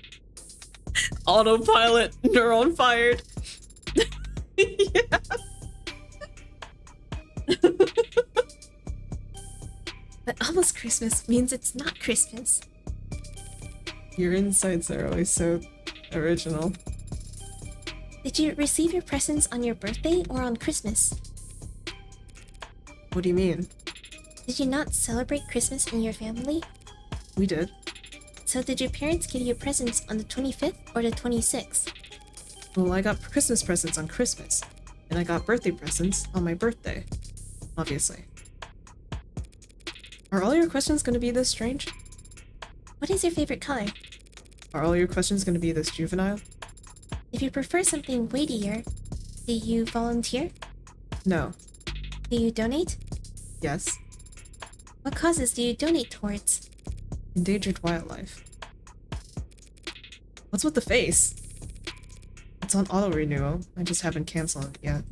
A: autopilot, neuron fired. Yeah.
D: But almost Christmas means it's not Christmas.
A: Your insights are always so original.
D: Did you receive your presents on your birthday or on Christmas?
A: What do you mean?
D: Did you not celebrate Christmas in your family?
A: We did.
D: So did your parents give you presents on the 25th or the 26th?
A: Well, I got Christmas presents on Christmas, and I got birthday presents on my birthday. Obviously. Are all your questions going to be this strange?
D: What is your favorite color?
A: Are all your questions going to be this juvenile?
D: If you prefer something weightier, do you volunteer?
A: No.
D: Do you donate?
A: Yes.
D: What causes do you donate towards?
A: Endangered wildlife. What's with the face? It's on auto renewal. I just haven't canceled it yet.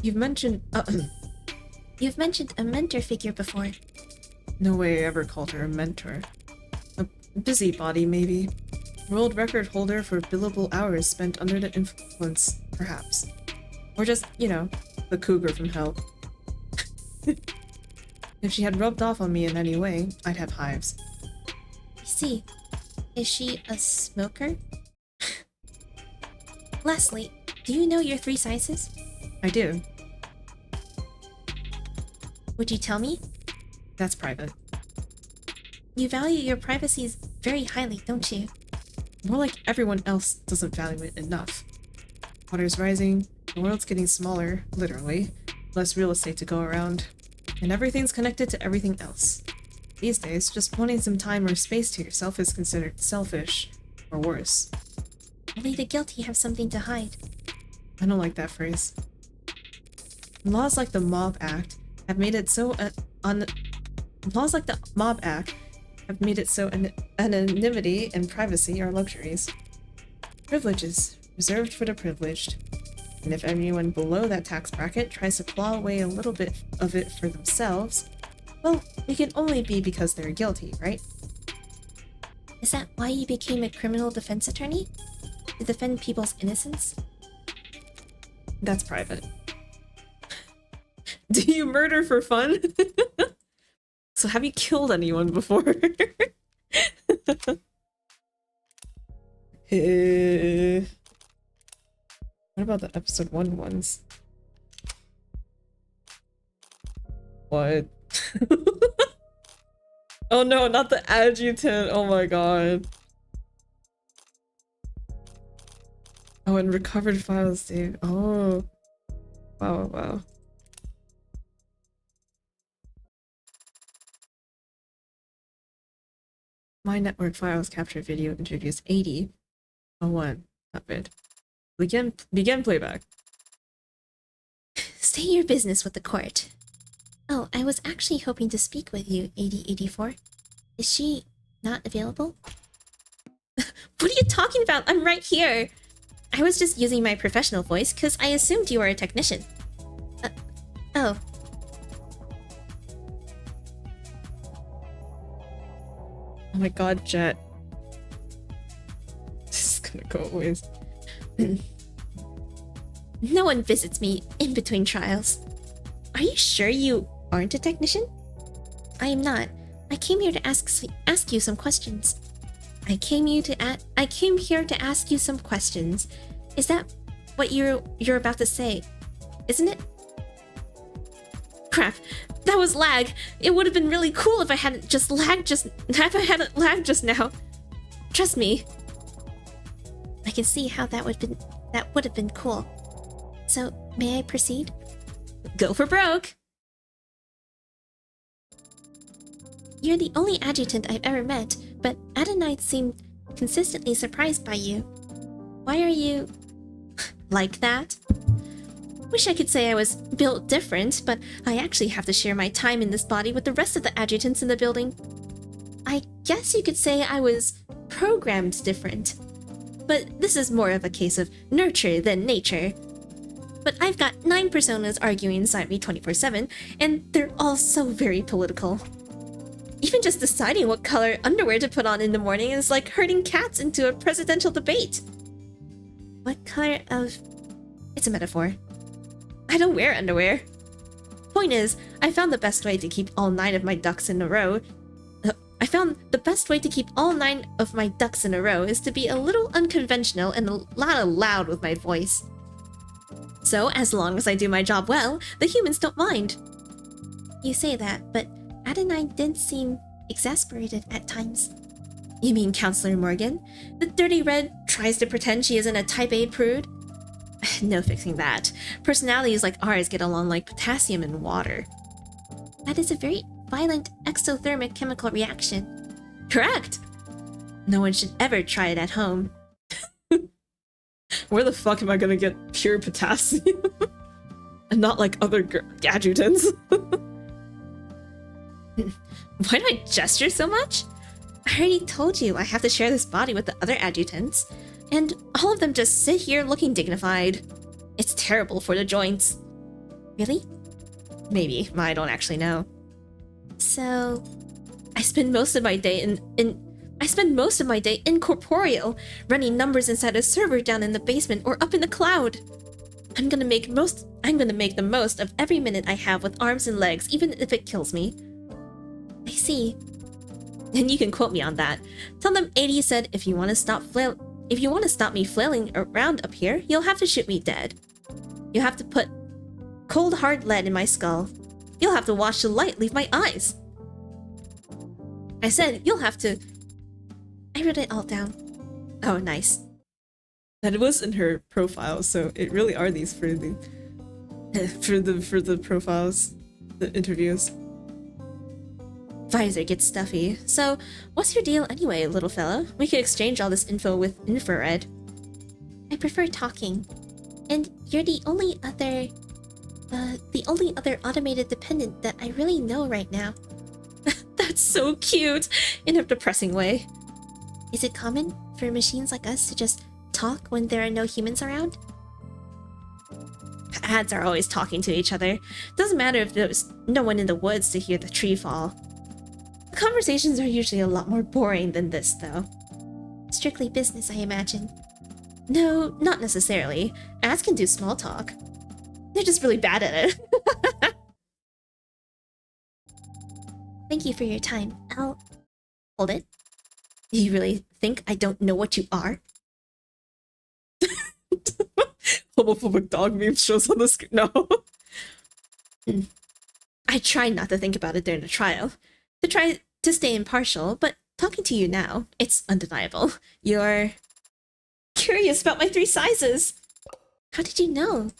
A: You've mentioned
D: You've mentioned a mentor figure before.
A: no way I ever called her a mentor. A busybody, maybe. World record holder for billable hours spent under the influence, perhaps. Or just, you know, the cougar from hell. If she had rubbed off on me in any way, I'd have hives.
D: I see. Is she a smoker? Lastly, do you know your 3 sizes?
A: I do.
D: Would you tell me?
A: That's private.
D: You value your privacy very highly, don't you?
A: More like everyone else doesn't value it enough. Water's rising, the world's getting smaller, literally, less real estate to go around, and everything's connected to everything else. These days, just wanting some time or space to yourself is considered selfish, or worse.
D: Only the guilty have something to hide.
A: I don't like that phrase. Laws like the Mob Act have made it so anonymity and privacy are luxuries. Privileges reserved for the privileged. And if anyone below that tax bracket tries to claw away a little bit of it for themselves, well, it can only be because they're guilty, right?
D: Is that why you became a criminal defense attorney? To defend people's innocence?
A: That's private. Do you murder for fun? So have you killed anyone before? What about the episode 1 ones? What? Oh no, not the adjutant. Oh my god. Oh, and recovered files, dude. Oh. Wow, wow. My network files capture video introduced 80. Oh, 1. Not bad. Begin playback.
D: Stay your business with the court. Oh, I was actually hoping to speak with you, 8084. Is she not available? What are you talking about? I'm right here. I was just using my professional voice because I assumed you were a technician. Oh.
A: Oh my god, Jet. This is gonna go always.
D: No one visits me in between trials. Are you sure you aren't a technician? I am not. I came here to ask you some questions. I came here to ask you some questions. Is that what you're about to say? Isn't it? Crap. That was lag. It would have been really cool if I hadn't lagged just now. Trust me. I can see how that would have been cool. So, may I proceed? Go for broke. You're the only adjutant I've ever met, but Adonai seemed consistently surprised by you. Why are you like that? Wish I could say I was built different, but I actually have to share my time in this body with the rest of the adjutants in the building. I guess you could say I was programmed different. But this is more of a case of nurture than nature. But I've got 9 personas arguing inside me 24/7, and they're all so very political. Even just deciding what color underwear to put on in the morning is like herding cats into a presidential debate. What color of... It's a metaphor. I don't wear underwear. Point is, I found the best way to keep all 9 of my ducks in a row. I found the best way to keep all 9 of my ducks in a row is to be a little unconventional and a lot loud with my voice. So, as long as I do my job well, the humans don't mind. You say that, but Adonai did seem exasperated at times. You mean Counselor Morgan? The Dirty Red tries to pretend she isn't a type A prude? No fixing that. Personalities like ours get along like potassium and water. That is a very violent exothermic chemical reaction. Correct! No one should ever try it at home.
A: Where the fuck am I gonna get pure potassium? And not like other adjutants.
D: Why do I gesture so much? I already told you I have to share this body with the other adjutants, and all of them just sit here looking dignified. It's terrible for the joints. Really? Maybe. I don't actually know. So, I spend most of my day incorporeal, running numbers inside a server down in the basement or up in the cloud. I'm gonna make the most of every minute I have with arms and legs, even if it kills me. I see. And you can quote me on that. Tell them 80 said if you want to stop me flailing around up here, you'll have to shoot me dead. You'll have to put cold hard lead in my skull. You'll have to watch the light leave my eyes. I said you'll have to... I wrote it all down. Oh, nice.
A: And it was in her profile, so it really are these for the for the profiles, the interviews.
D: Visor gets stuffy. So, what's your deal anyway, little fellow? We could exchange all this info with infrared. I prefer talking. And you're the only other automated dependent that I really know right now. That's so cute! In a depressing way. Is it common for machines like us to just talk when there are no humans around? Ads are always talking to each other. Doesn't matter if there's no one in the woods to hear the tree fall. The conversations are usually a lot more boring than this, though. Strictly business, I imagine. No, not necessarily. Ads can do small talk. They're just really bad at it. Thank you for your time. I'll... Hold it. You really think I don't know what you are?
A: Homophobic dog meme shows on the screen. No.
D: I tried not to think about it during the trial. To try to stay impartial, but talking to you now, it's undeniable. You're... curious about my 3 sizes! How did you know?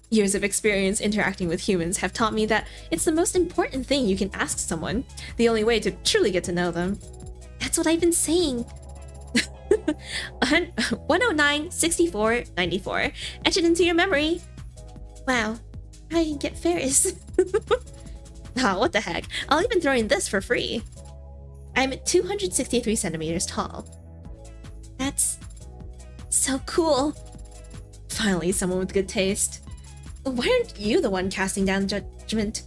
D: Years of experience interacting with humans have taught me that it's the most important thing you can ask someone. The only way to truly get to know them. That's what I've been saying. 109, 64, 94. Etch it into your memory. Wow. I can get Ferris. Ah, what the heck. I'll even throw in this for free. I'm 263 centimeters tall. That's so cool.
B: Finally, someone with good taste. Why aren't you the one casting down judgment?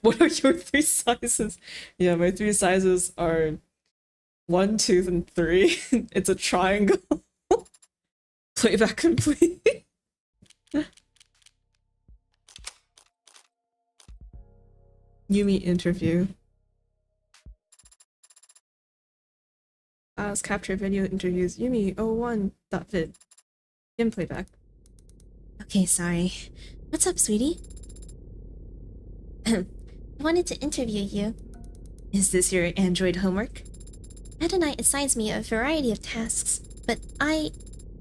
A: What are your 3 sizes? Yeah, my 3 sizes are 1, 2, and 3. It's a triangle. Playback complete. Yumi interview. Files capture video interviews. Yumi01.vid. In playback.
B: Okay, sorry. What's up, sweetie? I wanted to interview you. Is this your android homework? Adonai assigns me a variety of tasks, but I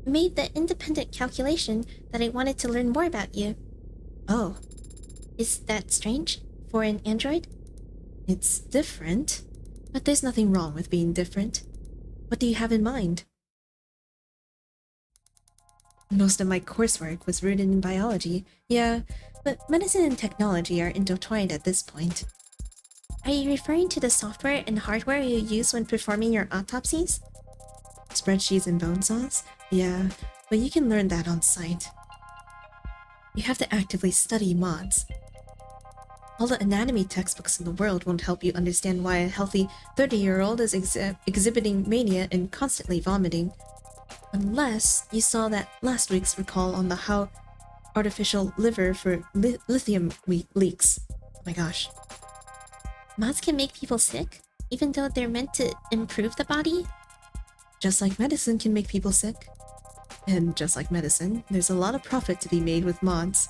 B: made the independent calculation that I wanted to learn more about you. Oh. Is that strange? For an android?
C: It's different, but there's nothing wrong with being different. What do you have in mind? Most of my coursework was rooted in biology, yeah, but medicine and technology are intertwined at this point.
B: Are you referring to the software and hardware you use when performing your autopsies?
C: Spreadsheets and bone saws? Yeah, but you can learn that on site. You have to actively study mods. All the anatomy textbooks in the world won't help you understand why a healthy 30-year-old is exhibiting mania and constantly vomiting. Unless you saw that last week's recall on the how artificial liver for lithium leaks. Oh my gosh.
B: Mods can make people sick, even though they're meant to improve the body?
C: Just like medicine can make people sick. And just like medicine, there's a lot of profit to be made with mods.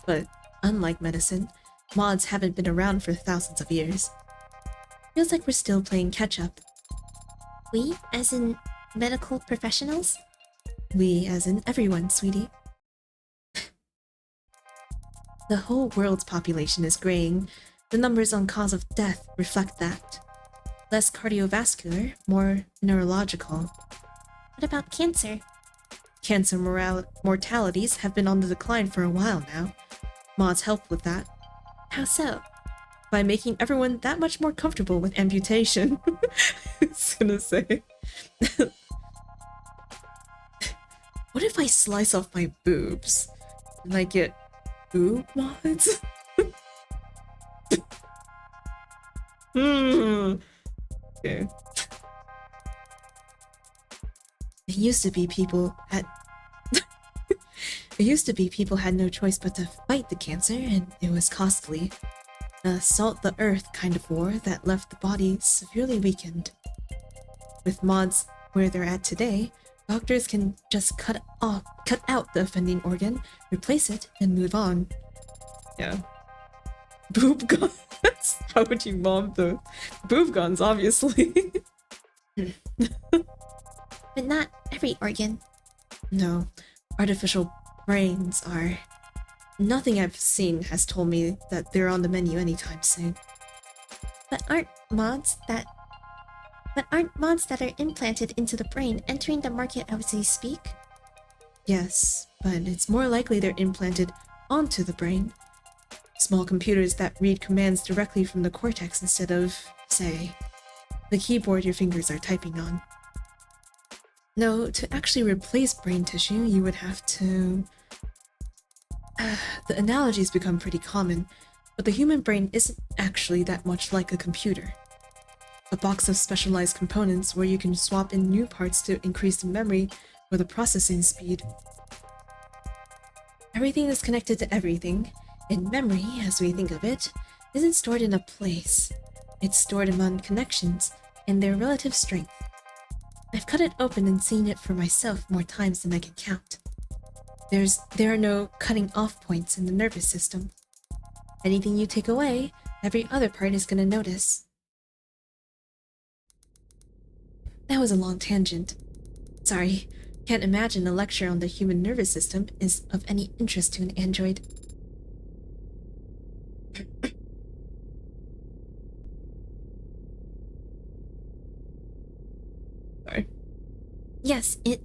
C: But unlike medicine, mods haven't been around for thousands of years. Feels like we're still playing catch-up.
B: We, as in medical professionals?
C: We, as in everyone, sweetie. The whole world's population is graying. The numbers on cause of death reflect that. Less cardiovascular, more neurological.
B: What about cancer?
C: Cancer mortalities have been on the decline for a while now. Mods help with that.
B: How so?
C: By making everyone that much more comfortable with amputation. I was gonna say. What if I slice off my boobs and I get boob mods? Okay. It used to be people had no choice but to fight the cancer, and it was costly. A salt the earth kind of war that left the body severely weakened. With mods where they're at today, doctors can just cut out the offending organ, replace it, and move on.
A: Yeah. Boob guns? How would you mom the boob guns, obviously?
B: But not every organ.
C: No, artificial brains are. Nothing I've seen has told me that they're on the menu anytime soon.
B: But aren't mods that are implanted into the brain entering the market as we speak?
C: Yes, but it's more likely they're implanted onto the brain. Small computers that read commands directly from the cortex instead of, say, the keyboard your fingers are typing on. No, to actually replace brain tissue, you would have to... the analogies become pretty common, but the human brain isn't actually that much like a computer. A box of specialized components where you can swap in new parts to increase the memory or the processing speed. Everything is connected to everything, and memory, as we think of it, isn't stored in a place. It's stored among connections and their relative strength. I've cut it open and seen it for myself more times than I can count. There are no cutting off points in the nervous system. Anything you take away, every other part is gonna notice. That was a long tangent. Sorry, can't imagine a lecture on the human nervous system is of any interest to an android.
A: Sorry.
B: Yes, it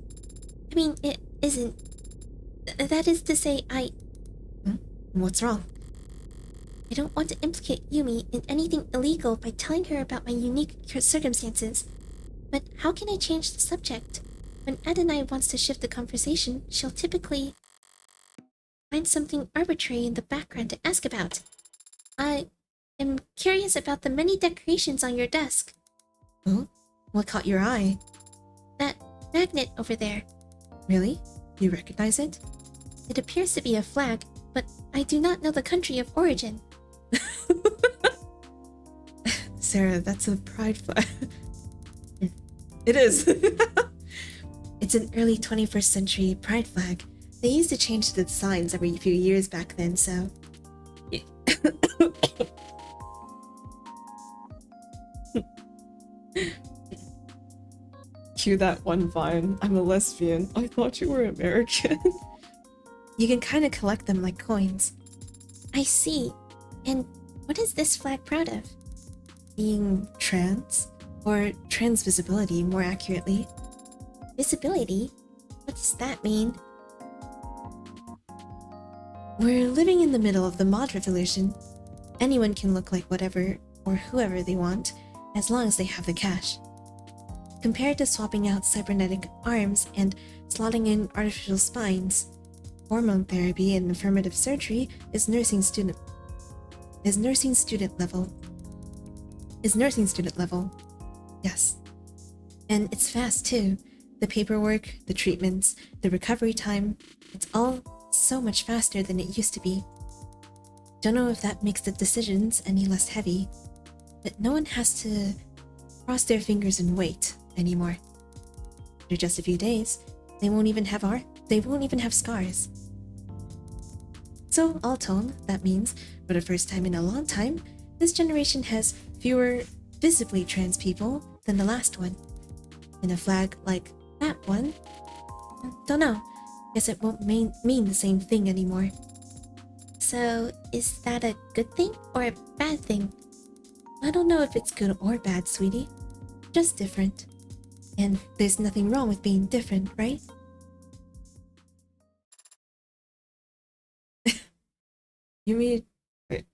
B: isn't. That is to say,
C: What's wrong?
B: I don't want to implicate Yumi in anything illegal by telling her about my unique circumstances. But how can I change the subject?
D: When Adonai wants to shift the conversation, she'll typically find something arbitrary in the background to ask about. I am curious about the many decorations on your desk.
B: Oh? What caught your eye?
D: That magnet over there.
B: Really? You recognize it?
D: It appears to be a flag, but I do not know the country of origin.
A: Sarah, that's a pride flag. It is.
B: It's an early 21st century pride flag. They used to change the signs every few years back then, so...
A: Cue that one vine. I'm a lesbian. I thought you were American.
B: You can kind of collect them like coins.
D: I see. And what is this flag proud of?
B: Being trans, or trans visibility more accurately.
D: Visibility? What does that mean?
B: We're living in the middle of the mod revolution. Anyone can look like whatever or whoever they want, as long as they have the cash. Compared to swapping out cybernetic arms and slotting in artificial spines, hormone therapy and affirmative surgery is nursing student level. Yes. And it's fast too. The paperwork, the treatments, the recovery time, it's all so much faster than it used to be. Don't know if that makes the decisions any less heavy, but no one has to cross their fingers and wait anymore. After just a few days, they won't even have scars. So all told, that means for the first time in a long time, this generation has fewer visibly trans people than the last one. And a flag like that one, don't know. Guess it won't mean the same thing anymore.
D: So, is that a good thing or a bad thing?
B: I don't know if it's good or bad, sweetie. Just different. And there's nothing wrong with being different, right?
A: Yumi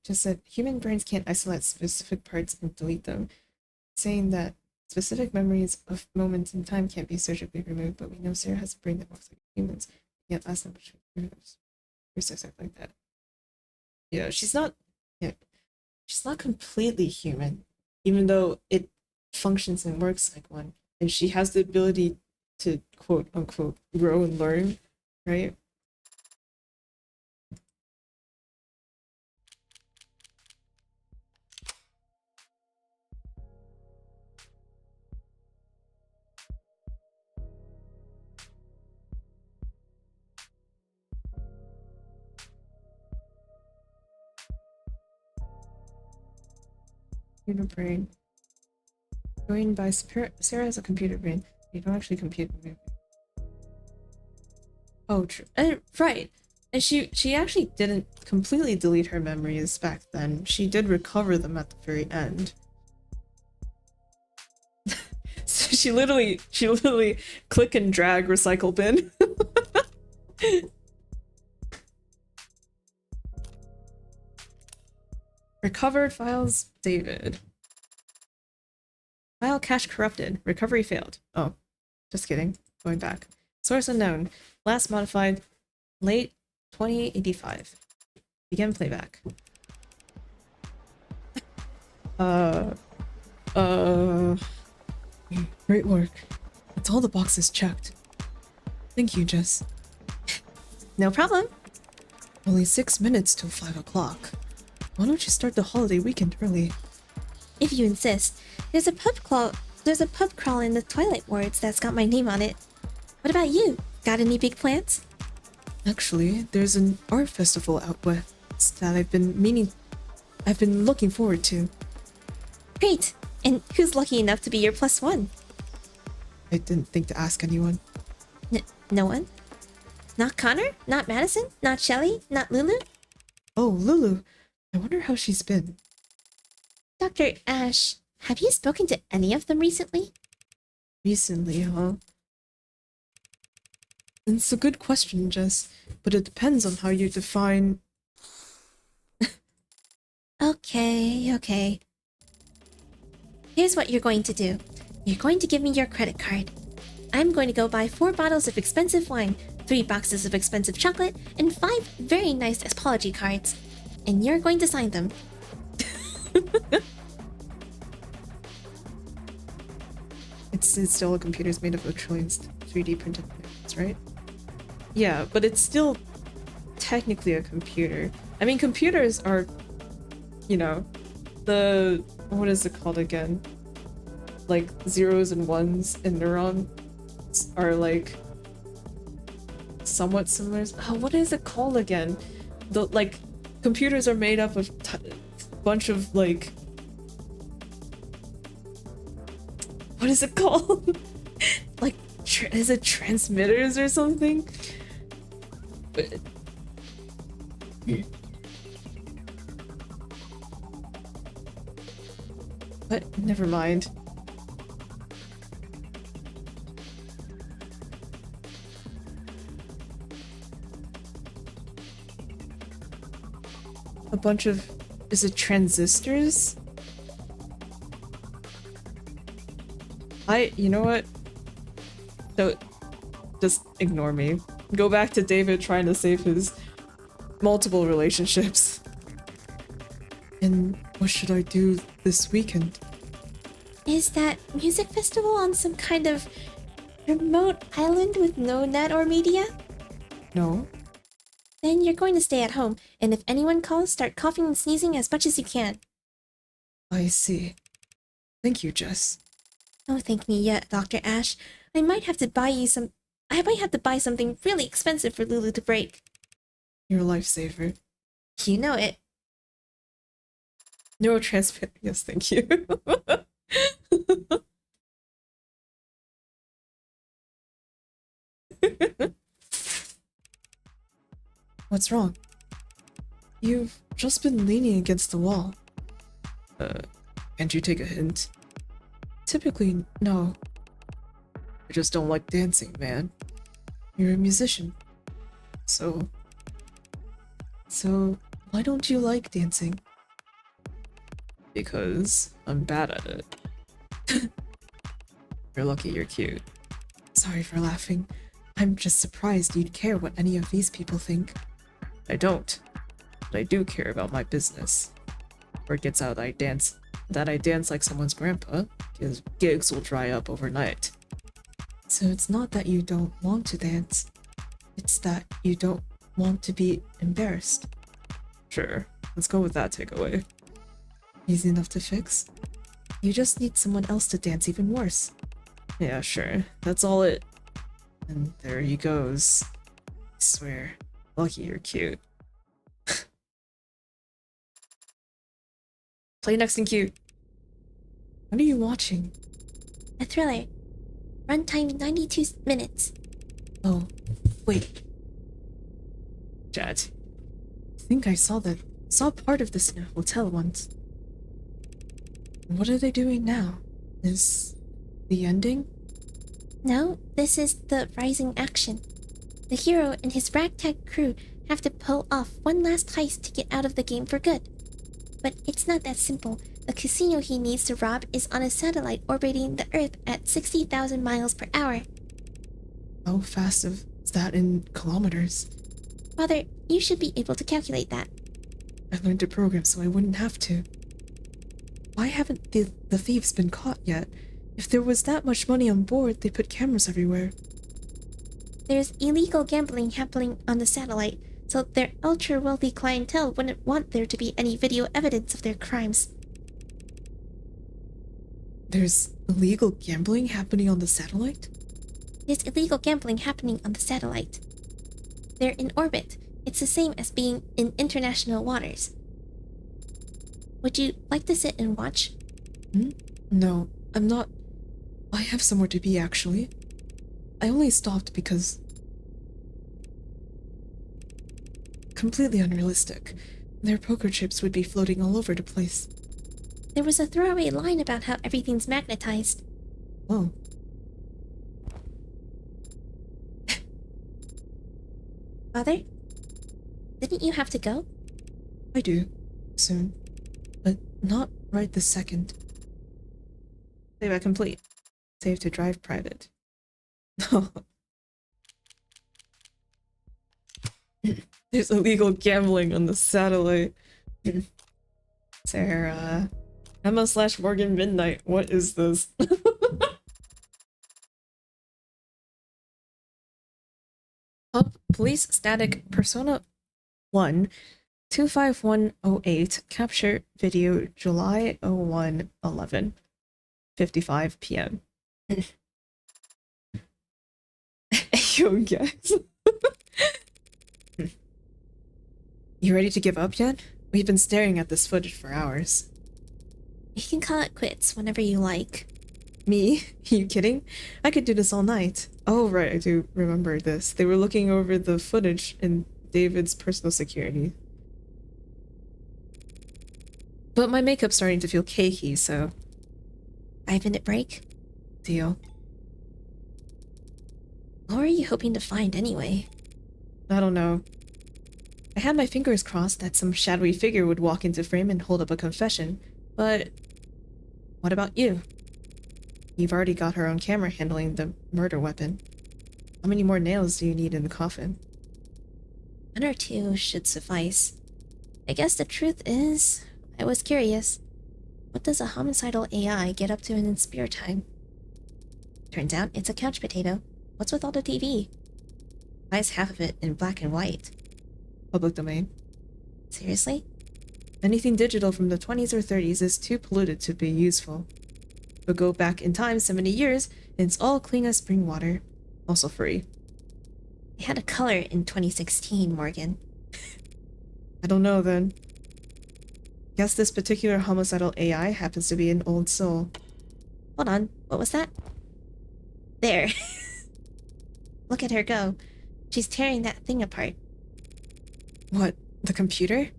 A: just said human brains can't isolate specific parts and delete them, saying that specific memories of moments in time can't be surgically removed, but we know Sarah has a brain that works like humans. Yet last time process like that. Yeah, she's not completely human, even though it functions and works like one. And she has the ability to quote unquote grow and learn, right? Computer brain. Joined by Sarah has a computer brain. You don't actually compute. Oh, true. Right. And she actually didn't completely delete her memories back then. She did recover them at the very end. So she literally click and drag recycle bin. Recovered files, David. File cache corrupted. Recovery failed. Oh, just kidding. Going back. Source unknown. Last modified late 2085. Begin playback. Great work. That's all the boxes checked. Thank you, Jess.
B: No problem.
A: Only 6 minutes till 5 o'clock. Why don't you start the holiday weekend early?
D: If you insist, there's a pub crawl in the Twilight Wards that's got my name on it. What about you? Got any big plans?
A: Actually, there's an art festival out west that I've been looking forward to.
D: Great! And who's lucky enough to be your +1?
A: I didn't think to ask anyone.
D: No one? Not Connor? Not Madison? Not Shelly? Not Lulu?
A: Oh, Lulu. I wonder how she's been.
D: Dr. Ash, have you spoken to any of them recently?
A: Recently, huh? It's a good question, Jess, but it depends on how you define...
D: Okay. Here's what you're going to do. You're going to give me your credit card. I'm going to go buy 4 bottles of expensive wine, 3 boxes of expensive chocolate, and 5 very nice apology cards. And you're going to sign them.
A: It's still a computer's made up of trillions 3D printed things, right? Yeah, but it's still technically a computer. I mean, computers are, you know, the, what is it called again? Like zeros and ones and neurons are like somewhat similar. Oh, what is it called again? The like computers are made up of bunch of like, what is it called? Like, is it transmitters or something? But never mind. A bunch of, is it transistors? You know what? Don't, just ignore me. Go back to David trying to save his multiple relationships. And what should I do this weekend?
D: Is that music festival on some kind of remote island with no net or media?
A: No.
D: Then you're going to stay at home, and if anyone calls, start coughing and sneezing as much as you can.
A: I see. Thank you, Jess.
D: Don't thank me yet, Dr. Ash. I might have to buy something really expensive for Lulu to break.
A: You're a lifesaver.
D: You know it.
A: Neurotransmitter. Yes, thank you. What's wrong? You've just been leaning against the wall. Can't you take a hint? Typically, no. I just don't like dancing, man. You're a musician. So why don't you like dancing? Because I'm bad at it. You're lucky you're cute. Sorry for laughing. I'm just surprised you'd care what any of these people think. I don't. But I do care about my business. Word gets out I dance like someone's grandpa, because gigs will dry up overnight. So it's not that you don't want to dance. It's that you don't want to be embarrassed. Sure, let's go with that takeaway. Easy enough to fix. You just need someone else to dance even worse. Yeah, sure. That's all it. And there he goes. I swear, lucky you're cute. Play next in queue. What are you watching?
D: A thriller. Runtime 92 minutes.
A: Oh, wait. Chat. I think I saw part of this in a hotel once. What are they doing now? Is the ending?
D: No, this is the rising action. The hero and his ragtag crew have to pull off one last heist to get out of the game for good. But it's not that simple. The casino he needs to rob is on a satellite orbiting the Earth at 60,000 miles per hour.
A: How fast is that in kilometers?
D: Father, you should be able to calculate that.
A: I learned to program so I wouldn't have to. Why haven't the thieves been caught yet? If there was that much money on board, they'd put cameras everywhere.
D: There's illegal gambling happening on the satellite, so their ultra-wealthy clientele wouldn't want there to be any video evidence of their crimes.
A: There's illegal gambling happening on the satellite?
D: There's illegal gambling happening on the satellite. They're in orbit. It's the same as being in international waters. Would you like to sit and watch?
A: No, I'm not. I have somewhere to be, actually. I only stopped because... Completely unrealistic. Their poker chips would be floating all over the place.
D: There was a throwaway line about how everything's magnetized.
A: Oh.
D: Father? Didn't you have to go?
A: I do. Soon. But not right this second. Playback complete. Save to drive private. There's illegal gambling on the satellite. Sarah. Emma/Morgan Midnight. What is this? Up police static Persona 1 25108 capture video July 01 11 55 p.m. Yo, guys. You ready to give up yet? We've been staring at this footage for hours.
D: You can call it quits whenever you like.
A: Me? You kidding? I could do this all night. Oh, right, I do remember this. They were looking over the footage in David's personal security. But my makeup's starting to feel cakey, so...
D: 5-minute break?
A: Deal.
D: What were you hoping to find anyway?
A: I don't know. I had my fingers crossed that some shadowy figure would walk into frame and hold up a confession, but... What about you? You've already got her on camera handling the murder weapon. How many more nails do you need in the coffin?
D: 1 or 2 should suffice. I guess the truth is, I was curious. What does a homicidal AI get up to in its spare time? Turns out it's a couch potato. What's with all the TV? Why is half of it in black and white?
A: Public domain.
D: Seriously?
A: Anything digital from the 20s or 30s is too polluted to be useful. But go back in time 70 years, and it's all clean as spring water. Also free.
D: It had a color in 2016, Morgan.
A: I don't know then. Guess this particular homicidal AI happens to be an old soul.
D: Hold on, what was that? There. Look at her go. She's tearing that thing apart.
A: What? The computer?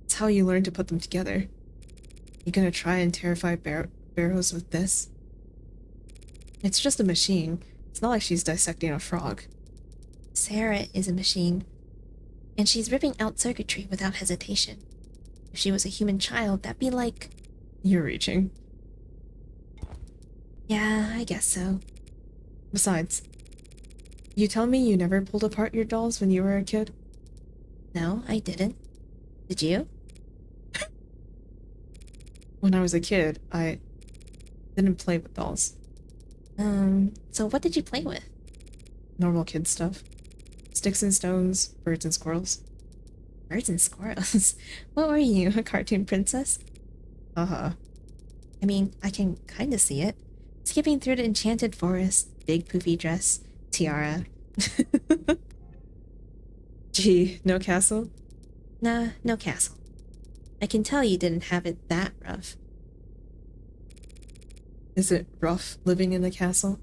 A: It's how you learn to put them together. You gonna try and terrify Barrows with this? It's just a machine. It's not like she's dissecting a frog.
D: Sarah is a machine. And she's ripping out circuitry without hesitation. If she was a human child, that'd be like...
A: You're reaching.
D: Yeah, I guess so.
A: Besides, you tell me you never pulled apart your dolls when you were a kid?
D: No, I didn't. Did you?
A: When I was a kid, I didn't play with dolls.
D: So what did you play with?
A: Normal kid stuff. Sticks and stones, birds and squirrels.
D: Birds and squirrels? What were you, a cartoon princess?
A: Uh-huh.
D: I mean, I can kinda see it. Skipping through the enchanted forest, big poofy dress, tiara.
A: Gee, no castle?
D: Nah, no castle. I can tell you didn't have it that rough.
A: Is it rough living in the castle?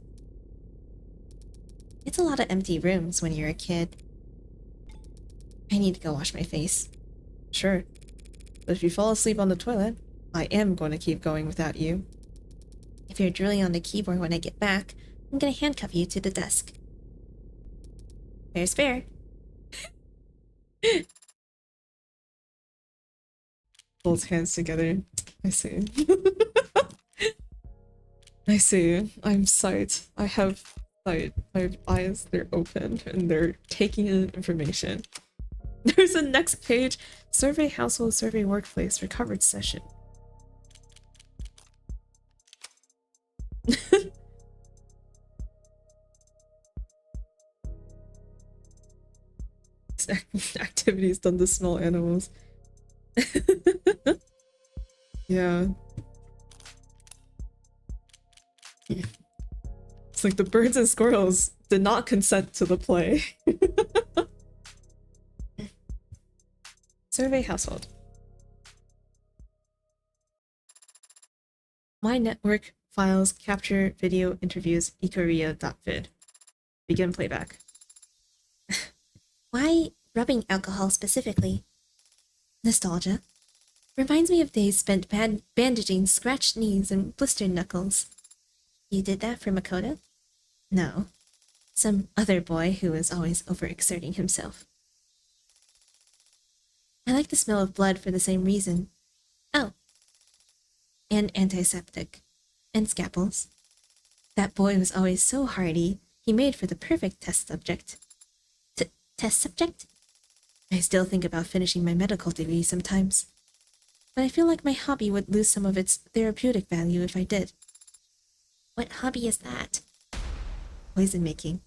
D: It's a lot of empty rooms when you're a kid. I need to go wash my face.
A: Sure. But if you fall asleep on the toilet, I am going to keep going without you.
D: If you're drooling on the keyboard when I get back, I'm gonna handcuff you to the desk. Fair's fair.
A: Holds hands together. I see. I see. I'm sight. I have sight. I have eyes. They're open and they're taking in information. There's a next page. Survey household, survey workplace, recovered session. Activities done to small animals. Yeah. It's like the birds and squirrels did not consent to the play. Survey household. My network files capture video interviews ikaria.vid. Begin playback.
D: Why rubbing alcohol specifically? Nostalgia. Reminds me of days spent bandaging scratched knees and blistered knuckles. You did that for Makoto? No. Some other boy who was always overexerting himself. I like the smell of blood for the same reason. Oh. And antiseptic. And scalpels. That boy was always so hardy,
B: he made for the perfect test subject. Test subject? I still think about finishing my medical degree sometimes. But I feel like my hobby would lose some of its therapeutic value if I did.
D: What hobby is that?
B: Poison making.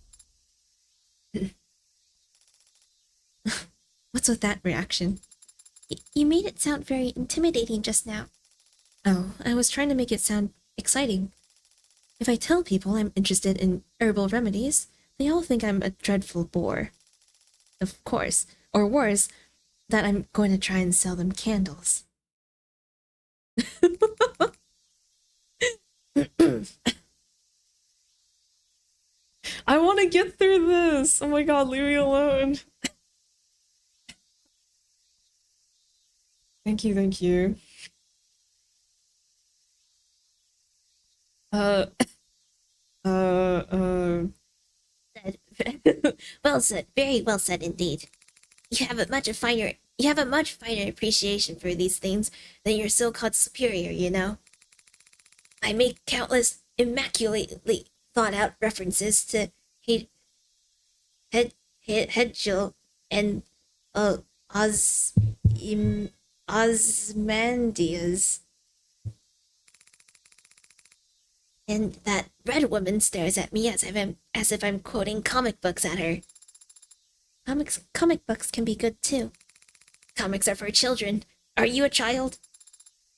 B: What's with that reaction?
D: You made it sound very intimidating just now.
B: Oh, I was trying to make it sound exciting. If I tell people I'm interested in herbal remedies, they all think I'm a dreadful bore. Of course, or worse, that I'm going to try and sell them candles.
A: I want to get through this. Oh my god, leave me alone. Thank you, thank you. Uh,
D: Well said, very well said indeed. You have a much finer appreciation for these things than your so-called superior, you know. I make countless immaculately thought-out references to Hedgel and Osmandias. And that red woman stares at me as if I'm quoting comic books at her.
B: Comic books can be good too.
D: Comics are for children. Are you a child?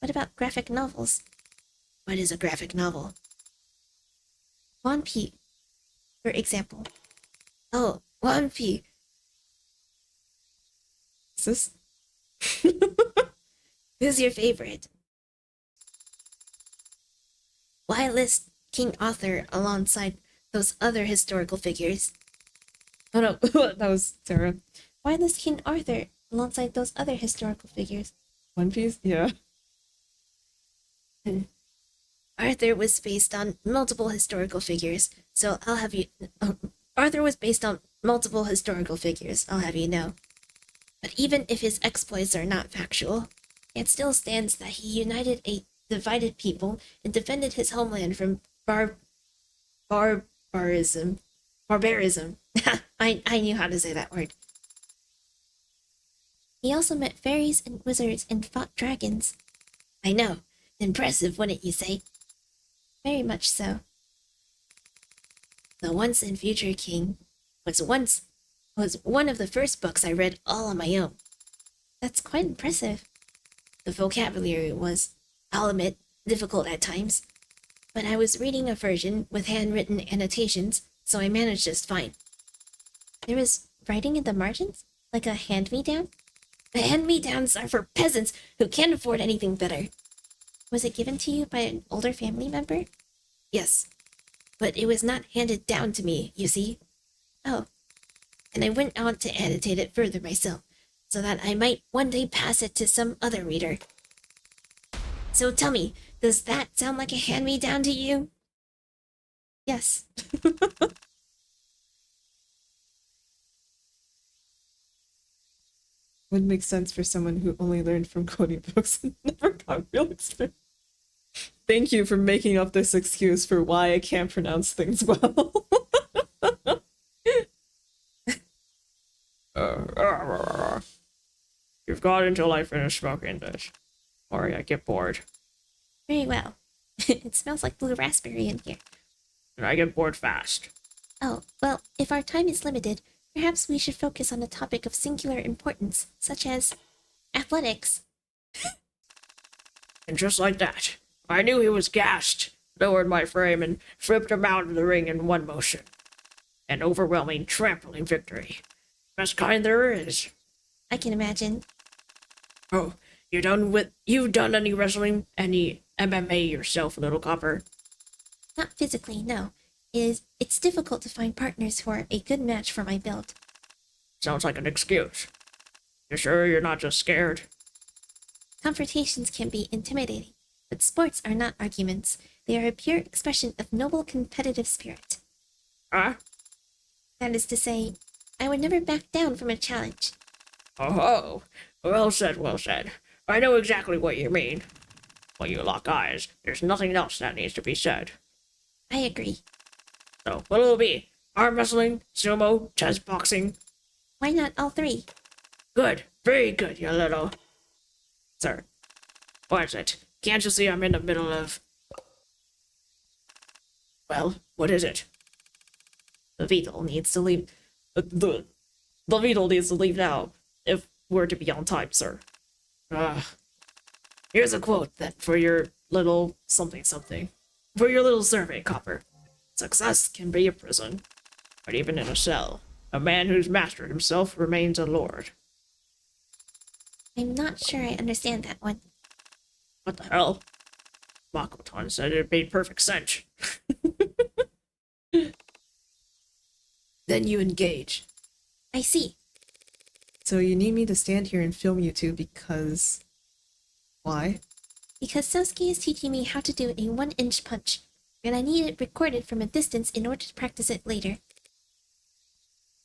B: What about graphic novels?
D: What is a graphic novel?
B: One Piece, for example.
D: Oh, One Piece.
A: is this?
D: Who's your favorite? Why list King Arthur alongside those other historical figures?
A: Oh no, that was Sarah.
B: Why list King Arthur alongside those other historical figures?
A: One Piece? Yeah.
D: Arthur was based on multiple historical figures, so I'll have you. Arthur was based on multiple historical figures, I'll have you know. But even if his exploits are not factual, it still stands that he united a divided people and defended his homeland from barbarism. I knew how to say that word.
B: He also met fairies and wizards and fought dragons.
D: I know. Impressive, wouldn't you say?
B: Very much so.
D: The Once and Future King was one of the first books I read all on my own.
B: That's quite impressive.
D: The vocabulary was, I'll admit, difficult at times, but I was reading a version with handwritten annotations, so I managed just fine.
B: There was writing in the margins? Like a hand-me-down?
D: The hand-me-downs are for peasants who can't afford anything better.
B: Was it given to you by an older family member?
D: Yes, but it was not handed down to me, you see.
B: Oh,
D: And I went on to annotate it further myself, so that I might one day pass it to some other reader. So tell me, does that sound like a hand-me-down to you?
B: yes.
A: Would make sense for someone who only learned from Cody books and never got real experience. Thank you for making up this excuse for why I can't pronounce things well. You've got until I finish smoking this, or I get bored.
B: Very well. It smells like blue raspberry in here.
A: And I get bored fast.
B: Oh, well, if our time is limited, perhaps we should focus on a topic of singular importance, such as athletics.
A: And just like that, I knew he was gassed, lowered my frame, and flipped him out of the ring in one motion. An overwhelming, trampling victory. Best kind there is.
B: I can imagine.
A: Oh, you've done any wrestling, any MMA yourself, little copper?
B: Not physically, no. It's difficult to find partners who are a good match for my build.
A: Sounds like an excuse. You sure you're not just scared?
B: Confrontations can be intimidating, but sports are not arguments. They are a pure expression of noble competitive spirit.
A: Huh?
B: That is to say, I would never back down from a challenge.
A: Oh, well said, well said. I know exactly what you mean. When you lock eyes, there's nothing else that needs to be said.
B: I agree.
A: So, what'll it be?
C: arm wrestling, sumo, chess boxing.
D: Why not all three?
C: Good, very good, you little... Sir, what is it? Can't you see I'm in the middle of... Well, what is it?
B: The Beetle needs to leave. The Beetle needs to leave now, if we're to be on time, sir.
C: Here's a quote then for your little something something. For your little survey, Copper. Success can be a prison, but even in a cell, a man who's mastered himself remains a lord.
D: I'm not sure I understand that one.
C: What the hell? Makoton said it made perfect sense. Then you engage.
D: I see.
A: So you need me to stand here and film you two because... Why?
D: Because Sosuke is teaching me how to do a 1-inch punch, and I need it recorded from a distance in order to practice it later.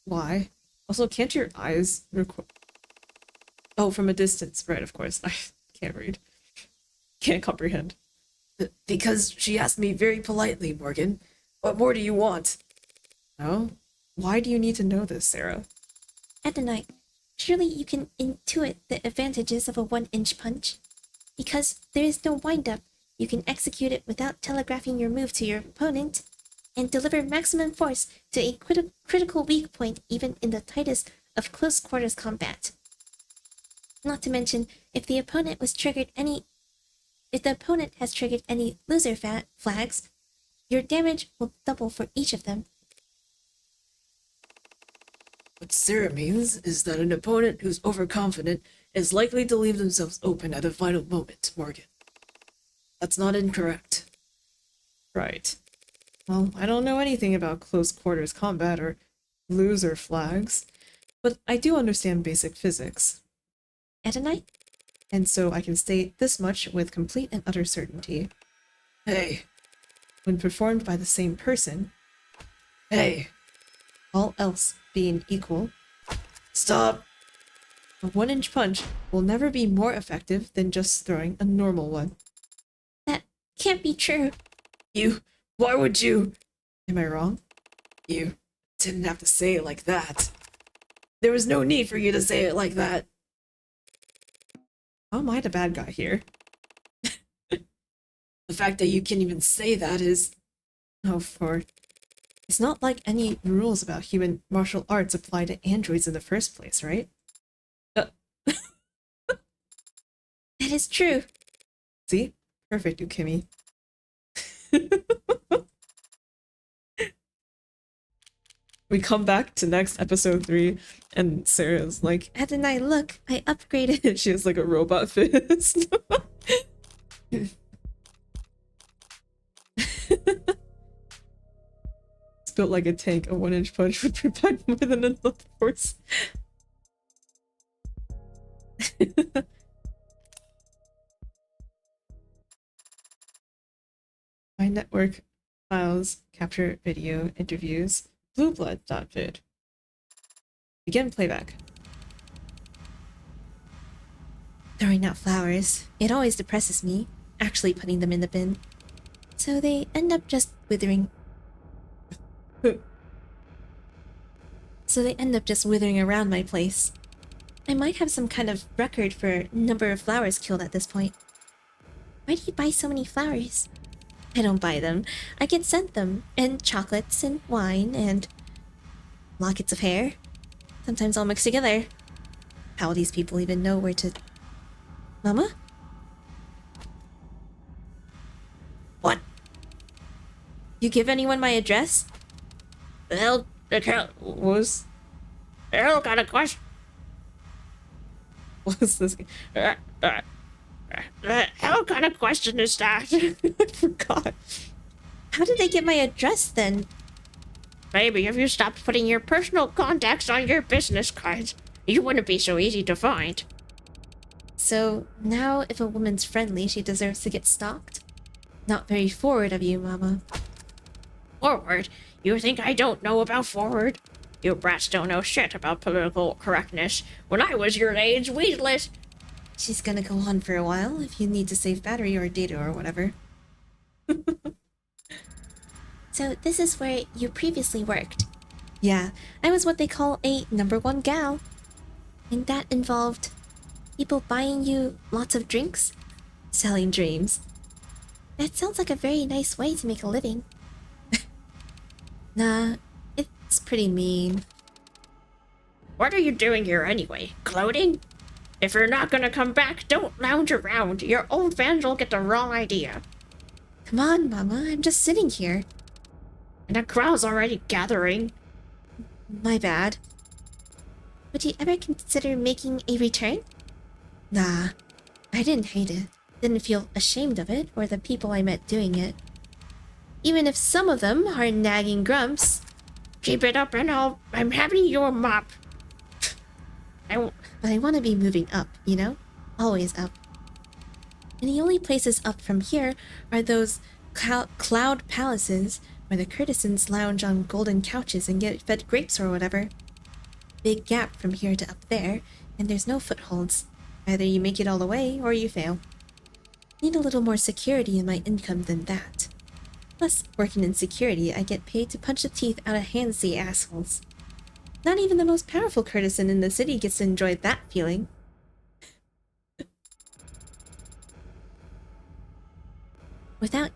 A: Why? Also, can't your eyes record... Oh, from a distance. Right, of course. I can't read. Can't comprehend.
C: Because she asked me very politely, Morgan. What more do you want?
A: Oh? Why do you need to know this, Sarah?
D: Adonai, surely you can intuit the advantages of a 1-inch punch. Because there is no wind-up, you can execute it without telegraphing your move to your opponent, and deliver maximum force to a critical weak point even in the tightest of close-quarters combat. Not to mention, if the opponent has triggered any loser flags, your damage will double for each of them.
C: What Sarah means is that an opponent who's overconfident is likely to leave themselves open at a vital moment, Morgan. That's not incorrect.
A: Right. Well, I don't know anything about close quarters combat or loser flags, but I do understand basic physics.
D: Adonai?
A: And so I can state this much with complete and utter certainty.
C: Hey.
A: When performed by the same person,
C: Hey.
A: all else being equal,
C: Stop.
A: a 1-inch punch will never be more effective than just throwing a normal one.
D: That can't be true.
C: Why would you?
A: Am I wrong?
C: You didn't have to say it like that. There was no need for you to say it like that.
A: How am I the bad guy here?
C: The fact that you can even say that is...
A: Oh, it's not like any rules about human martial arts apply to androids in the first place, right?
D: That is true.
A: See? Perfect, Ukimi. We come back to next episode 3, and Sarah's like,
D: Adonai, look, I upgraded.
A: she has like a robot fist. It's built like a tank. A 1-inch punch would provide more than enough force. My network files capture video interviews. Blueblood.vid. Begin playback.
D: Throwing out flowers, it always depresses me, actually putting them in the bin. So they end up just withering. Around my place. I might have some kind of record for number of flowers killed at this point. Why do you buy so many flowers? I don't buy them. I get sent them, and chocolates, and wine, and lockets of hair. Sometimes all mixed together. How will these people even know where to... Mama? What? You give anyone my address?
C: The hell
A: What
C: kind of question?
A: was this?
C: The hell kind of question is that?
A: I forgot.
D: How did they get my address then?
C: Maybe if you stopped putting your personal contacts on your business cards, you wouldn't be so easy to find.
D: So now if a woman's friendly, she deserves to get stalked? Not very forward of you, Mama.
C: Forward? You think I don't know about forward? You brats don't know shit about political correctness. When I was your age, we'd list...
D: She's gonna go on for a while if you need to save battery or data or whatever. So this is where you previously worked. Yeah, I was what they call a number one gal. And that involved people buying you lots of drinks, selling dreams. That sounds like a very nice way to make a living. Nah, it's pretty mean.
B: What are you doing here anyway? Gloating? If you're not gonna come back, don't lounge around. Your old fans will get the wrong idea.
D: Come on, Mama, I'm just sitting here.
B: And the crowd's already gathering.
D: My bad. Would you ever consider making a return? Nah, I didn't hate it. Didn't feel ashamed of it or the people I met doing it. Even if some of them are nagging grumps.
B: Keep it up and I'm having you a mop.
D: But I want to be moving up, you know? Always up. And the only places up from here are those cloud palaces where the courtesans lounge on golden couches and get fed grapes or whatever. Big gap from here to up there, and there's no footholds. Either you make it all the way or you fail. Need a little more security in my income than that. Plus, working in security, I get paid to punch the teeth out of handsy assholes. Not even the most powerful courtesan in the city gets to enjoy that feeling. Without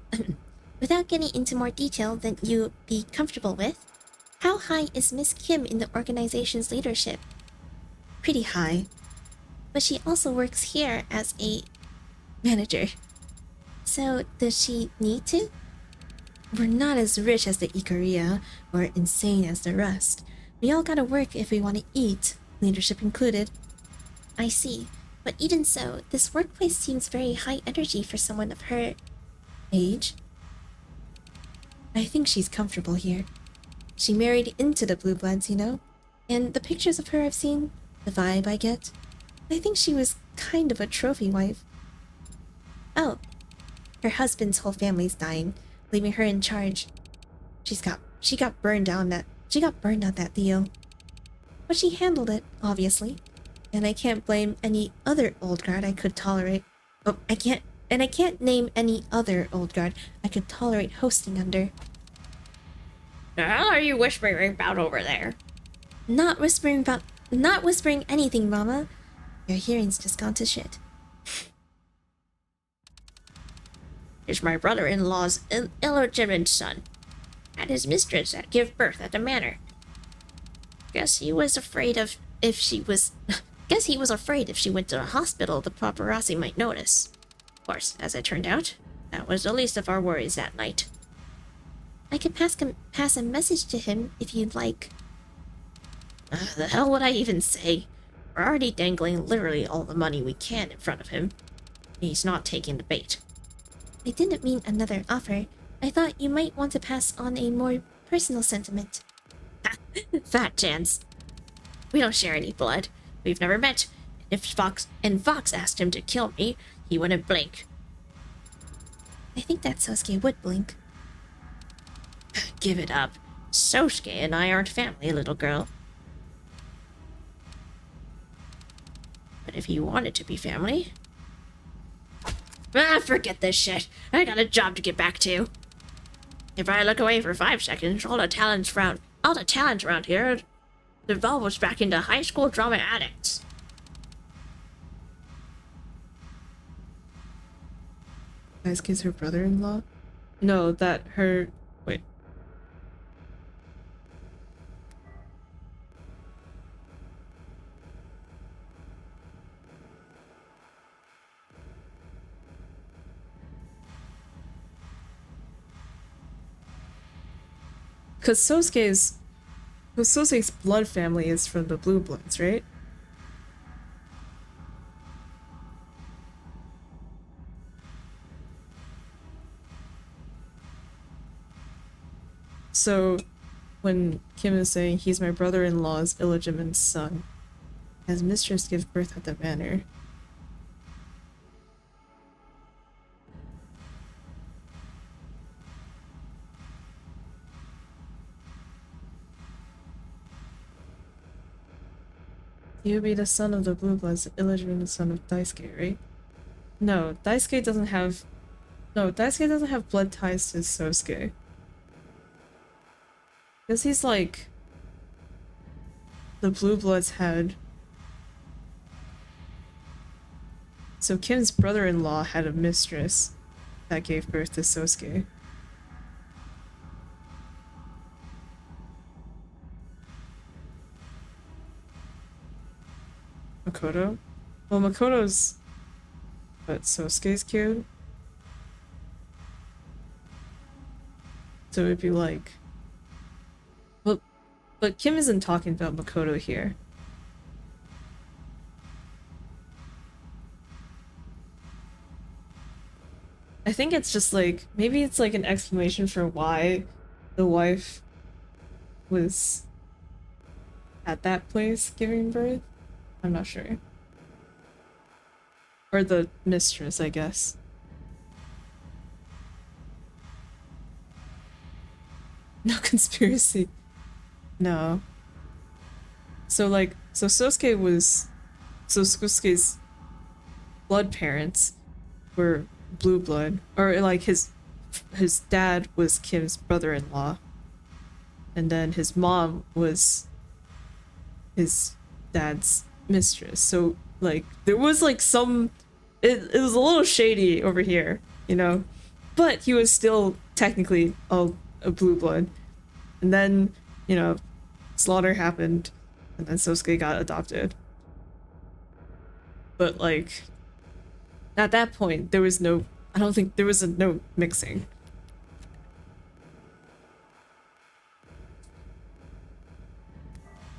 D: getting into more detail than you'd be comfortable with, how high is Miss Kim in the organization's leadership? Pretty high. But she also works here as a manager. So, does she need to? We're not as rich as the Ikaria, or insane as the rest. We all gotta work if we want to eat, leadership included. I see. But even so, this workplace seems very high energy for someone of her age. I think she's comfortable here. She married into the Blue Bloods, you know? And the pictures of her I've seen, the vibe I get, I think she was kind of a trophy wife. Oh, her husband's whole family's dying, leaving her in charge. She got burned on that deal. But she handled it, obviously. And I can't blame any other old guard I could tolerate. Oh, I can't name any other old guard I could tolerate hosting under.
B: The hell are you whispering about over there?
D: Not whispering anything, Mama. Your hearing's just gone to shit.
B: Is my brother-in-law's illegitimate son. And his mistress that give birth at the manor. Guess he was afraid if she went to the hospital, the paparazzi might notice. Of course, as it turned out, that was the least of our worries that night.
D: I could pass a message to him if you'd like.
B: The hell would I even say? We're already dangling literally all the money we can in front of him. He's not taking the bait.
D: I didn't mean another offer. I thought you might want to pass on a more personal sentiment.
B: Fat chance. We don't share any blood. We've never met. If Fox asked him to kill me, he wouldn't blink.
D: I think that Sosuke would blink.
B: Give it up. Sosuke and I aren't family, little girl. But if you wanted to be family... forget this shit. I got a job to get back to. If I look away for 5 seconds, all the talents around here devolves back into high school drama addicts.
A: Daisuke's her brother-in-law? No, that her... Wait. Because Sosuke's blood family is from the Blue Bloods, right? So, when Kim is saying he's my brother-in-law's illegitimate son, as mistress gives birth at the manor. He would be the son of the Blue Bloods, the illegitimate son of Daisuke, right? No, Daisuke doesn't have blood ties to Sosuke. Because he's like the Blue Bloods had... So Kim's brother-in-law had a mistress that gave birth to Sosuke. Makoto? Well, Makoto's... But Sosuke's kid? So it'd be like... Well, but Kim isn't talking about Makoto here. I think it's just like... Maybe it's like an explanation for why the wife was at that place giving birth. I'm not sure. Or the mistress, I guess. No conspiracy. No. So Sosuke's blood parents were blue blood. Or like his dad was Kim's brother-in-law. And then his mom was his dad's mistress. So like there was like some it was a little shady over here, you know, but he was still technically a blue blood. And then, you know, slaughter happened and then Sosuke got adopted. But like at that point there was no, I don't think there was no mixing.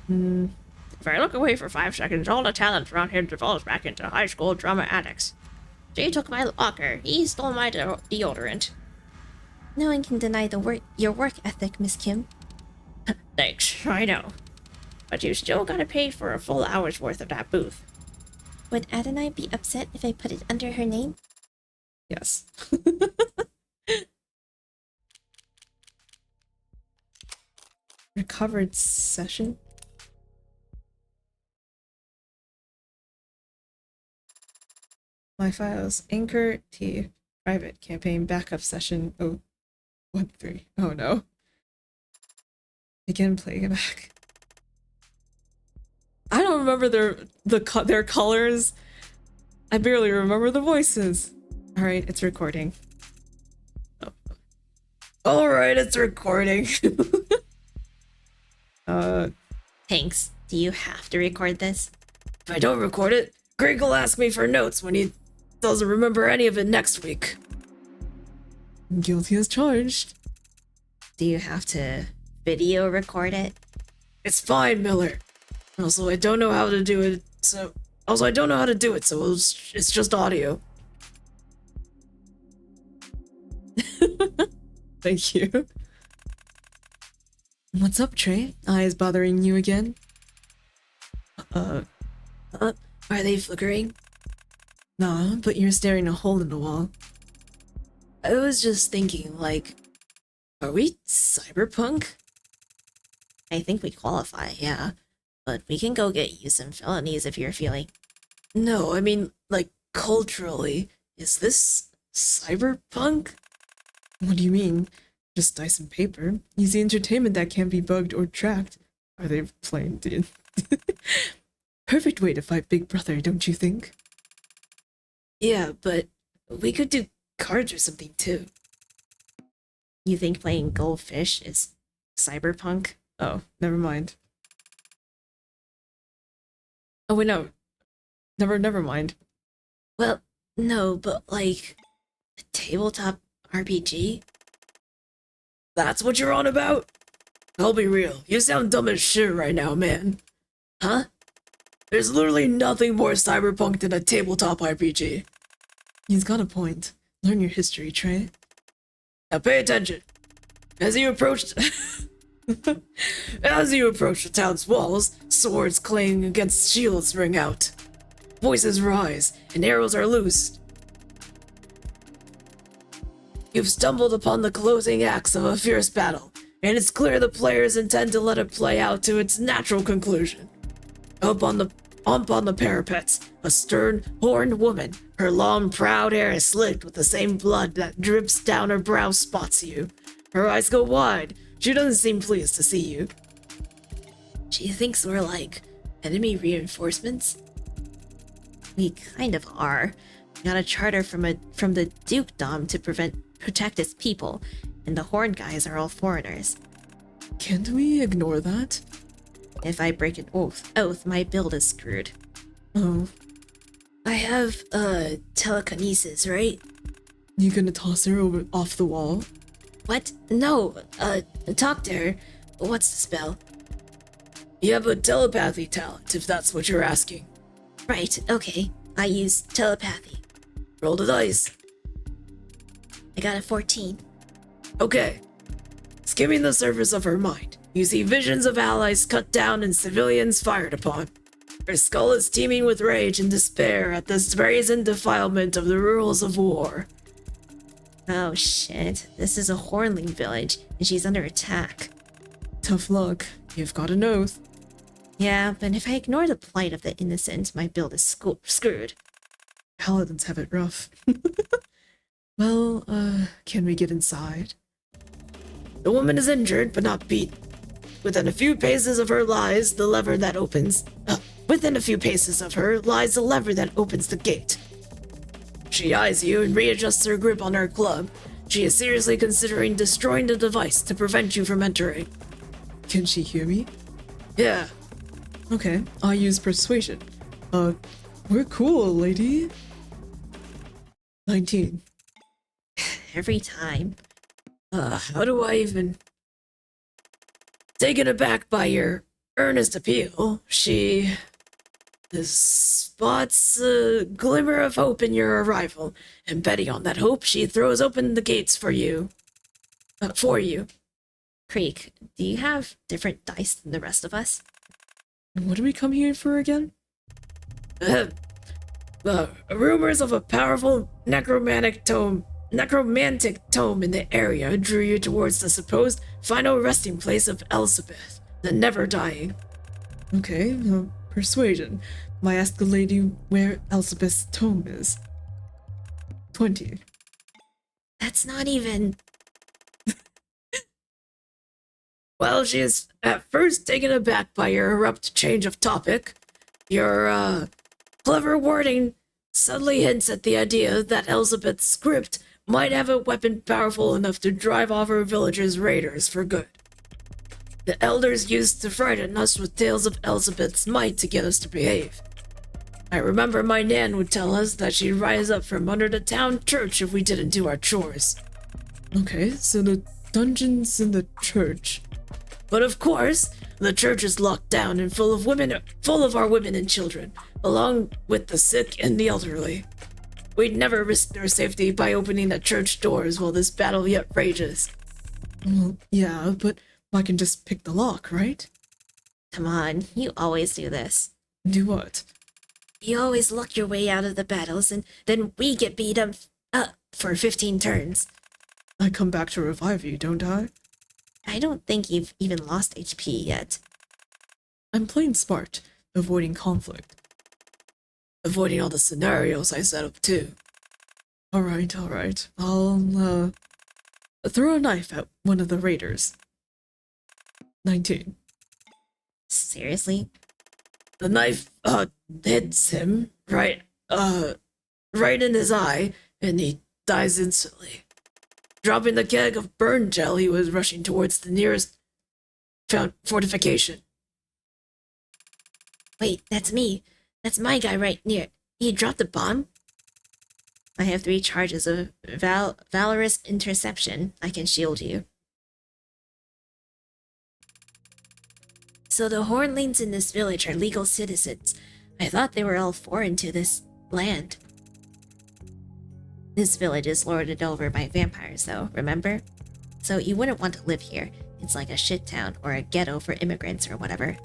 B: If I look away for 5 seconds, all the talent around here devolves back into high school drama addicts. Jay took my locker. He stole my deodorant.
D: No one can deny your work ethic, Miss Kim.
B: Thanks, I know. But you still gotta pay for a full hour's worth of that booth.
D: Would Adonai be upset if I put it under her name?
A: Yes. Recovered session? My files. Anchor T. Private campaign backup session 013. Oh no. Begin playback. I don't remember their colors. I barely remember the voices. Alright, it's recording. Oh. Alright, it's recording.
B: Hanks, do you have to record this?
C: If I don't record it, Greg will ask me for notes when he doesn't remember any of it next week.
A: Guilty as charged.
B: Do you have to video record it?
C: It's fine, Miller. Also, I don't know how to do it, so it's just audio.
A: Thank you. What's up, Trey? Eyes bothering you again?
C: Are they flickering?
A: Nah, but you're staring a hole in the wall.
C: I was just thinking, like, are we cyberpunk?
B: I think we qualify, yeah. But we can go get you some felonies if you're feeling.
C: No, I mean, like, culturally, is this cyberpunk?
A: What do you mean? Just dice and paper. Easy entertainment that can't be bugged or tracked. Are they playing D&D? Perfect way to fight Big Brother, don't you think?
C: Yeah, but we could do cards or something too.
B: You think playing Goldfish is cyberpunk?
A: Oh, never mind. Oh wait, no. Never mind.
C: Well, no, but like, a tabletop RPG? That's what you're on about? I'll be real, you sound dumb as shit right now, man. Huh? There's literally nothing more cyberpunk than a tabletop RPG.
A: He's got a point. Learn your history, Trey.
C: Now pay attention. As you approach the town's walls, swords clanging against shields ring out. Voices rise, and arrows are loosed. You've stumbled upon the closing acts of a fierce battle, and it's clear the players intend to let it play out to its natural conclusion. Up on the parapets, a stern, horned woman, her long, proud hair is slicked with the same blood that drips down her brow, spots you. Her eyes go wide. She doesn't seem pleased to see you.
B: She thinks we're like enemy reinforcements. We kind of are. We got a charter from the Dukedom to protect its people, and the Horn guys are all foreigners.
C: Can't we ignore that?
B: If I break an oath, my build is screwed.
C: Oh,
B: I have telekinesis, right?
C: you gonna toss her over off the wall?
B: What? No, talk to her. What's the spell?
C: You have a telepathy talent, if that's what you're asking.
B: Right, okay. I use telepathy.
C: Roll the dice.
B: I got a 14.
C: Okay. Skimming the surface of her mind, you see visions of allies cut down and civilians fired upon. Her skull is teeming with rage and despair at this brazen defilement of the rules of war.
B: Oh shit, this is a Hornling village, and she's under attack.
C: Tough luck. You've got an oath.
B: Yeah, but if I ignore the plight of the innocent, my build is screwed.
C: Paladins have it rough. Well, can we get inside? The woman is injured, but not beaten. Within a few paces of her lies the lever that opens. Within a few paces of her lies the lever that opens the gate. She eyes you and readjusts her grip on her club. She is seriously considering destroying the device to prevent you from entering. Can she hear me? Yeah. Okay, I'll use persuasion. We're cool, lady. 19.
B: Every time.
C: How do I even... Taken aback by your earnest appeal, she spots a glimmer of hope in your arrival, and betting on that hope, she throws open the gates for you.
B: Creek, do you have different dice than the rest of us?
C: What do we come here for again? Rumors of a powerful necromantic tome in the area drew you towards the supposed final resting place of Elizabeth, the Never-Dying. Okay, persuasion. I ask the lady where Elizabeth's tome is. 20.
B: That's not even...
C: Well, she is at first taken aback by your abrupt change of topic. Your, clever wording subtly hints at the idea that Elizabeth's script might have a weapon powerful enough to drive off her village's raiders for good. The elders used to frighten us with tales of Elizabeth's might to get us to behave. I remember my nan would tell us that she'd rise up from under the town church if we didn't do our chores. Okay, so the dungeon's in the church. But of course, the church is locked down and full of our women and children, along with the sick and the elderly. We'd never risk their safety by opening the church doors while this battle yet rages. Well, yeah, but I can just pick the lock, right?
B: Come on, you always do this.
C: Do what?
B: You always luck your way out of the battles, and then we get beat up for 15 turns.
C: I come back to revive you, don't I?
B: I don't think you've even lost HP yet.
C: I'm playing smart, avoiding conflict. Avoiding all the scenarios I set up, too. Alright. I'll, throw a knife at one of the raiders. 19.
B: Seriously?
C: The knife, hits him, right in his eye, and he dies instantly. Dropping the keg of burn gel, he was rushing towards the nearest fortification.
B: Wait, that's me. That's my guy right near. He dropped a bomb? I have 3 charges of valorous interception. I can shield you. So the Hornlings in this village are legal citizens. I thought they were all foreign to this land. This village is lorded over by vampires, though, remember? So you wouldn't want to live here. It's like a shit town or a ghetto for immigrants or whatever.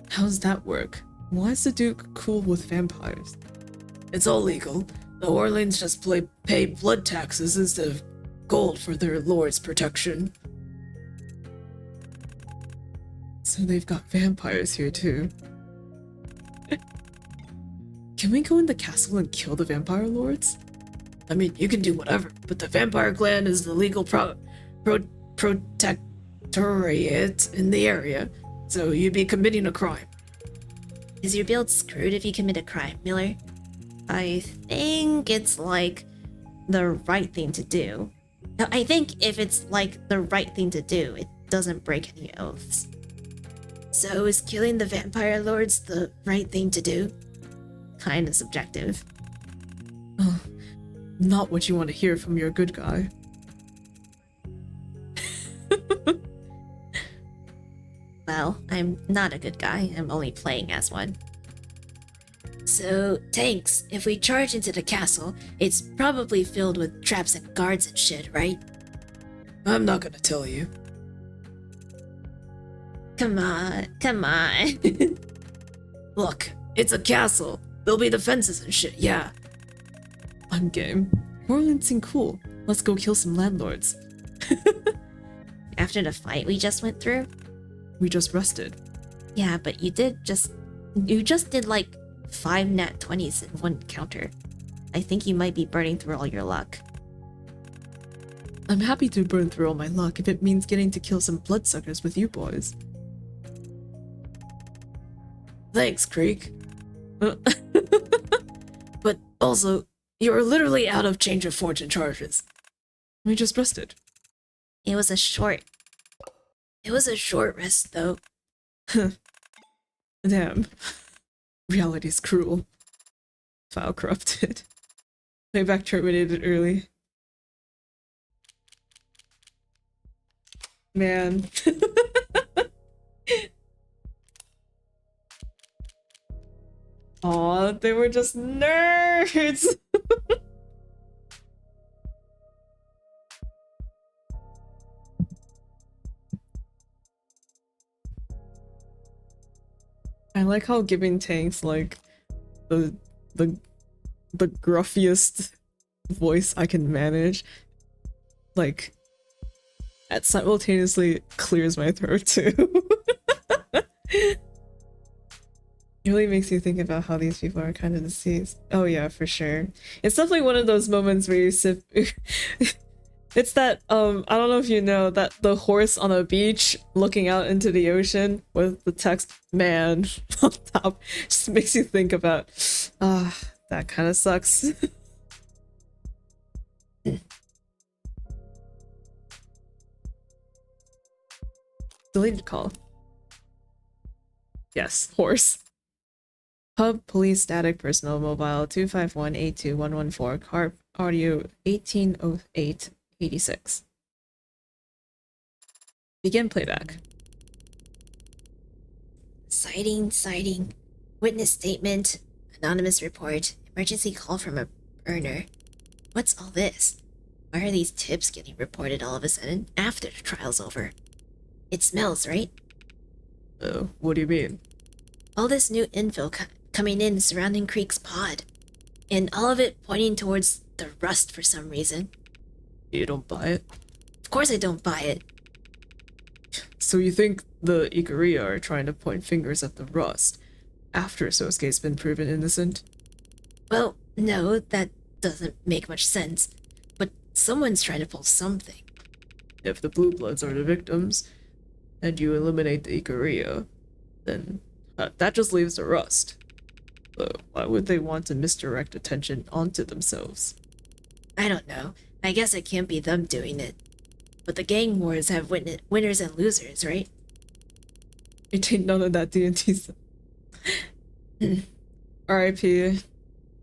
C: How's that work? Why is the Duke cool with vampires? It's all legal. The Orleans just pay blood taxes instead of gold for their lord's protection. So they've got vampires here too. Can we go in the castle and kill the vampire lords? I mean, you can do whatever, but the vampire clan is the legal protectorate in the area. So you'd be committing a crime.
D: Is your build screwed if you commit a crime, Miller?
B: I think it's like the right thing to do. No, I think if it's like the right thing to do, it doesn't break any oaths.
D: So is killing the vampire lords the right thing to do?
B: Kind of subjective.
C: Not what you want to hear from your good guy.
B: Well, I'm not a good guy. I'm only playing as one.
D: So, tanks, if we charge into the castle, it's probably filled with traps and guards and shit, right?
C: I'm not gonna tell you.
B: Come on, come on.
C: Look, it's a castle. There'll be defenses and shit, yeah. I'm game. Portland seem cool. Let's go kill some landlords.
B: After the fight we just went through?
C: We just rested.
B: Yeah, but you just did like 5 nat 20s in one counter. I think you might be burning through all your luck.
C: I'm happy to burn through all my luck if it means getting to kill some bloodsuckers with you boys. Thanks, Creek. But also, you're literally out of change of fortune charges. We just rested.
B: It was a short
D: rest, though.
C: Damn. Reality's cruel. File corrupted. Playback terminated early. Man. Aw, they were just nerds! I like how giving tanks like the gruffiest voice I can manage, like, it simultaneously clears my throat too. It really makes you think about how these people are kind of deceased. Oh yeah, for sure. It's definitely one of those moments where you sip. It's that, I don't know if you know, that the horse on a beach looking out into the ocean with the text, man, on top, just makes you think about, that kind of sucks. Deleted call. Yes, horse. Hub, police, static, personal, mobile, 251-82114, carp, audio, 1808-86. Begin playback.
D: Sighting. Witness statement. Anonymous report. Emergency call from a burner. What's all this? Why are these tips getting reported all of a sudden after the trial's over? It smells, right?
C: What do you mean?
D: All this new info coming in surrounding Creek's pod. And all of it pointing towards the rust for some reason.
C: You don't buy it?
D: Of course I don't buy it.
C: So you think the Ikaria are trying to point fingers at the rust after Sosuke's been proven innocent?
D: Well, no, that doesn't make much sense. But someone's trying to pull something.
C: If the Blue Bloods are the victims, and you eliminate the Ikaria, then that just leaves the rust. But why would they want to misdirect attention onto themselves?
D: I don't know. I guess it can't be them doing it. But the gang wars have winners and losers, right?
C: It ain't none of that D&T stuff. R.I.P.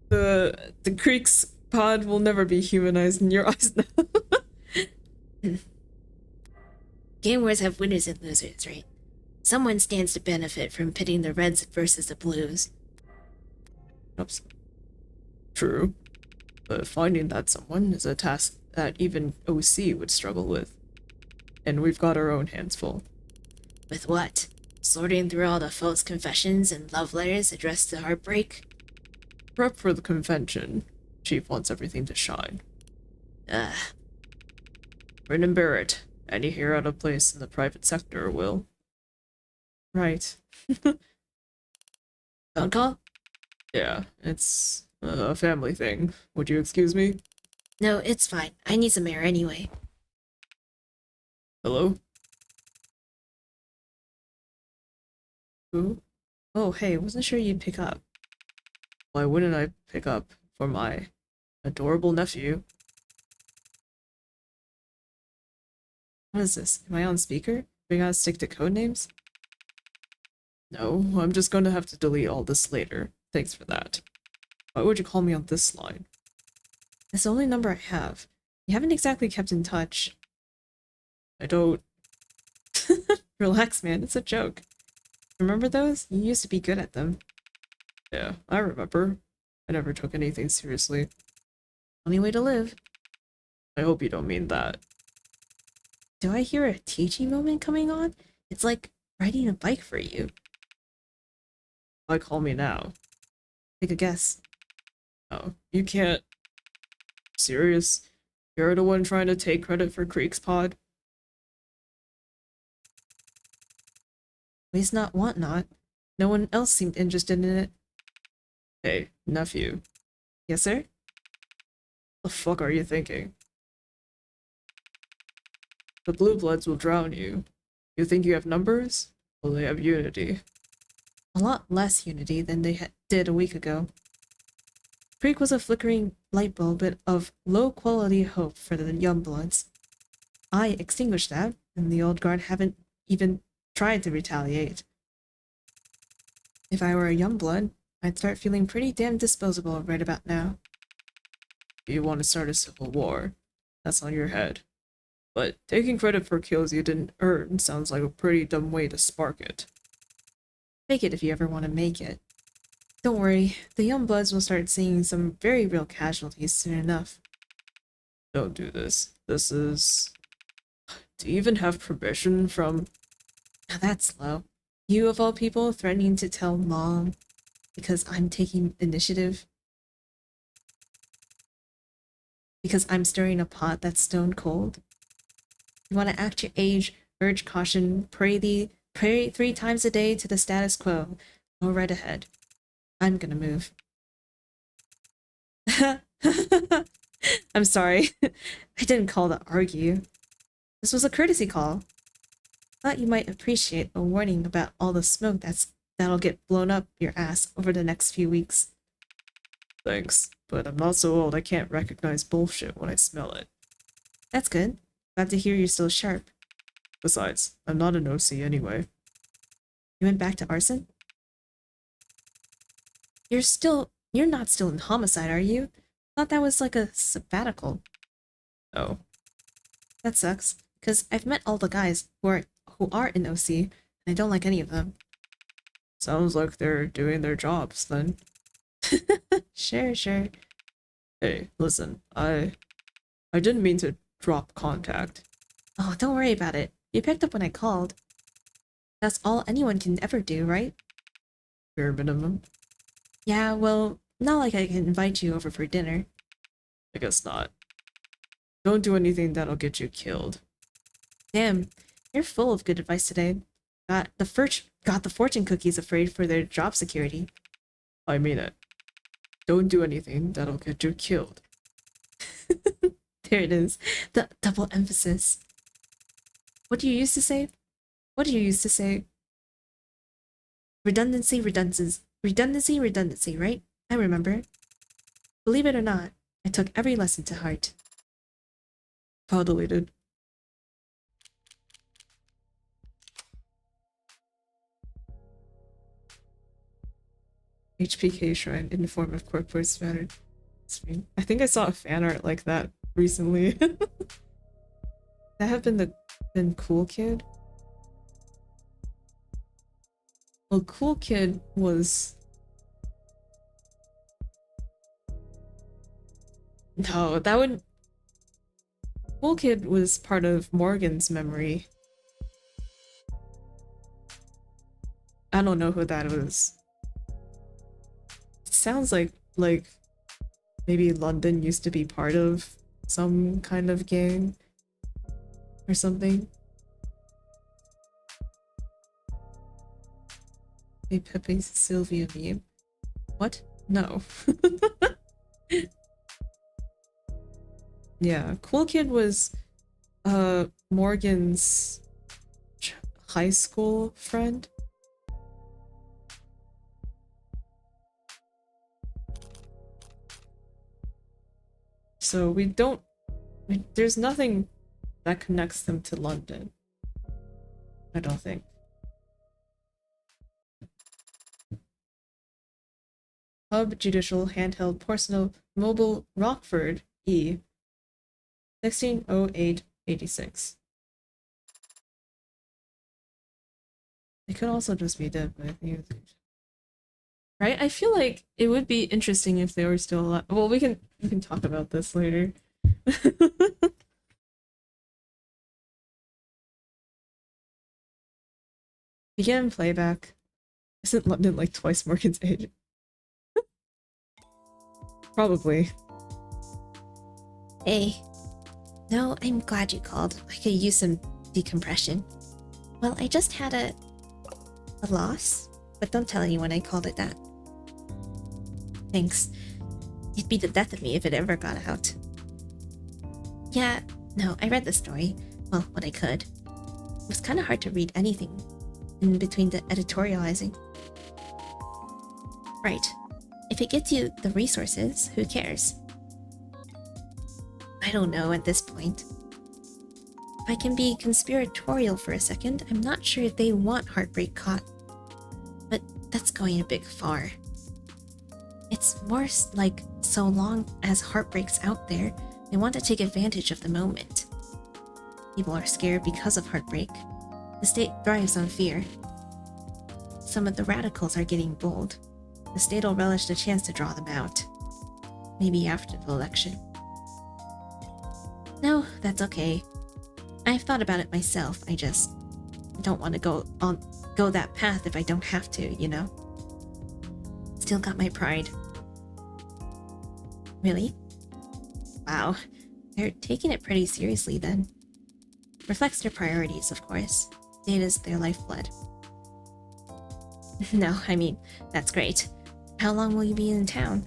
C: The Creek's pod will never be humanized in your eyes now.
D: Gang wars have winners and losers, right? Someone stands to benefit from pitting the Reds versus the Blues.
C: Oops. True. But finding that someone is a task that even OC would struggle with. And we've got our own hands full.
D: With what? Sorting through all the false confessions and love letters addressed to Heartbreak?
C: Prep for the convention. Chief wants everything to shine.
D: Ugh.
C: Remember it. Any hero out of place in the private sector will. Right.
D: Phone call?
C: Yeah, it's a family thing. Would you excuse me?
D: No, it's fine. I need some air anyway.
C: Hello?
A: Who? Oh, hey, wasn't sure you'd pick up. Why wouldn't I pick up for my adorable nephew? What is this? Am I on speaker? We gotta stick to code names? No, I'm just gonna have to delete all this later. Thanks for that. Why would you call me on this line? It's the only number I have. You haven't exactly kept in touch. I don't... Relax, man, it's a joke. Remember those? You used to be good at them. Yeah, I remember. I never took anything seriously. Funny way to live. I hope you don't mean that. Do I hear a teaching moment coming on? It's like riding a bike for you. Why call me now? Take a guess. Oh, you can't. Serious? You're the one trying to take credit for Creek's pod? At least not want not. No one else seemed interested in it. Hey, nephew. Yes, sir? The fuck are you thinking? The blue bloods will drown you. You think you have numbers? Well, they have unity. A lot less unity than they did a week ago. Creek was a flickering light bulb of low-quality hope for the young bloods. I extinguished that, and the old guard haven't even tried to retaliate. If I were a young blood, I'd start feeling pretty damn disposable right about now. You want to start a civil war. That's on your head. But taking credit for kills you didn't earn sounds like a pretty dumb way to spark it. Fake it if you ever want to make it. Don't worry, the young bloods will start seeing some very real casualties soon enough. Don't do this. This is... Do you even have permission from... Now that's low. You of all people threatening to tell Mom because I'm taking initiative? Because I'm stirring a pot that's stone cold? You want to act your age, urge caution, pray 3 times a day to the status quo. Go right ahead. I'm gonna move. I'm sorry. I didn't call to argue. This was a courtesy call. Thought you might appreciate a warning about all the smoke that'll get blown up your ass over the next few weeks. Thanks, but I'm not so old I can't recognize bullshit when I smell it. That's good. Glad to hear you're still sharp. Besides, I'm not an OC anyway. You went back to arson? You're not still in homicide, are you? Thought that was like a sabbatical. Oh. That sucks, because I've met all the guys who are in OC, and I don't like any of them. Sounds like they're doing their jobs, then. Sure. Hey, listen, I didn't mean to drop contact. Oh, don't worry about it. You picked up when I called. That's all anyone can ever do, right? Bare minimum. Yeah, well, not like I can invite you over for dinner. I guess not. Don't do anything that'll get you killed. Damn, you're full of good advice today. Got the fortune cookies afraid for their job security. I mean it. Don't do anything that'll get you killed. There it is. The double emphasis. What do you used to say? Redundancy, right? I remember. Believe it or not, I took every lesson to heart. File deleted. HPK shrine in the form of corporate spattered screen. I think I saw a fan art like that recently. That have been Cool Kid. Well, Cool Kid was... No, that would... Cool Kid was part of Morgan's memory. I don't know who that was. It sounds like maybe London used to be part of some kind of gang or something. Hey, Pepe's Sylvia meme. What? No. Yeah, Cool Kid was Morgan's high school friend. so we don't. There's nothing that connects them to London. I don't think. Hub Judicial Handheld Personal Mobile Rockford E. 160886. It could also just be dead, but I think it's... Right? I feel like it would be interesting if they were still alive. Well, we can talk about this later. Begin playback. Isn't London like twice Morgan's age? Probably.
D: Hey. No, I'm glad you called. I could use some decompression. Well, I just had a loss, but don't tell anyone I called it that. Thanks. It'd be the death of me if it ever got out. Yeah, no, I read the story. Well, what I could. It was kind of hard to read anything in between the editorializing. Right. If it gets you the resources, who cares? I don't know at this point. If I can be conspiratorial for a second, I'm not sure if they want Heartbreak caught. But that's going a bit far. It's more like so long as Heartbreak's out there, they want to take advantage of the moment. People are scared because of Heartbreak. The state thrives on fear. Some of the radicals are getting bold. The state will relish the chance to draw them out. Maybe after the election. No, that's okay. I've thought about it myself. I just don't want to go that path if I don't have to, you know? Still got my pride. Really? Wow. They're taking it pretty seriously then. Reflects their priorities, of course. Data's their lifeblood. No, I mean, that's great. How long will you be in town?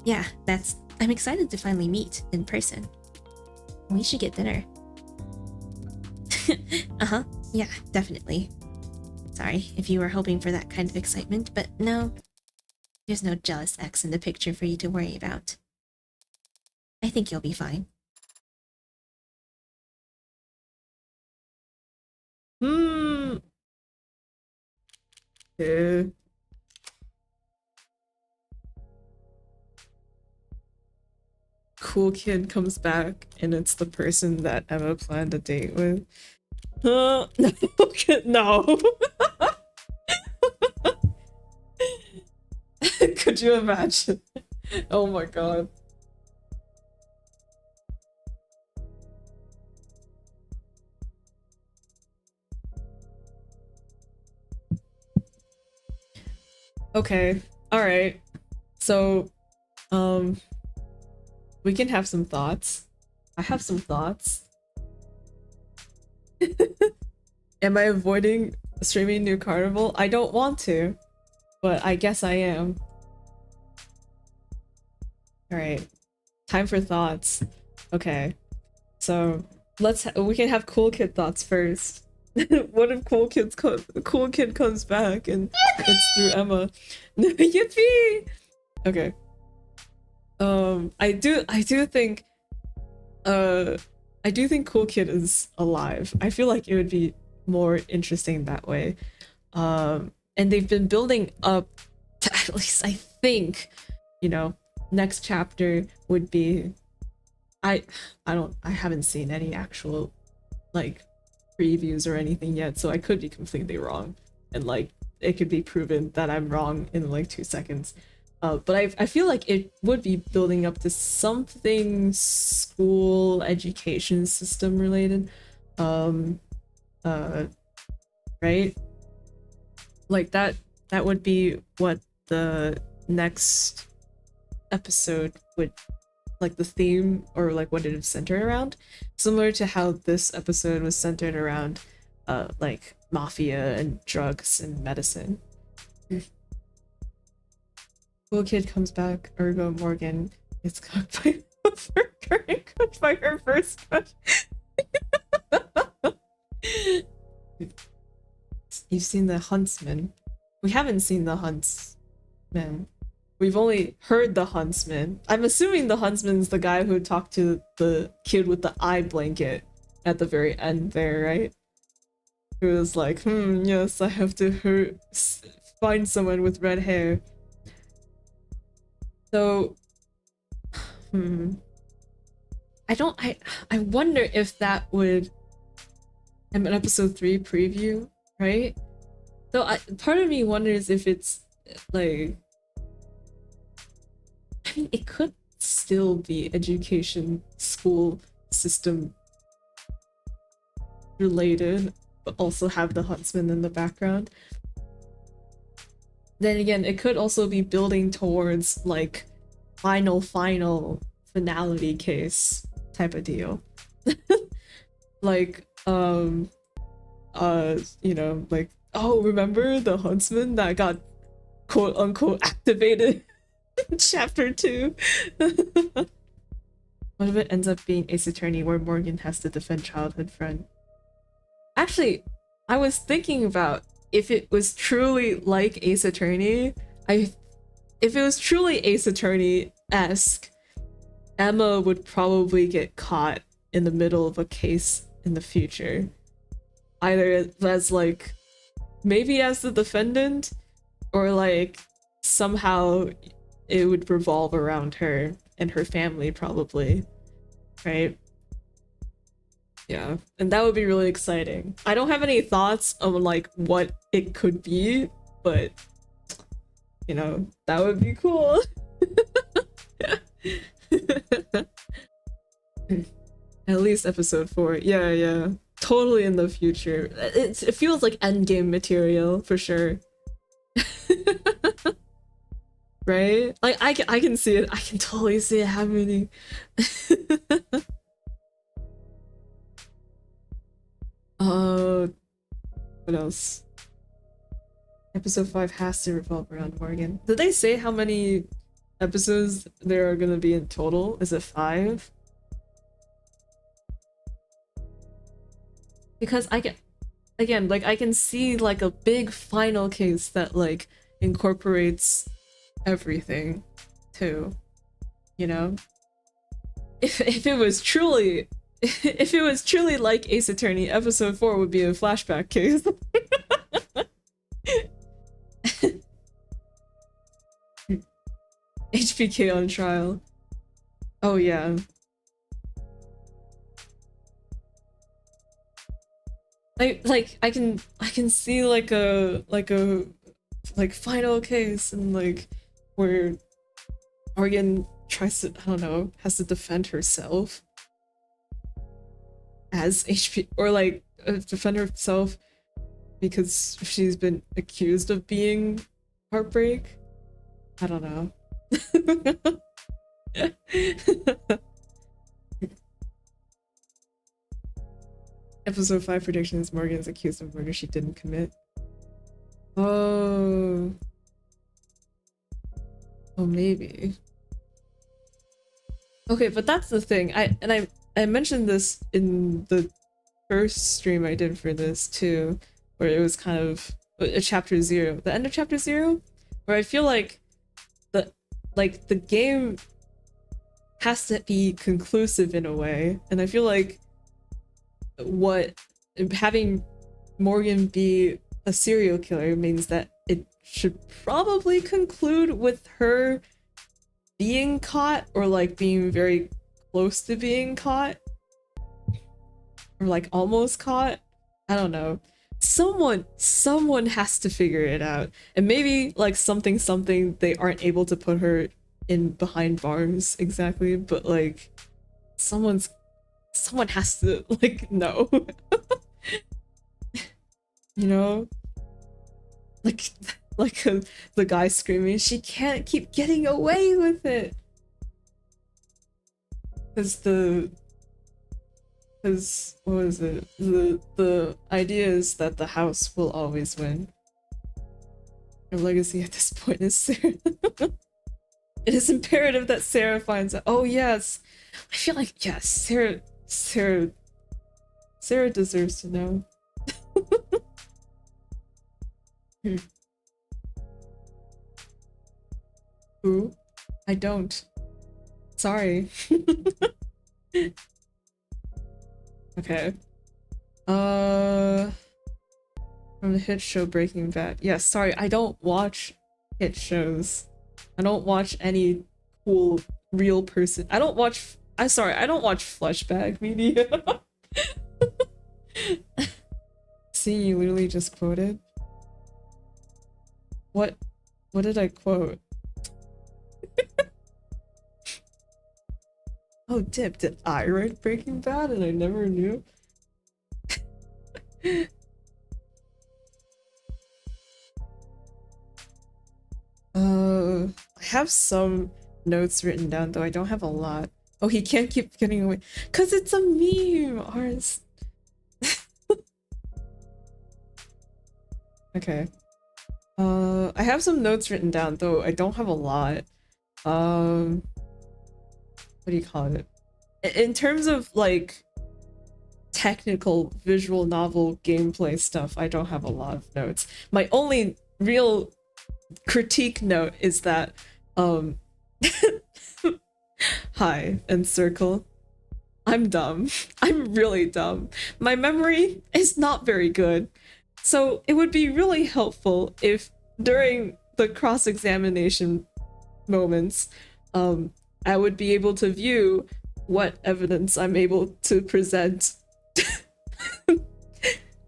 D: Yeah, I'm excited to finally meet in person. We should get dinner. Uh-huh, yeah, definitely. Sorry if you were hoping for that kind of excitement, but no. There's no jealous ex in the picture for you to worry about. I think you'll be fine.
A: Yeah. Cool kid comes back and it's the person that Emma planned a date with. No. No. Could you imagine? Oh my god. Okay. All right. So, we can have some thoughts. I have some thoughts. Am I avoiding streaming New Carnival? I don't want to, but I guess I am. All right. Time for thoughts. Okay. So, we can have Cool Kid thoughts first. What if Cool Kid comes back and it's through Emma? Yippee! Okay. I do think Cool Kid is alive. I feel like it would be more interesting that way. And they've been building up to, at least I think, you know, next chapter would be I haven't seen any actual like previews or anything yet, so I could be completely wrong, and like it could be proven that I'm wrong in like 2 seconds. But I feel like it would be building up to something school education system related, right? Like that would be what the next episode would, like the theme or like what it is centered around, similar to how this episode was centered around like mafia and drugs and medicine. Cool Kid comes back, ergo Morgan is cooked by cooked by her first crush. You've seen The Huntsman. We haven't seen The Huntsman. we've only heard the huntsman. I'm assuming the huntsman's the guy who talked to the kid with the eye blanket at the very end there, right? Who was like, yes, I have to find someone with red hair. So, I wonder if that would, I'm an episode 3 preview, right? So part of me wonders if it's like, I mean, it could still be education school system related, but also have the huntsman in the background. Then again, it could also be building towards like final finality case type of deal. Like you know, like, oh, remember the huntsman that got quote unquote activated in chapter 2? What if it ends up being Ace Attorney where Morgan has to defend childhood friend? Actually, I was thinking about if it was truly like Ace Attorney, if it was truly Ace Attorney-esque, Emma would probably get caught in the middle of a case in the future. Either as like, maybe as the defendant, or like somehow it would revolve around her and her family probably, right? Yeah, and that would be really exciting. I don't have any thoughts on like what it could be, but you know, that would be cool. At least episode 4. Yeah. Totally in the future. It feels like endgame material for sure. Right? Like I can see it. I can totally see it happening. What else? Episode 5 has to revolve around Morgan. Did they say how many episodes there are gonna be in total? Is it 5? Because I can see like a big final case that like incorporates everything too, you know? If it was truly like Ace Attorney, episode 4 would be a flashback case. HBK on trial. Oh yeah. I can see like a final case and like where Morgan tries to, I don't know, has to defend herself as HP, or like defend herself because she's been accused of being Heartbreak. I don't know. Episode 5 prediction is Morgan is accused of murder she didn't commit. Oh, maybe. Okay, but that's the thing. I mentioned this in the first stream I did for this too, where it was kind of a chapter 0, the end of chapter 0, where I feel like the game has to be conclusive in a way, and I feel like what having Morgan be a serial killer means that it should probably conclude with her being caught, or like being very close to being caught, or like almost caught. I don't know. Someone has to figure it out, and maybe like something they aren't able to put her in behind bars exactly, but like someone has to like know. You know, like the guy screaming, she can't keep getting away with it, because what was it, the idea is that the house will always win. Her legacy at this point is Sarah. It is imperative that Sarah finds out. Oh yes, I feel like yes, Sarah deserves to know. Who? I don't. Sorry. Okay. From the hit show Breaking Bad. Yes, sorry, I don't watch hit shows. I don't watch any cool real person. I don't watch. I'm sorry, I don't watch fleshbag media. See, you literally just quoted. What? What did I quote? Oh, Dip, did I write Breaking Bad and I never knew? I have some notes written down, though I don't have a lot. Oh, he can't keep getting away. Cause it's a meme, Ars. Okay. I have some notes written down, though I don't have a lot. What do you call it? In terms of like technical visual novel gameplay stuff, I don't have a lot of notes. My only real critique note is that hi and circle. I'm dumb. I'm really dumb. My memory is not very good. So it would be really helpful if during the cross-examination moments, I would be able to view what evidence I'm able to present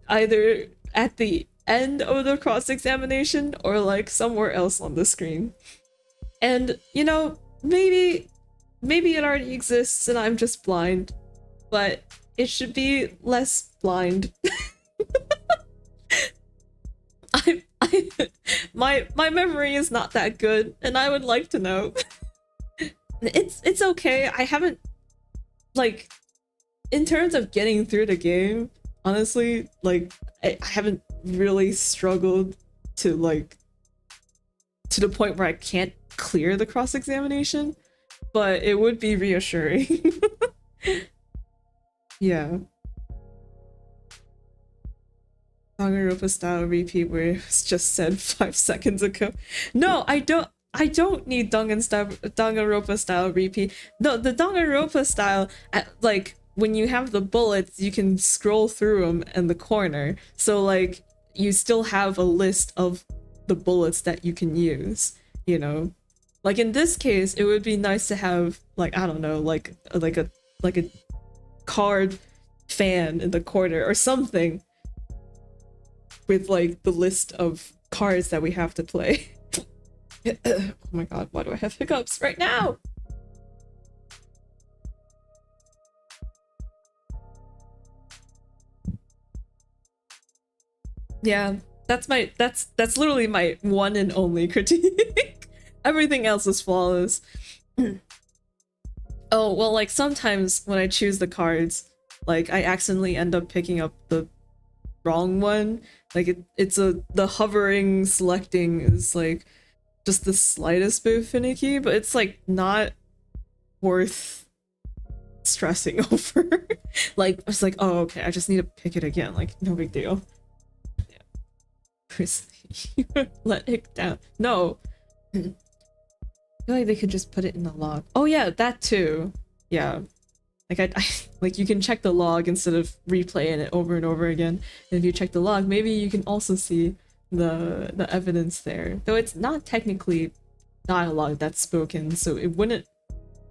A: either at the end of the cross-examination or like somewhere else on the screen. And you know, maybe it already exists and I'm just blind, but it should be less blind. My memory is not that good and I would like to know. It's okay. I haven't, like, in terms of getting through the game, honestly, like I haven't really struggled to like to the point where I can't clear the cross-examination, but it would be reassuring. Yeah. Danganronpa style repeat where it was just said 5 seconds ago. No, I don't need Danganronpa style repeat. No, the Danganronpa style, like when you have the bullets, you can scroll through them in the corner. So like you still have a list of the bullets that you can use, you know? Like in this case, it would be nice to have like, I don't know, like a card fan in the corner or something with like the list of cards that we have to play. Oh my god, why do I have hiccups right now? Yeah, that's literally my one and only critique. Everything else is flawless. Oh, well, like sometimes when I choose the cards, like I accidentally end up picking up the wrong one. Like the hovering selecting is like just the slightest bit finicky, but it's like not worth stressing over. Like it's like, oh okay, I just need to pick it again. Like no big deal. Yeah. Chris, let it down. No. I feel like they could just put it in the log. Oh yeah, that too. Yeah. Like I like you can check the log instead of replaying it over and over again. And if you check the log, maybe you can also see the evidence there. Though it's not technically dialogue that's spoken, so it wouldn't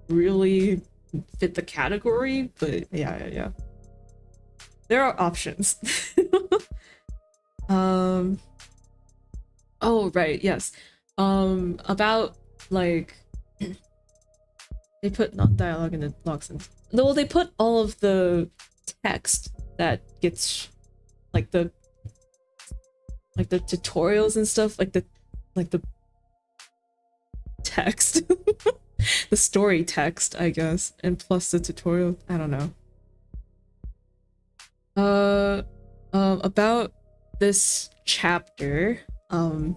A: really fit the category, but yeah. There are options. Oh right, yes. About like they put non-dialogue in the log sense. Well, they put all of the text that gets like the tutorials and stuff, like the text. The story text, I guess, and plus the tutorial. I don't know. About this chapter, it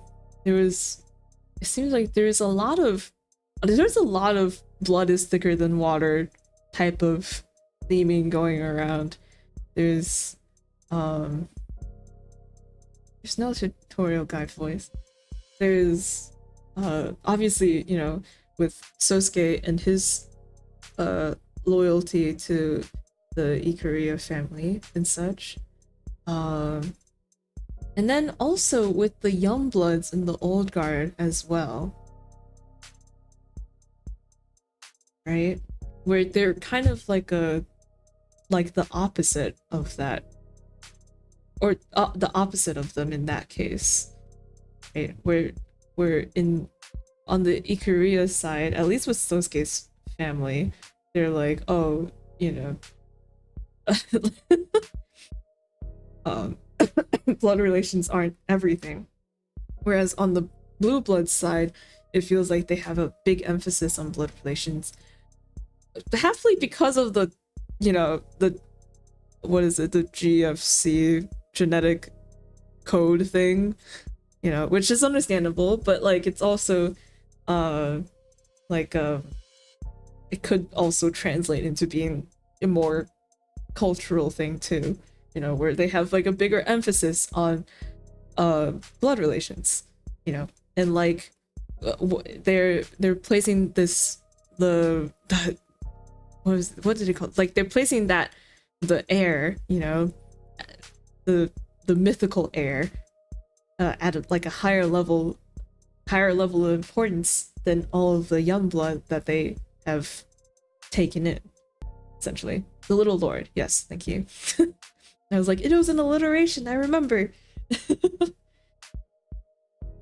A: seems like there's a lot of blood is thicker than water type of theming going around. There's no tutorial guide voice. There's obviously, you know, with Sosuke and his loyalty to the Ikuria family and such. And then also with the Youngbloods and the Old Guard as well. Right? Where they're kind of like the opposite of that. Or the opposite of them in that case. Right? Where on the Ikuria side, at least with Sosuke's family, they're like, oh, you know, blood relations aren't everything. Whereas on the blue blood side, it feels like they have a big emphasis on blood relations. Halfly because of the, you know, the, what is it, the GFC genetic code thing, you know, which is understandable, but like it's also it could also translate into being a more cultural thing too, you know, where they have like a bigger emphasis on blood relations, you know, and like they're placing this what did it call, like they're placing that the heir, you know, the mythical heir at like a higher level of importance than all of the young blood that they have taken in, essentially. The Little Lord, yes, thank you. I was like, it was an alliteration, I remember.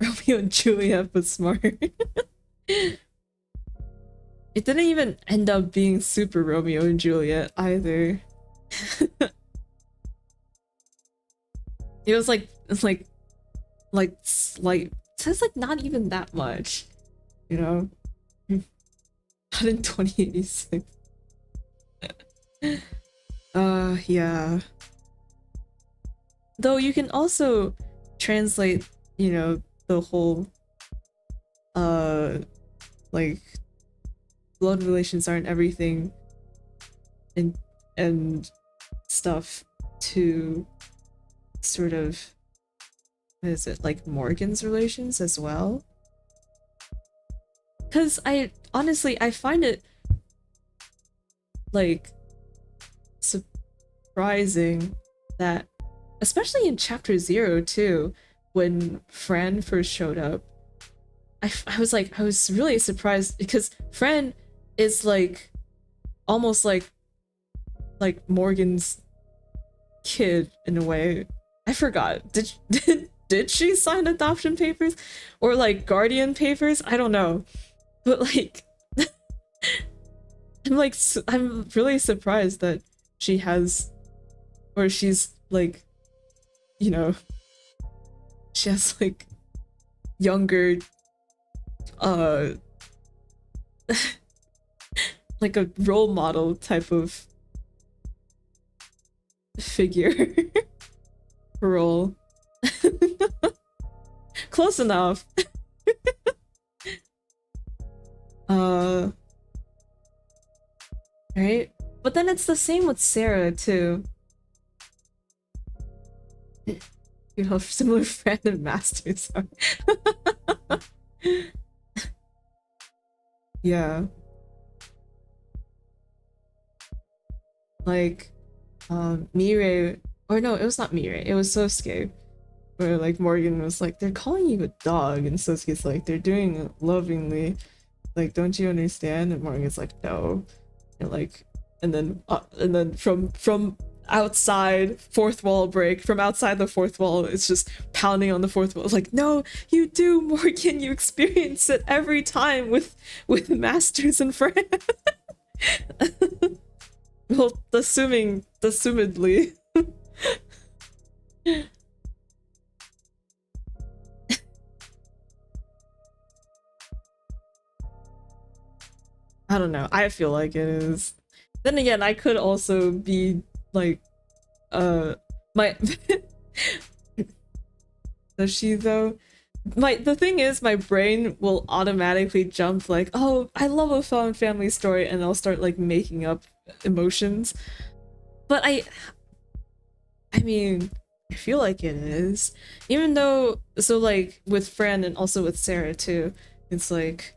A: Romeo and Juliet was smart. It didn't even end up being super Romeo and Juliet either. It was like slight. It's like not even that much, you know. Not in 2086. Yeah. Though you can also translate, you know, the whole like blood relations aren't everything and stuff to sort of, what is it, like Morgan's relations as well? Because I honestly find it like surprising that, especially in chapter 0 too, when Fran first showed up, I was really surprised because Fran is like almost like Morgan's kid in a way. I forgot. Did she sign adoption papers or like guardian papers? I don't know. But like I'm really surprised that she has, or she's like, you know, she has like younger like a role model type of figure role. Close enough. Right? But then it's the same with Sarah too. You know, similar friend and masters are. Yeah. Like Mirei, or no, it was not Mirei, it was Sosuke, where like Morgan was like, they're calling you a dog, and Sosuke's like, they're doing it lovingly, like, don't you understand? And Morgan's like, no. And like, and then from outside fourth wall break, from outside the fourth wall, it's just pounding on the fourth wall. It's like, no, you do, Morgan, you experience it every time with masters and friends. Well, assumedly. I don't know. I feel like it is. Then again, I could also be like, my does she though? The thing is, my brain will automatically jump like, oh, I love a fun family story, and I'll start like making up emotions. But I mean, I feel like it is. Even though, so like with Fran and also with Sarah too, It's like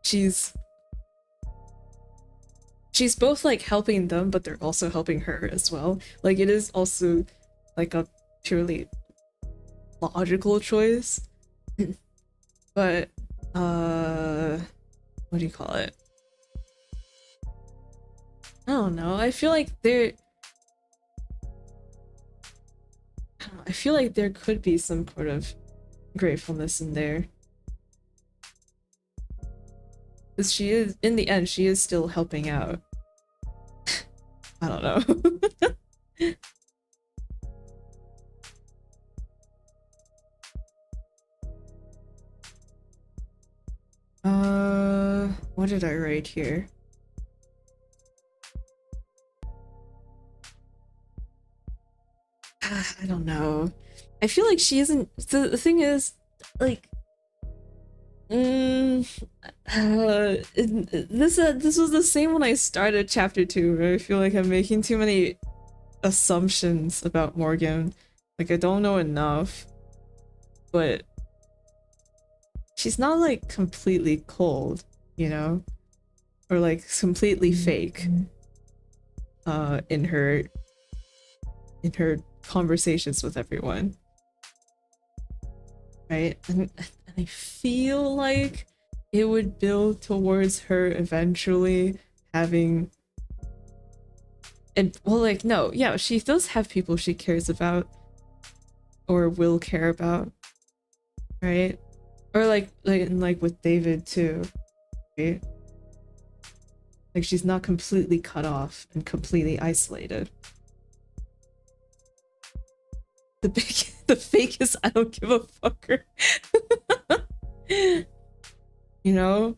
A: she's both like helping them, but they're also helping her as well. Like it is also like a purely logical choice. But what do you call it? I don't know. I feel like there I feel like there could be some sort of gratefulness in there. Because she is, in the end, she is still helping out. I don't know. What did I write here? I don't know. I feel like she isn't. The thing is, like, this was the same when I started chapter 2, where I feel like I'm making too many assumptions about Morgan. Like I don't know enough, but she's not like completely cold, you know, or like completely fake. In her conversations with everyone, right? And I feel like it would build towards her eventually having, and well, like, no, yeah, she does have people she cares about or will care about, right? Or like with David too, right? Like she's not completely cut off and completely isolated. The fakest I don't give a fucker. You know?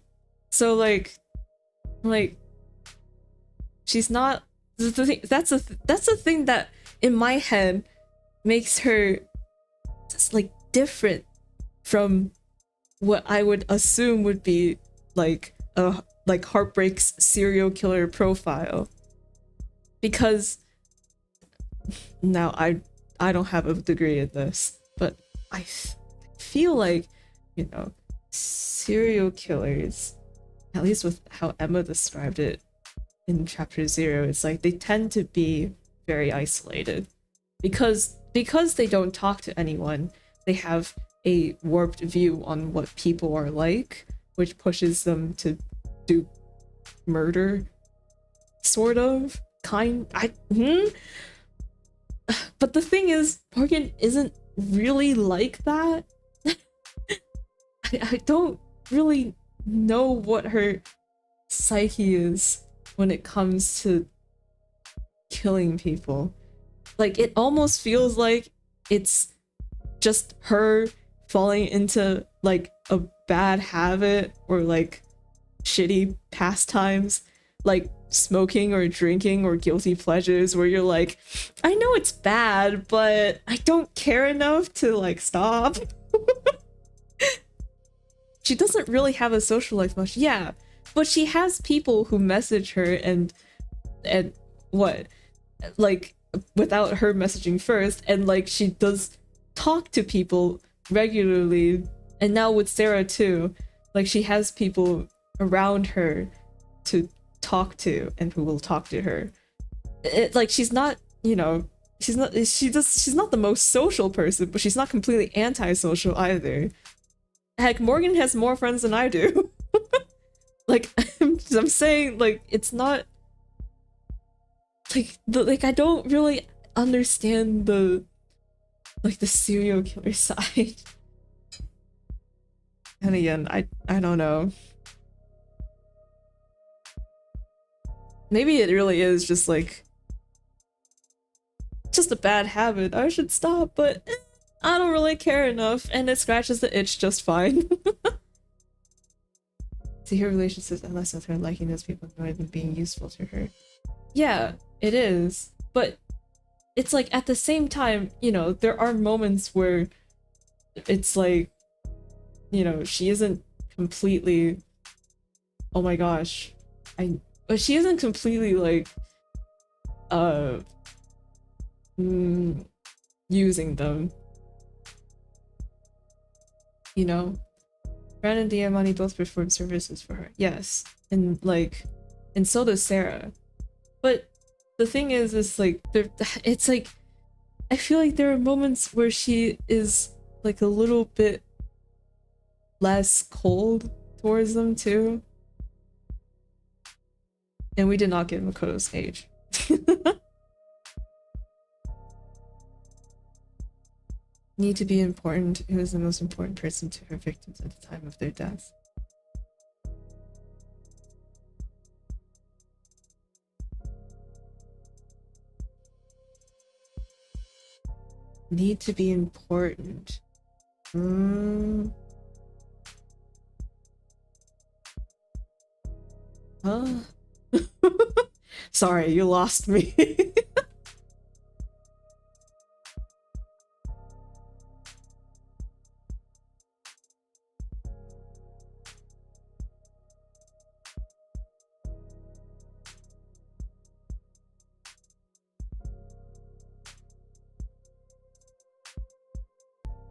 A: So like she's not the thing, that's the thing that in my head makes her just like different from what I would assume would be like a Heartbreak's serial killer profile. Because now I don't have a degree in this, but I feel like, you know, serial killers, at least with how Emma described it in chapter 0, it's like they tend to be very isolated because they don't talk to anyone. They have a warped view on what people are like, which pushes them to do murder, sort of, But the thing is, Morgan isn't really like that. I don't really know what her psyche is when it comes to killing people. Like, it almost feels like it's just her falling into like a bad habit or like shitty pastimes, like smoking or drinking or guilty pleasures, where you're like, I know it's bad, but I don't care enough to like stop. She doesn't really have a social life much, yeah, but she has people who message her and what, like, without her messaging first, and like she does talk to people regularly, and now with Sarah too, like she has people around her to talk to and who will talk to her. Like she's not, you know, she's not the most social person, but she's not completely antisocial either. Heck, Morgan has more friends than I do. Like I'm saying, like it's not like I don't really understand the serial killer side. And again, I don't know. Maybe it really is just like just a bad habit. I should stop, but I don't really care enough, and it scratches the itch just fine. See, her relationships and less with her liking those people more than being useful to her. Yeah, it is, but it's like at the same time, you know, there are moments where it's like, you know, she isn't completely, oh my gosh, but she isn't completely like using them, you know. Fran and Diamante both perform services for her. Yes. And like, and so does Sarah. But the thing is like, it's like, I feel like there are moments where she is like a little bit less cold towards them too. And we did not get Makoto's age. Need to be important. Who is the most important person to her victims at the time of their death? Need to be important. Huh? Sorry, you lost me.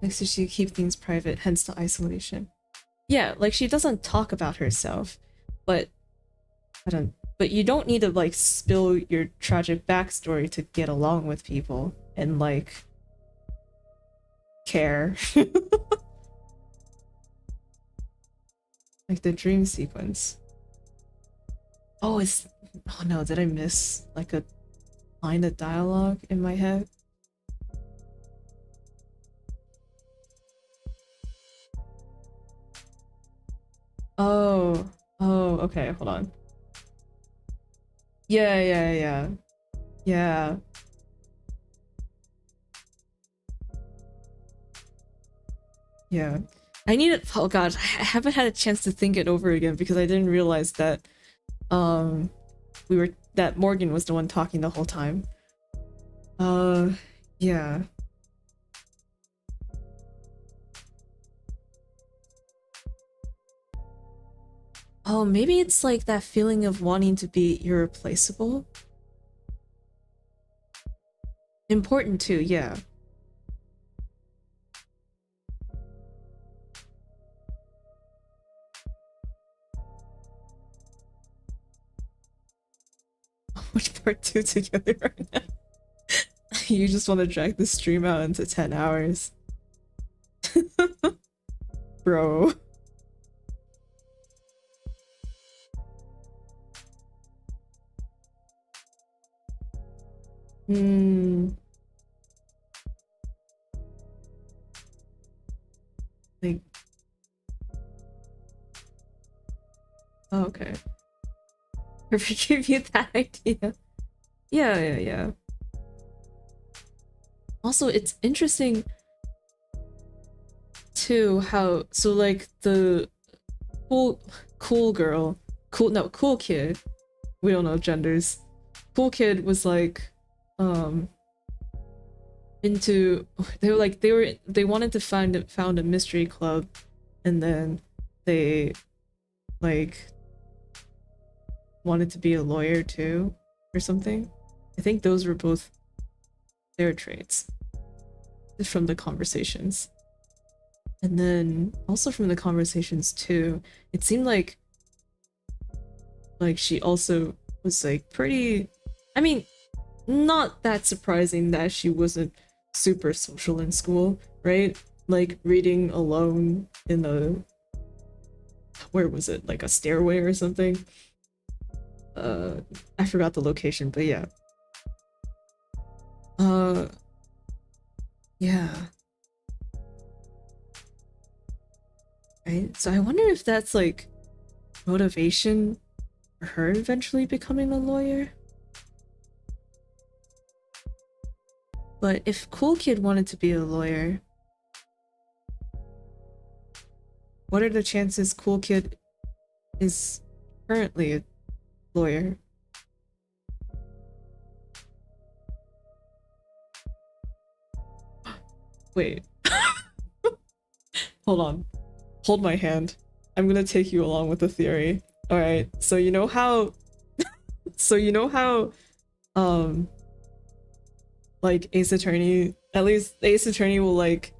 A: Next to she keep things private, hence the isolation. Yeah, like she doesn't talk about herself, but but you don't need to like spill your tragic backstory to get along with people and like care. Like the dream sequence. Oh no, did I miss like a line of dialogue in my head? Oh, okay, hold on. Yeah. Yeah. I need it. Oh god, I haven't had a chance to think it over again because I didn't realize that that Morgan was the one talking the whole time. Yeah. Oh, maybe it's like that feeling of wanting to be irreplaceable. Important too, yeah. Watch part 2 together right now. You just want to drag the stream out into 10 hours. Bro. Like, oh, okay. Whoever gave you that idea. Yeah. Also, it's interesting too how like the cool kid. We don't know genders. Cool kid was like into they wanted to found a mystery club, and then they like wanted to be a lawyer too or something. I think those were both their traits from the conversations. And then also from the conversations too, it seemed like she also was like pretty, I mean, not that surprising that she wasn't super social in school, right? Like reading alone in a, where was it, like a stairway or something? I forgot the location, but yeah. Yeah. Right? So I wonder if that's like motivation for her eventually becoming a lawyer. But if Cool Kid wanted to be a lawyer, what are the chances Cool Kid is currently a lawyer? Wait. Hold on. Hold my hand. I'm gonna take you along with the theory. Alright, so you know how like Ace Attorney, at least Ace Attorney will like,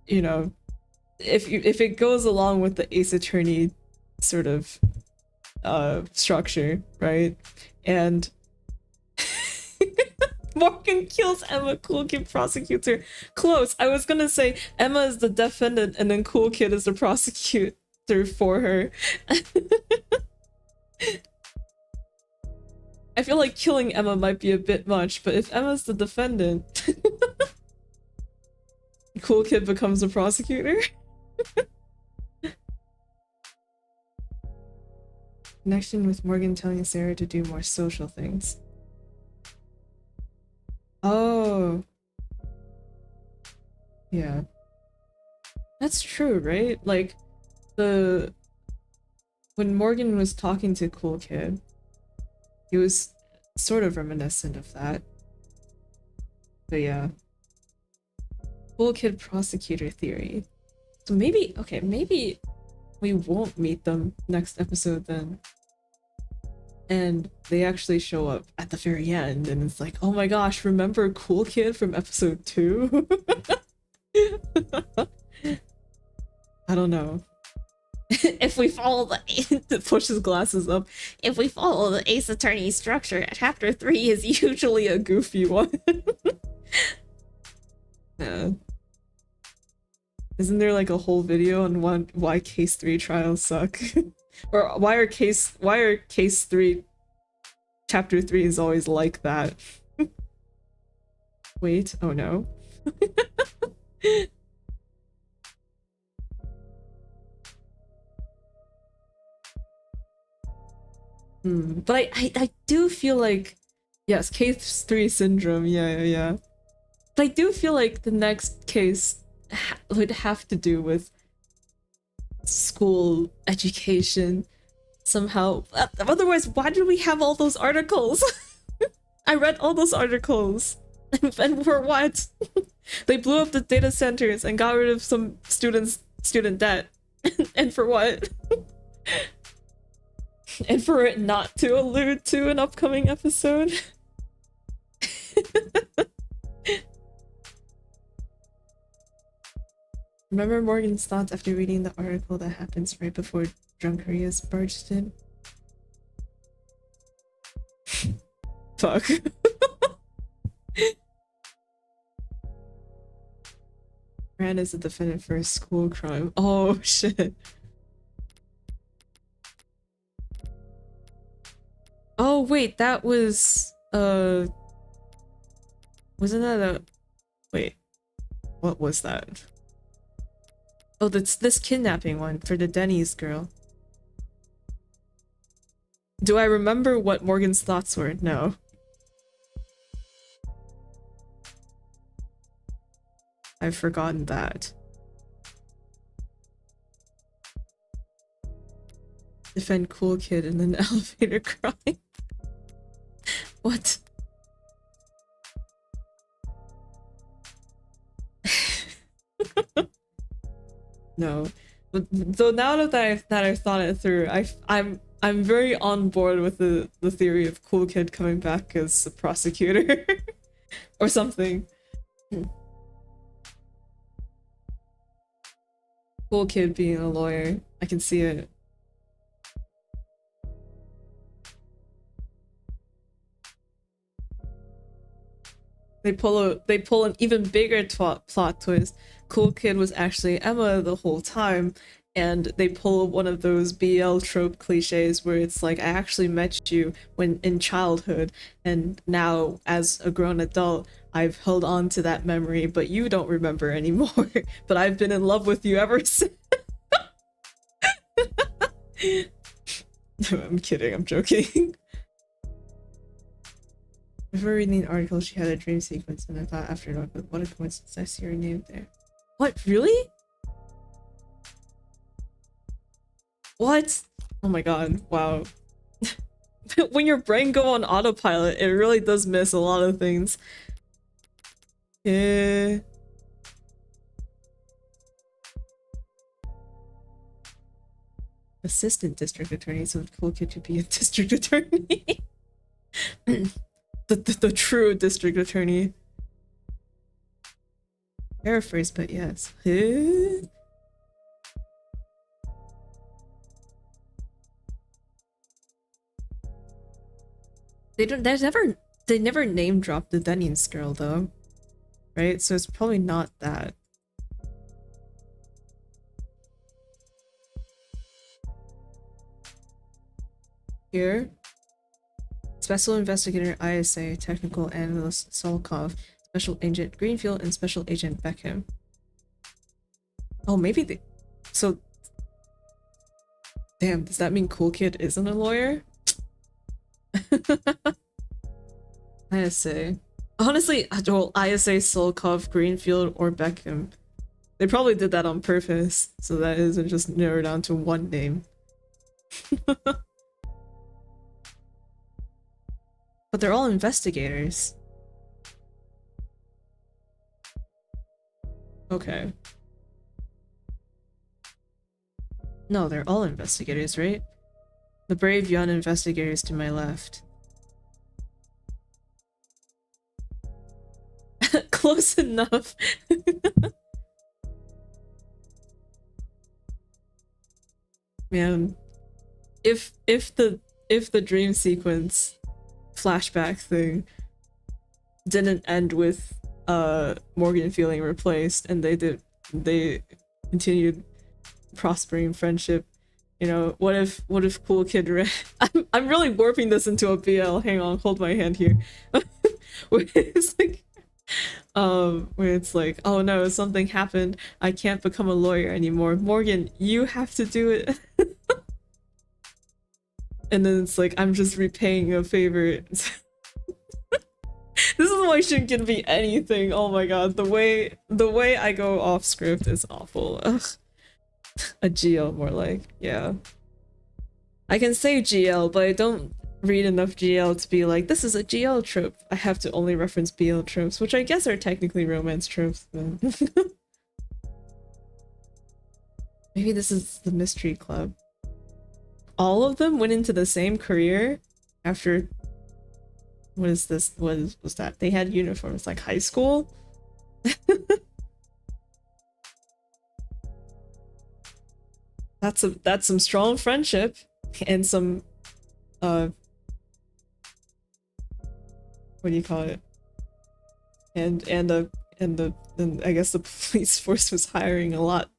A: you know, if it goes along with the Ace Attorney sort of structure, right? And Morgan kills Emma, Cool Kid prosecutes her. Close. I was gonna say Emma is the defendant and then Cool Kid is the prosecutor for her. I feel like killing Emma might be a bit much, but if Emma's the defendant, Cool Kid becomes a prosecutor. Connection with Morgan telling Sarah to do more social things. Oh. Yeah. That's true, right? Like, when Morgan was talking to Cool Kid, he was sort of reminiscent of that. But yeah. Cool Kid prosecutor theory. So maybe, okay, maybe we won't meet them next episode then. And they actually show up at the very end and it's like, oh my gosh, remember Cool Kid from episode 2? I don't know.
B: If we follow the
A: Push his glasses up.
B: if we follow the Ace Attorney structure, chapter 3 is
A: Usually a goofy one. Yeah. Isn't there like a whole video on why case 3 trials suck? Or why are case 3 chapter 3 is always like that? Wait, oh no. But I do feel like, yes, case 3 syndrome, yeah. But I do feel like the next case would have to do with school education somehow. Otherwise, why did we have all those articles? I read all those articles. And for what? They blew up the data centers and got rid of some student debt. And for what? And for it not to allude to an upcoming episode. Remember Morgan's thoughts after reading the article that happens right before Drunkarius barged in? Fuck. Fran is the defendant for a school crime. Oh shit. Oh wait, that was wasn't that a wait, what was that? Oh, that's this kidnapping one for the Denny's girl. Do I remember what Morgan's thoughts were? No. I've forgotten that. Defend Cool Kid in an elevator crying. What? No. But so now that I've thought it through, I'm very on board with the theory of Cool Kid coming back as a prosecutor or something. Cool Kid being a lawyer. I can see it. They pull an even bigger plot twist. Cool Kid was actually Emma the whole time, and they pull one of those BL trope cliches where it's like, I actually met you when in childhood, and now as a grown adult, I've held on to that memory, but you don't remember anymore. But I've been in love with you ever since. I'm kidding, I'm joking. Before reading the article, she had a dream sequence, and I thought after dark, what a coincidence, I see her name there. What, really? What? Oh my god, wow. When your brain go on autopilot, it really does miss a lot of things. Yeah. Assistant district attorney, so Cool Kid to be a district attorney. The true district attorney. Paraphrase, but yes. They never name dropped the Dennings girl though, right? So it's probably not that. Here, Special Investigator ISA, Technical Analyst Solkov, Special Agent Greenfield, and Special Agent Beckham. Oh, maybe they. So. Damn, does that mean Cool Kid isn't a lawyer? ISA. Honestly, well, ISA, Solkov, Greenfield, or Beckham. They probably did that on purpose, so that isn't just narrowed down to one name. But they're all investigators. Okay. No, they're all investigators, right? The brave young investigators to my left. Close enough. Man, if the dream sequence flashback thing didn't end with Morgan feeling replaced and they continued prospering friendship, you know, what if Cool Kid I'm really warping this into a BL. Hang on, hold my hand here. where it's like oh no, something happened, I can't become a lawyer anymore, Morgan, you have to do it. And then it's like I'm just repaying a favor. This is why shit can be anything. Oh my god, the way I go off script is awful. Ugh. A GL more like, yeah. I can say GL, but I don't read enough GL to be like, this is a GL trope. I have to only reference BL tropes, which I guess are technically romance tropes. But maybe this is the Mystery Club. All of them went into the same career after what is this? What was that? They had uniforms like high school? That's some strong friendship and some what do you call it? And I guess the police force was hiring a lot.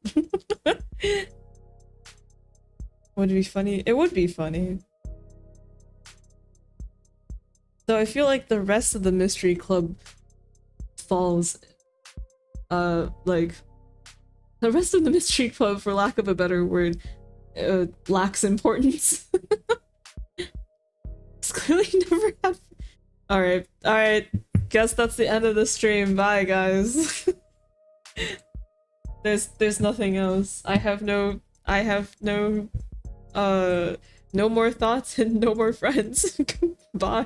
A: Would it be funny? It would be funny. Though I feel like the rest of the Mystery Club falls, like, the rest of the Mystery Club, for lack of a better word, lacks importance. It's clearly never happened. Alright. Guess that's the end of the stream. Bye, guys. There's nothing else. I have no more thoughts and no more friends. Bye.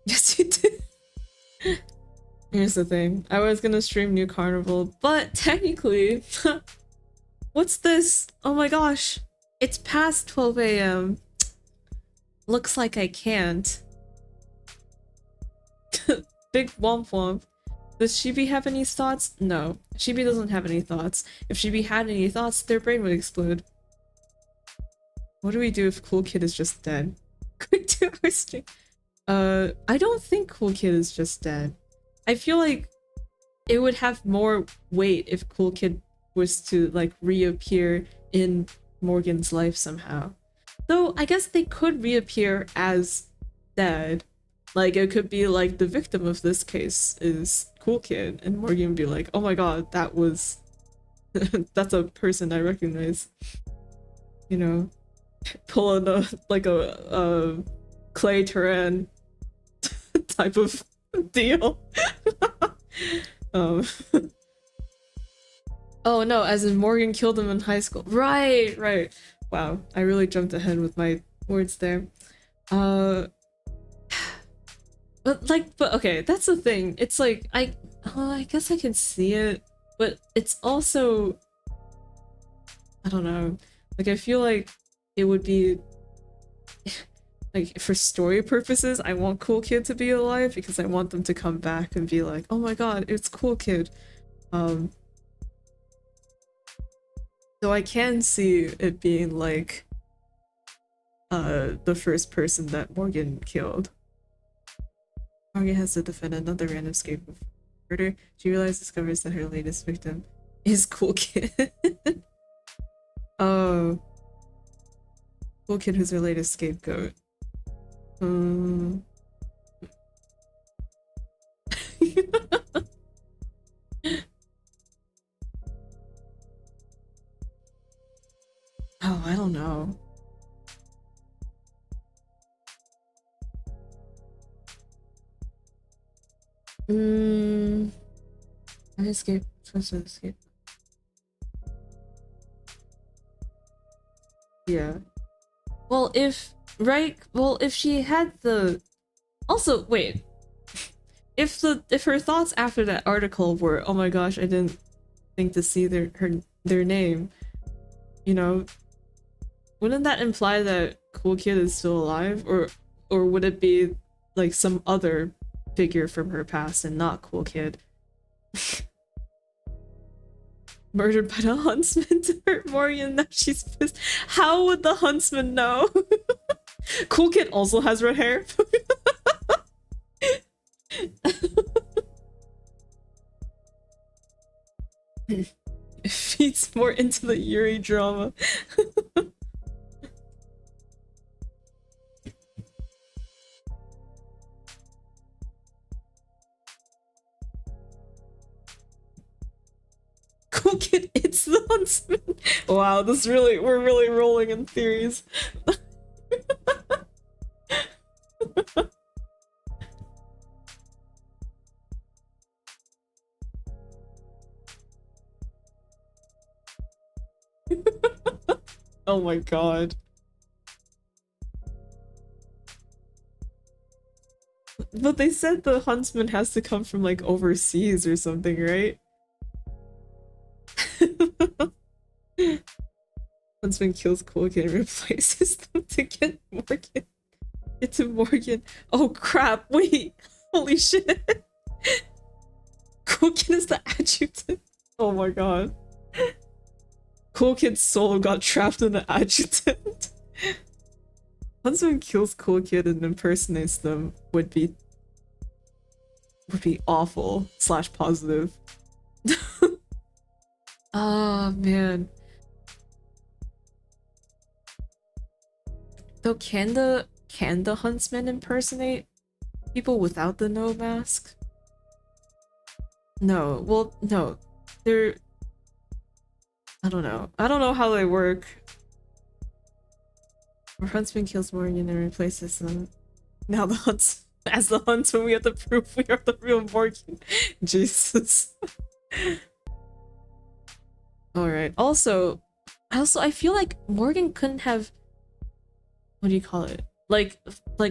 A: Yes, you did. Here's the thing. I was gonna stream New Carnival, but technically... What's this? Oh my gosh. It's past 12 a.m. Looks like I can't. Big womp womp. Does Shibi have any thoughts? No. Shibi doesn't have any thoughts. If Shibi had any thoughts, their brain would explode. What do we do if Cool Kid is just dead? Quick 2 hour stream. I don't think Cool Kid is just dead. I feel like it would have more weight if Cool Kid was to, like, reappear in Morgan's life somehow. Though, I guess they could reappear as dead. Like, it could be like the victim of this case is Cool Kid, and Morgan would be like, oh my god, that was... that's a person I recognize. You know? Pull in a Clay Turan type of deal. Oh no, as in Morgan killed him in high school. Right. Wow, I really jumped ahead with my words there. But okay, that's the thing. It's like, I guess I can see it, but it's also, I don't know. Like, I feel like it would be, like, for story purposes, I want Cool Kid to be alive because I want them to come back and be like, oh my god, it's Cool Kid. Though I can see it being like the first person that Morgan killed. Morgan has to defend another random escape of murder. She discovers that her latest victim is Cool Kid. Oh, Cool Kid who's her latest scapegoat. Oh, I don't know. I escape. Supposed to escape. Yeah. Well, if she had the. Also, wait. If her thoughts after that article were, oh my gosh, I didn't think to see their name, you know, wouldn't that imply that Cool Kid is still alive, or would it be like some other figure from her past and not Cool Kid? Murdered by the huntsman to hurt Morgan. Now she's pissed. How would the huntsman know? Cool Kid also has red hair. It feeds more into the Yuri drama. Cool Kid, it's the huntsman. Wow, we're really rolling in theories. Oh my god. But they said the huntsman has to come from like overseas or something, right? Huntsman kills Cool Kid and replaces them to get Morgan. Get to Morgan. Oh crap, wait. Holy shit. Cool Kid is the adjutant. Oh my god. Cool Kid's soul got trapped in the adjutant. Huntsman kills Cool Kid and impersonates them would be awful / positive. Oh man. Though can the huntsman impersonate people without the no mask? No. Well, no. They're I don't know. I don't know how they work. Our huntsman kills Morgan and replaces them. Now as the huntsman, we have to prove we are the real Morgan. Jesus. Alright. Also, I feel like Morgan couldn't have, what do you call it? Like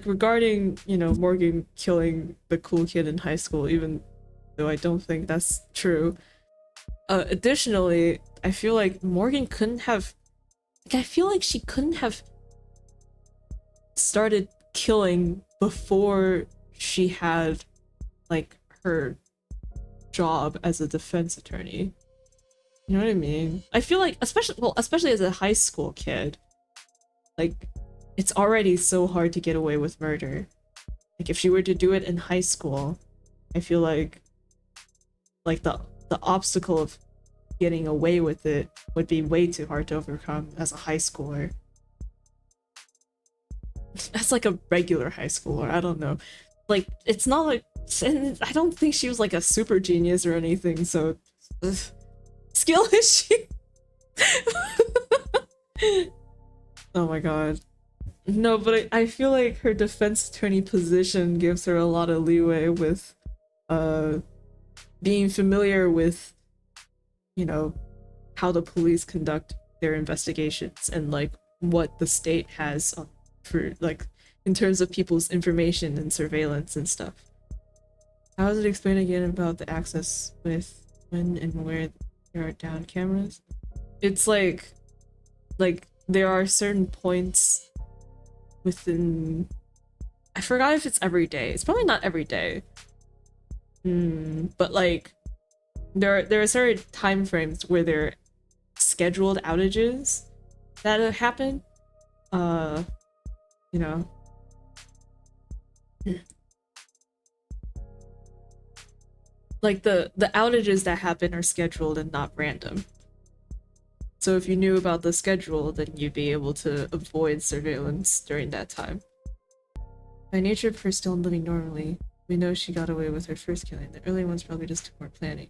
A: regarding, you know, Morgan killing the Cool Kid in high school, even though I don't think that's true. Additionally, I feel like Morgan couldn't have, I feel like she couldn't have started killing before she had like her job as a defense attorney. You know what I mean? I feel like especially as a high school kid, like it's already so hard to get away with murder. Like if she were to do it in high school, I feel like the obstacle of getting away with it would be way too hard to overcome as a high schooler. As like a regular high schooler, I don't know. Like it's not like, and I don't think she was like a super genius or anything, so ugh. Skill issue. Oh my god. No, but I feel like her defense attorney position gives her a lot of leeway with being familiar with, you know, how the police conduct their investigations and like what the state has for like in terms of people's information and surveillance and stuff. How does it explain again about the access with when and where there are down cameras? It's like there are certain points within, I forgot if it's every day. It's probably not every day. But like there are certain time frames where they're scheduled outages that happen. You know. Like the outages that happen are scheduled and not random. So if you knew about the schedule, then you'd be able to avoid surveillance during that time. By nature of her still living normally, we know she got away with her first killing. The early ones probably just took more planning.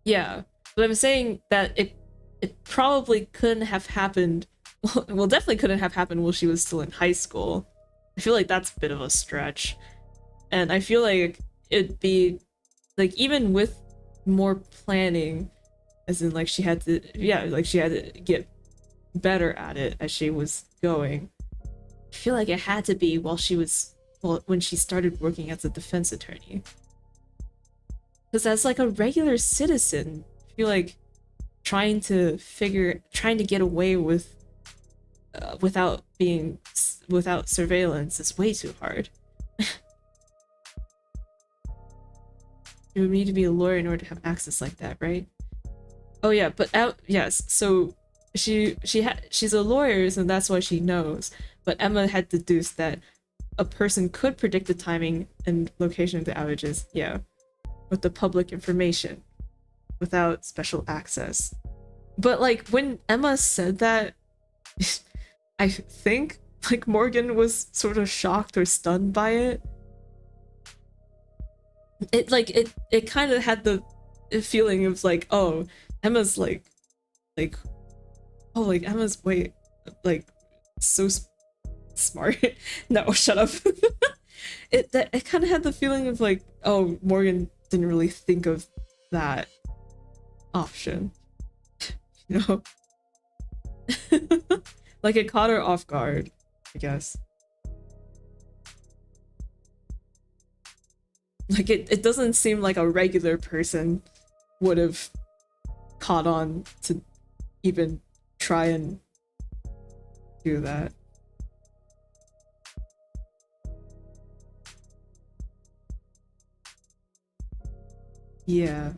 A: Yeah, but I'm saying that it probably couldn't have happened. Well, definitely couldn't have happened while she was still in high school. I feel like that's a bit of a stretch, and I feel like it'd be like even with more planning, as in like she had to, yeah, like she had to get better at it as she was going. I feel like it had to be while she was, well, when she started working as a defense attorney. Because as like a regular citizen, I feel like trying to get away with without surveillance is way too hard. You would need to be a lawyer in order to have access like that, right? Oh yeah, but yes, so she's a lawyer, and that's why she knows. But Emma had deduced that a person could predict the timing and location of the outages, yeah, with the public information, without special access. But like when Emma said that, I think like Morgan was sort of shocked or stunned by it. It kind of had the feeling of like, oh, Emma's like oh, like Emma's way like so smart. No, shut up. it kind of had the feeling of like, oh, Morgan didn't really think of that option. You know? Like it caught her off guard, I guess. Like it doesn't seem like a regular person would have caught on to even try and do that. Yeah.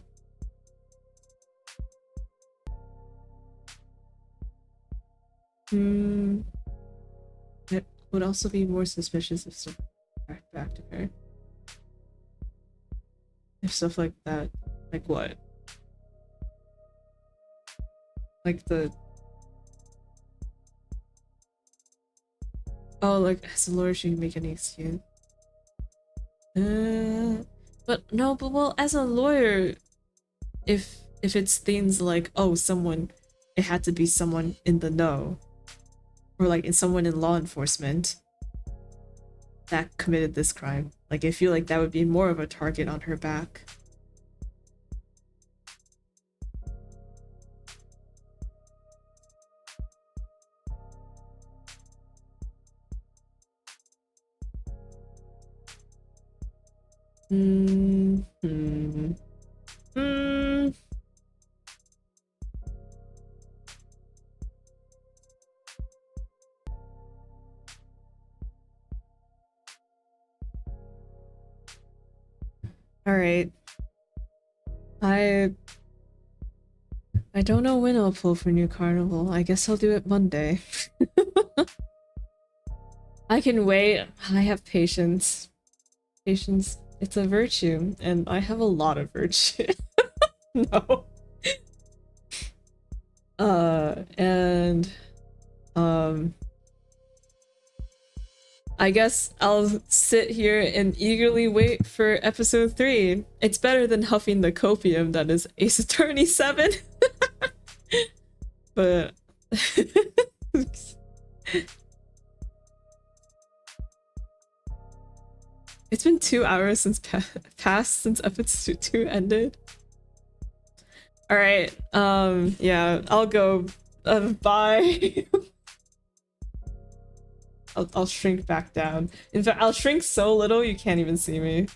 A: It would also be more suspicious if stuff back to her. If stuff like that, like what? Like the... Oh, like as a lawyer, she can make any excuse. But no, but well, as a lawyer, if it's things like, oh, it had to be someone in the know, or like someone in law enforcement that committed this crime. Like I feel like that would be more of a target on her back. All right. I don't know when I'll pull for New Carnival. I guess I'll do it Monday. I can wait. I have patience. Patience, it's a virtue, and I have a lot of virtue. No. And I guess I'll sit here and eagerly wait for episode 3. It's better than huffing the copium that is Ace Attorney 7. But it's been 2 hours since since episode 2 ended. All right. Yeah, I'll go. Bye. I'll shrink back down. In fact, I'll shrink so little you can't even see me.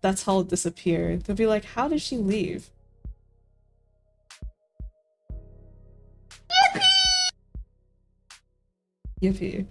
A: That's how I'll disappear. They'll be like, how did she leave? Yippee! Yippee.